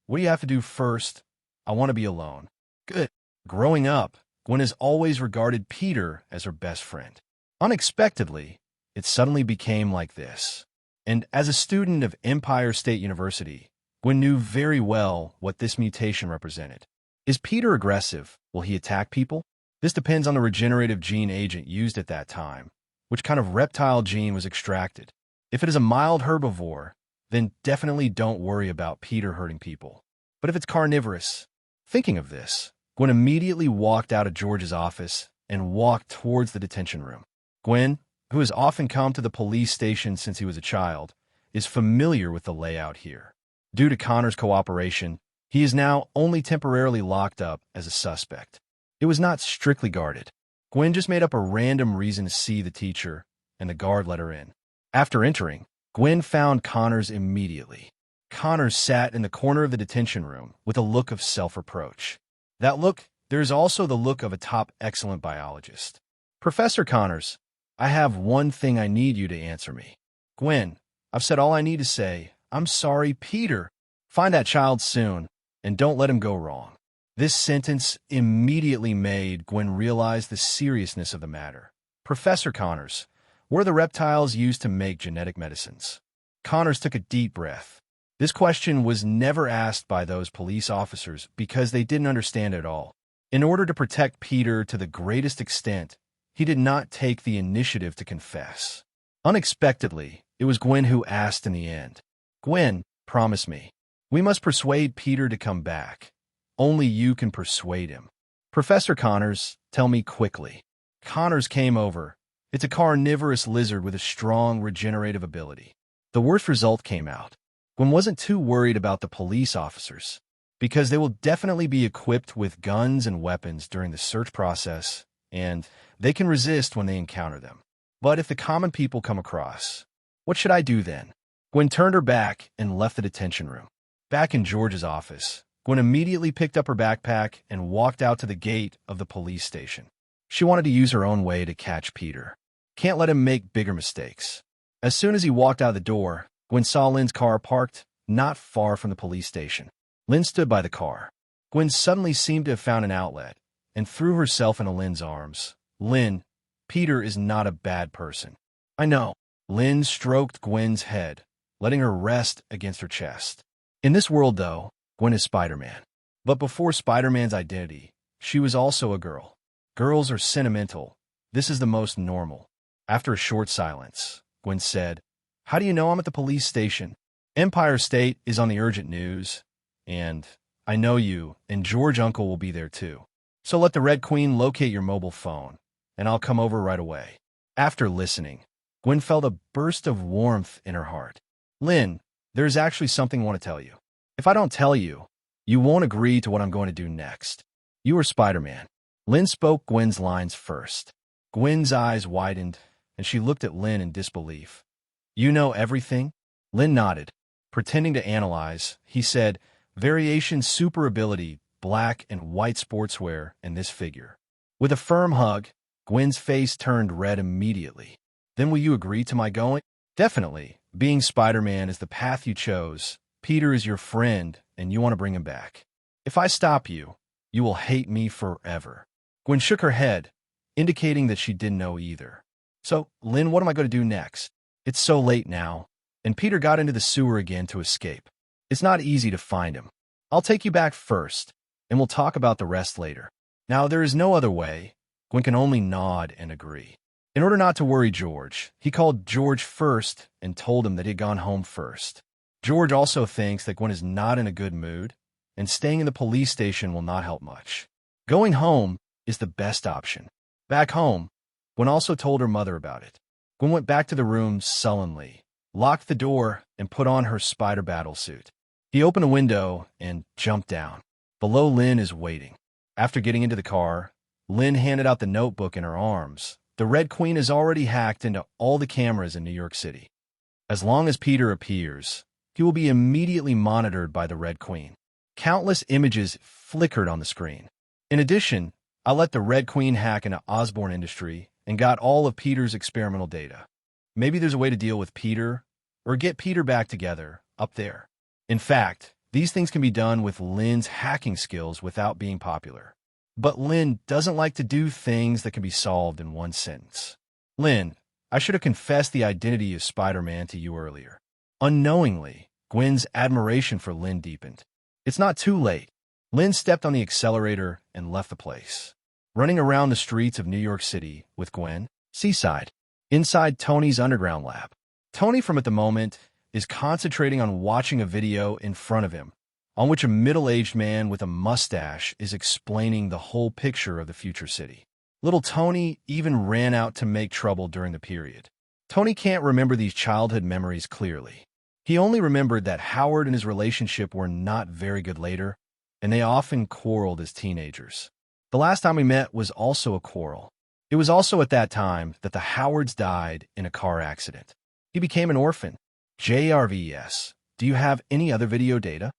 A: what do you have to do first? I want to be alone. Good. Growing up, Gwen has always regarded Peter as her best friend. Unexpectedly, it suddenly became like this. And as a student of Empire State University, Gwen knew very well what this mutation represented. Is Peter aggressive? Will he attack people? This depends on the regenerative gene agent used at that time, which kind of reptile gene was extracted. If it is a mild herbivore, then definitely don't worry about Peter hurting people. But if it's carnivorous, thinking of this, Gwen immediately walked out of George's office and walked towards the detention room. Gwen, who has often come to the police station since he was a child, is familiar with the layout here. Due to Connor's cooperation, he is now only temporarily locked up as a suspect. It was not strictly guarded. Gwen just made up a random reason to see the teacher, and the guard let her in. After entering, Gwen found Connors immediately. Connors sat in the corner of the detention room with a look of self-reproach. That look, there's also the look of a top excellent biologist. Professor Connors, I have one thing I need you to answer me. Gwen, I've said all I need to say. I'm sorry, Peter. Find that child soon, and don't let him go wrong. This sentence immediately made Gwen realize the seriousness of the matter. Professor Connors, were the reptiles used to make genetic medicines? Connors took a deep breath. This question was never asked by those police officers because they didn't understand it at all. In order to protect Peter to the greatest extent, he did not take the initiative to confess. Unexpectedly, it was Gwen who asked in the end. Gwen, promise me. We must persuade Peter to come back. Only you can persuade him. Professor Connors, tell me quickly. Connors came over. It's a carnivorous lizard with a strong regenerative ability. The worst result came out. Gwen wasn't too worried about the police officers, because they will definitely be equipped with guns and weapons during the search process, and they can resist when they encounter them. But if the common people come across, what should I do then? Gwen turned her back and left the detention room. Back in George's office, Gwen immediately picked up her backpack and walked out to the gate of the police station. She wanted to use her own way to catch Peter. Can't let him make bigger mistakes. As soon as he walked out the door, Gwen saw Lynn's car parked not far from the police station. Lynn stood by the car. Gwen suddenly seemed to have found an outlet and threw herself into Lynn's arms. Lynn, Peter is not a bad person. I know. Lynn stroked Gwen's head, letting her rest against her chest. In this world, though, Gwen is Spider-Man. But before Spider-Man's identity, she was also a girl. Girls are sentimental. This is the most normal. After a short silence, Gwen said, How do you know I'm at the police station? Empire State is on the urgent news, and I know you and George Uncle will be there too. So let the Red Queen locate your mobile phone, and I'll come over right away. After listening, Gwen felt a burst of warmth in her heart. Lynn, there's actually something I want to tell you. If I don't tell you, you won't agree to what I'm going to do next. You are Spider-Man. Lynn spoke Gwen's lines first. Gwen's eyes widened, and she looked at Lynn in disbelief. You know everything? Lynn nodded. Pretending to analyze, he said, Variation super ability, black and white sportswear, and this figure. With a firm hug, Gwen's face turned red immediately. Then will you agree to my going? Definitely. Being Spider-Man is the path you chose. Peter is your friend, and you want to bring him back. If I stop you, you will hate me forever. Gwen shook her head, indicating that she didn't know either. So, Lynn, what am I going to do next? It's so late now, and Peter got into the sewer again to escape. It's not easy to find him. I'll take you back first, and we'll talk about the rest later. Now, there is no other way. Gwen can only nod and agree. In order not to worry George, he called George first and told him that he had gone home first. George also thinks that Gwen is not in a good mood, and staying in the police station will not help much. Going home is the best option. Back home, Gwen also told her mother about it. Gwen went back to the room sullenly, locked the door, and put on her spider battle suit. He opened a window and jumped down. Below, Lynn is waiting. After getting into the car, Lynn handed out the notebook in her arms. The Red Queen has already hacked into all the cameras in New York City. As long as Peter appears, he will be immediately monitored by the Red Queen. Countless images flickered on the screen. In addition, I let the Red Queen hack into Osborne Industry and got all of Peter's experimental data. Maybe there's a way to deal with Peter or get Peter back together up there. In fact, these things can be done with Lynn's hacking skills without being popular. But Lynn doesn't like to do things that can be solved in one sentence. Lynn, I should have confessed the identity of Spider-Man to you earlier. Unknowingly, Gwen's admiration for Lynn deepened. It's not too late. Lynn stepped on the accelerator and left the place. Running around the streets of New York City with Gwen, seaside, inside Tony's underground lab. Tony, from at the moment, is concentrating on watching a video in front of him, on which a middle-aged man with a mustache is explaining the whole picture of the future city. Little Tony even ran out to make trouble during the period. Tony can't remember these childhood memories clearly. He only remembered that Howard and his relationship were not very good later, and they often quarreled as teenagers. The last time we met was also a quarrel. It was also at that time that the Howards died in a car accident. He became an orphan. JRVS, do you have any other video data?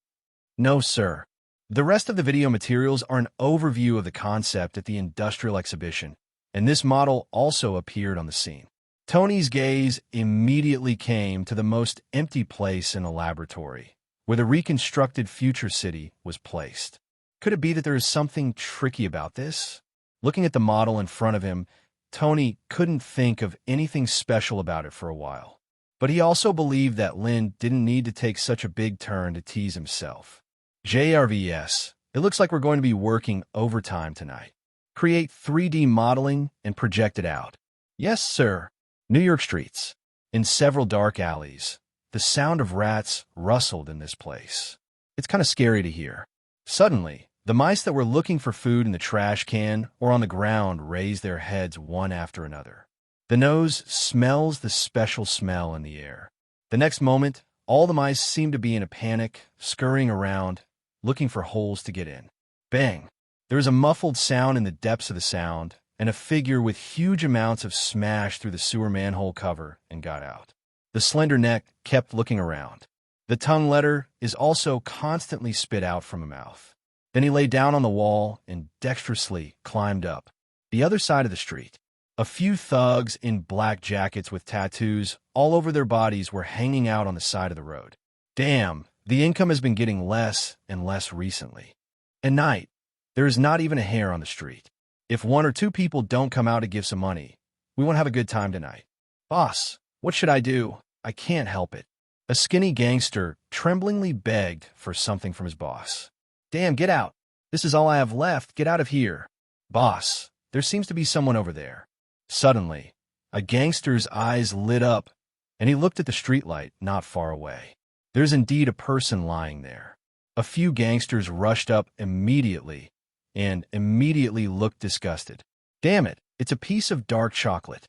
A: No, sir. The rest of the video materials are an overview of the concept at the industrial exhibition, and this model also appeared on the scene. Tony's gaze immediately came to the most empty place in the laboratory, where the reconstructed future city was placed. Could it be that there is something tricky about this? Looking at the model in front of him, Tony couldn't think of anything special about it for a while. But he also believed that Lynn didn't need to take such a big turn to tease himself. JRVS, it looks like we're going to be working overtime tonight. Create 3D modeling and project it out. Yes, sir. New York streets. In several dark alleys, the sound of rats rustled in this place. It's kind of scary to hear. Suddenly, the mice that were looking for food in the trash can or on the ground raised their heads one after another. The nose smells the special smell in the air. The next moment, all the mice seemed to be in a panic, scurrying around, looking for holes to get in. Bang! There was a muffled sound in the depths of the sound, and a figure with huge amounts of smash through the sewer manhole cover and got out. The slender neck kept looking around. The tongue letter is also constantly spit out from a mouth. Then he lay down on the wall and dexterously climbed up the other side of the street. A few thugs in black jackets with tattoos all over their bodies were hanging out on the side of the road. Damn, the income has been getting less and less recently. At night, there is not even a hair on the street. If one or two people don't come out to give some money, we won't have a good time tonight. Boss, what should I do? I can't help it. A skinny gangster tremblingly begged for something from his boss. Damn, get out. This is all I have left. Get out of here. Boss, there seems to be someone over there. Suddenly, a gangster's eyes lit up, and he looked at the streetlight not far away. There's indeed a person lying there. A few gangsters rushed up immediately and immediately looked disgusted. Damn it, it's a piece of dark chocolate.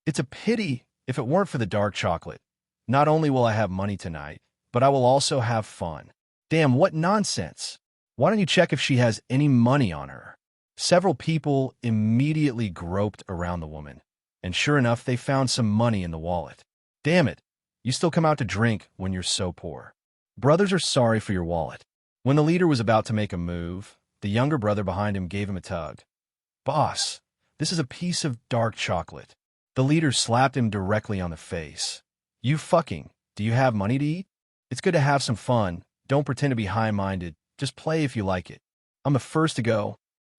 A: It's a pity if it weren't for the dark chocolate. Not only will I have money tonight, but I will also have fun. Damn, what nonsense. Why don't you check if she has any money on her? Several people immediately groped around the woman, and sure enough, they found some money in the wallet. Damn it, you still come out to drink when you're so poor. Brothers are sorry for your wallet. When the leader was about to make a move, the younger brother behind him gave him a tug. Boss, this is a piece of dark chocolate. The leader slapped him directly on the face. You fucking, do you have money to eat? It's good to have some fun. Don't pretend to be high-minded. Just play if you like it. I'm the first to go.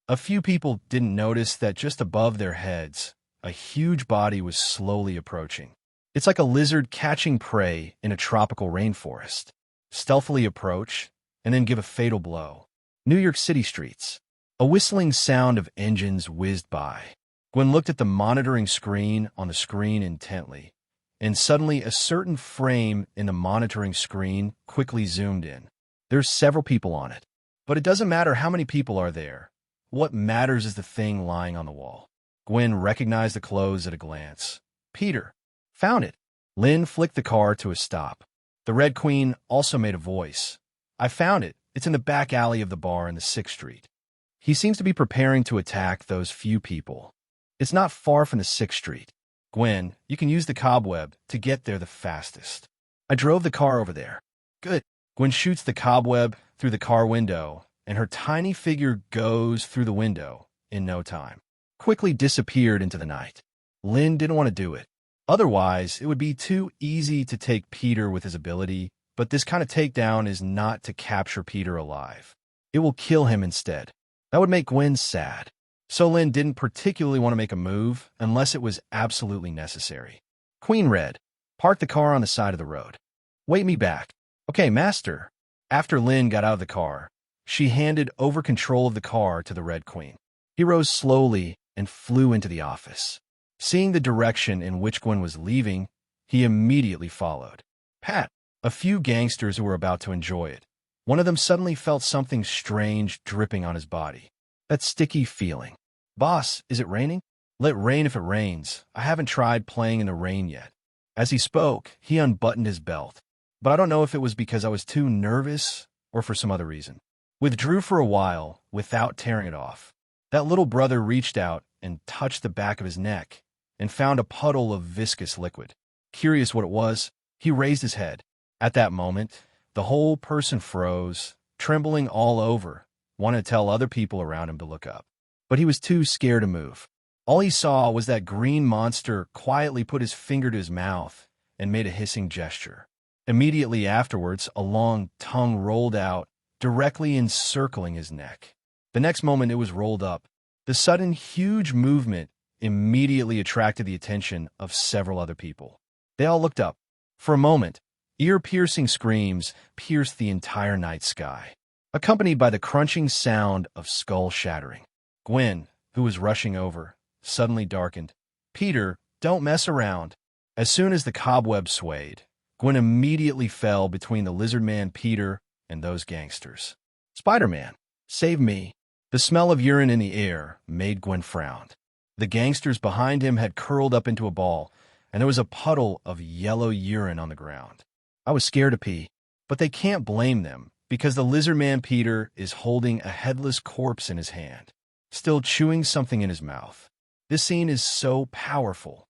A: A few people didn't notice that just above their heads, a huge body was slowly approaching. It's like a lizard catching prey in a tropical rainforest. Stealthily approach, and then give a fatal blow. New York City streets. A whistling sound of engines whizzed by. Gwen looked at the monitoring screen on the screen intently, and suddenly a certain frame in the monitoring screen quickly zoomed in. There's several people on it, but it doesn't matter how many people are there. What matters is the thing lying on the wall. Gwen recognized the clothes at a glance. Peter. Found it. Lynn flicked the car to a stop. The Red Queen also made a voice. I found it. It's in the back alley of the bar in the 6th Street. He seems to be preparing to attack those few people. It's not far from the 6th Street. Gwen, you can use the cobweb to get there the fastest. I drove the car over there. Good. Gwen shoots the cobweb through the car window, and her tiny figure goes through the window, in no time, quickly disappeared into the night. Lynn didn't want to do it. Otherwise, it would be too easy to take Peter with his ability, but this kind of takedown is not to capture Peter alive. It will kill him instead. That would make Gwen sad. So Lynn didn't particularly want to make a move unless it was absolutely necessary. Queen Red, park the car on the side of the road. Wait me back. Okay, master. After Lynn got out of the car, she handed over control of the car to the Red Queen. He rose slowly and flew into the office. Seeing the direction in which Gwen was leaving, he immediately followed. Pat, a few gangsters who were about to enjoy it. One of them suddenly felt something strange dripping on his body. That sticky feeling. Boss, is it raining? Let rain if it rains. I haven't tried playing in the rain yet. As he spoke, he unbuttoned his belt. But I don't know if it was because I was too nervous or for some other reason. Withdrew for a while without tearing it off. That little brother reached out and touched the back of his neck and found a puddle of viscous liquid. Curious what it was, he raised his head. At that moment, the whole person froze, trembling all over, wanted to tell other people around him to look up. But he was too scared to move. All he saw was that green monster quietly put his finger to his mouth and made a hissing gesture. Immediately afterwards, a long tongue rolled out, directly encircling his neck. The next moment, it was rolled up. The sudden, huge movement immediately attracted the attention of several other people. They all looked up. For a moment, ear-piercing screams pierced the entire night sky, accompanied by the crunching sound of skull shattering. Gwen, who was rushing over, suddenly darkened. Peter, don't mess around. As soon as the cobweb swayed, Gwen immediately fell between the lizard man Peter and those gangsters. Spider-Man, save me. The smell of urine in the air made Gwen frown. The gangsters behind him had curled up into a ball, and there was a puddle of yellow urine on the ground. I was scared to pee, but they can't blame them because the lizard man Peter is holding a headless corpse in his hand, still chewing something in his mouth. This scene is so powerful.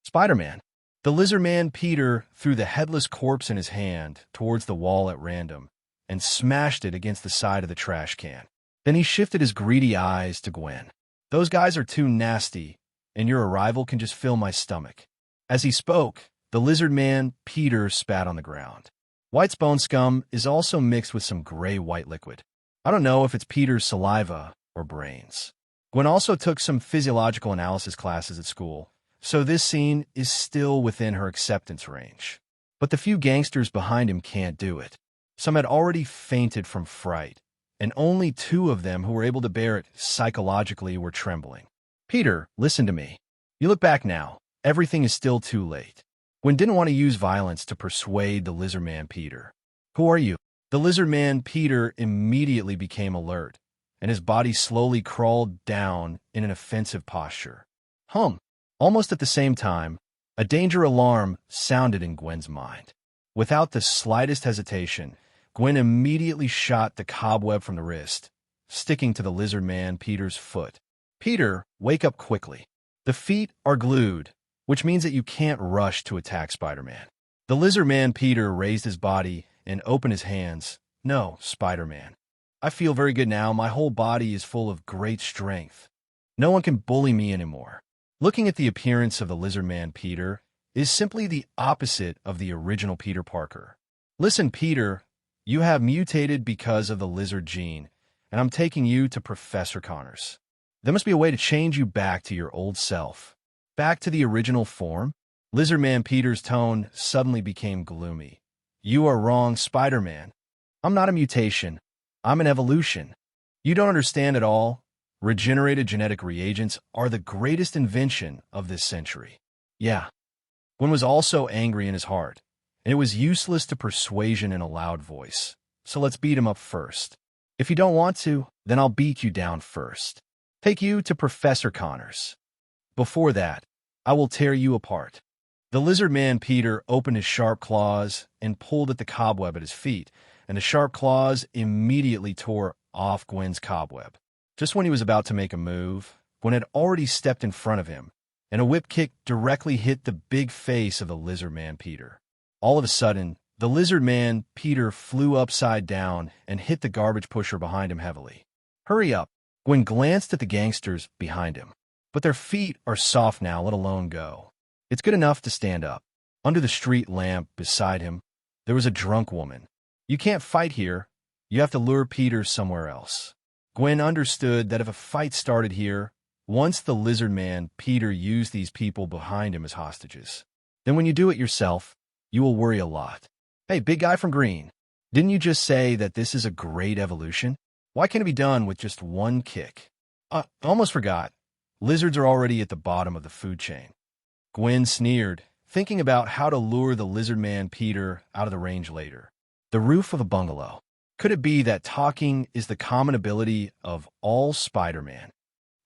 A: Spider-Man. The lizard man Peter threw the headless corpse in his hand towards the wall at random and smashed it against the side of the trash can. Then he shifted his greedy eyes to Gwen. Those guys are too nasty, and your arrival can just fill my stomach. As he spoke, the lizard man Peter spat on the ground. White's bone scum is also mixed with some gray-white liquid. I don't know if it's Peter's saliva or brains. Gwen also took some physiological analysis classes at school, so this scene is still within her acceptance range. But the few gangsters behind him can't do it. Some had already fainted from fright, and only 2 of them who were able to bear it psychologically were trembling. Peter, listen to me. You look back now. Everything is still too late. Gwen didn't want to use violence to persuade the lizard man Peter. Who are you? The lizard man Peter immediately became alert, and his body slowly crawled down in an offensive posture. Almost at the same time, a danger alarm sounded in Gwen's mind. Without the slightest hesitation, Gwen immediately shot the cobweb from the wrist, sticking to the lizard man Peter's foot. Peter, wake up quickly. The feet are glued, which means that you can't rush to attack Spider-Man. The lizard man Peter raised his body and opened his hands. No, Spider-Man. I feel very good now. My whole body is full of great strength. No one can bully me anymore. Looking at the appearance of the lizard man Peter is simply the opposite of the original Peter Parker. Listen, Peter, you have mutated because of the lizard gene, and I'm taking you to Professor Connors. There must be a way to change you back to your old self. Back to the original form? Lizard man Peter's tone suddenly became gloomy. You are wrong, Spider-Man. I'm not a mutation. I'm an evolution. You don't understand at all. Regenerated genetic reagents are the greatest invention of this century. Yeah. Gwen was also angry in his heart, and it was useless to persuasion in a loud voice. So let's beat him up first. If you don't want to, then I'll beat you down first. Take you to Professor Connors. Before that, I will tear you apart. The lizard man Peter opened his sharp claws and pulled at the cobweb at his feet, and the sharp claws immediately tore off Gwen's cobweb. Just when he was about to make a move, Gwen had already stepped in front of him, and a whip kick directly hit the big face of the lizard man Peter. All of a sudden, the lizard man Peter flew upside down and hit the garbage pusher behind him heavily. Hurry up. Gwen glanced at the gangsters behind him, but their feet are soft now, let alone go. It's good enough to stand up. Under the street lamp beside him, there was a drunk woman. You can't fight here. You have to lure Peter somewhere else. Gwen understood that if a fight started here, once the lizard man, Peter used these people behind him as hostages. Then when you do it yourself, you will worry a lot. Hey, big guy from Green, didn't you just say that this is a great evolution? Why can't it be done with just one kick? Almost forgot. Lizards are already at the bottom of the food chain. Gwen sneered, thinking about how to lure the lizard man Peter out of the range later. The roof of a bungalow. Could it be that talking is the common ability of all Spider-Man?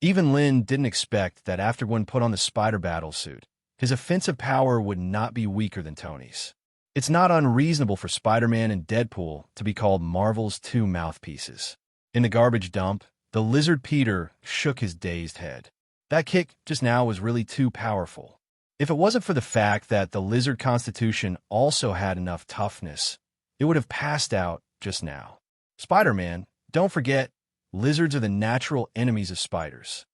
A: Even Lynn didn't expect that after Gwen put on the spider battle suit, his offensive power would not be weaker than Tony's. It's not unreasonable for Spider-Man and Deadpool to be called Marvel's two mouthpieces. In the garbage dump, the lizard Peter shook his dazed head. That kick just now was really too powerful. If it wasn't for the fact that the lizard constitution also had enough toughness, it would have passed out just now. Spider-Man, don't forget, lizards are the natural enemies of spiders.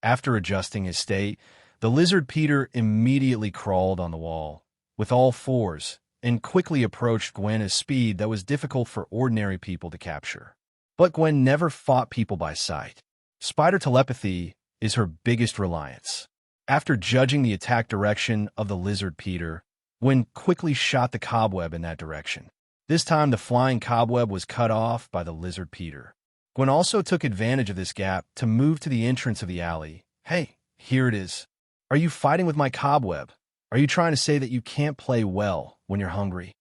A: After adjusting his state, the lizard Peter immediately crawled on the wall, with all fours, and quickly approached Gwen at a speed that was difficult for ordinary people to capture. But Gwen never fought people by sight. Spider telepathy is her biggest reliance. After judging the attack direction of the lizard Peter, Gwen quickly shot the cobweb in that direction. This time the flying cobweb was cut off by the lizard Peter. Gwen also took advantage of this gap to move to the entrance of the alley. Hey, here it is. Are you fighting with my cobweb? Are you trying to say that you can't play well when you're hungry?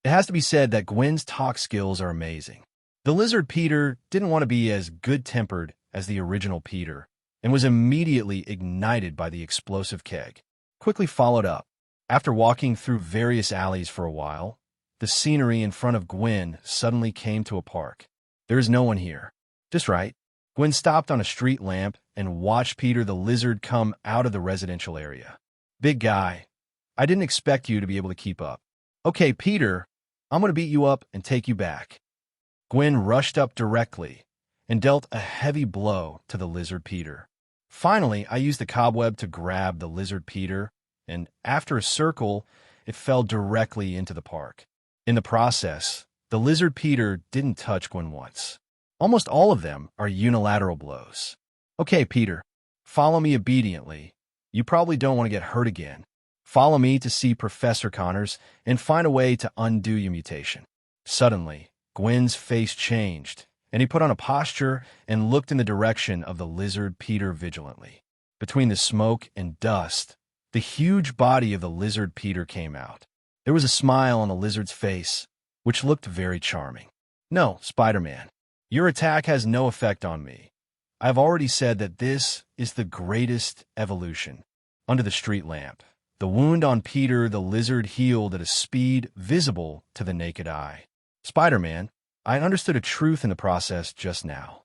A: It has to be said that Gwen's talk skills are amazing. The lizard Peter didn't want to be as good-tempered as the original Peter and was immediately ignited by the explosive keg. Quickly followed up. After walking through various alleys for a while, the scenery in front of Gwen suddenly came to a park. There is no one here. Just right. Gwen stopped on a street lamp and watched Peter the lizard come out of the residential area. Big guy, I didn't expect you to be able to keep up. Okay, Peter, I'm going to beat you up and take you back. Gwen rushed up directly and dealt a heavy blow to the lizard Peter. Finally, I used the cobweb to grab the lizard Peter, and after a circle, it fell directly into the park. In the process, the lizard Peter didn't touch Gwen once. Almost all of them are unilateral blows. Okay, Peter, follow me obediently. You probably don't want to get hurt again. Follow me to see Professor Connors and find a way to undo your mutation. Suddenly, Gwen's face changed, and he put on a posture and looked in the direction of the lizard Peter vigilantly. Between the smoke and dust, the huge body of the lizard Peter came out. There was a smile on the lizard's face, which looked very charming. No, Spider-Man, your attack has no effect on me. I've already said that this is the greatest evolution. Under the street lamp, the wound on Peter the lizard healed at a speed visible to the naked eye. Spider-Man, I understood a truth in the process just now.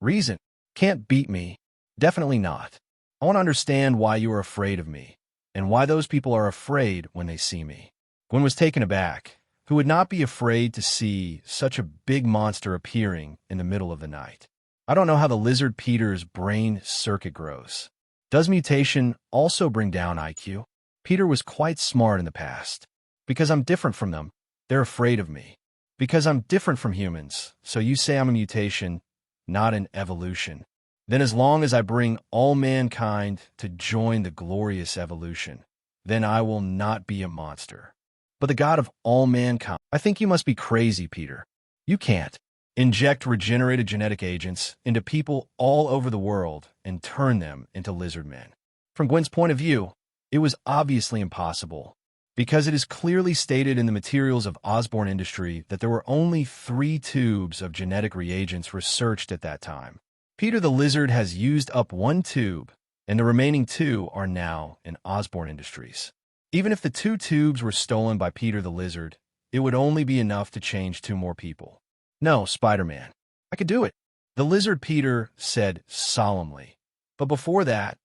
A: Reason can't beat me. Definitely not. I want to understand why you are afraid of me, and why those people are afraid when they see me. Gwen was taken aback. Who would not be afraid to see such a big monster appearing in the middle of the night? I don't know how the lizard Peter's brain circuit grows. Does mutation also bring down IQ? Peter was quite smart in the past. Because I'm different from them, they're afraid of me. Because I'm different from humans, so you say I'm a mutation, not an evolution. Then as long as I bring all mankind to join the glorious evolution, then I will not be a monster. But the God of all mankind, I think you must be crazy, Peter. You can't inject regenerated genetic agents into people all over the world and turn them into lizard men. From Gwen's point of view, it was obviously impossible, because it is clearly stated in the materials of Osborne Industry that there were only 3 tubes of genetic reagents researched at that time. Peter the lizard has used up 1 tube, and the remaining 2 are now in Osborne Industries. Even if the 2 tubes were stolen by Peter the lizard, it would only be enough to change 2 more people. No, Spider-Man, I could do it, the lizard Peter said solemnly. But before that,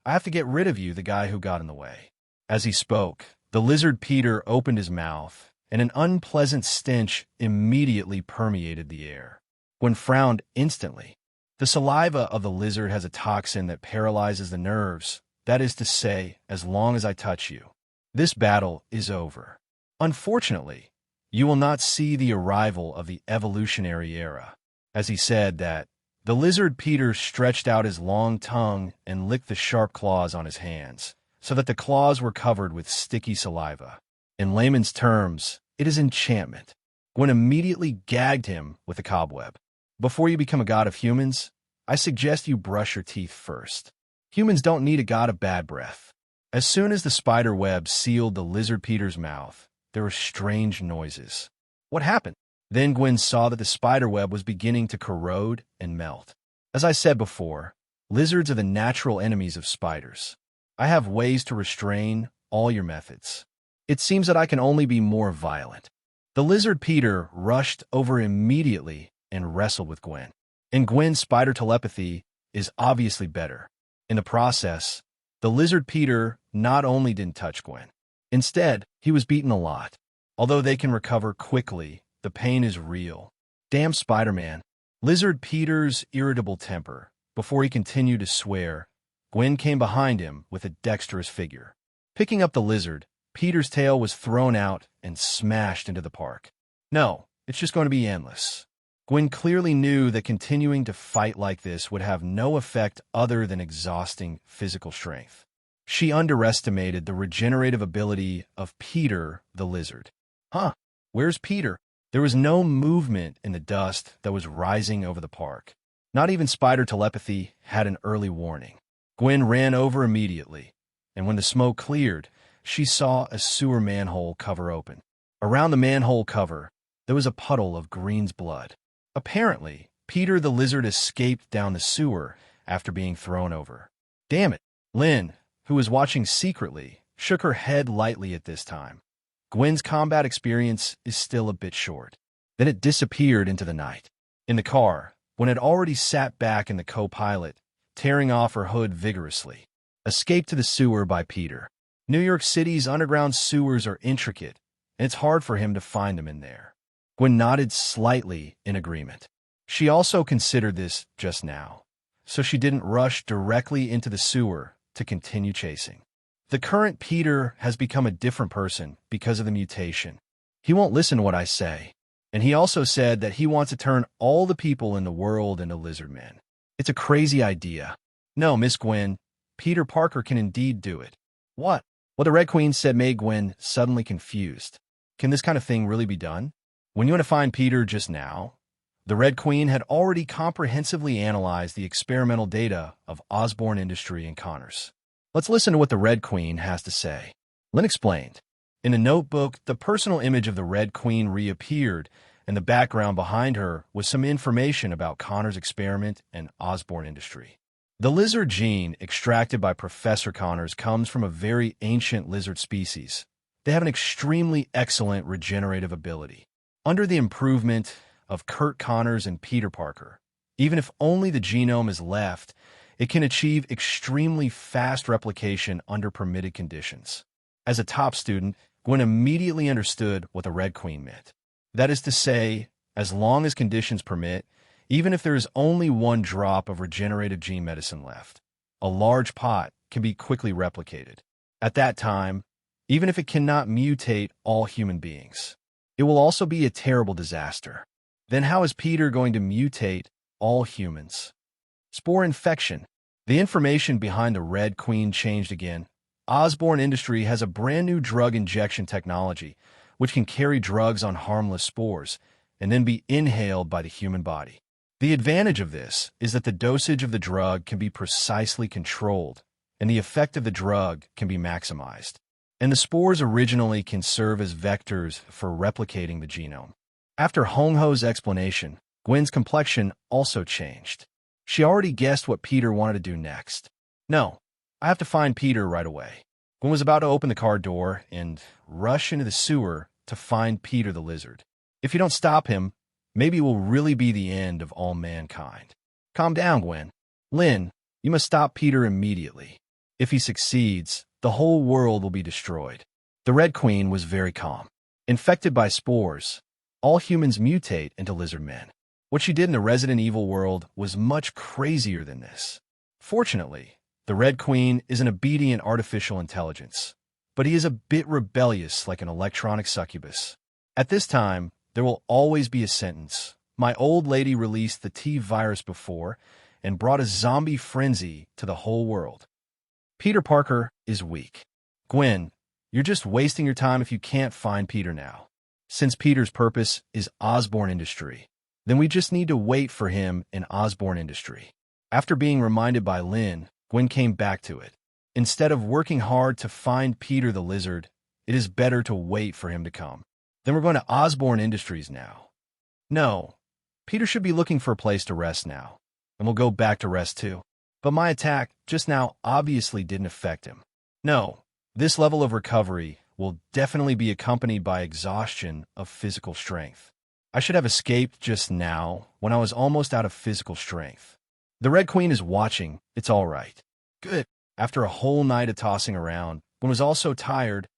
A: I have to get rid of you, the guy who got in the way. As he spoke, the lizard Peter opened his mouth, and an unpleasant stench immediately permeated the air. Gwen frowned instantly. The saliva of the lizard has a toxin that paralyzes the nerves. That is to say, as long as I touch you, this battle is over. Unfortunately, you will not see the arrival of the evolutionary era. As he said that, the lizard Peter stretched out his long tongue and licked the sharp claws on his hands, so that the claws were covered with sticky saliva. In layman's terms, it is enchantment. Gwen immediately gagged him with a cobweb. Before you become a god of humans, I suggest you brush your teeth first. Humans don't need a god of bad breath. As soon as the spider web sealed the lizard Peter's mouth, there were strange noises. What happened? Then Gwen saw that the spider web was beginning to corrode and melt. As I said before, lizards are the natural enemies of spiders. I have ways to restrain all your methods. It seems that I can only be more violent. The lizard Peter rushed over immediately and wrestled with Gwen. And Gwen's spider telepathy is obviously better. In the process, the lizard Peter not only didn't touch Gwen. Instead, he was beaten a lot. Although they can recover quickly, the pain is real. Damn Spider-Man. Lizard Peter's irritable temper. Before he continued to swear, Gwen came behind him with a dexterous figure. Picking up the lizard, Peter's tail was thrown out and smashed into the park. No, it's just going to be endless. Gwen clearly knew that continuing to fight like this would have no effect other than exhausting physical strength. She underestimated the regenerative ability of Peter the lizard. Huh, where's Peter? There was no movement in the dust that was rising over the park. Not even spider telepathy had an early warning. Gwen ran over immediately, and when the smoke cleared, she saw a sewer manhole cover open. Around the manhole cover, there was a puddle of Green's blood. Apparently, Peter the lizard escaped down the sewer after being thrown over. Damn it! Lynn, who was watching secretly, shook her head lightly at this time. Gwen's combat experience is still a bit short. Then it disappeared into the night. In the car, Gwen had already sat back in the co-pilot, tearing off her hood vigorously. Escape to the sewer by Peter. New York City's underground sewers are intricate, and it's hard for him to find them in there. Gwen nodded slightly in agreement. She also considered this just now, so she didn't rush directly into the sewer to continue chasing. The current Peter has become a different person because of the mutation. He won't listen to what I say, and he also said that he wants to turn all the people in the world into lizard men. It's a crazy idea. No, Miss Gwen, Peter Parker can indeed do it. What? What the Red Queen said made Gwen suddenly confused. Can this kind of thing really be done? When you went to find Peter just now, the Red Queen had already comprehensively analyzed the experimental data of Osborne Industry and Connors. Let's listen to what the Red Queen has to say. Lynn explained. In a notebook, the personal image of the Red Queen reappeared, and the background behind her was some information about Connors' experiment and Osborne Industry. The lizard gene extracted by Professor Connors comes from a very ancient lizard species. They have an extremely excellent regenerative ability. Under the improvement of Kurt Connors and Peter Parker, even if only the genome is left, it can achieve extremely fast replication under permitted conditions. As a top student, Gwen immediately understood what the Red Queen meant. That is to say, as long as conditions permit, even if there is only one drop of regenerative gene medicine left, a large pot can be quickly replicated. At that time, even if it cannot mutate all human beings, it will also be a terrible disaster. Then how is Peter going to mutate all humans? Spore infection. The information behind the Red Queen changed again. Osborne Industry has a brand new drug injection technology, which can carry drugs on harmless spores and then be inhaled by the human body. The advantage of this is that the dosage of the drug can be precisely controlled, and the effect of the drug can be maximized. And the spores originally can serve as vectors for replicating the genome. After Hong Ho's explanation, Gwen's complexion also changed. She already guessed what Peter wanted to do next. No, I have to find Peter right away. Gwen was about to open the car door and rush into the sewer to find Peter the lizard. If you don't stop him, maybe it will really be the end of all mankind. Calm down, Gwen. Lynn, you must stop Peter immediately. If he succeeds, the whole world will be destroyed. The Red Queen was very calm. Infected by spores, all humans mutate into lizard men. What she did in the Resident Evil world was much crazier than this. Fortunately, the Red Queen is an obedient artificial intelligence, but he is a bit rebellious like an electronic succubus. At this time, there will always be a sentence. My old lady released the T virus before and brought a zombie frenzy to the whole world. Peter Parker is weak. Gwen, you're just wasting your time if you can't find Peter now. Since Peter's purpose is Osborn Industry, then we just need to wait for him in Osborn Industry. After being reminded by Lynn, Gwen came back to it. Instead of working hard to find Peter the Lizard, it is better to wait for him to come. Then we're going to Osborn Industries now. No, Peter should be looking for a place to rest now, and we'll go back to rest too. But my attack just now obviously didn't affect him. No, this level of recovery will definitely be accompanied by exhaustion of physical strength. I should have escaped just now when I was almost out of physical strength. The Red Queen is watching. It's all right. Good. After a whole night of tossing around, Gwen was also tired.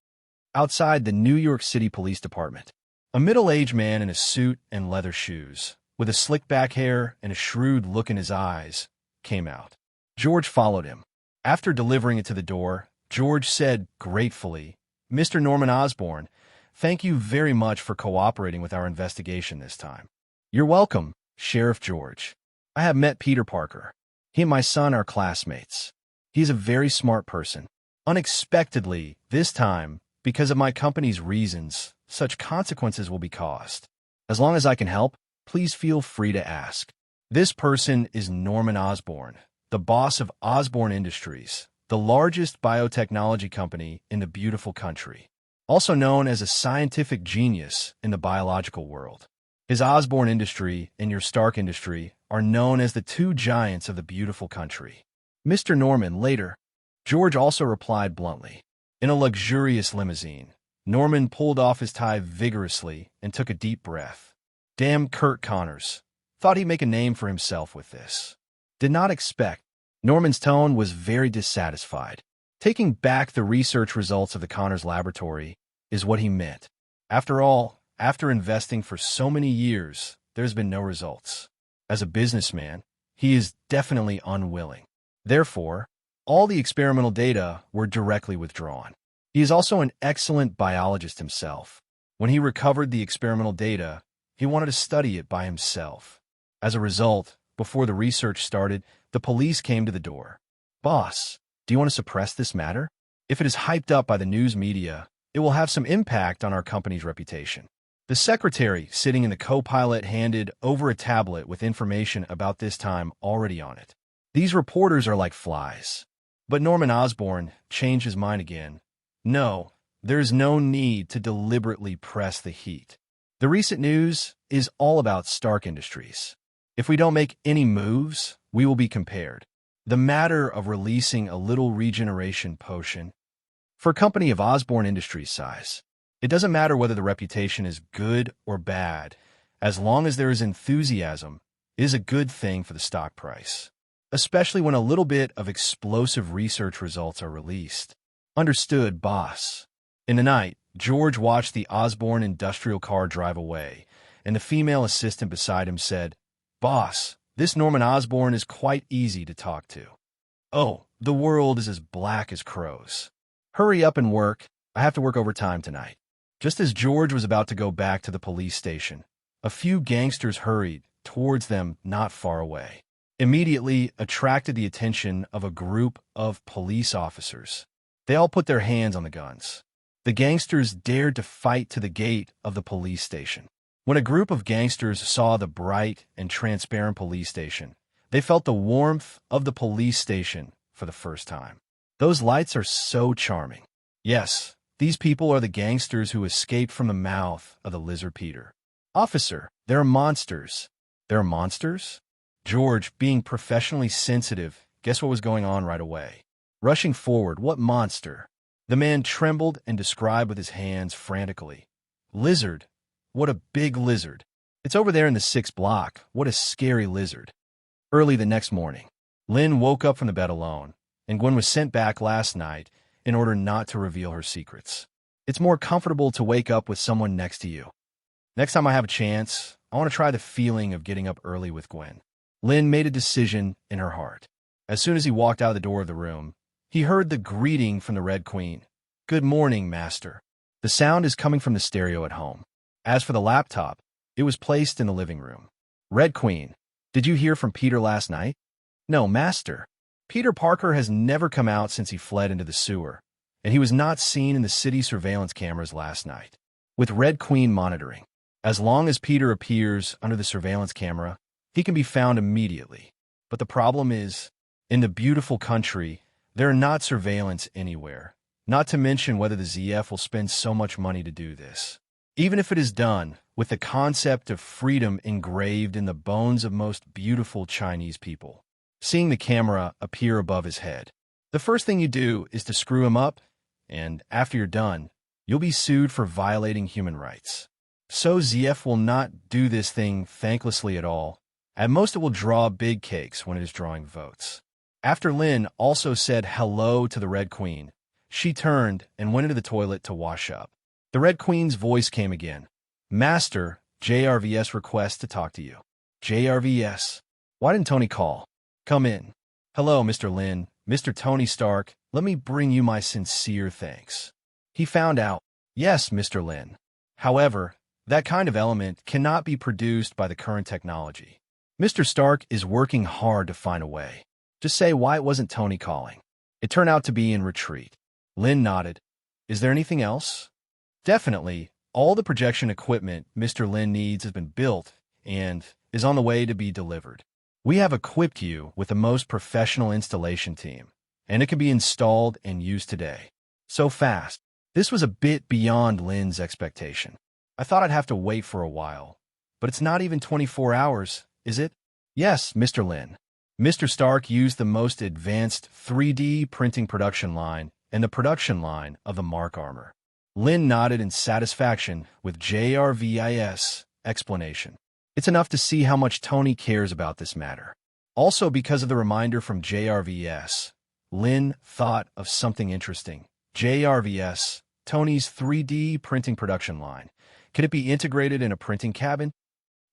A: Outside the New York City Police Department, a middle-aged man in a suit and leather shoes, with a slick back hair and a shrewd look in his eyes, came out. George followed him. After delivering it to the door, George said gratefully, "Mr. Norman Osborn, thank you very much for cooperating with our investigation this time." "You're welcome, Sheriff George. I have met Peter Parker. He and my son are classmates. He's a very smart person. Unexpectedly, this time, because of my company's reasons, such consequences will be caused. As long as I can help, please feel free to ask." This person is Norman Osborn, the boss of Osborn Industries, the largest biotechnology company in the beautiful country, also known as a scientific genius in the biological world. His Osborn Industry and your Stark Industry are known as the two giants of the beautiful country. "Mr. Norman, later," George also replied bluntly. In a luxurious limousine, Norman pulled off his tie vigorously and took a deep breath. Damn Kurt Connors. Thought he'd make a name for himself with this. Did not expect. Norman's tone was very dissatisfied. Taking back the research results of the Connors laboratory is what he meant. After all, after investing for so many years, there's been no results. As a businessman, he is definitely unwilling. Therefore, all the experimental data were directly withdrawn. He is also an excellent biologist himself. When he recovered the experimental data, he wanted to study it by himself. As a result, before the research started, the police came to the door. "Boss, do you want to suppress this matter? If it is hyped up by the news media, it will have some impact on our company's reputation." The secretary, sitting in the co-pilot, handed over a tablet with information about this time already on it. These reporters are like flies. But Norman Osborn changed his mind again. No, there is no need to deliberately press the heat. The recent news is all about Stark Industries. If we don't make any moves, we will be compared. The matter of releasing a little regeneration potion for a company of Osborn Industries size. It doesn't matter whether the reputation is good or bad. As long as there is enthusiasm, it is a good thing for the stock price, especially when a little bit of explosive research results are released. Understood, boss. In the night, George watched the Osborn industrial car drive away, and the female assistant beside him said, "Boss, this Norman Osborn is quite easy to talk to." "Oh, the world is as black as crows. Hurry up and work. I have to work overtime tonight." Just as George was about to go back to the police station, a few gangsters hurried towards them not far away, immediately attracted the attention of a group of police officers. They all put their hands on the guns. The gangsters dared to fight to the gate of the police station. When a group of gangsters saw the bright and transparent police station, they felt the warmth of the police station for the first time. Those lights are so charming. Yes, these people are the gangsters who escaped from the mouth of the Lizard Peter. "Officer, there are monsters." "There are monsters?" George, being professionally sensitive, guessed what was going on right away. Rushing forward, "What monster?" The man trembled and described with his hands frantically. "Lizard. What a big lizard. It's over there in the 6th block. What a scary lizard." Early the next morning, Lynn woke up from the bed alone, and Gwen was sent back last night in order not to reveal her secrets. It's more comfortable to wake up with someone next to you. Next time I have a chance, I want to try the feeling of getting up early with Gwen. Lynn made a decision in her heart. As soon as he walked out the door of the room, he heard the greeting from the Red Queen. "Good morning, master." The sound is coming from the stereo at home. As for the laptop, it was placed in the living room. "Red Queen, did you hear from Peter last night?" "No, master. Peter Parker has never come out since he fled into the sewer, and he was not seen in the city surveillance cameras last night. With Red Queen monitoring, as long as Peter appears under the surveillance camera, he can be found immediately. But the problem is, in the beautiful country, there are not surveillance anywhere, not to mention whether the ZF will spend so much money to do this. Even if it is done with the concept of freedom engraved in the bones of most beautiful Chinese people. Seeing the camera appear above his head, the first thing you do is to screw him up, and after you're done, you'll be sued for violating human rights. So ZF will not do this thing thanklessly at all. At most, it will draw big cakes when it is drawing votes. After Lynn also said hello to the Red Queen, she turned and went into the toilet to wash up. The Red Queen's voice came again. "Master, JRVS requests to talk to you." "JRVS? Why didn't Tony call?" "Come in." "Hello, Mr. Lynn. Mr. Tony Stark, let me bring you my sincere thanks." He found out. "Yes, Mr. Lynn. However, that kind of element cannot be produced by the current technology. Mr. Stark is working hard to find a way. Just say why it wasn't Tony calling." It turned out to be in retreat. Lynn nodded. "Is there anything else?" "Definitely. All the projection equipment Mr. Lynn needs has been built and is on the way to be delivered. We have equipped you with the most professional installation team, and it can be installed and used today." So fast. This was a bit beyond Lynn's expectation. "I thought I'd have to wait for a while, but it's not even 24 hours, is it?" "Yes, Mr. Lynn. Mr. Stark used the most advanced 3D printing production line and the production line of the Mark armor." Lynn nodded in satisfaction with JRVIS explanation. It's enough to see how much Tony cares about this matter. Also, because of the reminder from JRVS, Lynn thought of something interesting. JRVS, Tony's 3D printing production line. Can it be integrated in a printing cabin?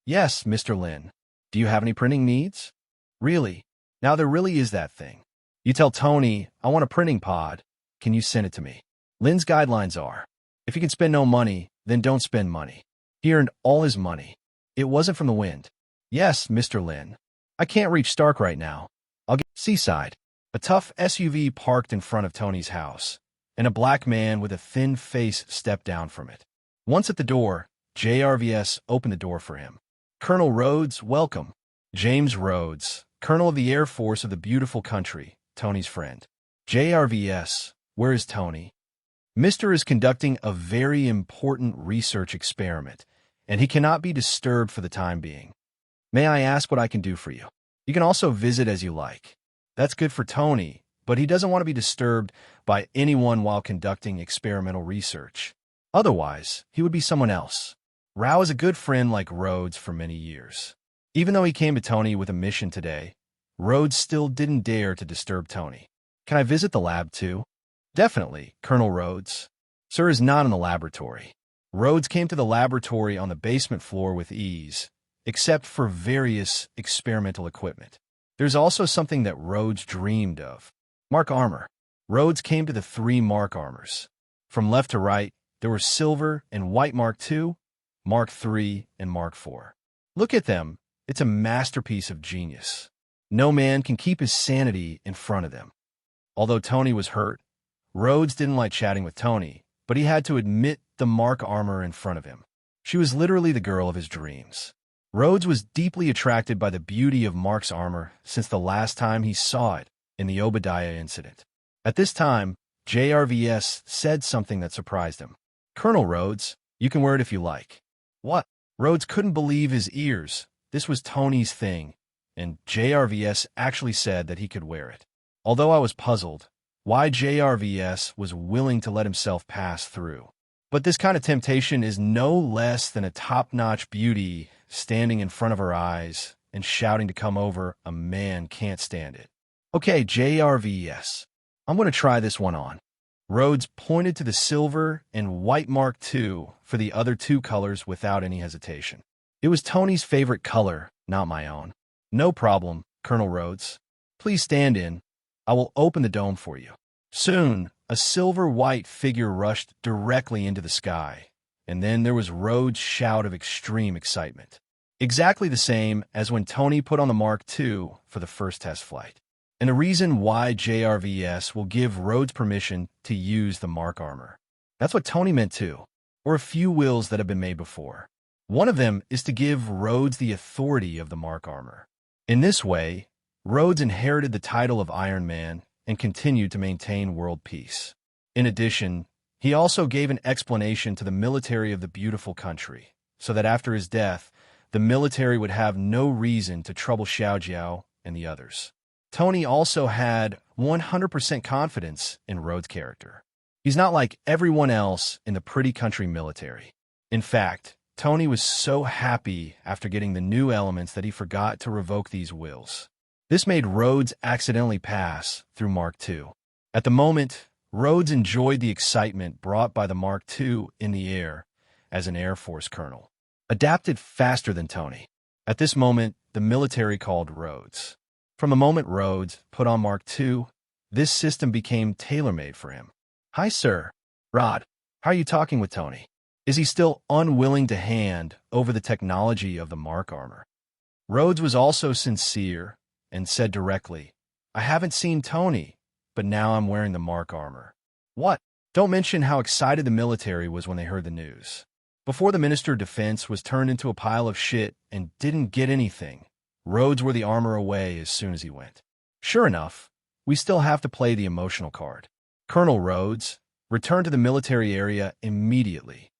A: "Yes, Mr. Lynn. Do you have any printing needs?" "Really? Now there really is that thing. You tell Tony, I want a printing pod. Can you send it to me?" Lynn's guidelines are, if you can spend no money, then don't spend money. He earned all his money. It wasn't from the wind. "Yes, Mr. Lynn. I can't reach Stark right now. I'll get seaside." A tough SUV parked in front of Tony's house, and a black man with a thin face stepped down from it. Once at the door, JRVS opened the door for him. "Colonel Rhodes, welcome." James Rhodes, Colonel of the Air Force of the beautiful country, Tony's friend. JRVS, where is Tony? Mr. is conducting a very important research experiment, and he cannot be disturbed for the time being. May I ask what I can do for you? You can also visit as you like. That's good for Tony, but he doesn't want to be disturbed by anyone while conducting experimental research. Otherwise, he would be someone else. Rao is a good friend like Rhodes for many years. Even though he came to Tony with a mission today, Rhodes still didn't dare to disturb Tony. "Can I visit the lab too?" "Definitely, Colonel Rhodes." "Sir is not in the laboratory." Rhodes came to the laboratory on the basement floor with ease, except for various experimental equipment. There's also something that Rhodes dreamed of. Mark armor. Rhodes came to the 3 Mark armors. From left to right, there were silver and white Mark II, Mark III, and Mark IV. Look at them. It's a masterpiece of genius. No man can keep his sanity in front of them. Although Tony was hurt, Rhodes didn't like chatting with Tony, but he had to admit the Mark armor in front of him. She was literally the girl of his dreams. Rhodes was deeply attracted by the beauty of Mark's armor since the last time he saw it in the Obadiah incident. At this time, JRVS said something that surprised him. "Colonel Rhodes, you can wear it if you like." "What?" Rhodes couldn't believe his ears. This was Tony's thing, and JRVS actually said that he could wear it. Although I was puzzled why JRVS was willing to let himself pass through. But this kind of temptation is no less than a top-notch beauty standing in front of her eyes and shouting to come over. A man can't stand it. "Okay, JRVS, I'm going to try this one on." Rhodes pointed to the silver and white Mark II for the other 2 colors without any hesitation. It was Tony's favorite color, not my own. No problem, Colonel Rhodes. Please stand in. I will open the dome for you. Soon, a silver-white figure rushed directly into the sky, and then there was Rhodes' shout of extreme excitement. Exactly the same as when Tony put on the Mark II for the first test flight. And the reason why JRVS will give Rhodes permission to use the Mark armor. That's what Tony meant too, or a few wills that have been made before. One of them is to give Rhodes the authority of the Mark armor. In this way, Rhodes inherited the title of Iron Man and continued to maintain world peace. In addition, he also gave an explanation to the military of the beautiful country, so that after his death, the military would have no reason to trouble Xiaojiao and the others. Tony also had 100% confidence in Rhodes' character. He's not like everyone else in the pretty country military. In fact, Tony was so happy after getting the new elements that he forgot to revoke these wills. This made Rhodes accidentally pass through Mark II. At the moment, Rhodes enjoyed the excitement brought by the Mark II in the air as an Air Force colonel. Adapted faster than Tony. At this moment, the military called Rhodes. From the moment Rhodes put on Mark II, this system became tailor-made for him. Hi, sir. Rod, how are you talking with Tony? Is he still unwilling to hand over the technology of the Mark armor? Rhodes was also sincere and said directly, I haven't seen Tony, but now I'm wearing the Mark armor. What? Don't mention how excited the military was when they heard the news. Before the Minister of Defense was turned into a pile of shit and didn't get anything, Rhodes wore the armor away as soon as he went. Sure enough, we still have to play the emotional card. Colonel Rhodes, return to the military area immediately.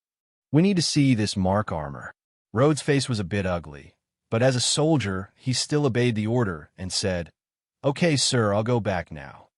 A: We need to see this Mark armor. Rhodes' face was a bit ugly, but as a soldier, he still obeyed the order and said, Okay, sir, I'll go back now.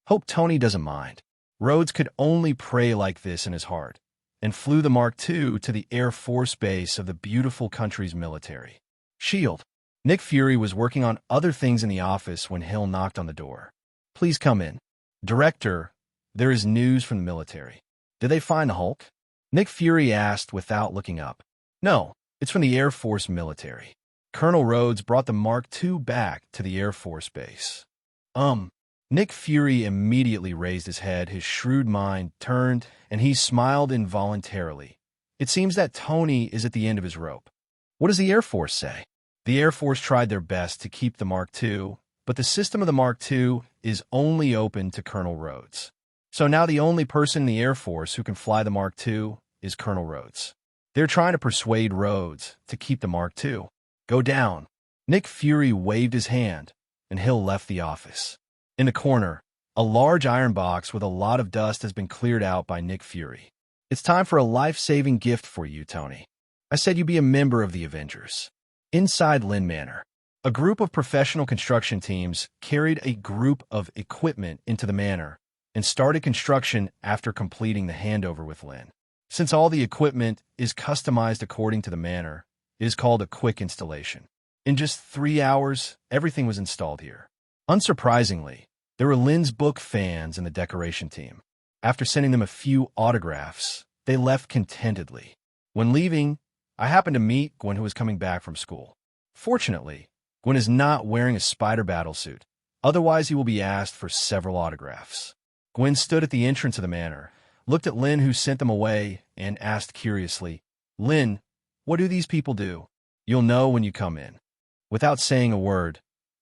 A: Hope Tony doesn't mind. Rhodes could only pray like this in his heart, and flew the Mark II to the Air Force Base of the beautiful country's military. Shield. Nick Fury was working on other things in the office when Hill knocked on the door. Please come in. Director, there is news from the military. Did they find the Hulk? Nick Fury asked without looking up. No, it's from the Air Force military. Colonel Rhodes brought the Mark II back to the Air Force Base. Nick Fury immediately raised his head, his shrewd mind turned, and he smiled involuntarily. It seems that Tony is at the end of his rope. What does the Air Force say? The Air Force tried their best to keep the Mark II, but the system of the Mark II is only open to Colonel Rhodes. So now the only person in the Air Force who can fly the Mark II is Colonel Rhodes. They're trying to persuade Rhodes to keep the Mark II. Go down. Nick Fury waved his hand, and Hill left the office. In the corner, a large iron box with a lot of dust has been cleared out by Nick Fury. It's time for a life-saving gift for you, Tony. I said you be a member of the Avengers. Inside Lynn Manor, a group of professional construction teams carried a group of equipment into the manor and started construction after completing the handover with Lynn. Since all the equipment is customized according to the manor, it is called a quick installation. In just 3 hours, everything was installed here. Unsurprisingly, there were Lynn's book fans in the decoration team. After sending them a few autographs, they left contentedly. When leaving, I happened to meet Gwen, who was coming back from school. Fortunately, Gwen is not wearing a spider battlesuit. Otherwise, he will be asked for several autographs. Gwen stood at the entrance of the manor, looked at Lynn, who sent them away, and asked curiously, Lynn, what do these people do? You'll know when you come in. Without saying a word,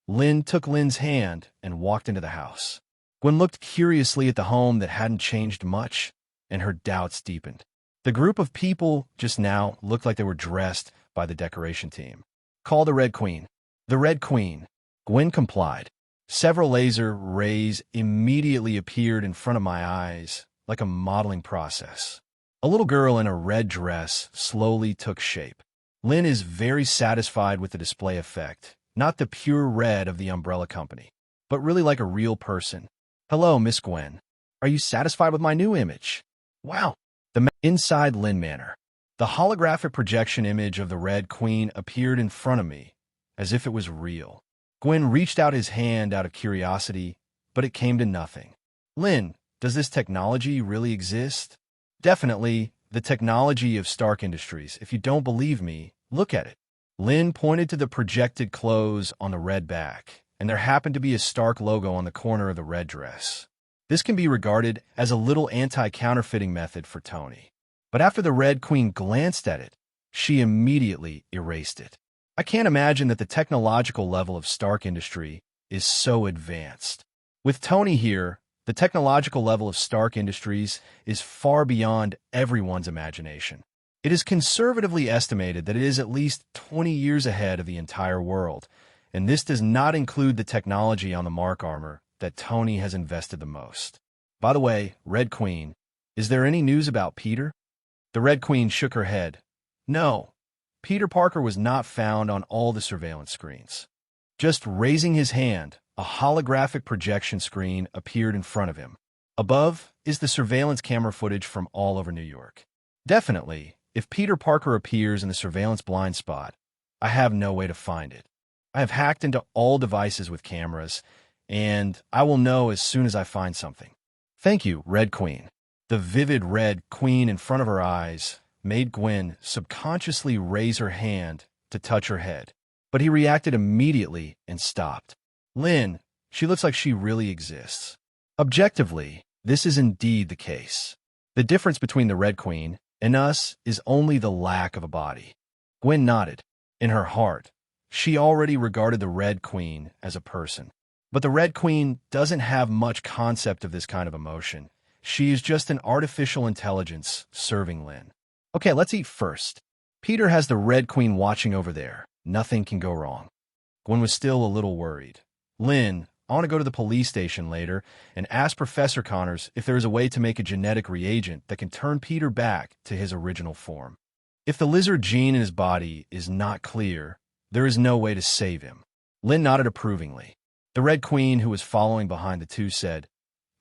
A: Lynn took Lynn's hand and walked into the house. Gwen looked curiously at the home that hadn't changed much, and her doubts deepened. The group of people just now looked like they were dressed by the decoration team. Call the Red Queen. The Red Queen. Gwen complied. Several laser rays immediately appeared in front of my eyes, like a modeling process. A little girl in a red dress slowly took shape. Lynn is very satisfied with the display effect, not the pure red of the umbrella company, but really like a real person. Hello, Miss Gwen. Are you satisfied with my new image? Wow. Inside Lynn Manor, the holographic projection image of the Red Queen appeared in front of me, as if it was real. Gwen reached out his hand out of curiosity, but it came to nothing. Lynn, does this technology really exist? Definitely, the technology of Stark Industries. If you don't believe me, look at it. Lynn pointed to the projected clothes on the red back, and there happened to be a Stark logo on the corner of the red dress. This can be regarded as a little anti-counterfeiting method for Tony. But after the Red Queen glanced at it, she immediately erased it. I can't imagine that the technological level of Stark industry is so advanced. With Tony here, the technological level of Stark Industries is far beyond everyone's imagination. It is conservatively estimated that it is at least 20 years ahead of the entire world, and this does not include the technology on the Mark armor that Tony has invested the most. By the way, Red Queen, is there any news about Peter? The Red Queen shook her head. No, Peter Parker was not found on all the surveillance screens. Just raising his hand, a holographic projection screen appeared in front of him. Above is the surveillance camera footage from all over New York. Definitely, if Peter Parker appears in the surveillance blind spot, I have no way to find it. I have hacked into all devices with cameras, and I will know as soon as I find something. Thank you, Red Queen. The vivid Red Queen in front of her eyes made Gwen subconsciously raise her hand to touch her head, but he reacted immediately and stopped. Lynn, she looks like she really exists. Objectively, this is indeed the case. The difference between the Red Queen and us is only the lack of a body. Gwen nodded. In her heart, she already regarded the Red Queen as a person. But the Red Queen doesn't have much concept of this kind of emotion. She is just an artificial intelligence serving Lynn. Okay, let's eat first. Peter has the Red Queen watching over there. Nothing can go wrong. Gwen was still a little worried. Lynn, I want to go to the police station later and ask Professor Connors if there is a way to make a genetic reagent that can turn Peter back to his original form. If the lizard gene in his body is not clear, there is no way to save him. Lynn nodded approvingly. The Red Queen, who was following behind the two, said,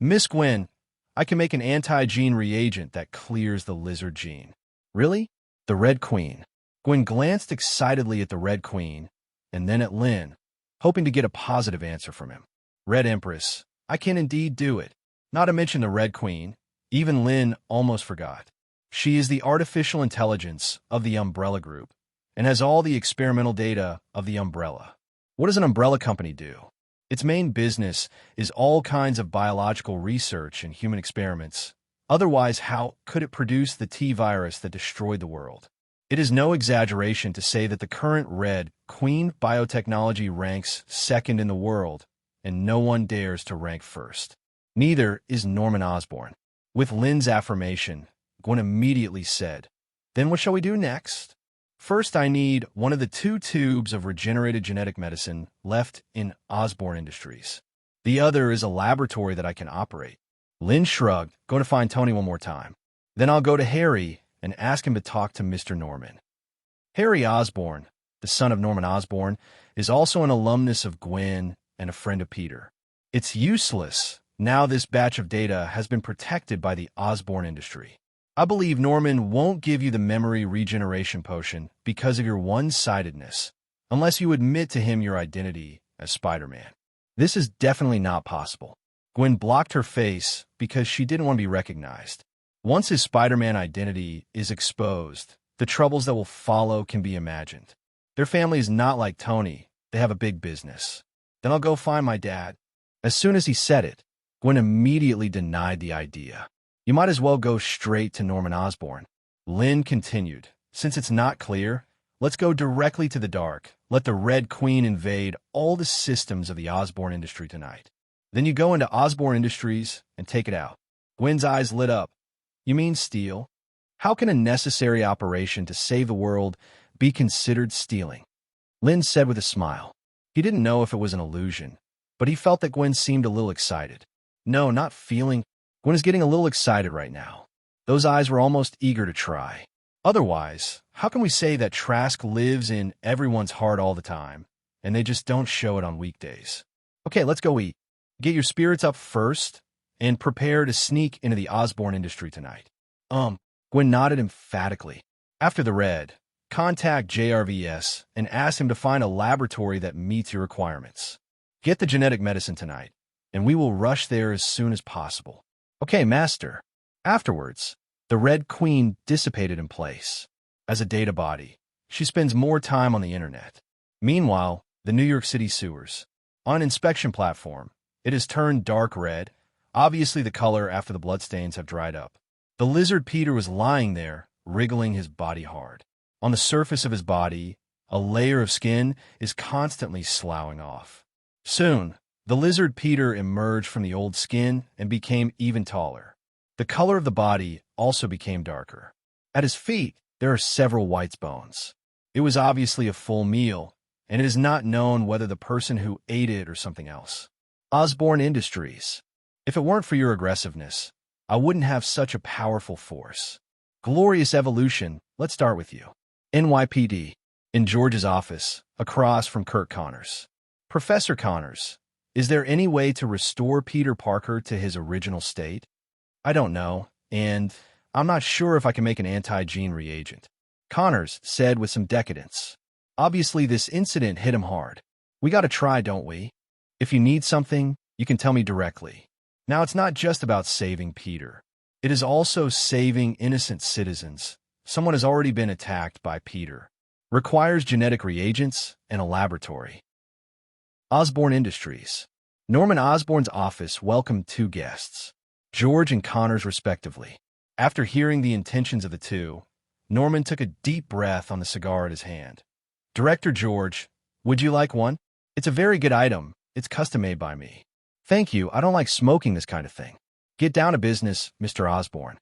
A: Miss Gwen, I can make an anti-gene reagent that clears the lizard gene. Really? The Red Queen. Gwen glanced excitedly at the Red Queen and then at Lynn, hoping to get a positive answer from him. Red Empress, I can indeed do it. Not to mention the Red Queen, even Lynn almost forgot. She is the artificial intelligence of the Umbrella Group and has all the experimental data of the Umbrella. What does an umbrella company do? Its main business is all kinds of biological research and human experiments. Otherwise, how could it produce the T-virus that destroyed the world? It is no exaggeration to say that the current Red Queen biotechnology ranks second in the world, and no one dares to rank first. Neither is Norman Osborn. With Lynn's affirmation, Gwen immediately said, Then what shall we do next? First, I need one of the 2 tubes of regenerated genetic medicine left in Osborn Industries. The other is a laboratory that I can operate. Lynn shrugged, going to find Tony one more time. Then I'll go to Harry and ask him to talk to Mr. Norman. Harry Osborn, the son of Norman Osborn, is also an alumnus of Gwen and a friend of Peter. It's useless now this batch of data has been protected by the Osborn Industry. I believe Norman won't give you the memory regeneration potion because of your one-sidedness, unless you admit to him your identity as Spider-Man. This is definitely not possible. Gwen blocked her face because she didn't want to be recognized. Once his Spider-Man identity is exposed, the troubles that will follow can be imagined. Their family is not like Tony. They have a big business. Then I'll go find my dad. As soon as he said it, Gwen immediately denied the idea. You might as well go straight to Norman Osborn. Lynn continued, Since it's not clear, let's go directly to the dark. Let the Red Queen invade all the systems of the Osborn Industry tonight. Then you go into Osborn Industries and take it out. Gwen's eyes lit up. You mean steal? How can a necessary operation to save the world be considered stealing? Lynn said with a smile. He didn't know if it was an illusion, but he felt that Gwen seemed a little excited. No, not feeling. Gwen is getting a little excited right now. Those eyes were almost eager to try. Otherwise, how can we say that Trask lives in everyone's heart all the time, and they just don't show it on weekdays? Okay, let's go eat. Get your spirits up first, and prepare to sneak into the Osborn Industry tonight. Gwen nodded emphatically. After the red, contact JRVS and ask him to find a laboratory that meets your requirements. Get the genetic medicine tonight, and we will rush there as soon as possible. Okay, Master. Afterwards, the Red Queen dissipated in place. As a data body, she spends more time on the internet. Meanwhile, the New York City sewers. On an inspection platform, it has turned dark red, obviously the color after the bloodstains have dried up. The lizard Peter was lying there, wriggling his body hard. On the surface of his body, a layer of skin is constantly sloughing off. Soon, the lizard Peter emerged from the old skin and became even taller. The color of the body also became darker. At his feet, there are several white bones. It was obviously a full meal, and it is not known whether the person who ate it or something else. Osborne Industries. If it weren't for your aggressiveness, I wouldn't have such a powerful force. Glorious evolution, let's start with you. NYPD. In George's office, across from Kirk Connors. Professor Connors, is there any way to restore Peter Parker to his original state? I don't know, and I'm not sure if I can make an anti-gene reagent. Connors said with some decadence. Obviously, this incident hit him hard. We gotta try, don't we? If you need something, you can tell me directly. Now, it's not just about saving Peter. It is also saving innocent citizens. Someone has already been attacked by Peter. Requires genetic reagents and a laboratory. Osborne Industries. Norman Osborn's office welcomed two guests, George and Connors respectively. After hearing the intentions of the two, Norman took a deep breath on the cigar at his hand. Director George, would you like one? It's a very good item. It's custom-made by me. Thank you. I don't like smoking this kind of thing. Get down to business, Mr. Osborne.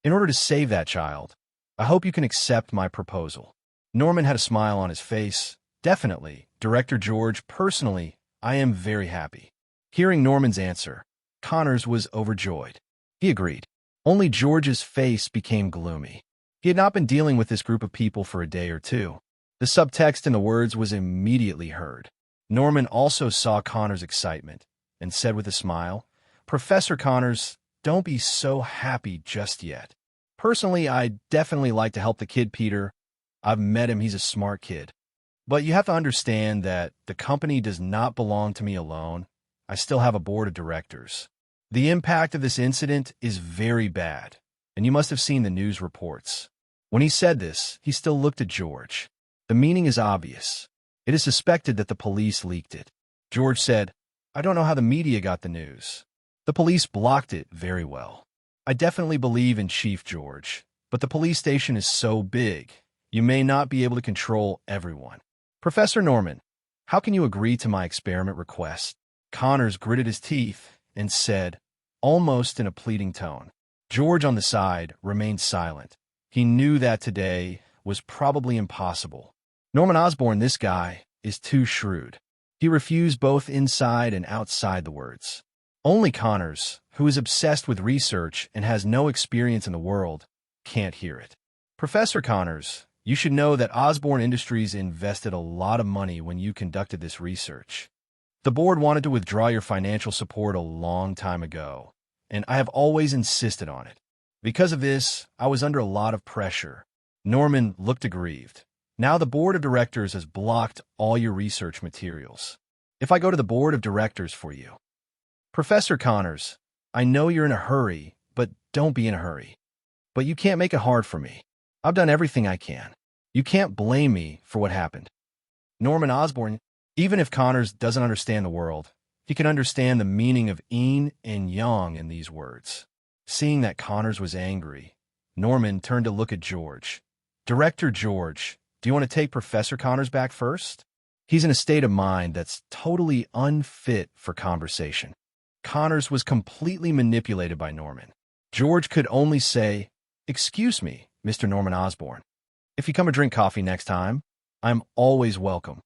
A: In order to save that child, I hope you can accept my proposal. Norman had a smile on his face. Definitely, Director George, personally, I am very happy. Hearing Norman's answer, Connors was overjoyed. He agreed. Only George's face became gloomy. He had not been dealing with this group of people for a day or two. The subtext in the words was immediately heard. Norman also saw Connors' excitement and said with a smile, Professor Connors, don't be so happy just yet. Personally, I'd definitely like to help the kid Peter. I've met him, he's a smart kid. But you have to understand that the company does not belong to me alone. I still have a board of directors. The impact of this incident is very bad, and you must have seen the news reports. When he said this, he still looked at George. The meaning is obvious. It is suspected that the police leaked it. George said, I don't know how the media got the news. The police blocked it very well. I definitely believe in Chief George, but the police station is so big, you may not be able to control everyone. Professor Norman, how can you agree to my experiment request? Connors gritted his teeth and said, almost in a pleading tone. George on the side remained silent. He knew that today was probably impossible. Norman Osborn, this guy, is too shrewd. He refused both inside and outside the words. Only Connors, who is obsessed with research and has no experience in the world, can't hear it. Professor Connors, you should know that Osborne Industries invested a lot of money when you conducted this research. The board wanted to withdraw your financial support a long time ago, and I have always insisted on it. Because of this, I was under a lot of pressure. Norman looked aggrieved. Now the board of directors has blocked all your research materials. If I go to the board of directors for you. Professor Connors, I know you're in a hurry, but don't be in a hurry. But you can't make it hard for me. I've done everything I can. You can't blame me for what happened. Norman Osborn, even if Connors doesn't understand the world, he can understand the meaning of yin and yang in these words. Seeing that Connors was angry, Norman turned to look at George. Director George, do you want to take Professor Connors back first? He's in a state of mind that's totally unfit for conversation. Connors was completely manipulated by Norman. George could only say, excuse me, Mr. Norman Osborn. If you come to drink coffee next time, I'm always welcome.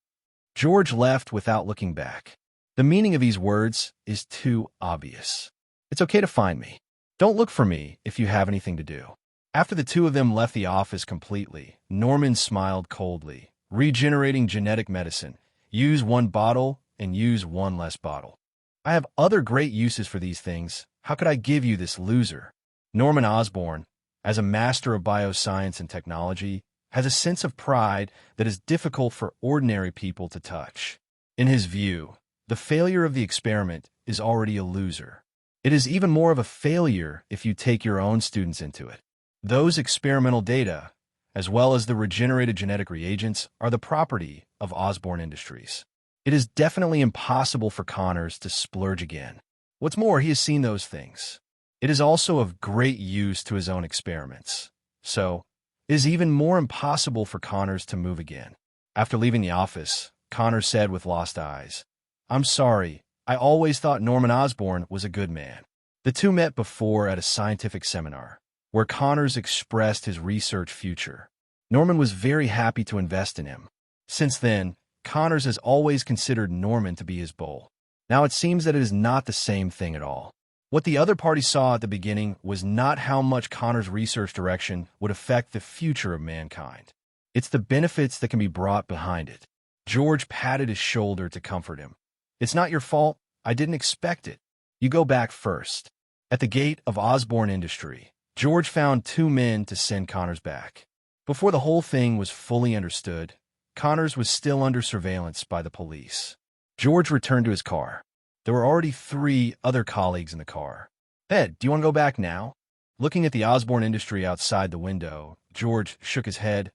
A: George left without looking back. The meaning of these words is too obvious. It's okay to find me. Don't look for me if you have anything to do. After the two of them left the office completely, Norman smiled coldly. Regenerating genetic medicine. Use one bottle and use one less bottle. I have other great uses for these things. How could I give you this loser? Norman Osborn, as a master of bioscience and technology, has a sense of pride that is difficult for ordinary people to touch. In his view, the failure of the experiment is already a loser. It is even more of a failure if you take your own students into it. Those experimental data, as well as the regenerated genetic reagents, are the property of Osborne Industries. It is definitely impossible for Connors to splurge again. What's more, he has seen those things. It is also of great use to his own experiments. So, it is even more impossible for Connors to move again. After leaving the office, Connors said with lost eyes, "I'm sorry, I always thought Norman Osborne was a good man." The two met before at a scientific seminar, where Connors expressed his research future. Norman was very happy to invest in him. Since then, Connors has always considered Norman to be his bull. Now it seems that it is not the same thing at all. What the other party saw at the beginning was not how much Connors' research direction would affect the future of mankind. It's the benefits that can be brought behind it. George patted his shoulder to comfort him. "It's not your fault. I didn't expect it. You go back first." At the gate of Osborne Industry, George found two men to send Connors back. Before the whole thing was fully understood, Connors was still under surveillance by the police. George returned to his car. There were already 3 other colleagues in the car. "Ed, do you want to go back now?" Looking at the Osborne Industry outside the window, George shook his head.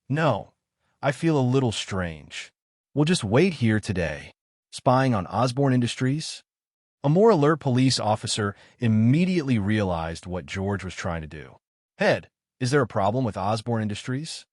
A: "No, I feel a little strange. We'll just wait here today." Spying on Osborne Industries? A more alert police officer immediately realized what George was trying to do. "Ed, is there a problem with Osborne Industries?"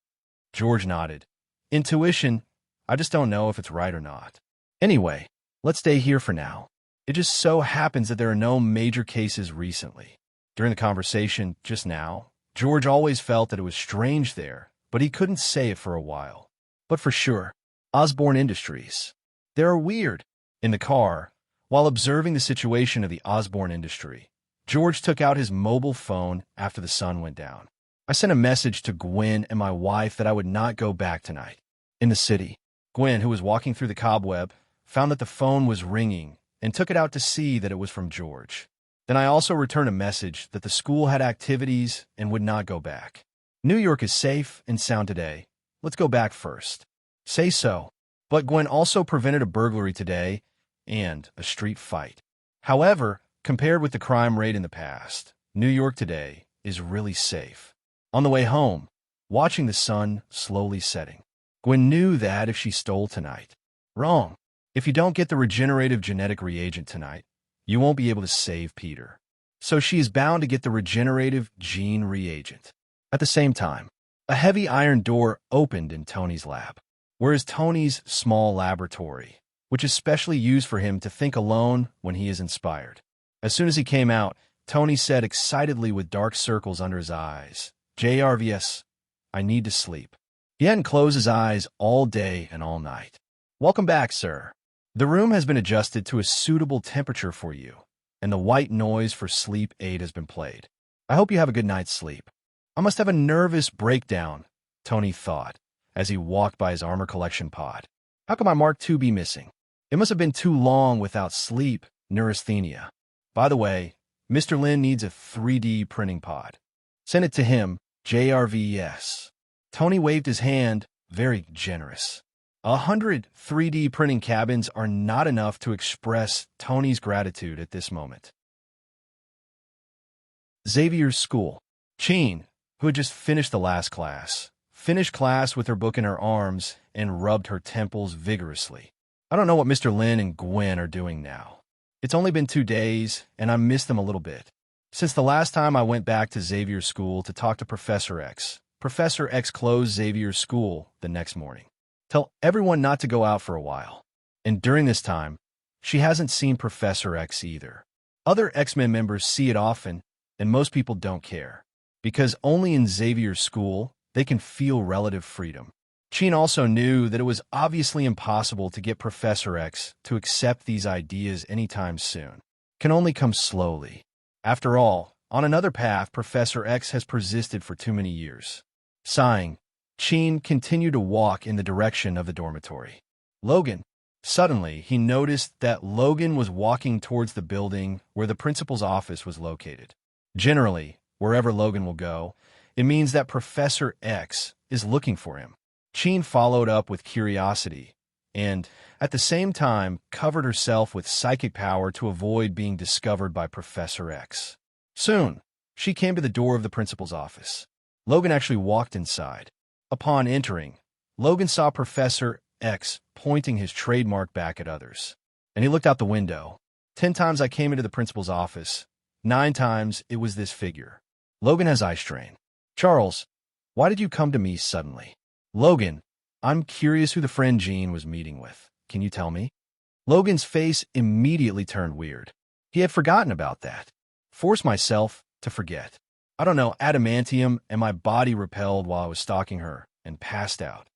A: George nodded. "Intuition, I just don't know if it's right or not. Anyway, let's stay here for now. It just so happens that there are no major cases recently." During the conversation just now, George always felt that it was strange there, but he couldn't say it for a while. But for sure, Osborne Industries. They are weird. In the car, while observing the situation of the Osborne Industry, George took out his mobile phone after the sun went down. "I sent a message to Gwen and my wife that I would not go back tonight." In the city, Gwen, who was walking through the cobweb, found that the phone was ringing and took it out to see that it was from George. Then I also returned a message that the school had activities and would not go back. "New York is safe and sound today. Let's go back first." Say so. But Gwen also prevented a burglary today and a street fight. However, compared with the crime rate in the past, New York today is really safe. On the way home, watching the sun slowly setting, Gwen knew that if she stole tonight, wrong. If you don't get the regenerative genetic reagent tonight, you won't be able to save Peter. So she is bound to get the regenerative gene reagent. At the same time, a heavy iron door opened in Tony's lab, whereas Tony's small laboratory, which is specially used for him to think alone when he is inspired. As soon as he came out, Tony said excitedly with dark circles under his eyes, "JRVS, I need to sleep." He hadn't closed his eyes all day and all night. "Welcome back, sir. The room has been adjusted to a suitable temperature for you, and the white noise for sleep aid has been played. I hope you have a good night's sleep." "I must have a nervous breakdown," Tony thought, as he walked by his armor collection pod. "How could my Mark II be missing? It must have been too long without sleep, neurasthenia. By the way, Mr. Lynn needs a 3D printing pod. Send it to him, JRVS. Tony waved his hand, very generous. 100 3D printing cabins are not enough to express Tony's gratitude at this moment. Xavier's school. Cheen, who had just finished the last class, finished class with her book in her arms and rubbed her temples vigorously. "I don't know what Mr. Lynn and Gwen are doing now. It's only been 2 days, and I miss them a little bit. Since the last time I went back to Xavier's school to talk to Professor X, Professor X closed Xavier's school the next morning. Tell everyone not to go out for a while. And during this time, she hasn't seen Professor X either. Other X-Men members see it often, and most people don't care, because only in Xavier's school, they can feel relative freedom. Cheen also knew that it was obviously impossible to get Professor X to accept these ideas anytime soon. It can only come slowly. After all, on another path, Professor X has persisted for too many years. Sighing, Cheen continued to walk in the direction of the dormitory. Logan. Suddenly, he noticed that Logan was walking towards the building where the principal's office was located. Generally, wherever Logan will go, it means that Professor X is looking for him. Cheen followed up with curiosity and, at the same time, covered herself with psychic power to avoid being discovered by Professor X. Soon, she came to the door of the principal's office. Logan actually walked inside. Upon entering, Logan saw Professor X pointing his trademark back at others, and he looked out the window. 10 times I came into the principal's office. 9 times it was this figure. Logan has eye strain. Charles, why did you come to me suddenly? Logan, I'm curious who the friend Jean was meeting with. Can you tell me? Logan's face immediately turned weird. He had forgotten about that. Forced myself to forget. I don't know, adamantium, and my body repelled while I was stalking her and passed out.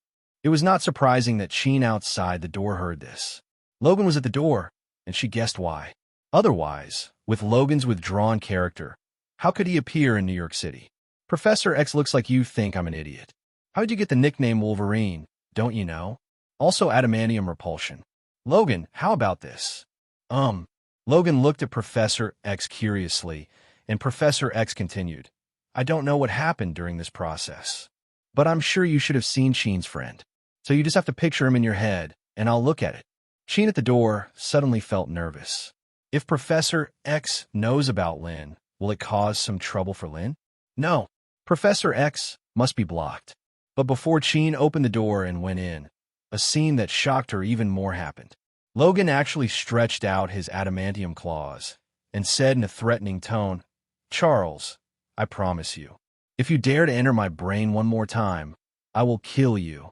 A: It was not surprising that Jean outside the door heard this. Logan was at the door, and she guessed why. Otherwise, with Logan's withdrawn character, how could he appear in New York City? Professor X looks like you think I'm an idiot. How did you get the nickname Wolverine? Don't you know? Also adamantium repulsion. Logan, how about this? Logan looked at Professor X curiously, and Professor X continued. I don't know what happened during this process, but I'm sure you should have seen Sheen's friend. So you just have to picture him in your head, and I'll look at it. Sheen at the door suddenly felt nervous. If Professor X knows about Lynn, will it cause some trouble for Lynn? No. Professor X must be blocked. But before Sheen opened the door and went in, a scene that shocked her even more happened. Logan actually stretched out his adamantium claws and said in a threatening tone, Charles, I promise you, if you dare to enter my brain one more time, I will kill you.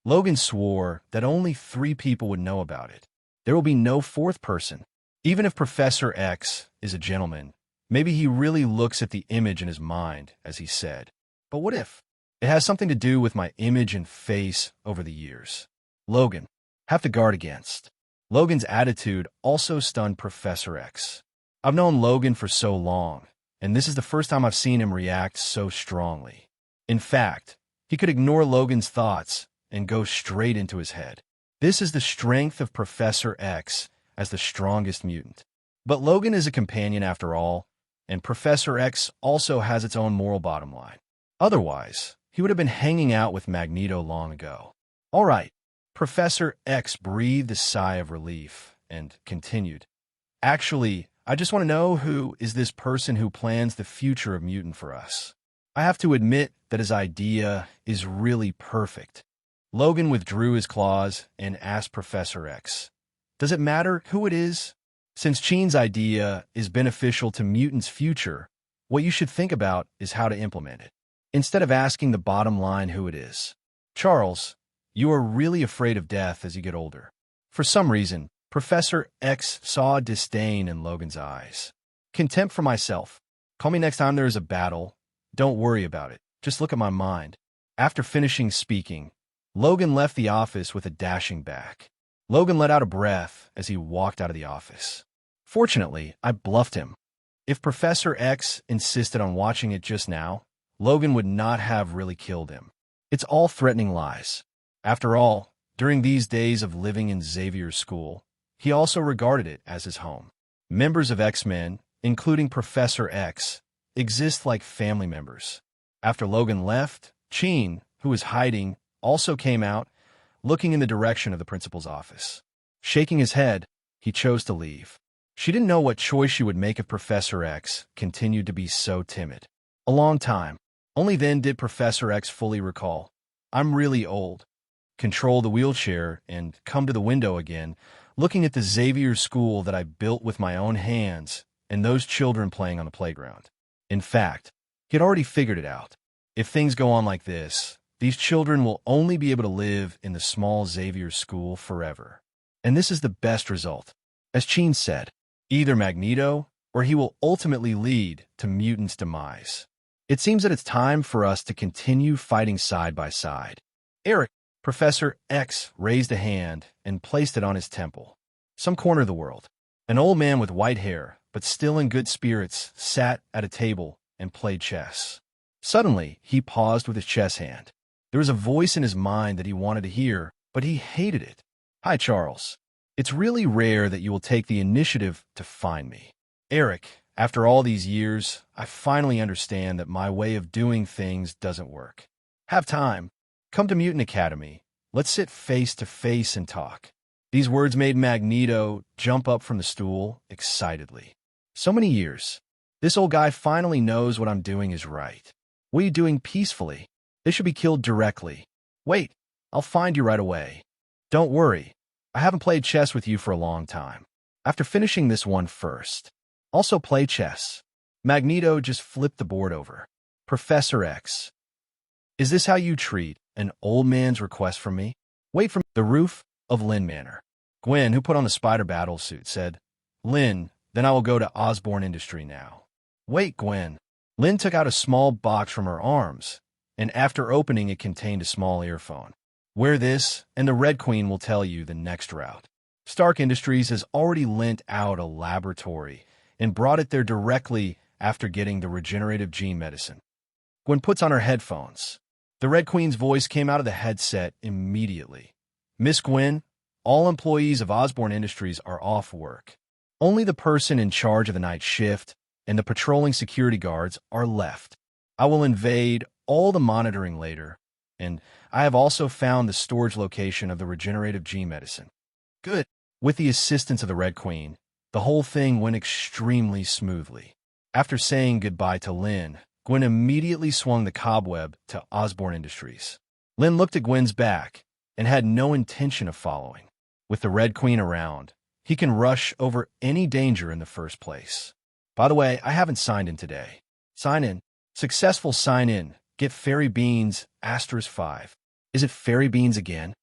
A: Logan swore that only 3 people would know about it. There will be no 4th person. Even if Professor X is a gentleman, maybe he really looks at the image in his mind, as he said. But what if? It has something to do with my image and face over the years. Logan, have to guard against. Logan's attitude also stunned Professor X. I've known Logan for so long, and this is the first time I've seen him react so strongly. In fact, he could ignore Logan's thoughts and go straight into his head. This is the strength of Professor X as the strongest mutant. But Logan is a companion after all, and Professor X also has its own moral bottom line. Otherwise, he would have been hanging out with Magneto long ago. All right. Professor X breathed a sigh of relief and continued. Actually, I just want to know who is this person who plans the future of mutant for us. I have to admit that his idea is really perfect. Logan withdrew his claws and asked Professor X, does it matter who it is? Since Sheen's idea is beneficial to mutants' future, what you should think about is how to implement it, instead of asking the bottom line who it is. Charles, you are really afraid of death as you get older. For some reason, Professor X saw disdain in Logan's eyes. Contempt for myself. Call me next time there is a battle. Don't worry about it. Just look at my mind. After finishing speaking, Logan left the office with a dashing back. Logan let out a breath as he walked out of the office. Fortunately, I bluffed him. If Professor X insisted on watching it just now, Logan would not have really killed him. It's all threatening lies. After all, during these days of living in Xavier's school, he also regarded it as his home. Members of X-Men, including Professor X, exist like family members. After Logan left, Sheen, who was hiding, also came out, looking in the direction of the principal's office. Shaking his head, he chose to leave. She didn't know what choice she would make if Professor X continued to be so timid. A long time. Only then did Professor X fully recall. I'm really old. Control the wheelchair and come to the window again, looking at the Xavier school that I built with my own hands and those children playing on the playground. In fact, he had already figured it out. If things go on like this, these children will only be able to live in the small Xavier school forever. And this is the best result. As Sheen said, either Magneto or he will ultimately lead to mutants' demise. It seems that it's time for us to continue fighting side by side. Eric, Professor X raised a hand and placed it on his temple. Some corner of the world. An old man with white hair, but still in good spirits, sat at a table and played chess. Suddenly, he paused with his chess hand. There was a voice in his mind that he wanted to hear, but he hated it. Hi, Charles. It's really rare that you will take the initiative to find me. Eric, after all these years, I finally understand that my way of doing things doesn't work. Have time. Come to Mutant Academy. Let's sit face to face and talk. These words made Magneto jump up from the stool excitedly. So many years. This old guy finally knows what I'm doing is right. What are you doing peacefully? They should be killed directly. Wait, I'll find you right away. Don't worry. I haven't played chess with you for a long time. After finishing this one first. Also play chess. Magneto just flipped the board over. Professor X. Is this how you treat an old man's request from me? Wait from the roof of Lynn Manor. Gwen, who put on the spider battle suit, said, Lynn, then I will go to Osborne Industry now. Wait, Gwen. Lynn took out a small box from her arms, and after opening it contained a small earphone. Wear this, and the Red Queen will tell you the next route. Stark Industries has already lent out a laboratory and brought it there directly after getting the regenerative gene medicine. Gwen puts on her headphones. The Red Queen's voice came out of the headset immediately. Miss Gwen, all employees of Osborne Industries are off work. Only the person in charge of the night shift and the patrolling security guards are left. I will invade all the monitoring later, and I have also found the storage location of the regenerative gene medicine. Good. With the assistance of the Red Queen, the whole thing went extremely smoothly. After saying goodbye to Lynn, Gwen immediately swung the cobweb to Osborne Industries. Lynn looked at Gwen's back and had no intention of following. With the Red Queen around, he can rush over any danger in the first place. By the way, I haven't signed in today. Sign in. Successful sign in. Get fairy beans, *5. Is it fairy beans again?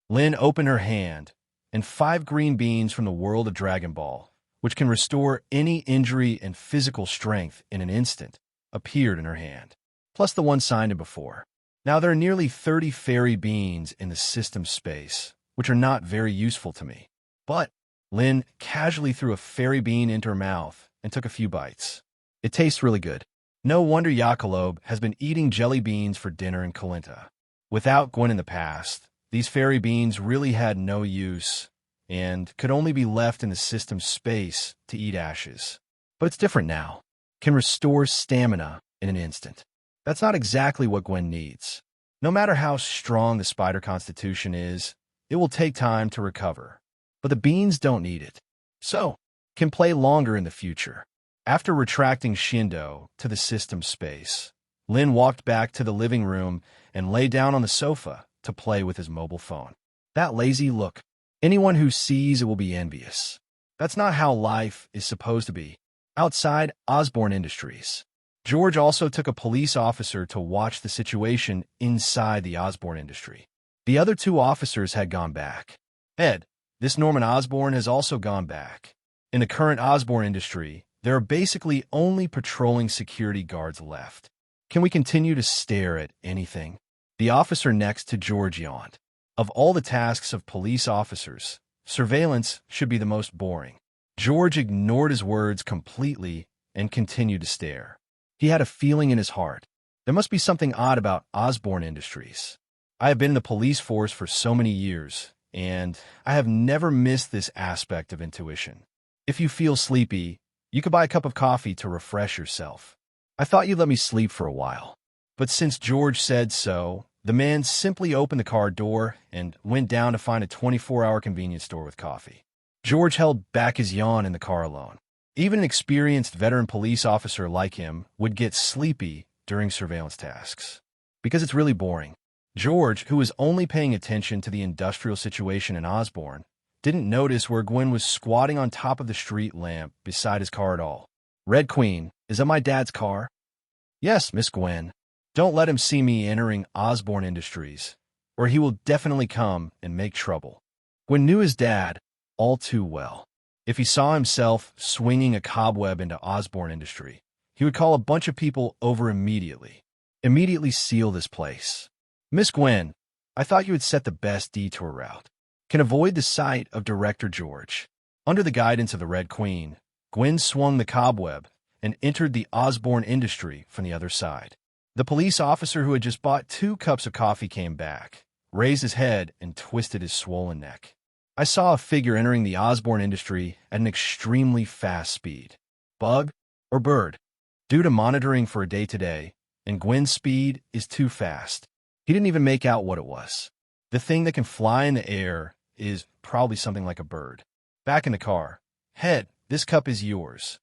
A: Lynn opened her hand, and 5 green beans from the world of Dragon Ball, which can restore any injury and physical strength in an instant, appeared in her hand, plus the one signed in before. Now there are nearly 30 fairy beans in the system space, which are not very useful to me. But Lynn casually threw a fairy bean into her mouth and took a few bites. It tastes really good. No wonder Yakalob has been eating jelly beans for dinner in Kalinta. Without Gwen in the past, these fairy beans really had no use and could only be left in the system space to eat ashes. But it's different now. Can restore stamina in an instant. That's not exactly what Gwen needs. No matter how strong the spider constitution is, it will take time to recover. But the beans don't need it. So, can play longer in the future. After retracting Shindo to the system space, Lynn walked back to the living room and lay down on the sofa to play with his mobile phone. That lazy look. Anyone who sees it will be envious. That's not how life is supposed to be. Outside Osborne Industries, George also took a police officer to watch the situation inside the Osborne Industry. The other 2 officers had gone back. Ed, this Norman Osborn has also gone back. In the current Osborne Industry, there are basically only patrolling security guards left. Can we continue to stare at anything? The officer next to George yawned. Of all the tasks of police officers, surveillance should be the most boring. George ignored his words completely and continued to stare. He had a feeling in his heart. There must be something odd about Osborne Industries. I have been in the police force for so many years, and I have never missed this aspect of intuition. If you feel sleepy, you could buy a cup of coffee to refresh yourself. I thought you'd let me sleep for a while. But since George said so, the man simply opened the car door and went down to find a 24-hour convenience store with coffee. George held back his yawn in the car alone. Even an experienced veteran police officer like him would get sleepy during surveillance tasks. Because it's really boring. George, who was only paying attention to the industrial situation in Osborne, didn't notice where Gwen was squatting on top of the street lamp beside his car at all. Red Queen, is that my dad's car? Yes, Miss Gwen. Don't let him see me entering Osborne Industries, or he will definitely come and make trouble. Gwen knew his dad all too well. If he saw himself swinging a cobweb into Osborne Industry, he would call a bunch of people over immediately. Immediately seal this place. Miss Gwen, I thought you would set the best detour route. Can avoid the sight of Director George. Under the guidance of the Red Queen, Gwen swung the cobweb and entered the Osborne Industry from the other side. The police officer who had just bought 2 cups of coffee came back, raised his head, and twisted his swollen neck. I saw a figure entering the Osborne Industry at an extremely fast speed. Bug or bird? Due to monitoring for a day today, and Gwen's speed is too fast. He didn't even make out what it was. The thing that can fly in the air is probably something like a bird. Back in the car. Head, this cup is yours.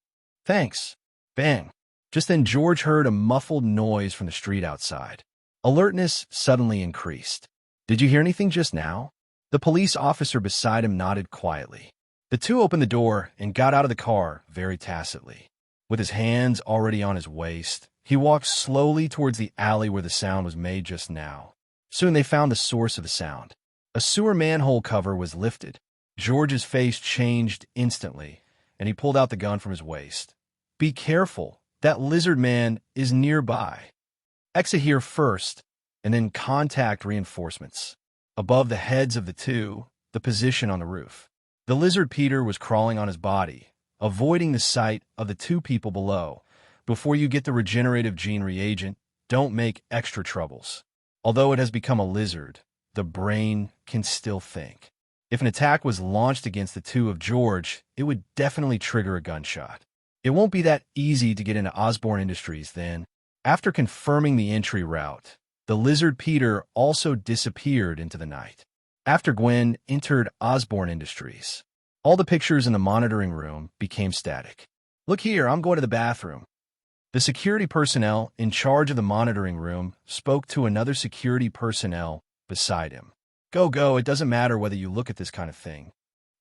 A: Thanks. Bang. Just then George heard a muffled noise from the street outside. Alertness suddenly increased. "Did you hear anything just now?" The police officer beside him nodded quietly. The two opened the door and got out of the car very tacitly. With his hands already on his waist, he walked slowly towards the alley where the sound was made just now. Soon they found the source of the sound. A sewer manhole cover was lifted. George's face changed instantly, and he pulled out the gun from his waist. "Be careful. That lizard man is nearby. Exit here first, and then contact reinforcements." Above the heads of the two, the position on the roof. The lizard Peter was crawling on his body, avoiding the sight of the two people below. Before you get the regenerative gene reagent, don't make extra troubles. Although it has become a lizard, the brain can still think. If an attack was launched against the two of George, it would definitely trigger a gunshot. It won't be that easy to get into Osborne Industries then. After confirming the entry route, the lizard Peter also disappeared into the night. After Gwen entered Osborne Industries, all the pictures in the monitoring room became static. "Look here, I'm going to the bathroom." The security personnel in charge of the monitoring room spoke to another security personnel beside him. Go, it doesn't matter whether you look at this kind of thing."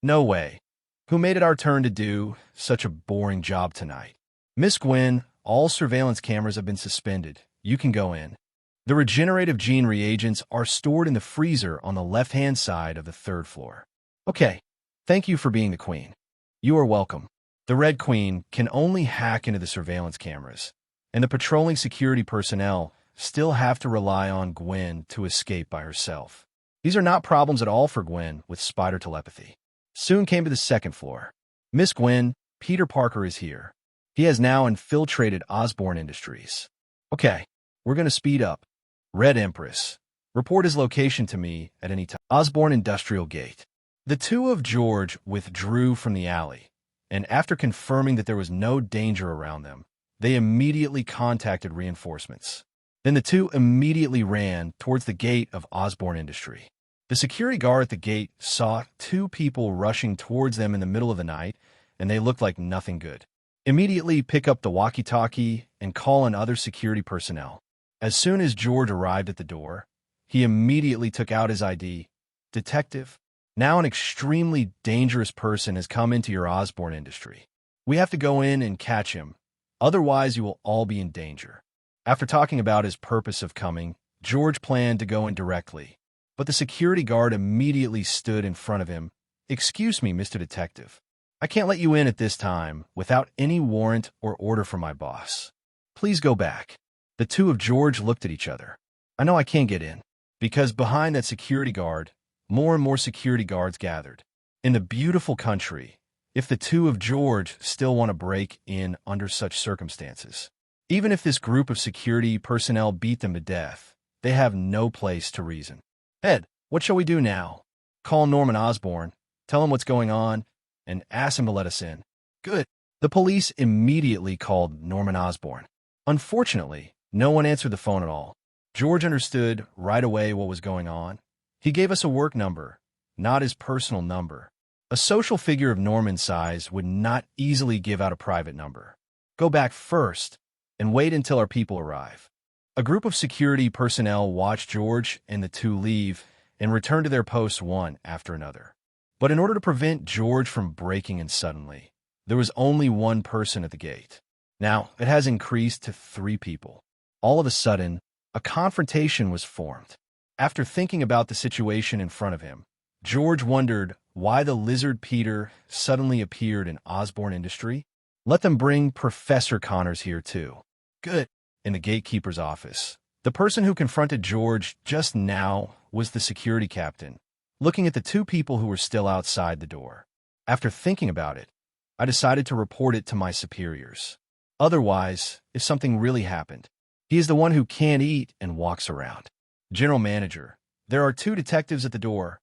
A: "No way. Who made it our turn to do such a boring job tonight?" "Miss Gwen, all surveillance cameras have been suspended. You can go in. The regenerative gene reagents are stored in the freezer on the left-hand side of the 3rd floor." "Okay. Thank you for being the queen." "You are welcome." The Red Queen can only hack into the surveillance cameras, and the patrolling security personnel still have to rely on Gwen to escape by herself. These are not problems at all for Gwen with spider telepathy. Soon came to the 2nd floor. "Miss Gwen, Peter Parker is here. He has now infiltrated Osborne Industries." "Okay, we're going to speed up." "Red Empress, report his location to me at any time." Osborne Industrial Gate. The two of George withdrew from the alley, and after confirming that there was no danger around them, they immediately contacted reinforcements. Then the two immediately ran towards the gate of Osborne Industry. The security guard at the gate saw two people rushing towards them in the middle of the night, and they looked like nothing good. Immediately pick up the walkie-talkie and call on other security personnel. As soon as George arrived at the door, he immediately took out his ID. "Detective, now an extremely dangerous person has come into your Osborne Industry. We have to go in and catch him. Otherwise, you will all be in danger." After talking about his purpose of coming, George planned to go in directly, but the security guard immediately stood in front of him. "Excuse me, Mr. Detective. I can't let you in at this time without any warrant or order from my boss. Please go back." The two of George looked at each other. "I know I can't get in." Because behind that security guard, more and more security guards gathered. In the beautiful country, if the two of George still want to break in under such circumstances, even if this group of security personnel beat them to death, they have no place to reason. "Ed, what shall we do now?" "Call Norman Osborn, tell him what's going on, and ask him to let us in." "Good." The police immediately called Norman Osborn. Unfortunately, no one answered the phone at all. George understood right away what was going on. He gave us a work number, not his personal number. A social figure of Norman's size would not easily give out a private number. "Go back first and wait until our people arrive." A group of security personnel watched George and the two leave and return to their posts one after another. But in order to prevent George from breaking in suddenly, there was only one person at the gate. Now, it has increased to 3 people. All of a sudden, a confrontation was formed. After thinking about the situation in front of him, George wondered why the lizard Peter suddenly appeared in Osborne Industry. "Let them bring Professor Connors here too." "Good." In the gatekeeper's office, the person who confronted George just now was the security captain, looking at the 2 people who were still outside the door. After thinking about it, I decided to report it to my superiors. Otherwise, if something really happened, he is the one who can't eat and walks around. "General Manager, there are 2 detectives at the door."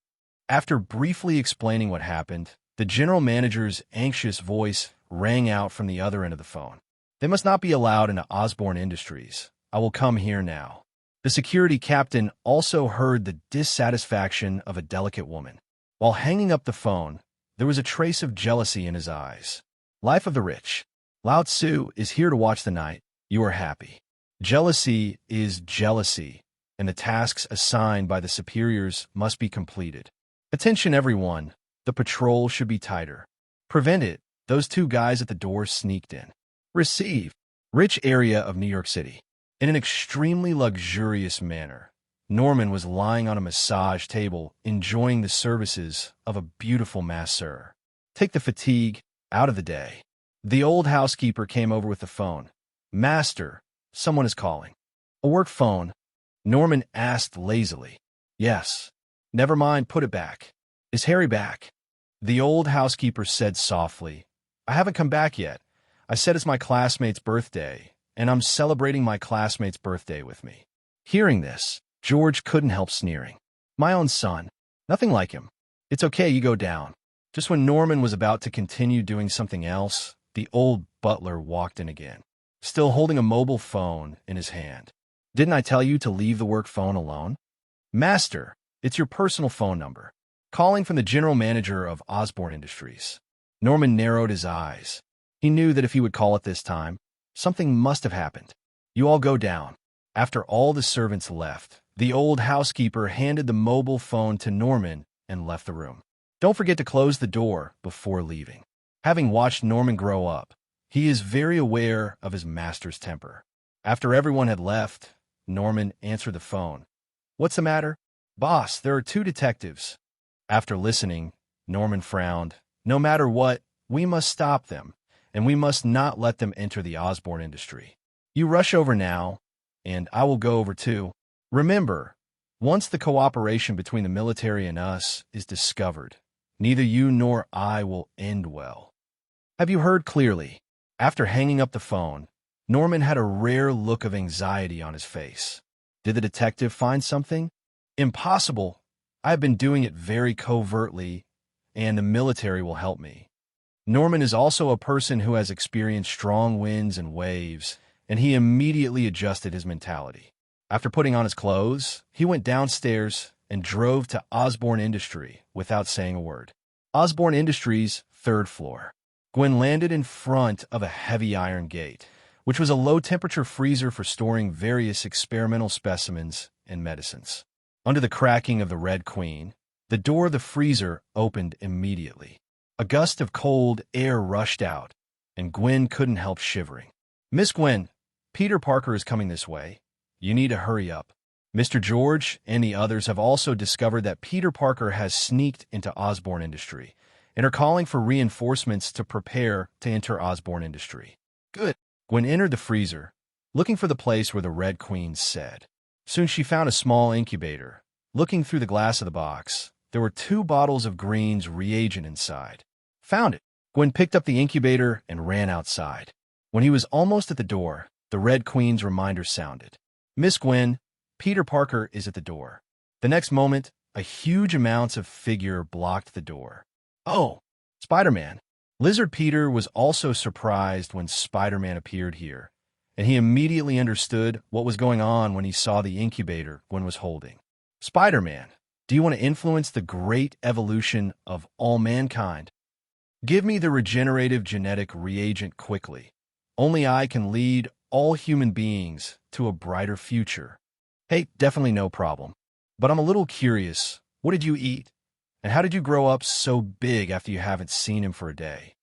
A: After briefly explaining what happened, the general manager's anxious voice rang out from the other end of the phone. "They must not be allowed into Osborne Industries. I will come here now." The security captain also heard the dissatisfaction of a delicate woman. While hanging up the phone, there was a trace of jealousy in his eyes. "Life of the rich. Lao Tzu is here to watch the night. You are happy. Jealousy is jealousy. and the tasks assigned by the superiors must be completed. Attention everyone, the patrol should be tighter. Prevent it, those two guys at the door sneaked in. Receive. Rich area of New York City. In an extremely luxurious manner, Norman was lying on a massage table, enjoying the services of a beautiful masseur. Take the fatigue out of the day. The old housekeeper came over with the phone. Master, someone is calling. A work phone? Norman asked lazily. Yes. Never mind, put it back. Is Harry back? The old housekeeper said softly. I haven't come back yet. I said it's my classmate's birthday, and I'm celebrating my classmate's birthday with me. Hearing this, George couldn't help sneering. My own son. Nothing like him. It's okay, you go down. Just when Norman was about to continue doing something else, the old butler walked in again, still holding a mobile phone in his hand. Didn't I tell you to leave the work phone alone? Master, it's your personal phone number. Calling from the general manager of Osborne Industries. Norman narrowed his eyes. He knew that if he would call it this time, something must have happened. You all go down. After all the servants left, the old housekeeper handed the mobile phone to Norman and left the room. Don't forget to close the door before leaving. Having watched Norman grow up, he is very aware of his master's temper. After everyone had left, Norman answered the phone. What's the matter? Boss, there are two detectives. After listening, Norman frowned. No matter what, we must stop them, and we must not let them enter the Osborne industry. You rush over now, and I will go over too. Remember, once the cooperation between the military and us is discovered, neither you nor I will end well. Have you heard clearly? After hanging up the phone, Norman had a rare look of anxiety on his face. Did the detective find something? Impossible. I have been doing it very covertly, and the military will help me. Norman is also a person who has experienced strong winds and waves, and he immediately adjusted his mentality. After putting on his clothes, he went downstairs and drove to Osborne Industry without saying a word. Osborne Industries, 3rd floor. Gwen landed in front of a heavy iron gate, which was a low-temperature freezer for storing various experimental specimens and medicines. Under the cracking of the Red Queen, the door of the freezer opened immediately. A gust of cold air rushed out, and Gwen couldn't help shivering. Miss Gwen, Peter Parker is coming this way. You need to hurry up. Mr. George and the others have also discovered that Peter Parker has sneaked into Osborne Industry and are calling for reinforcements to prepare to enter Osborne Industry. Good. Gwen entered the freezer, looking for the place where the Red Queen said. Soon she found a small incubator. Looking through the glass of the box, there were 2 bottles of Green's reagent inside. Found it. Gwen picked up the incubator and ran outside. When he was almost at the door, the Red Queen's reminder sounded. Miss Gwen, Peter Parker is at the door. The next moment, a huge amount of figure blocked the door. Oh, Spider-Man. Lizard Peter was also surprised when Spider-Man appeared here, and he immediately understood what was going on when he saw the incubator Gwen was holding. Spider-Man, do you want to influence the great evolution of all mankind? Give me the regenerative genetic reagent quickly. Only I can lead all human beings to a brighter future. Hey, definitely no problem. But I'm a little curious. What did you eat? And how did you grow up so big after you haven't seen him for a day?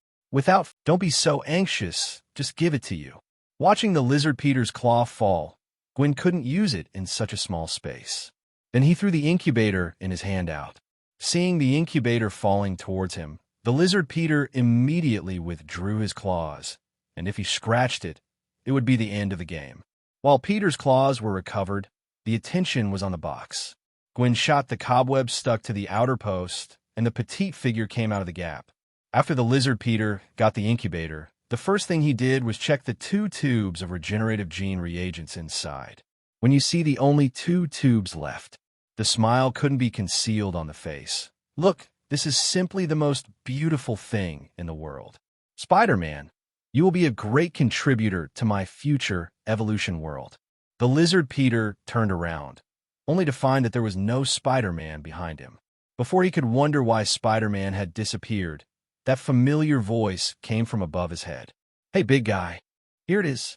A: Don't be so anxious. Just give it to you. Watching the Lizard Peter's claw fall, Gwen couldn't use it in such a small space. Then he threw the incubator in his hand out. Seeing the incubator falling towards him, the Lizard Peter immediately withdrew his claws, and if he scratched it, it would be the end of the game. While Peter's claws were recovered, the attention was on the box. Gwen shot the cobweb stuck to the outer post, and the petite figure came out of the gap. After the Lizard Peter got the incubator, the first thing he did was check the 2 tubes of regenerative gene reagents inside. When you see the only 2 tubes left, the smile couldn't be concealed on the face. Look, this is simply the most beautiful thing in the world. Spider-Man, you will be a great contributor to my future evolution world. The Lizard Peter turned around, only to find that there was no Spider-Man behind him. Before he could wonder why Spider-Man had disappeared, that familiar voice came from above his head. Hey, big guy. Here it is.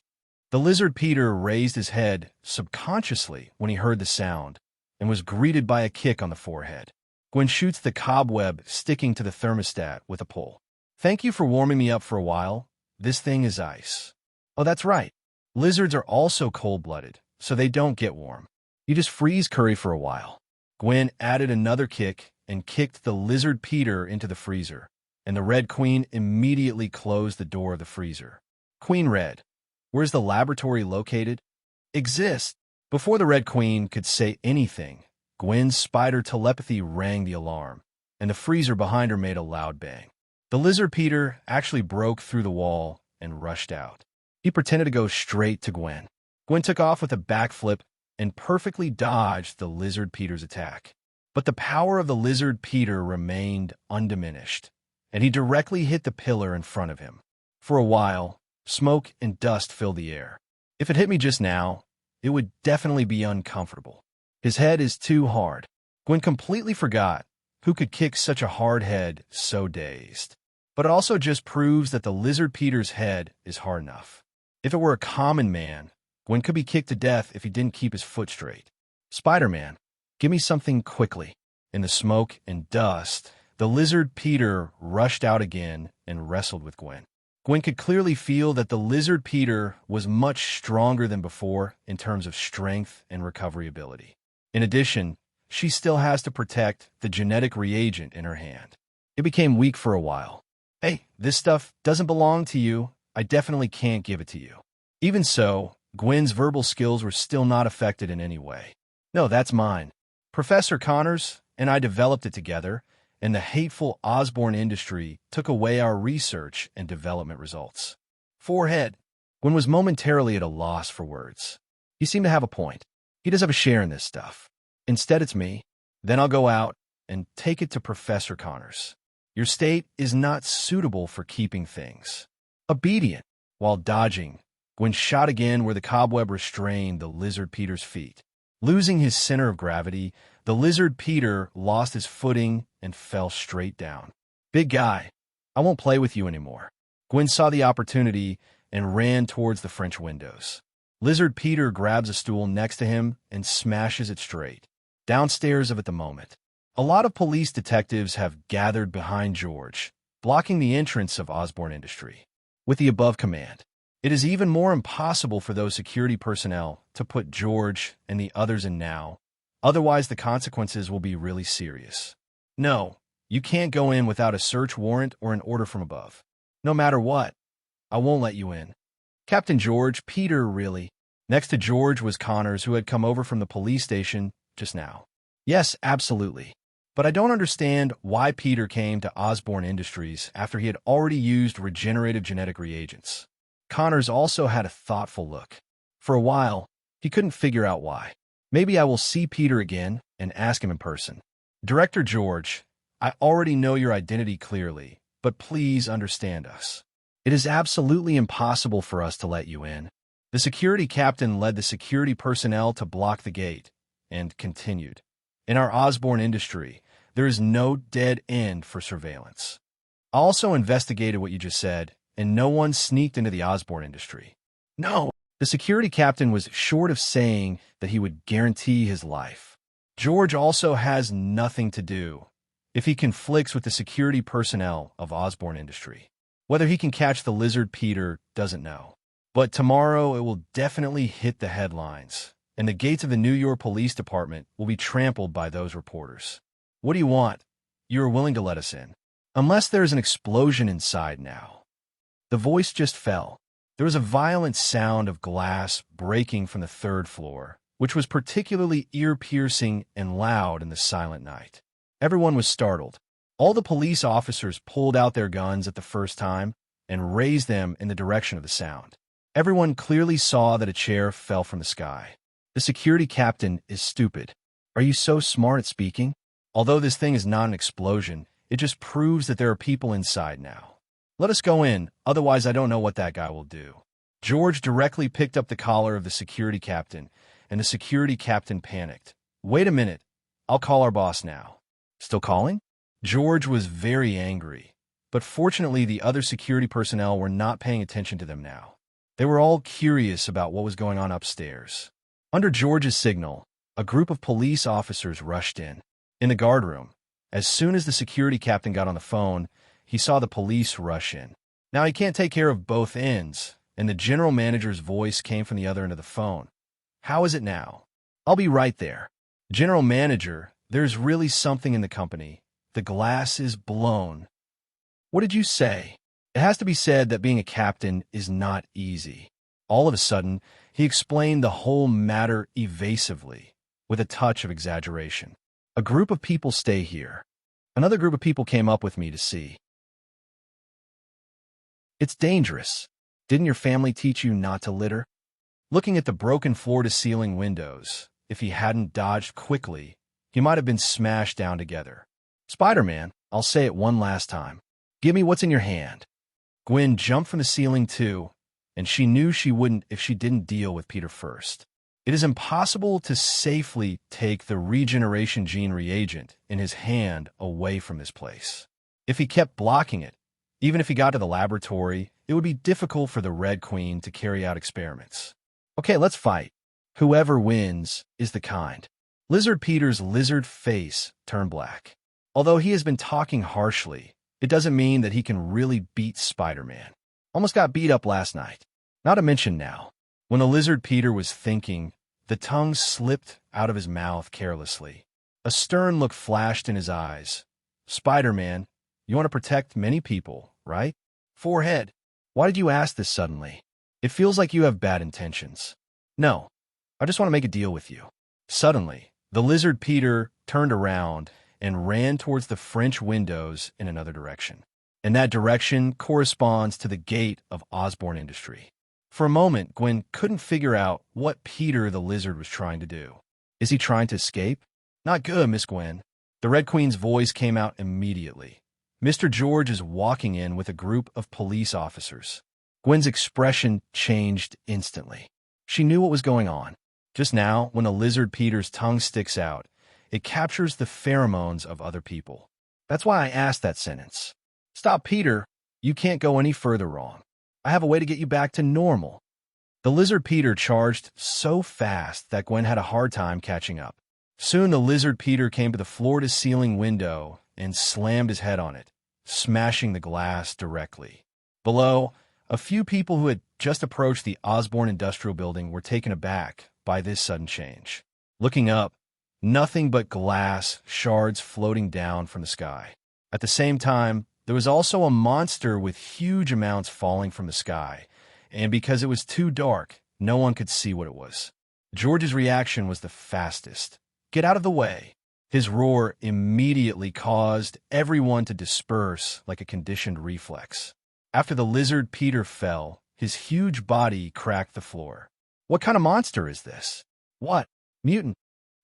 A: The lizard Peter raised his head subconsciously when he heard the sound and was greeted by a kick on the forehead. Gwen shoots the cobweb sticking to the thermostat with a pull. "Thank you for warming me up for a while. This thing is ice." "Oh, that's right. Lizards are also cold-blooded, so they don't get warm. You just freeze curry for a while." Gwen added another kick and kicked the lizard Peter into the freezer, and the Red Queen immediately closed the door of the freezer. Queen Red, where's the laboratory located? Exist. Before the Red Queen could say anything, Gwen's spider telepathy rang the alarm, and the freezer behind her made a loud bang. The lizard Peter actually broke through the wall and rushed out. He pretended to go straight to Gwen. Gwen took off with a backflip and perfectly dodged the lizard Peter's attack. But the power of the lizard Peter remained undiminished, and he directly hit the pillar in front of him. For a while, smoke and dust filled the air. If it hit me just now, it would definitely be uncomfortable. His head is too hard. Gwen completely forgot who could kick such a hard head so dazed. But it also just proves that the lizard Peter's head is hard enough. If it were a common man, Gwen could be kicked to death if he didn't keep his foot straight. "Spider-Man, give me something quickly." In the smoke and dust, the lizard Peter rushed out again and wrestled with Gwen. Gwen could clearly feel that the lizard Peter was much stronger than before in terms of strength and recovery ability. In addition, she still has to protect the genetic reagent in her hand. It became weak for a while. "Hey, this stuff doesn't belong to you. I definitely can't give it to you." Even so, Gwen's verbal skills were still not affected in any way. "No, that's mine. Professor Connors and I developed it together, and the hateful Osborne industry took away our research and development results." Forehead. Gwen was momentarily at a loss for words. "You seem to have a point. He does have a share in this stuff. Instead, it's me. Then I'll go out and take it to Professor Connors. Your state is not suitable for keeping things." Obedient. While dodging, Gwen shot again where the cobweb restrained the lizard Peter's feet. Losing his center of gravity, the lizard Peter lost his footing and fell straight down. "Big guy, I won't play with you anymore." Gwen saw the opportunity and ran towards the French windows. Lizard Peter grabs a stool next to him and smashes it straight. Downstairs of it the moment. A lot of police detectives have gathered behind George, blocking the entrance of Osborne Industry. With the above command, it is even more impossible for those security personnel to put George and the others in now. Otherwise, the consequences will be really serious. "No, you can't go in without a search warrant or an order from above. No matter what, I won't let you in." Captain George, Peter, really. Next to George was Connors, who had come over from the police station just now. "Yes, absolutely. But I don't understand why Peter came to Osborne Industries after he had already used regenerative genetic reagents." Connors also had a thoughtful look. For a while, he couldn't figure out why. "Maybe I will see Peter again and ask him in person." "Director George, I already know your identity clearly, but please understand us. It is absolutely impossible for us to let you in." The security captain led the security personnel to block the gate and continued. "In our Osborne Industry, there is no dead end for surveillance. I also investigated what you just said, and no one sneaked into the Osborne Industry." "No." The security captain was short of saying that he would guarantee his life. George also has nothing to do if he conflicts with the security personnel of Osborne Industry. Whether he can catch the lizard Peter doesn't know. But tomorrow it will definitely hit the headlines, and the gates of the New York Police Department will be trampled by those reporters. "What do you want? You are willing to let us in. Unless there is an explosion inside now." The voice just fell. There was a violent sound of glass breaking from the third floor, which was particularly ear-piercing and loud in the silent night. Everyone was startled. All the police officers pulled out their guns at the first time and raised them in the direction of the sound. Everyone clearly saw that a chair fell from the sky. The security captain is stupid. Are you so smart at speaking? Although this thing is not an explosion, it just proves that there are people inside now. Let us go in, otherwise I don't know what that guy will do. George directly picked up the collar of the security captain, and the security captain panicked. Wait a minute, I'll call our boss now. Still calling? George was very angry, but fortunately the other security personnel were not paying attention to them now. They were all curious about what was going on upstairs. Under George's signal, a group of police officers rushed in. In the guardroom, as soon as the security captain got on the phone, he saw the police rush in. Now he can't take care of both ends, and the general manager's voice came from the other end of the phone. How is it now? I'll be right there. General manager, there's really something in the company. The glass is blown. What did you say? It has to be said that being a captain is not easy. All of a sudden, he explained the whole matter evasively, with a touch of exaggeration. A group of people stay here. Another group of people came up with me to see. It's dangerous. Didn't your family teach you not to litter? Looking at the broken floor-to-ceiling windows, if he hadn't dodged quickly, he might have been smashed down together. Spider-Man, I'll say it one last time. Give me what's in your hand. Gwen jumped from the ceiling too, and she knew she wouldn't if she didn't deal with Peter first. It is impossible to safely take the regeneration gene reagent in his hand away from this place. If he kept blocking it, even if he got to the laboratory, it would be difficult for the Red Queen to carry out experiments. Okay, let's fight. Whoever wins is the kind. Lizard Peter's lizard face turned black. Although he has been talking harshly, it doesn't mean that he can really beat Spider-Man. Almost got beat up last night. Not to mention now. When the Lizard Peter was thinking, the tongue slipped out of his mouth carelessly. A stern look flashed in his eyes. Spider-Man, you want to protect many people, right? Forehead. Why did you ask this suddenly? It feels like you have bad intentions. No, I just want to make a deal with you. Suddenly, the Lizard Peter turned around and ran towards the French windows in another direction. And that direction corresponds to the gate of Osborne Industry. For a moment, Gwen couldn't figure out what Peter the Lizard was trying to do. Is he trying to escape? Not good, Miss Gwen. The Red Queen's voice came out immediately. Mr. George is walking in with a group of police officers. Gwen's expression changed instantly. She knew what was going on. Just now, when a Lizard Peter's tongue sticks out, it captures the pheromones of other people. That's why I asked that sentence. Stop, Peter. You can't go any further wrong. I have a way to get you back to normal. The Lizard Peter charged so fast that Gwen had a hard time catching up. Soon the Lizard Peter came to the floor-to-ceiling window and slammed his head on it, smashing the glass directly. Below, a few people who had just approached the Osborne Industrial Building were taken aback by this sudden change. Looking up, nothing but glass shards floating down from the sky. At the same time, there was also a monster with huge amounts falling from the sky, and because it was too dark, no one could see what it was. George's reaction was the fastest. Get out of the way. His roar immediately caused everyone to disperse like a conditioned reflex. After the Lizard Peter fell, his huge body cracked the floor. What kind of monster is this? What? Mutant.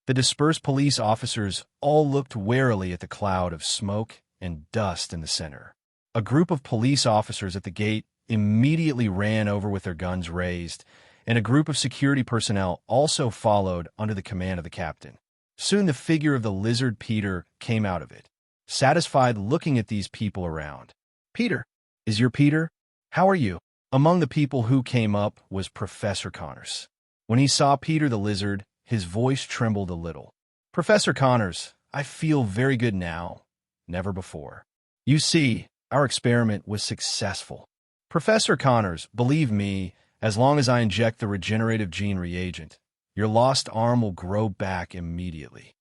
A: The dispersed police officers all looked warily at the cloud of smoke and dust in the center. A group of police officers at the gate immediately ran over with their guns raised, and a group of security personnel also followed under the command of the captain. Soon the figure of the Lizard Peter came out of it, satisfied looking at these people around. Peter, is your Peter? How are you? Among the people who came up was Professor Connors. When he saw Peter the Lizard, his voice trembled a little. Professor Connors, I feel very good now. Never before. You see, our experiment was successful. Professor Connors, believe me, as long as I inject the regenerative gene reagent, your lost arm will grow back immediately.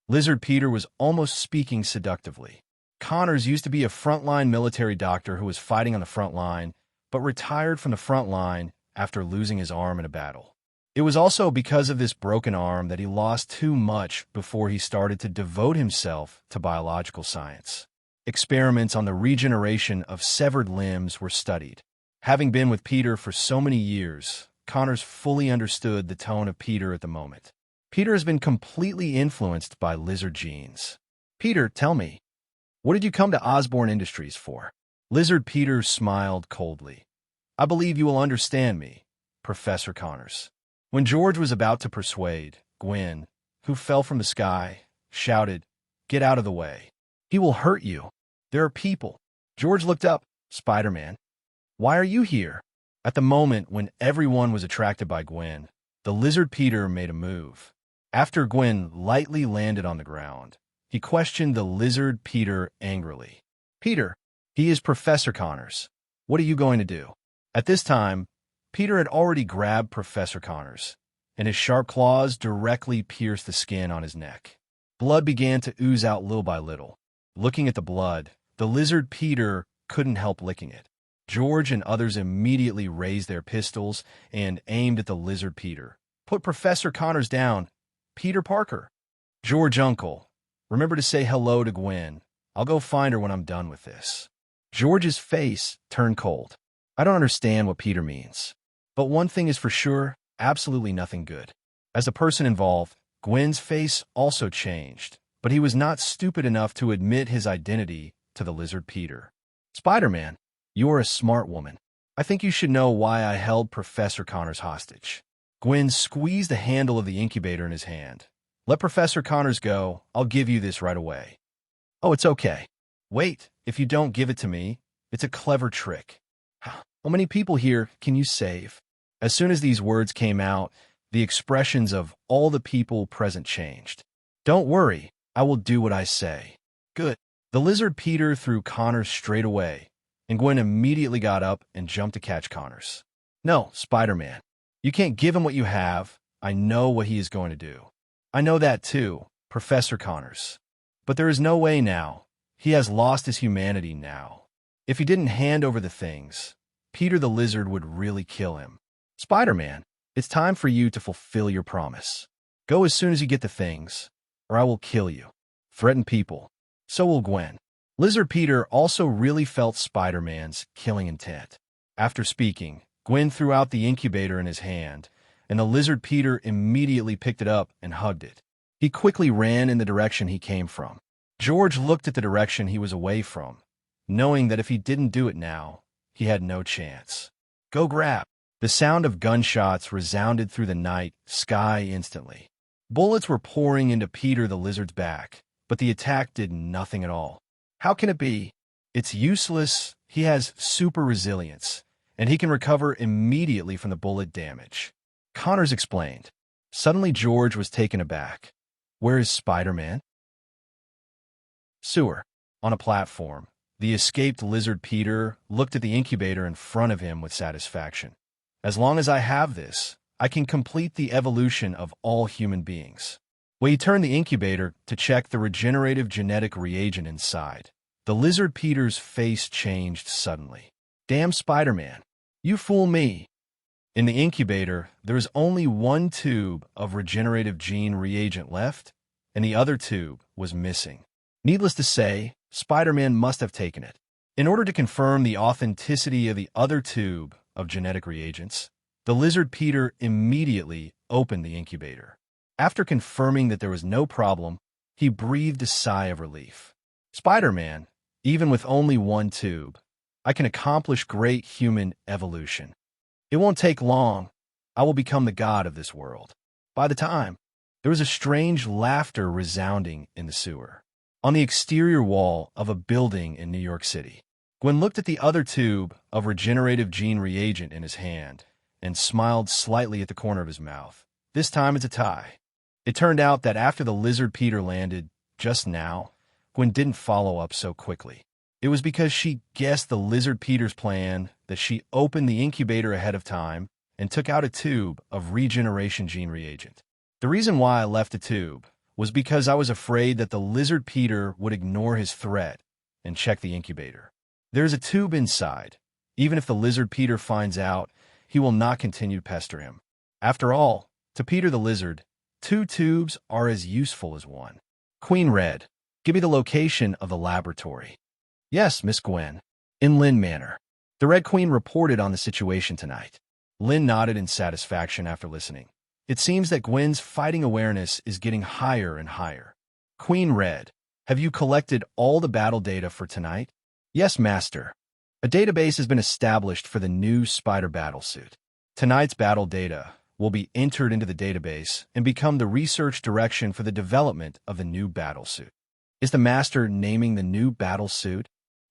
A: Lizard Peter was almost speaking seductively. Connors used to be a frontline military doctor who was fighting on the front line, but retired from the front line after losing his arm in a battle. It was also because of this broken arm that he lost too much before he started to devote himself to biological science. Experiments on the regeneration of severed limbs were studied. Having been with Peter for so many years, Connors fully understood the tone of Peter at the moment. Peter has been completely influenced by lizard genes. Peter, tell me, what did you come to Osborne Industries for? Lizard Peter smiled coldly. I believe you will understand me, Professor Connors. When George was about to persuade, Gwen, who fell from the sky, shouted, Get out of the way. He will hurt you. There are people. George looked up. Spider-Man. Why are you here? At the moment when everyone was attracted by Gwen, the lizard Peter made a move. After Gwen lightly landed on the ground, he questioned the lizard Peter angrily. Peter, he is Professor Connors. What are you going to do? At this time, Peter had already grabbed Professor Connors, and his sharp claws directly pierced the skin on his neck. Blood began to ooze out little by little. Looking at the blood, the lizard Peter couldn't help licking it. George and others immediately raised their pistols and aimed at the lizard Peter. Put Professor Connors down. Peter Parker. George, uncle, remember to say hello to Gwen. I'll go find her when I'm done with this. George's face turned cold. I don't understand what Peter means. But one thing is for sure, absolutely nothing good. As the person involved, Gwen's face also changed, but he was not stupid enough to admit his identity to the lizard Peter. Spider-Man, you are a smart woman. I think you should know why I held Professor Connors hostage. Gwen squeezed the handle of the incubator in his hand. Let Professor Connors go. I'll give you this right away. Oh, it's okay. Wait, if you don't give it to me, it's a clever trick. How many people here can you save? As soon as these words came out, the expressions of all the people present changed. Don't worry, I will do what I say. Good. The lizard Peter threw Connors straight away, and Gwen immediately got up and jumped to catch Connors. No, Spider-Man. You can't give him what you have. I know what he is going to do. I know that too, Professor Connors. But there is no way now. He has lost his humanity now. If he didn't hand over the things, Peter the Lizard would really kill him. Spider-Man, it's time for you to fulfill your promise. Go as soon as you get the things, or I will kill you. Threaten people. So will Gwen. Lizard Peter also really felt Spider-Man's killing intent. After speaking, Gwen threw out the incubator in his hand, and the lizard Peter immediately picked it up and hugged it. He quickly ran in the direction he came from. George looked at the direction he was away from, knowing that if he didn't do it now, he had no chance. Go grab. The sound of gunshots resounded through the night sky instantly. Bullets were pouring into Peter the Lizard's back, but the attack did nothing at all. How can it be? It's useless. He has super resilience, and he can recover immediately from the bullet damage. Connors explained. Suddenly George was taken aback. Where is Spider-Man? Sewer. On a platform, the escaped lizard Peter looked at the incubator in front of him with satisfaction. As long as I have this, I can complete the evolution of all human beings. When he turned the incubator to check the regenerative genetic reagent inside, the lizard Peter's face changed suddenly. Damn Spider-Man, you fool me. In the incubator, there is only one tube of regenerative gene reagent left, and the other tube was missing. Needless to say, Spider-Man must have taken it. In order to confirm the authenticity of the other tube of genetic reagents, the lizard Peter immediately opened the incubator. After confirming that there was no problem, he breathed a sigh of relief. Spider-Man, even with only one tube, I can accomplish great human evolution. It won't take long. I will become the god of this world. By the time, there was a strange laughter resounding in the sewer. On the exterior wall of a building in New York City, Gwen looked at the other tube of regenerative gene reagent in his hand and smiled slightly at the corner of his mouth. This time it's a tie. It turned out that after the lizard Peter landed just now, Gwen didn't follow up so quickly. It was because she guessed the lizard Peter's plan that she opened the incubator ahead of time and took out a tube of regeneration gene reagent. The reason why I left the tube was because I was afraid that the lizard Peter would ignore his threat and check the incubator. There's a tube inside. Even if the lizard Peter finds out, he will not continue to pester him. After all, to Peter the Lizard, 2 tubes are as useful as 1. Queen Red, give me the location of the laboratory. Yes, Miss Gwen. In Lynn Manor. The Red Queen reported on the situation tonight. Lynn nodded in satisfaction after listening. It seems that Gwen's fighting awareness is getting higher and higher. Queen Red, have you collected all the battle data for tonight? Yes, Master. A database has been established for the new Spider battlesuit. Tonight's battle data will be entered into the database and become the research direction for the development of the new battlesuit. Is the Master naming the new battlesuit?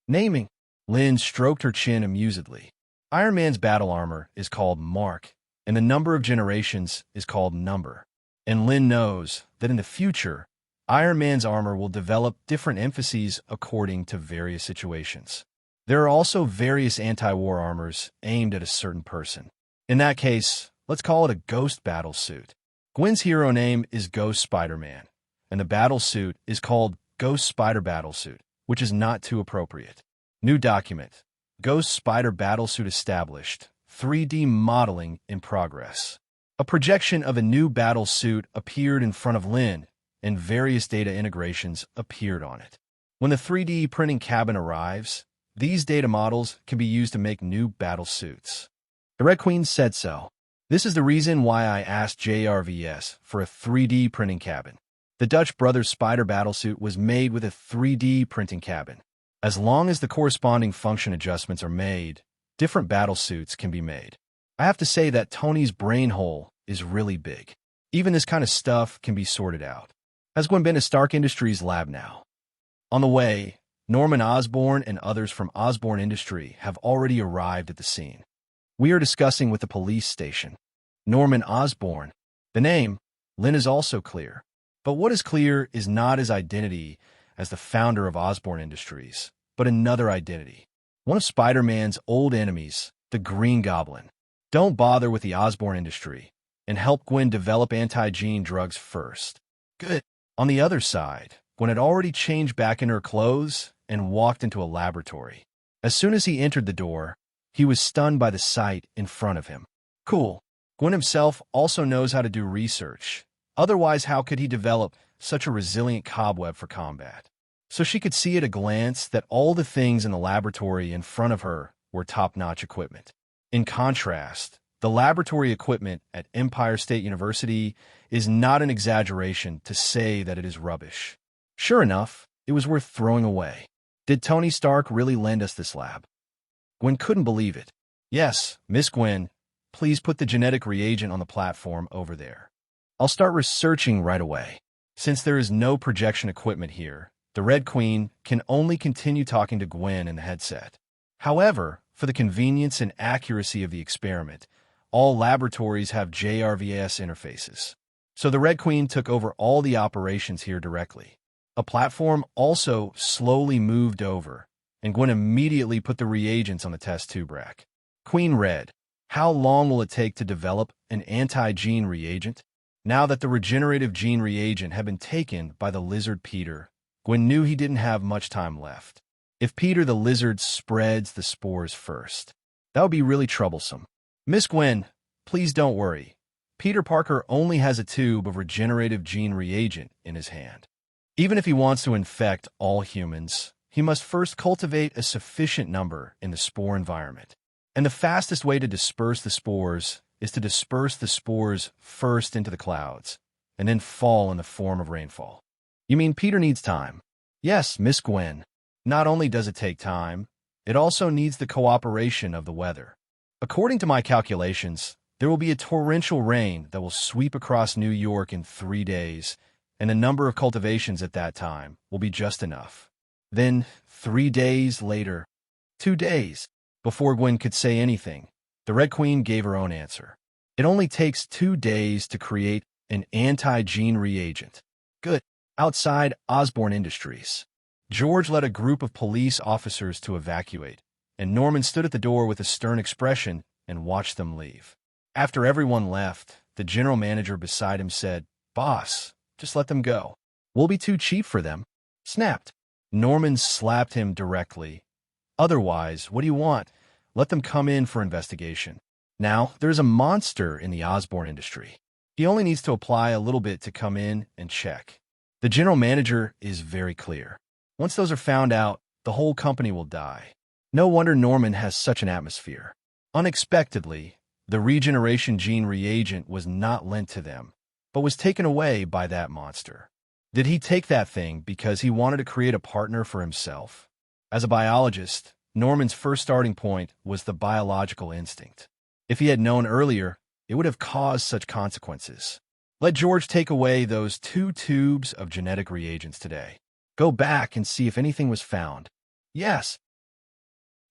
A: Naming. Lynn stroked her chin amusedly. Iron Man's battle armor is called mark, and the number of generations is called number. And Lynn knows that in the future, Iron Man's armor will develop different emphases according to various situations. There are also various anti-war armors aimed at a certain person. In that case, let's call it a ghost battle suit. Gwen's hero name is Ghost Spider-Man, and the battle suit is called Ghost Spider Battlesuit, which is not too appropriate. New document. Ghost Spider Battlesuit established. 3D modeling in progress. A projection of a new battle suit appeared in front of Lynn, and various data integrations appeared on it. When the 3D printing cabin arrives, these data models can be used to make new battle suits. The Red Queen said so. This is the reason why I asked JRVS for a 3D printing cabin. The Dutch Brothers Spider Battlesuit was made with a 3D printing cabin. As long as the corresponding function adjustments are made, different battle suits can be made. I have to say that Tony's brain hole is really big. Even this kind of stuff can be sorted out. Has Gwen been to Stark Industries' lab now? On the way, Norman Osborn and others from Osborn Industry have already arrived at the scene. We are discussing with the police station. Norman Osborn. The name, Lynn, is also clear. But what is clear is not his identity as the founder of Osborn Industries, but another identity. One of Spider-Man's old enemies, the Green Goblin. Don't bother with the Osborn Industry and help Gwen develop anti-gene drugs first. Good. On the other side, Gwen had already changed back in her clothes and walked into a laboratory. As soon as he entered the door, he was stunned by the sight in front of him. Cool. Gwen himself also knows how to do research. Otherwise, how could he develop such a resilient cobweb for combat? So she could see at a glance that all the things in the laboratory in front of her were top-notch equipment. In contrast, the laboratory equipment at Empire State University is not an exaggeration to say that it is rubbish. Sure enough, it was worth throwing away. Did Tony Stark really lend us this lab? Gwen couldn't believe it. Yes, Miss Gwen, please put the genetic reagent on the platform over there. I'll start researching right away. Since there is no projection equipment here, the Red Queen can only continue talking to Gwen in the headset. However, for the convenience and accuracy of the experiment, all laboratories have JRVS interfaces. So the Red Queen took over all the operations here directly. A platform also slowly moved over, and Gwen immediately put the reagents on the test tube rack. Queen Red, how long will it take to develop an anti-gene reagent? Now that the regenerative gene reagent had been taken by the lizard Peter, Gwen knew he didn't have much time left. If Peter the lizard spreads the spores first, that would be really troublesome. Miss Gwen, please don't worry. Peter Parker only has a tube of regenerative gene reagent in his hand. Even if he wants to infect all humans, he must first cultivate a sufficient number in the spore environment. And the fastest way to disperse the spores is to disperse the spores first into the clouds, and then fall in the form of rainfall. You mean Peter needs time? Yes, Miss Gwen. Not only does it take time, it also needs the cooperation of the weather. According to my calculations, there will be a torrential rain that will sweep across New York in 3 days, and the number of cultivations at that time will be just enough. Then, 3 days later, 2 days, before Gwen could say anything, the Red Queen gave her own answer. It only takes 2 days to create an anti-gene reagent. Good. Outside Osborn Industries, George led a group of police officers to evacuate, and Norman stood at the door with a stern expression and watched them leave. After everyone left, the general manager beside him said, "Boss, just let them go. We'll be too cheap for them." Snapped. Norman slapped him directly. "Otherwise, what do you want? Let them come in for investigation. Now, there's a monster in the Osborn Industry. He only needs to apply a little bit to come in and check." The general manager is very clear. Once those are found out, the whole company will die. No wonder Norman has such an atmosphere. Unexpectedly, the regeneration gene reagent was not lent to them, but was taken away by that monster. Did he take that thing because he wanted to create a partner for himself? As a biologist, Norman's first starting point was the biological instinct. If he had known earlier, it would have caused such consequences. Let George take away those 2 tubes of genetic reagents today. Go back and see if anything was found. Yes.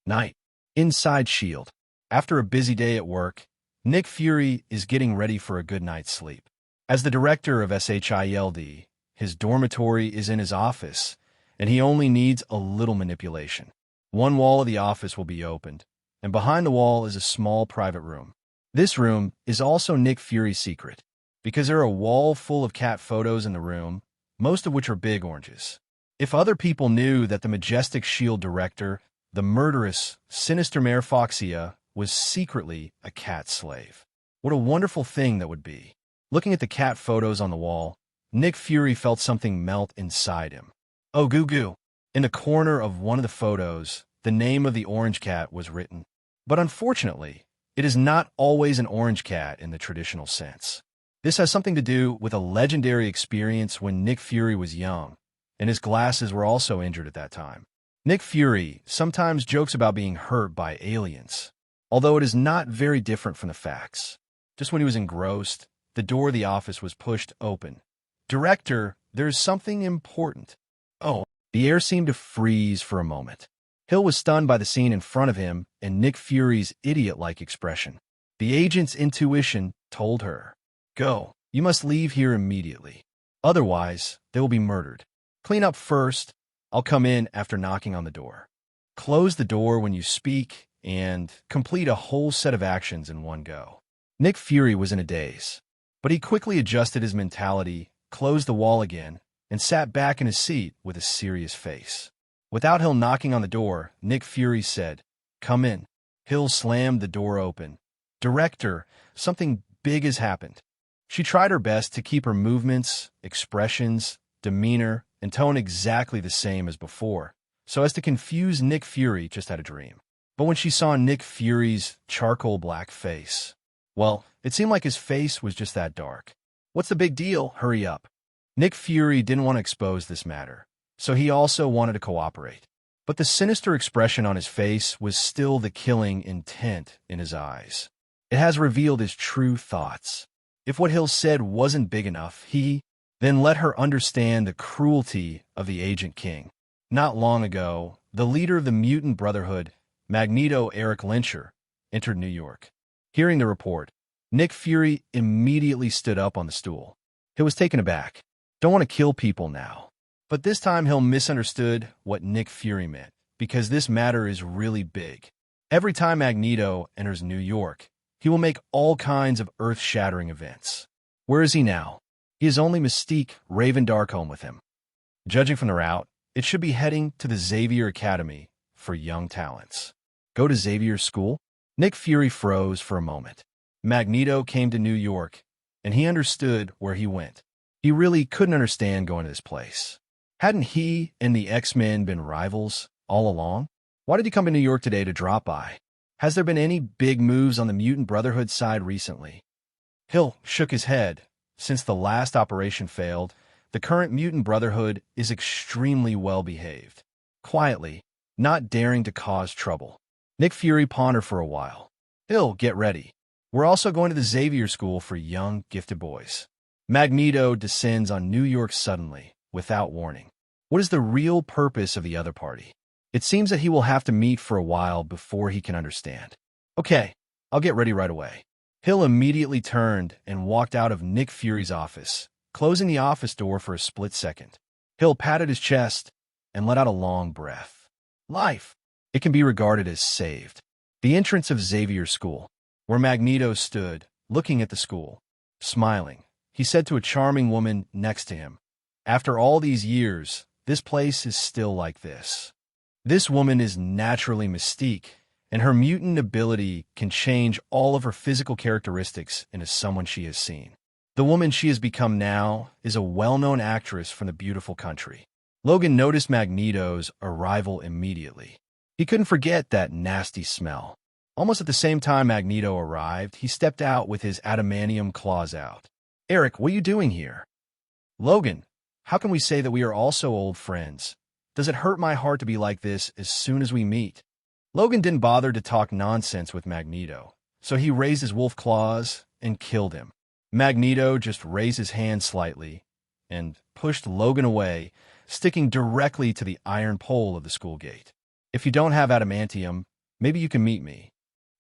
A: Night. Inside S.H.I.E.L.D. After a busy day at work, Nick Fury is getting ready for a good night's sleep. As the director of SHIELD, his dormitory is in his office, and he only needs a little manipulation. One wall of the office will be opened, and behind the wall is a small private room. This room is also Nick Fury's secret, because there are a wall full of cat photos in the room, most of which are big oranges. If other people knew that the majestic S.H.I.E.L.D. director, the murderous, sinister Mayor Foxia, was secretly a cat slave, what a wonderful thing that would be. Looking at the cat photos on the wall, Nick Fury felt something melt inside him. Oh, goo-goo. In the corner of one of the photos, the name of the orange cat was written. But unfortunately, it is not always an orange cat in the traditional sense. This has something to do with a legendary experience when Nick Fury was young, and his glasses were also injured at that time. Nick Fury sometimes jokes about being hurt by aliens, although it is not very different from the facts. Just when he was engrossed, the door of the office was pushed open. Director, there's something important. Oh, the air seemed to freeze for a moment. Hill was stunned by the scene in front of him and Nick Fury's idiot-like expression. The agent's intuition told her, "Go, you must leave here immediately. Otherwise, they will be murdered. Clean up first. I'll come in after knocking on the door. Close the door when you speak and complete a whole set of actions in one go." Nick Fury was in a daze, but he quickly adjusted his mentality, closed the wall again, and sat back in his seat with a serious face. Without Hill knocking on the door, Nick Fury said, "Come in." Hill slammed the door open. "Director, something big has happened." She tried her best to keep her movements, expressions, demeanor, and tone exactly the same as before, so as to confuse Nick Fury just had a dream. But when she saw Nick Fury's charcoal black face, well, it seemed like his face was just that dark. "What's the big deal? Hurry up." Nick Fury didn't want to expose this matter, so he also wanted to cooperate. But the sinister expression on his face was still the killing intent in his eyes. It has revealed his true thoughts. If what Hill said wasn't big enough, he then let her understand the cruelty of the Agent King. Not long ago, the leader of the Mutant Brotherhood, Magneto Eric Lyncher, entered New York. Hearing the report, Nick Fury immediately stood up on the stool. He was taken aback. Don't want to kill people now. But this time Hill misunderstood what Nick Fury meant, because this matter is really big. Every time Magneto enters New York, he will make all kinds of earth-shattering events. Where is he now? He has only Mystique, Raven Darkholme with him. Judging from the route, it should be heading to the Xavier Academy for young talents. Go to Xavier's school? Nick Fury froze for a moment. Magneto came to New York, and he understood where he went. He really couldn't understand going to this place. Hadn't he and the X-Men been rivals all along? Why did he come to New York today to drop by? Has there been any big moves on the Mutant Brotherhood side recently? Hill shook his head. Since the last operation failed, the current Mutant Brotherhood is extremely well-behaved. Quietly, not daring to cause trouble. Nick Fury pondered for a while. Hill, get ready. We're also going to the Xavier School for young, gifted boys. Magneto descends on New York suddenly, without warning. What is the real purpose of the other party? It seems that he will have to meet for a while before he can understand. Okay, I'll get ready right away. Hill immediately turned and walked out of Nick Fury's office, closing the office door for a split second. Hill patted his chest and let out a long breath. Life. It can be regarded as saved. The entrance of Xavier School, where Magneto stood, looking at the school. Smiling, he said to a charming woman next to him, "After all these years, this place is still like this." This woman is naturally Mystique, and her mutant ability can change all of her physical characteristics into someone she has seen. The woman she has become now is a well-known actress from the beautiful country. Logan noticed Magneto's arrival immediately. He couldn't forget that nasty smell. Almost at the same time Magneto arrived, he stepped out with his adamantium claws out. "Eric, what are you doing here?" "Logan, how can we say that we are also old friends? Does it hurt my heart to be like this as soon as we meet?" Logan didn't bother to talk nonsense with Magneto, so he raised his wolf claws and killed him. Magneto just raised his hand slightly and pushed Logan away, sticking directly to the iron pole of the school gate. "If you don't have adamantium, maybe you can meet me."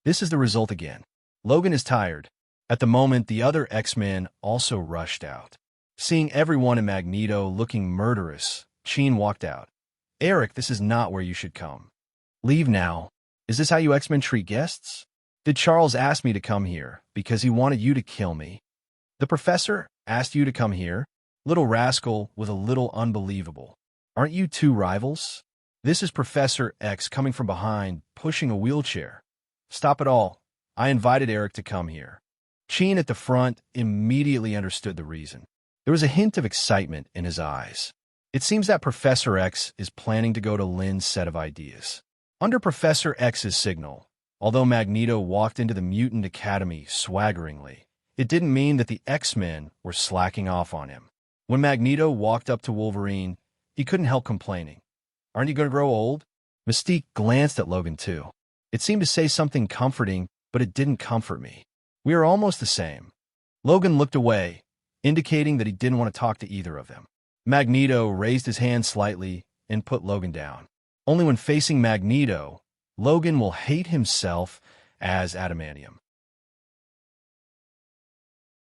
A: This is the result again. Logan is tired. At the moment, the other X-Men also rushed out. Seeing everyone and Magneto looking murderous, Sheen walked out. Eric, this is not where you should come. Leave now. Is this how you X-Men treat guests? Did Charles ask me to come here because he wanted you to kill me? The professor asked you to come here? Little rascal with a little unbelievable. Aren't you two rivals? This is Professor X coming from behind, pushing a wheelchair. Stop it all. I invited Eric to come here. Sheen at the front immediately understood the reason. There was a hint of excitement in his eyes. It seems that Professor X is planning to go to Lynn's set of ideas. Under Professor X's signal, although Magneto walked into the Mutant Academy swaggeringly, it didn't mean that the X-Men were slacking off on him. When Magneto walked up to Wolverine, he couldn't help complaining. Aren't you going to grow old? Mystique glanced at Logan too. It seemed to say something comforting, but it didn't comfort me. We are almost the same. Logan looked away, indicating that he didn't want to talk to either of them. Magneto raised his hand slightly and put Logan down. Only when facing Magneto, Logan will hate himself as adamantium.